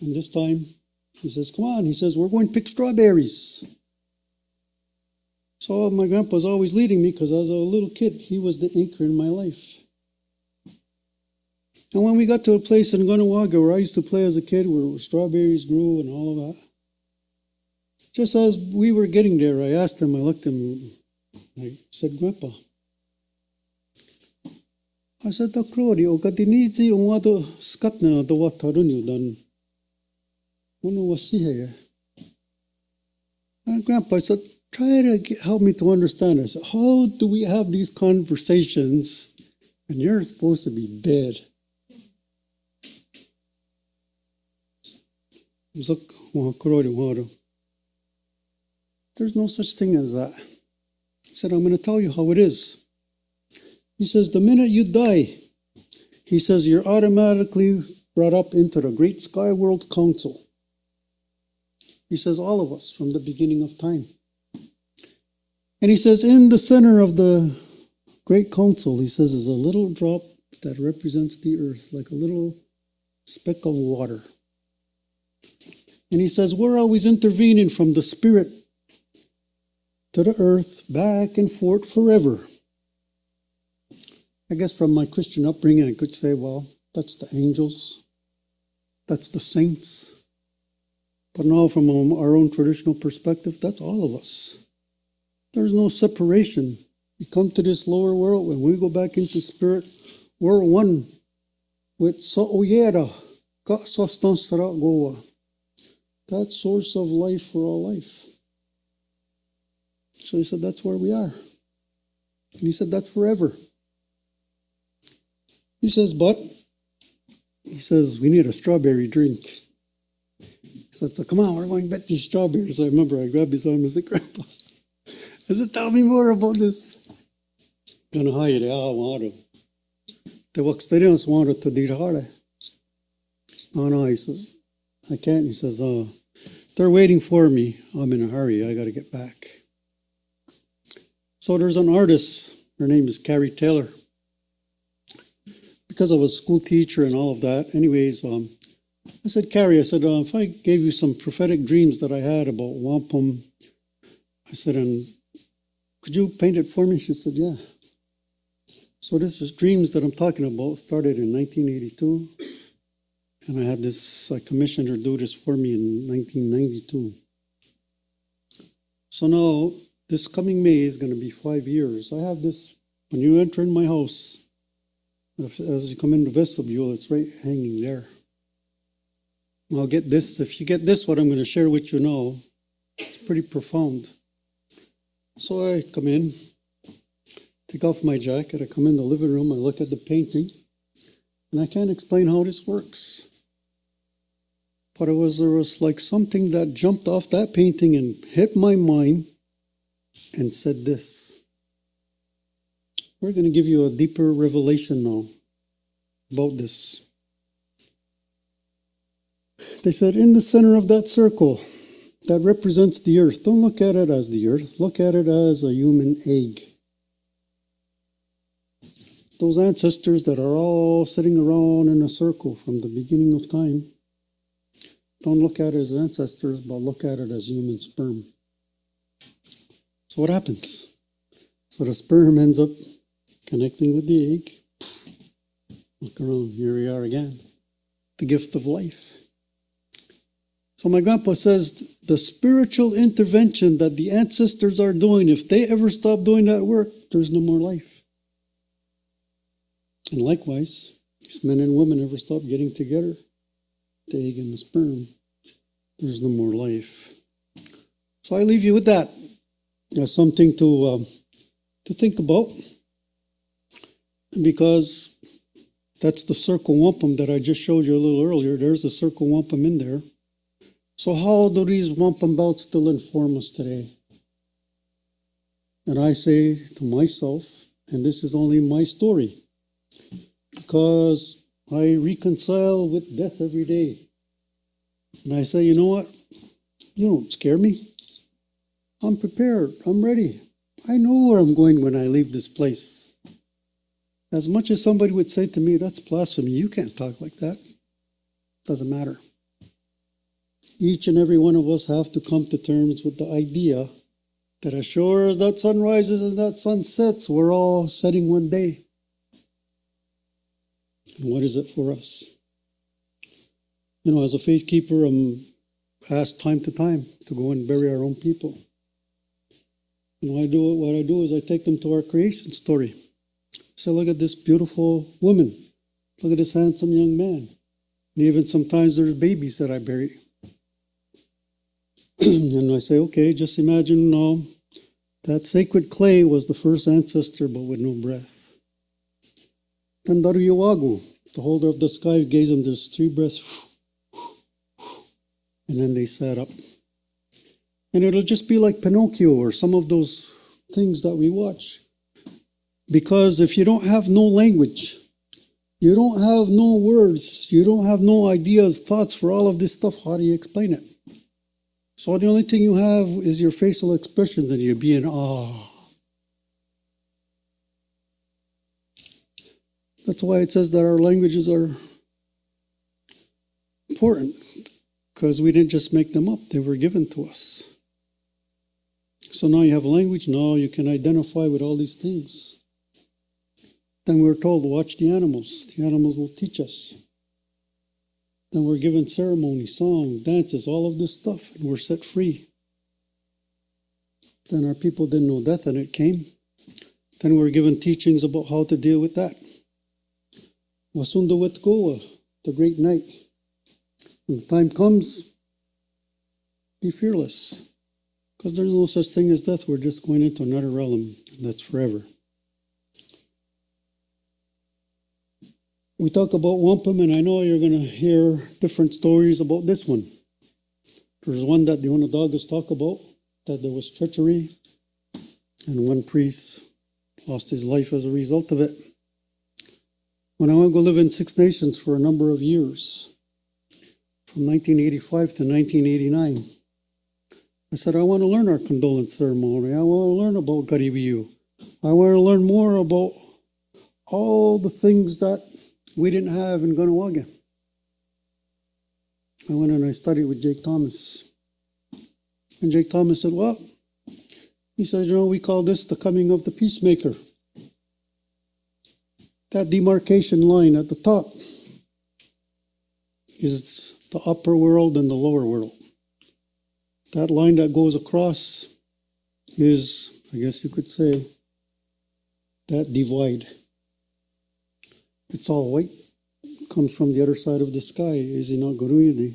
Speaker 8: And this time, he says, "Come on." He says, "We're going to pick strawberries." So my grandpa's always leading me because as a little kid, he was the anchor in my life. And when we got to a place in Kahnawake where I used to play as a kid, where strawberries grew and all of that, just as we were getting there, I asked him, I looked at him, I said, "Grandpa," I said, "Takrori, o katinizi o wato skatna do watarunyo dan uno wasihe." And Grandpa, I said, "Try to help me to understand." I said, "How do we have these conversations and you're supposed to be dead?" There's no such thing as that. He said, "I'm going to tell you how it is." He says, "The minute you die," he says, "you're automatically brought up into the Great Sky World Council." He says, all of us from the beginning of time. And he says, in the center of the Great Council, he says, is a little drop that represents the earth, like a little speck of water. And he says, we're always intervening from the spirit to the earth, back and forth forever. I guess from my Christian upbringing, I could say, well, that's the angels, that's the saints. But now from our own traditional perspective, that's all of us. There's no separation. We come to this lower world, when we go back into spirit, we're one with Sa'oyera, Ka'sostan Goa, that source of life for all life. So he said, that's where we are. And he said, that's forever. He says, we need a strawberry drink. He said, so come on, we're going to get these strawberries. I remember I grabbed his arm and said, Grandpa, I said, tell me more about this. Gonna hide it, water. The experience wanted to do harder. No, he says, I can't. He says, they're waiting for me. I'm in a hurry. I got to get back. So there's an artist. Her name is Carrie Taylor. Because I was a school teacher and all of that. Anyways, I said, Carrie, if I gave you some prophetic dreams that I had about wampum, I said, and could you paint it for me? She said, yeah. So this is dreams that I'm talking about. Started in 1982. And I commissioned her to do this for me in 1992. So now, this coming May is going to be 5 years. I have this, when you enter in my house, as you come in the vestibule, it's right hanging there. Now get this, if you get this, what I'm going to share with you now, it's pretty profound. So I come in, take off my jacket, I come in the living room, I look at the painting, and I can't explain how this works. But there was like something that jumped off that painting and hit my mind and said this. We're going to give you a deeper revelation now about this. They said, in the center of that circle that represents the earth, don't look at it as the earth, look at it as a human egg. Those ancestors that are all sitting around in a circle from the beginning of time, don't look at it as ancestors, but look at it as human sperm. So what happens? So the sperm ends up connecting with the egg. Look around, here we are again. The gift of life. So my grandpa says the spiritual intervention that the ancestors are doing, if they ever stop doing that work, there's no more life. And likewise, if men and women ever stop getting together, the egg and the sperm, there's no more life. So I leave you with that as something to think about, because that's the circle wampum that I just showed you a little earlier. There's a circle wampum in there. So how do these wampum belts still inform us today? And I say to myself, and this is only my story, because I reconcile with death every day. And I say, you know what? You don't scare me. I'm prepared. I'm ready. I know where I'm going when I leave this place. As much as somebody would say to me, that's blasphemy, you can't talk like that. Doesn't matter. Each and every one of us have to come to terms with the idea that as sure as that sun rises and that sun sets, we're all setting one day. And what is it for us? You know, as a faith keeper, I'm asked time to time to go and bury our own people. And what I do is I take them to our creation story. So look at this beautiful woman. Look at this handsome young man. And even sometimes there's babies that I bury. And I say, okay, just imagine now that sacred clay was the first ancestor, but with no breath. Then Daruyawagu, the holder of the sky, gave them those 3 breaths. And then they sat up. And it'll just be like Pinocchio or some of those things that we watch. Because if you don't have no language, you don't have no words, you don't have no ideas, thoughts for all of this stuff, how do you explain it? So the only thing you have is your facial expressions, and you be in awe. That's why it says that our languages are important because we didn't just make them up, they were given to us. So now you have language, now you can identify with all these things. Then we were told, watch the animals will teach us. Then we're given ceremony, song, dances, all of this stuff, and we're set free. Then our people didn't know death, and it came. Then we were given teachings about how to deal with that. Wasunda Wetgoa, the great night. When the time comes, be fearless. Because there's no such thing as death. We're just going into another realm, and that's forever. We talk about wampum, and I know you're going to hear different stories about this one. There's one that the Onondagas talk about, that there was treachery, and one priest lost his life as a result of it. When I went to go live in Six Nations for a number of years, from 1985 to 1989, I said, I want to learn our condolence ceremony. I want to learn about Garibiyu. I want to learn more about all the things that we didn't have in Gunawaga. I went and I studied with Jake Thomas. And Jake Thomas said, well, he said, we call this the coming of the peacemaker. That demarcation line at the top is the upper world and the lower world. That line that goes across is, I guess you could say, that divide. It's all white. It comes from the other side of the sky. Is not Guruyadi.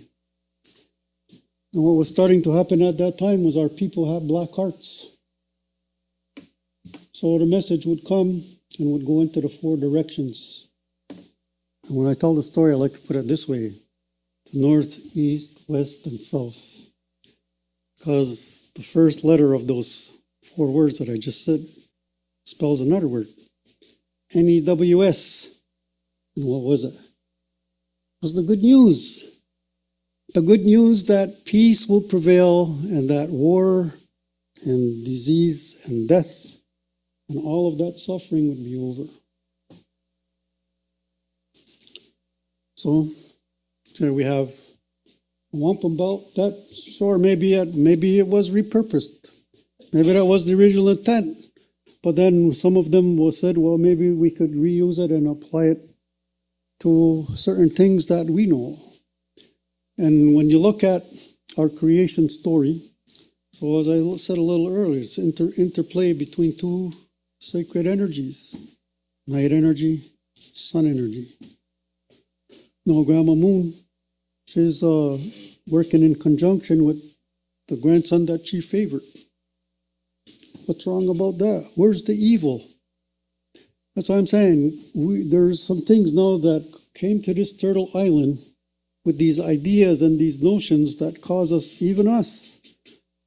Speaker 8: And what was starting to happen at that time was our people had black hearts. So the message would come and would go into the four directions. And when I tell the story, I like to put it this way: north, east, west, and south. Because the first letter of those four words that I just said spells another word. N-E-W-S. And what was it? It was the good news. The good news that peace will prevail and that war and disease and death and all of that suffering would be over. So here we have a wampum belt. That, sure, maybe it was repurposed. Maybe that was the original intent. But then some of them said, well, maybe we could reuse it and apply it to certain things that we know. And when you look at our creation story, so as I said a little earlier, it's interplay between two sacred energies, night energy, sun energy. Now, Grandma Moon, she's working in conjunction with the grandson that she favored. What's wrong about that? Where's the evil? That's what I'm saying. There's some things now that came to this turtle island with these ideas and these notions that cause us, even us,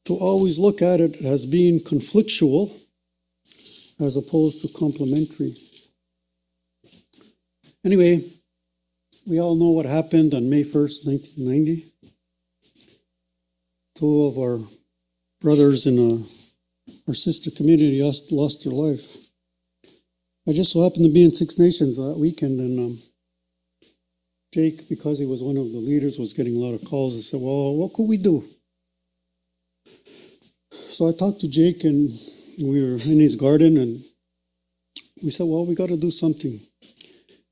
Speaker 8: to always look at it as being conflictual as opposed to complementary. Anyway, we all know what happened on May 1st, 1990. Two of our brothers in our sister community lost their life. I just so happened to be in Six Nations that weekend, and Jake, because he was one of the leaders, was getting a lot of calls and said, well, what could we do? So I talked to Jake, and we were in his garden, and we said, well, we got to do something.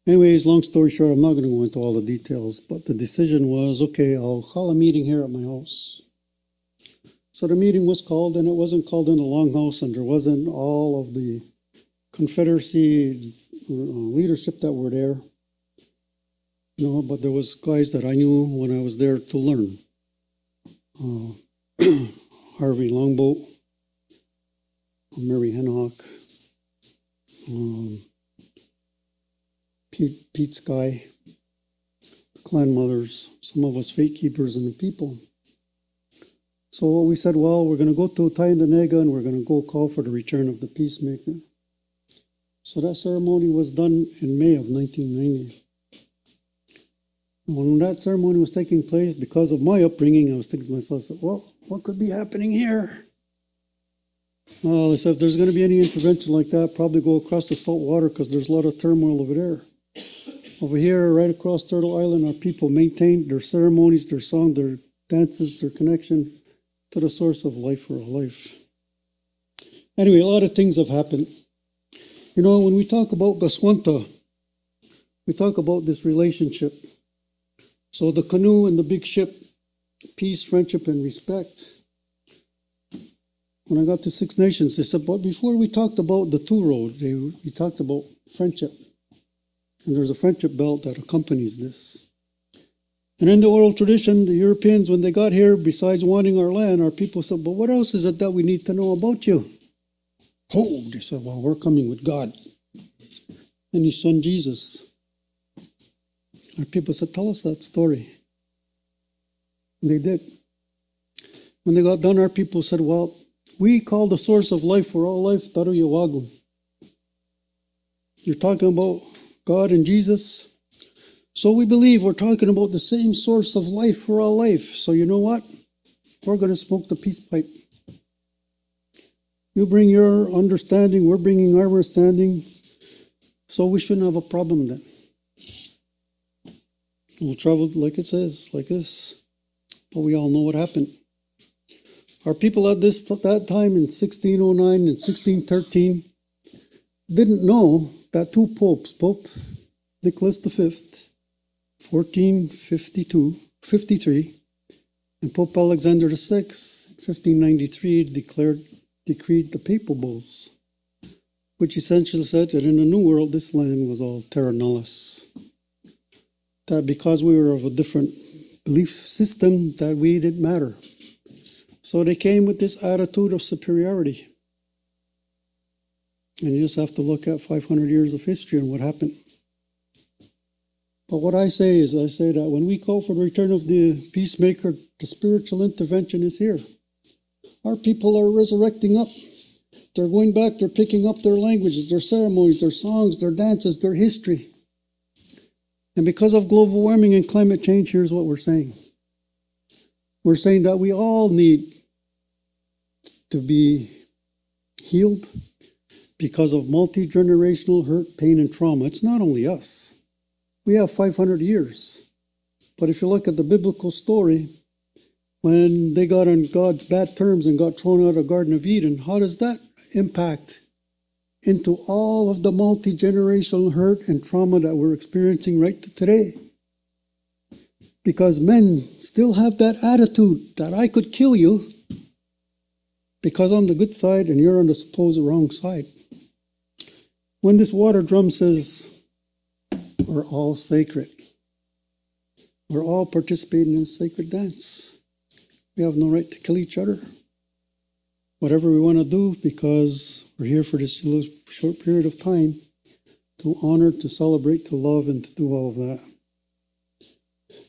Speaker 8: Anyways, long story short, I'm not going to go into all the details, but the decision was, okay, I'll call a meeting here at my house. So the meeting was called, and it wasn't called in the longhouse, and there wasn't all of the Confederacy leadership that were there. But there was guys that I knew when I was there to learn. Harvey Longboat, Mary Henhock, Pete Sky, the clan mothers, some of us fate keepers and the people. So we said, well, we're going to go to Tyendinaga and we're going to go call for the return of the peacemaker. So that ceremony was done in May of 1990. And when that ceremony was taking place, because of my upbringing, I was thinking to myself, well, what could be happening here? Well, I said, if there's going to be any intervention like that, probably go across the salt water because there's a lot of turmoil over there. Over here, right across Turtle Island, our people maintained their ceremonies, their song, their dances, their connection to the source of life for all life. Anyway, a lot of things have happened. You know, when we talk about Gaswanta, we talk about this relationship. So the canoe and the big ship, peace, friendship, and respect. When I got to Six Nations, they said, but before we talked about the two road, we talked about friendship. And there's a friendship belt that accompanies this. And in the oral tradition, the Europeans, when they got here, besides wanting our land, our people said, but what else is it that we need to know about you? Oh, they said, well, we're coming with God and his son Jesus. Our people said, tell us that story. And they did. When they got done, our people said, well, we call the source of life for all life Taru Yawagun. You're talking about God and Jesus. So we believe we're talking about the same source of life for all life. So you know what? We're going to smoke the peace pipe. You bring your understanding, we're bringing our understanding. So we shouldn't have a problem then. We'll travel, like it says, like this. But we all know what happened. Our people at that time in 1609 and 1613 didn't know that two popes, Pope Nicholas V, 53, and Pope Alexander VI, 1593, decreed the papal bulls, which essentially said that in the New World, this land was all terra nullius. That because we were of a different belief system, that we didn't matter. So they came with this attitude of superiority. And you just have to look at 500 years of history and what happened. But what I say is, I say that when we call for the return of the peacemaker, the spiritual intervention is here. Our people are resurrecting up. They're going back, they're picking up their languages, their ceremonies, their songs, their dances, their history. And because of global warming and climate change, here's what we're saying. We're saying that we all need to be healed because of multi-generational hurt, pain, and trauma. It's not only us. We have 500 years. But if you look at the biblical story, when they got on God's bad terms and got thrown out of the Garden of Eden, how does that impact into all of the multi-generational hurt and trauma that we're experiencing right today? Because men still have that attitude that I could kill you because I'm the good side and you're on the supposed wrong side. When this water drum says, we're all sacred, we're all participating in a sacred dance. We have no right to kill each other. Whatever we want to do, because we're here for this little short period of time to honor, to celebrate, to love, and to do all of that.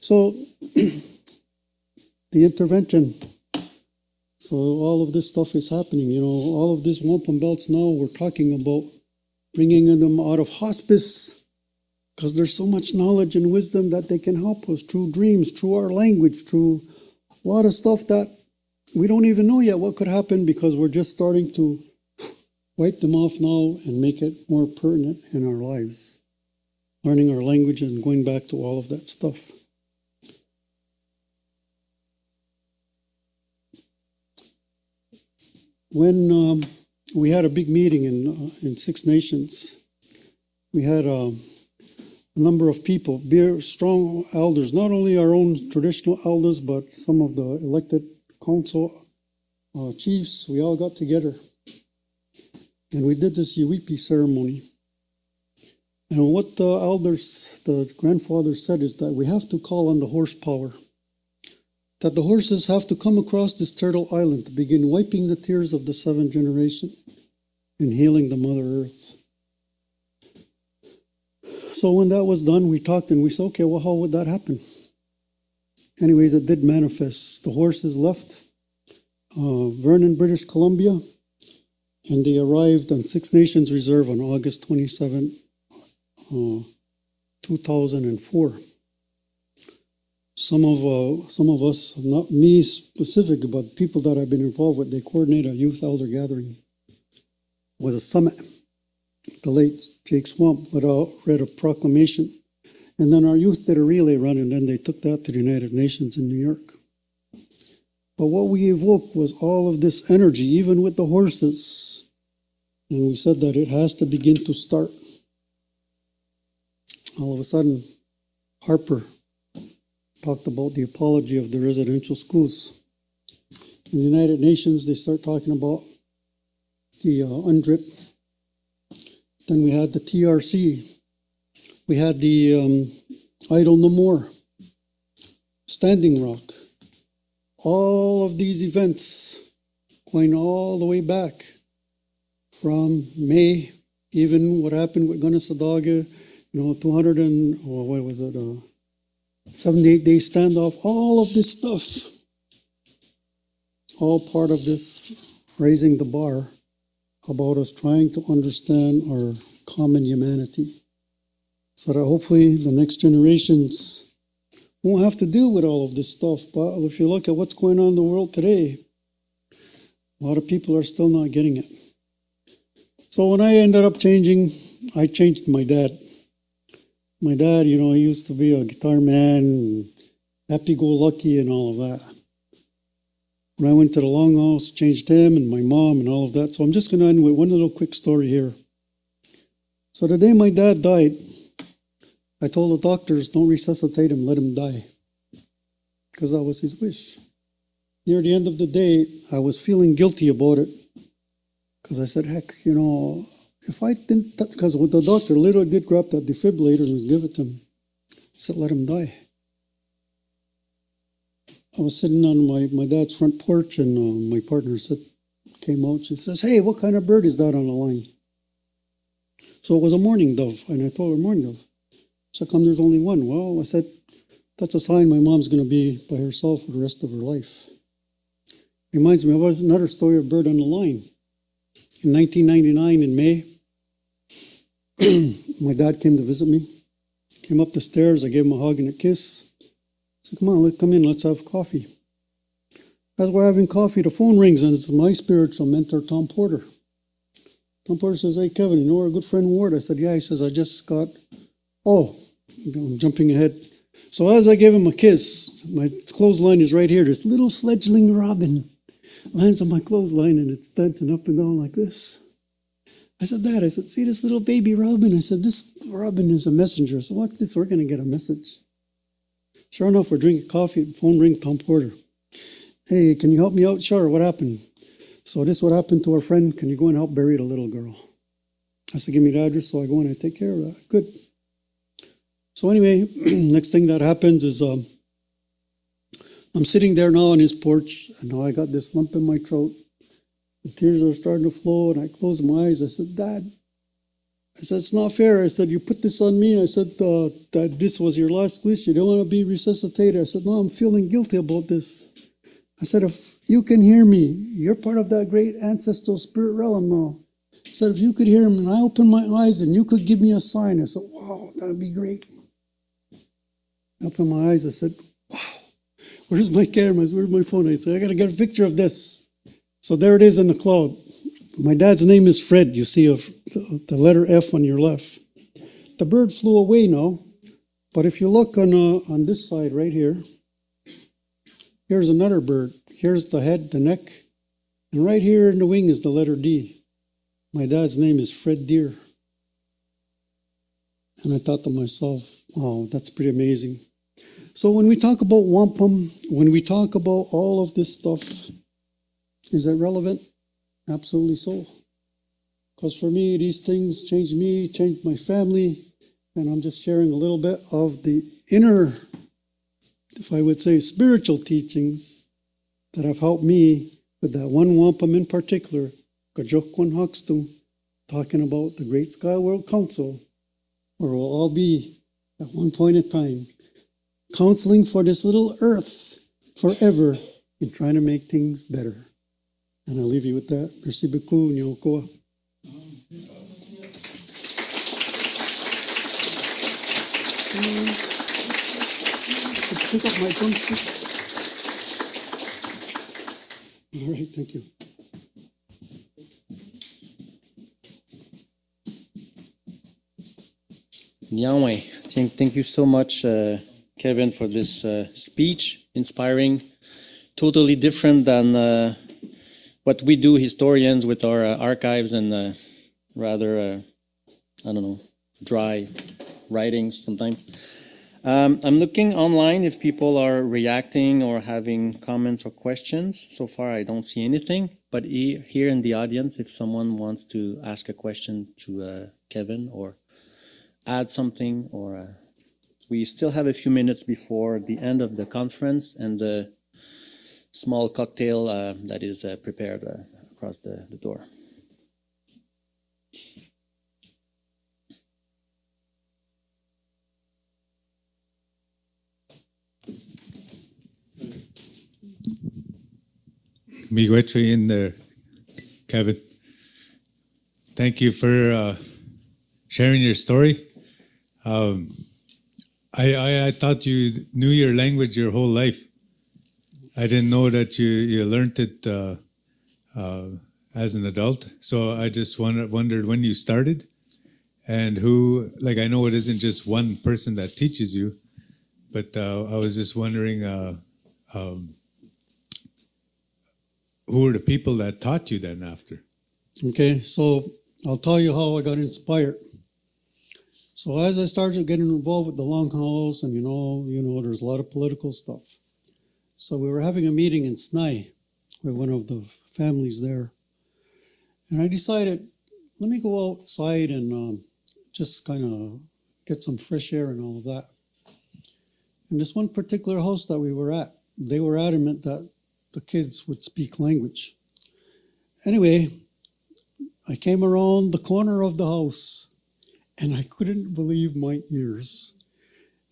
Speaker 8: So, the intervention. So all of this stuff is happening. You know, all of these wampum belts now, we're talking about bringing them out of hospice because there's so much knowledge and wisdom that they can help us through dreams, through our language, through a lot of stuff that we don't even know yet what could happen because we're just starting to wipe them off now and make it more pertinent in our lives. Learning our language and going back to all of that stuff. When we had a big meeting in Six Nations, we had a number of people, strong elders, not only our own traditional elders, but some of the elected council chiefs. We all got together and we did this Yuwipi ceremony. And what the elders, the grandfathers said is that we have to call on the horsepower. That the horses have to come across this turtle island to begin wiping the tears of the seventh generation and healing the Mother Earth. So when that was done, we talked and we said, okay, well, how would that happen? Anyways, it did manifest. The horses left Vernon, British Columbia, and they arrived on Six Nations Reserve on August 27, 2004. Some of us, not me specific, but people that I've been involved with, they coordinate a youth elder gathering. It was a summit. The late Jake Swamp read a proclamation And then our youth did a relay run, and then they took that to the United Nations in New York. But what we evoked was all of this energy, even with the horses. And we said that it has to begin to start. All of a sudden, Harper talked about the apology of the residential schools. In the United Nations, they start talking about the UNDRIP. Then we had the TRC. We had the Idle No More, Standing Rock. All of these events going all the way back from May, even what happened with Gunnasadauga, 78-day standoff, all of this stuff, all part of this raising the bar about us trying to understand our common humanity, so that hopefully the next generations won't have to deal with all of this stuff. But if you look at what's going on in the world today, a lot of people are still not getting it. So when I ended up changing, I changed my dad. My dad, he used to be a guitar man, happy-go-lucky and all of that. When I went to the Longhouse, changed him and my mom and all of that. So I'm just going to end with one little quick story here. So the day my dad died, I told the doctors, don't resuscitate him, let him die. Because that was his wish. Near the end of the day, I was feeling guilty about it. Because I said, heck, if I didn't, because with the doctor literally did grab that defibrillator and give it to him. I said, let him die. I was sitting on my dad's front porch, and my partner came out. She says, hey, what kind of bird is that on the line? So it was a mourning dove, and I told her, mourning dove. So come, there's only one. Well, I said, that's a sign my mom's going to be by herself for the rest of her life. Reminds me of another story of bird on the line. In 1999, in May, my dad came to visit me. Came up the stairs. I gave him a hug and a kiss. I said, come on, come in, let's have coffee. As we're having coffee, the phone rings, and it's my spiritual mentor, Tom Porter. Tom Porter says, hey, Kevin, you know our good friend Ward? I said, yeah. He says, I just got... Oh, I'm jumping ahead. So as I gave him a kiss, my clothesline is right here. This little fledgling robin lands on my clothesline, and it's dancing up and down like this. I said, Dad, see this little baby robin? I said, this robin is a messenger. So watch this, we're going to get a message. Sure enough, we're drinking coffee. Phone rings, Tom Porter. Hey, can you help me out? Sure, what happened? So this is what happened to our friend. Can you go and help bury the little girl? I said, give me the address. So I go and I take care of that. Good. So anyway, next thing that happens is I'm sitting there now on his porch, and now I got this lump in my throat. The tears are starting to flow, and I close my eyes. I said, Dad, I said, it's not fair. I said, you put this on me. I said, that this was your last wish. You don't want to be resuscitated. I said, no, I'm feeling guilty about this. I said, if you can hear me, you're part of that great ancestral spirit realm now. I said, if you could hear him, and I opened my eyes, and you could give me a sign. I said, wow, that would be great. I opened my eyes. I said, wow, where's my cameras? Where's my phone? I said, I got to get a picture of this. So there it is in the cloud. My dad's name is Fred. You see the letter F on your left. The bird flew away now. But if you look on this side right here, here's another bird. Here's the head, the neck. And right here in the wing is the letter D. My dad's name is Fred Deer. And I thought to myself, wow, that's pretty amazing. So when we talk about wampum, when we talk about all of this stuff, is that relevant? Absolutely so. Because for me, these things changed me, changed my family, and I'm just sharing a little bit of the inner, if I would say, spiritual teachings that have helped me with that one wampum in particular, Kajokwan Hoxtum, talking about the Great Sky World Council, where we'll all be at one point in time, counseling for this little earth forever in trying to make things better. And I'll leave you with that. Merci beaucoup, Nyokoa. Pick up my drumstick. All right, thank you.
Speaker 3: Bien, ouais. Thank you so much, Kevin, for this speech. Inspiring, totally different than what we do, historians, with our archives and rather, I don't know, dry writings sometimes. I'm looking online if people are reacting or having comments or questions. So far, I don't see anything. But here in the audience, if someone wants to ask a question to Kevin or add something, or we still have a few minutes before the end of the conference and the small cocktail that is prepared across the door.
Speaker 21: Miigwetchi in there, Kevin. Thank you for sharing your story. I thought you knew your language your whole life. I didn't know that you learned it as an adult. So I just wondered when you started and who, like, I know it isn't just one person that teaches you, but I was just wondering who were the people that taught you then after?
Speaker 8: Okay, so I'll tell you how I got inspired. So as I started getting involved with the Longhouse, and you know, there's a lot of political stuff. So we were having a meeting in Snai with one of the families there. And I decided, let me go outside and just kind of get some fresh air and all of that. And this one particular house that we were at, they were adamant that the kids would speak language. Anyway, I came around the corner of the house and I couldn't believe my ears,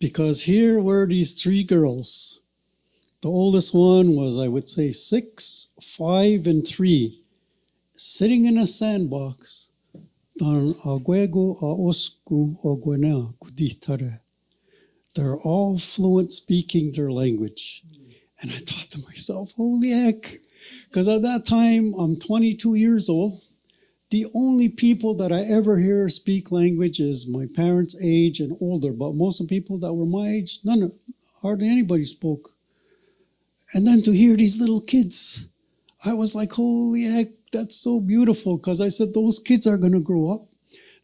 Speaker 8: because here were these three girls. The oldest one was, I would say, 6, 5, and 3, sitting in a sandbox. They're all fluent speaking their language. And I thought to myself, holy heck, because at that time, I'm 22 years old. The only people that I ever hear speak language is my parents' age and older, but most of the people that were my age, hardly anybody spoke. And then to hear these little kids, I was like, holy heck, that's so beautiful, because I said, those kids are going to grow up.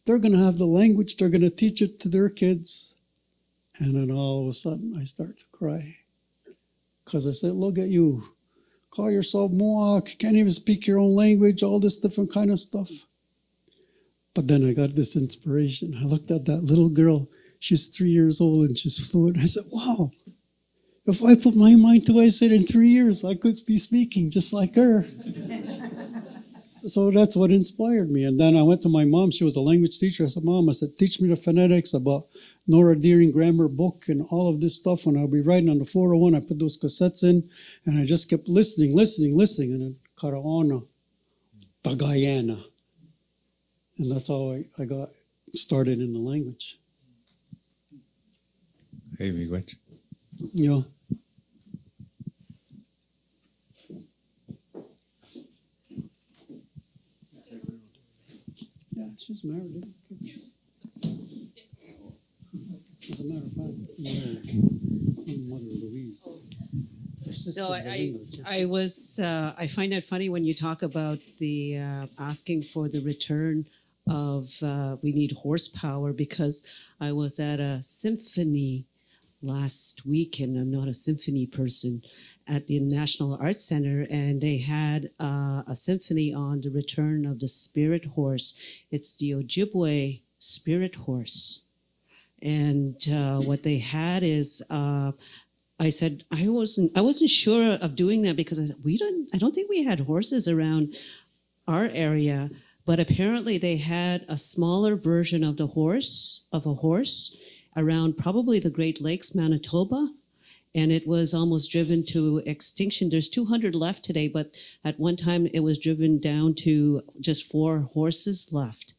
Speaker 8: They're going to have the language. They're going to teach it to their kids. And then all of a sudden, I start to cry. Because I said, look at you. Call yourself Mohawk. Can't even speak your own language. All this different kind of stuff. But then I got this inspiration. I looked at that little girl. She's 3 years old and she's fluent. I said, wow. If I put my mind to it, I said in 3 years, I could be speaking just like her. So that's what inspired me. And then I went to my mom. She was a language teacher. I said, Mom, I said, teach me the phonetics about Nora Deering grammar book and all of this stuff. When I'll be writing on the 401, I put those cassettes in, and I just kept listening, and then Karaona, Tagayana. And that's how I got started in the language.
Speaker 21: Hey, Miigwetchi.
Speaker 8: Yeah. Yeah, she's married. As a matter of fact, Mother Louise.
Speaker 7: No, I find it funny when you talk about the asking for the return of we need horsepower, because I was at a symphony last week, and I'm not a symphony person, at the National Arts Center, and they had a symphony on the return of the spirit horse. It's the Ojibwe spirit horse. And what they had is, I said, I wasn't sure of doing that, because I said, I don't think we had horses around our area, but apparently they had a smaller version of a horse around probably the Great Lakes, Manitoba, and it was almost driven to extinction. There's 200 left today, but at one time it was driven down to just 4 horses left.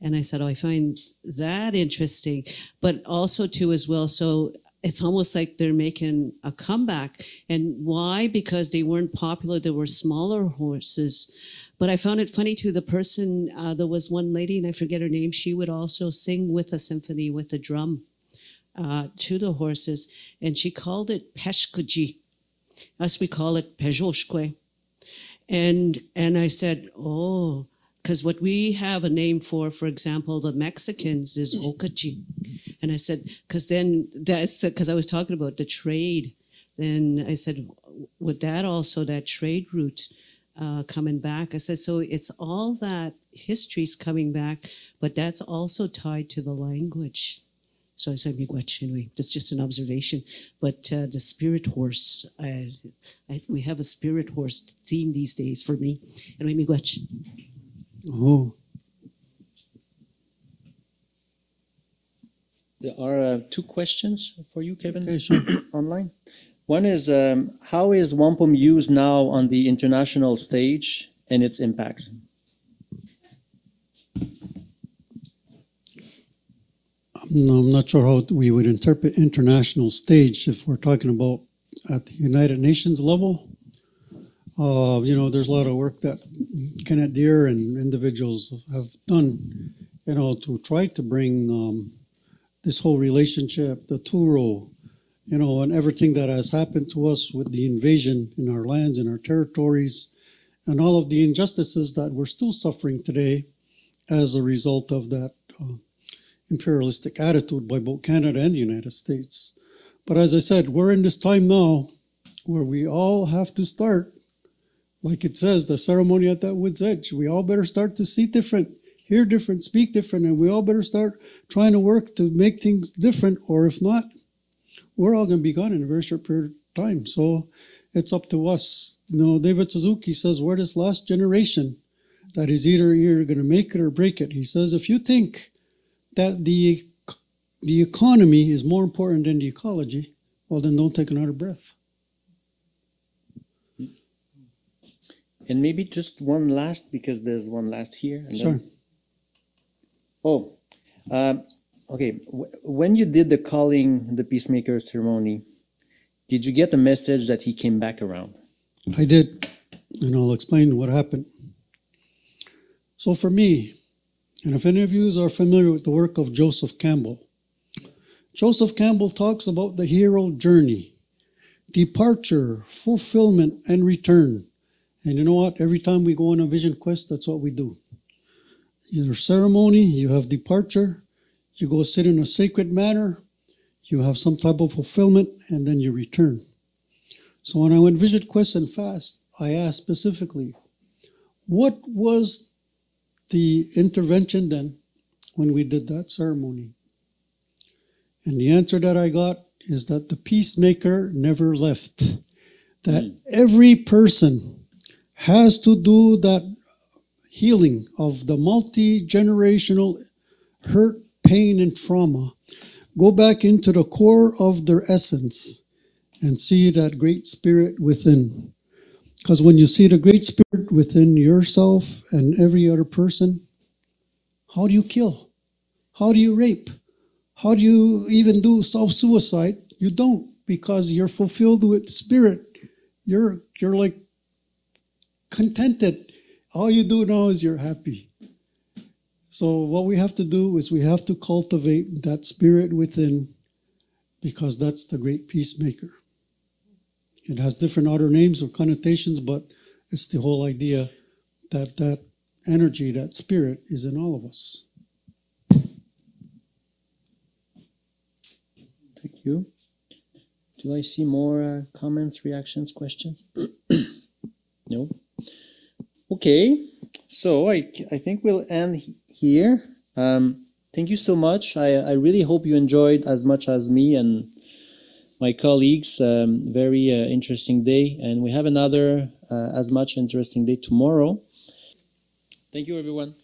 Speaker 7: And I said, I find that interesting, but also too as well, so it's almost like they're making a comeback. And why? Because they weren't popular. There were smaller horses. But I found it funny too, the person, there was one lady, and I forget her name, she would also sing with a symphony with a drum. to the horses, and she called it peshkuji. Us, we call it pejoshkwe. And I said, oh, because what we have a name for example, the Mexicans is okachi. And I said, because I was talking about the trade. Then I said, with that also, that trade route coming back, I said, so it's all that history's coming back, but that's also tied to the language. So I said, miigwech, anyway, that's just an observation. But the spirit horse, we have a spirit horse theme these days for me. Anyway, miigwech.
Speaker 18: Oh.
Speaker 3: There are two questions for you, Kevin,
Speaker 18: Okay, sure.
Speaker 3: online. One is, how is wampum used now on the international stage and its impacts?
Speaker 20: No, I'm not sure how we would interpret international stage if we're talking about at the United Nations level. There's a lot of work that Kenneth Deere and individuals have done, to try to bring this whole relationship, the Turo, and everything that has happened to us with the invasion in our lands, in our territories, and all of the injustices that we're still suffering today as a result of that imperialistic attitude by both Canada and the United States. But as I said, we're in this time now where we all have to start, like it says, the ceremony at that wood's edge. We all better start to see different, hear different, speak different, and we all better start trying to work to make things different, or if not, we're all going to be gone in a very short period of time. So it's up to us. David Suzuki says, we're this last generation that is either you're going to make it or break it. He says, if you think that the economy is more important than the ecology, well, then don't take another breath.
Speaker 3: And maybe just one last, because there's one last here. And
Speaker 20: Sure.
Speaker 3: Okay. When you did the calling the peacemaker ceremony, did you get the message that he came back around?
Speaker 20: I did, and I'll explain what happened. So for me, and if any of you are familiar with the work of Joseph Campbell talks about the hero journey, departure, fulfillment, and return. And you know what? Every time we go on a vision quest, that's what we do. Either ceremony, you have departure, you go sit in a sacred manner, you have some type of fulfillment, and then you return. So when I went vision quest and fast, I asked specifically, what was the intervention then when we did that ceremony? And the answer that I got is that the peacemaker never left. That every person has to do that healing of the multi-generational hurt, pain, and trauma. Go back into the core of their essence and see that great spirit within. Because when you see the great spirit within yourself and every other person, how do you kill? How do you rape? How do you even do self-suicide? You don't, because you're fulfilled with spirit. You're like contented. All you do now is you're happy. So what we have to do is we have to cultivate that spirit within, because that's the great peacemaker. It has different other names or connotations, but it's the whole idea that that energy, that spirit is in all of us.
Speaker 3: Thank you. Do I see more comments, reactions, questions? No? Okay, so I think we'll end here. Thank you so much. I really hope you enjoyed as much as me and my colleagues. Very interesting day, and we have another as much interesting day tomorrow. Thank you, everyone.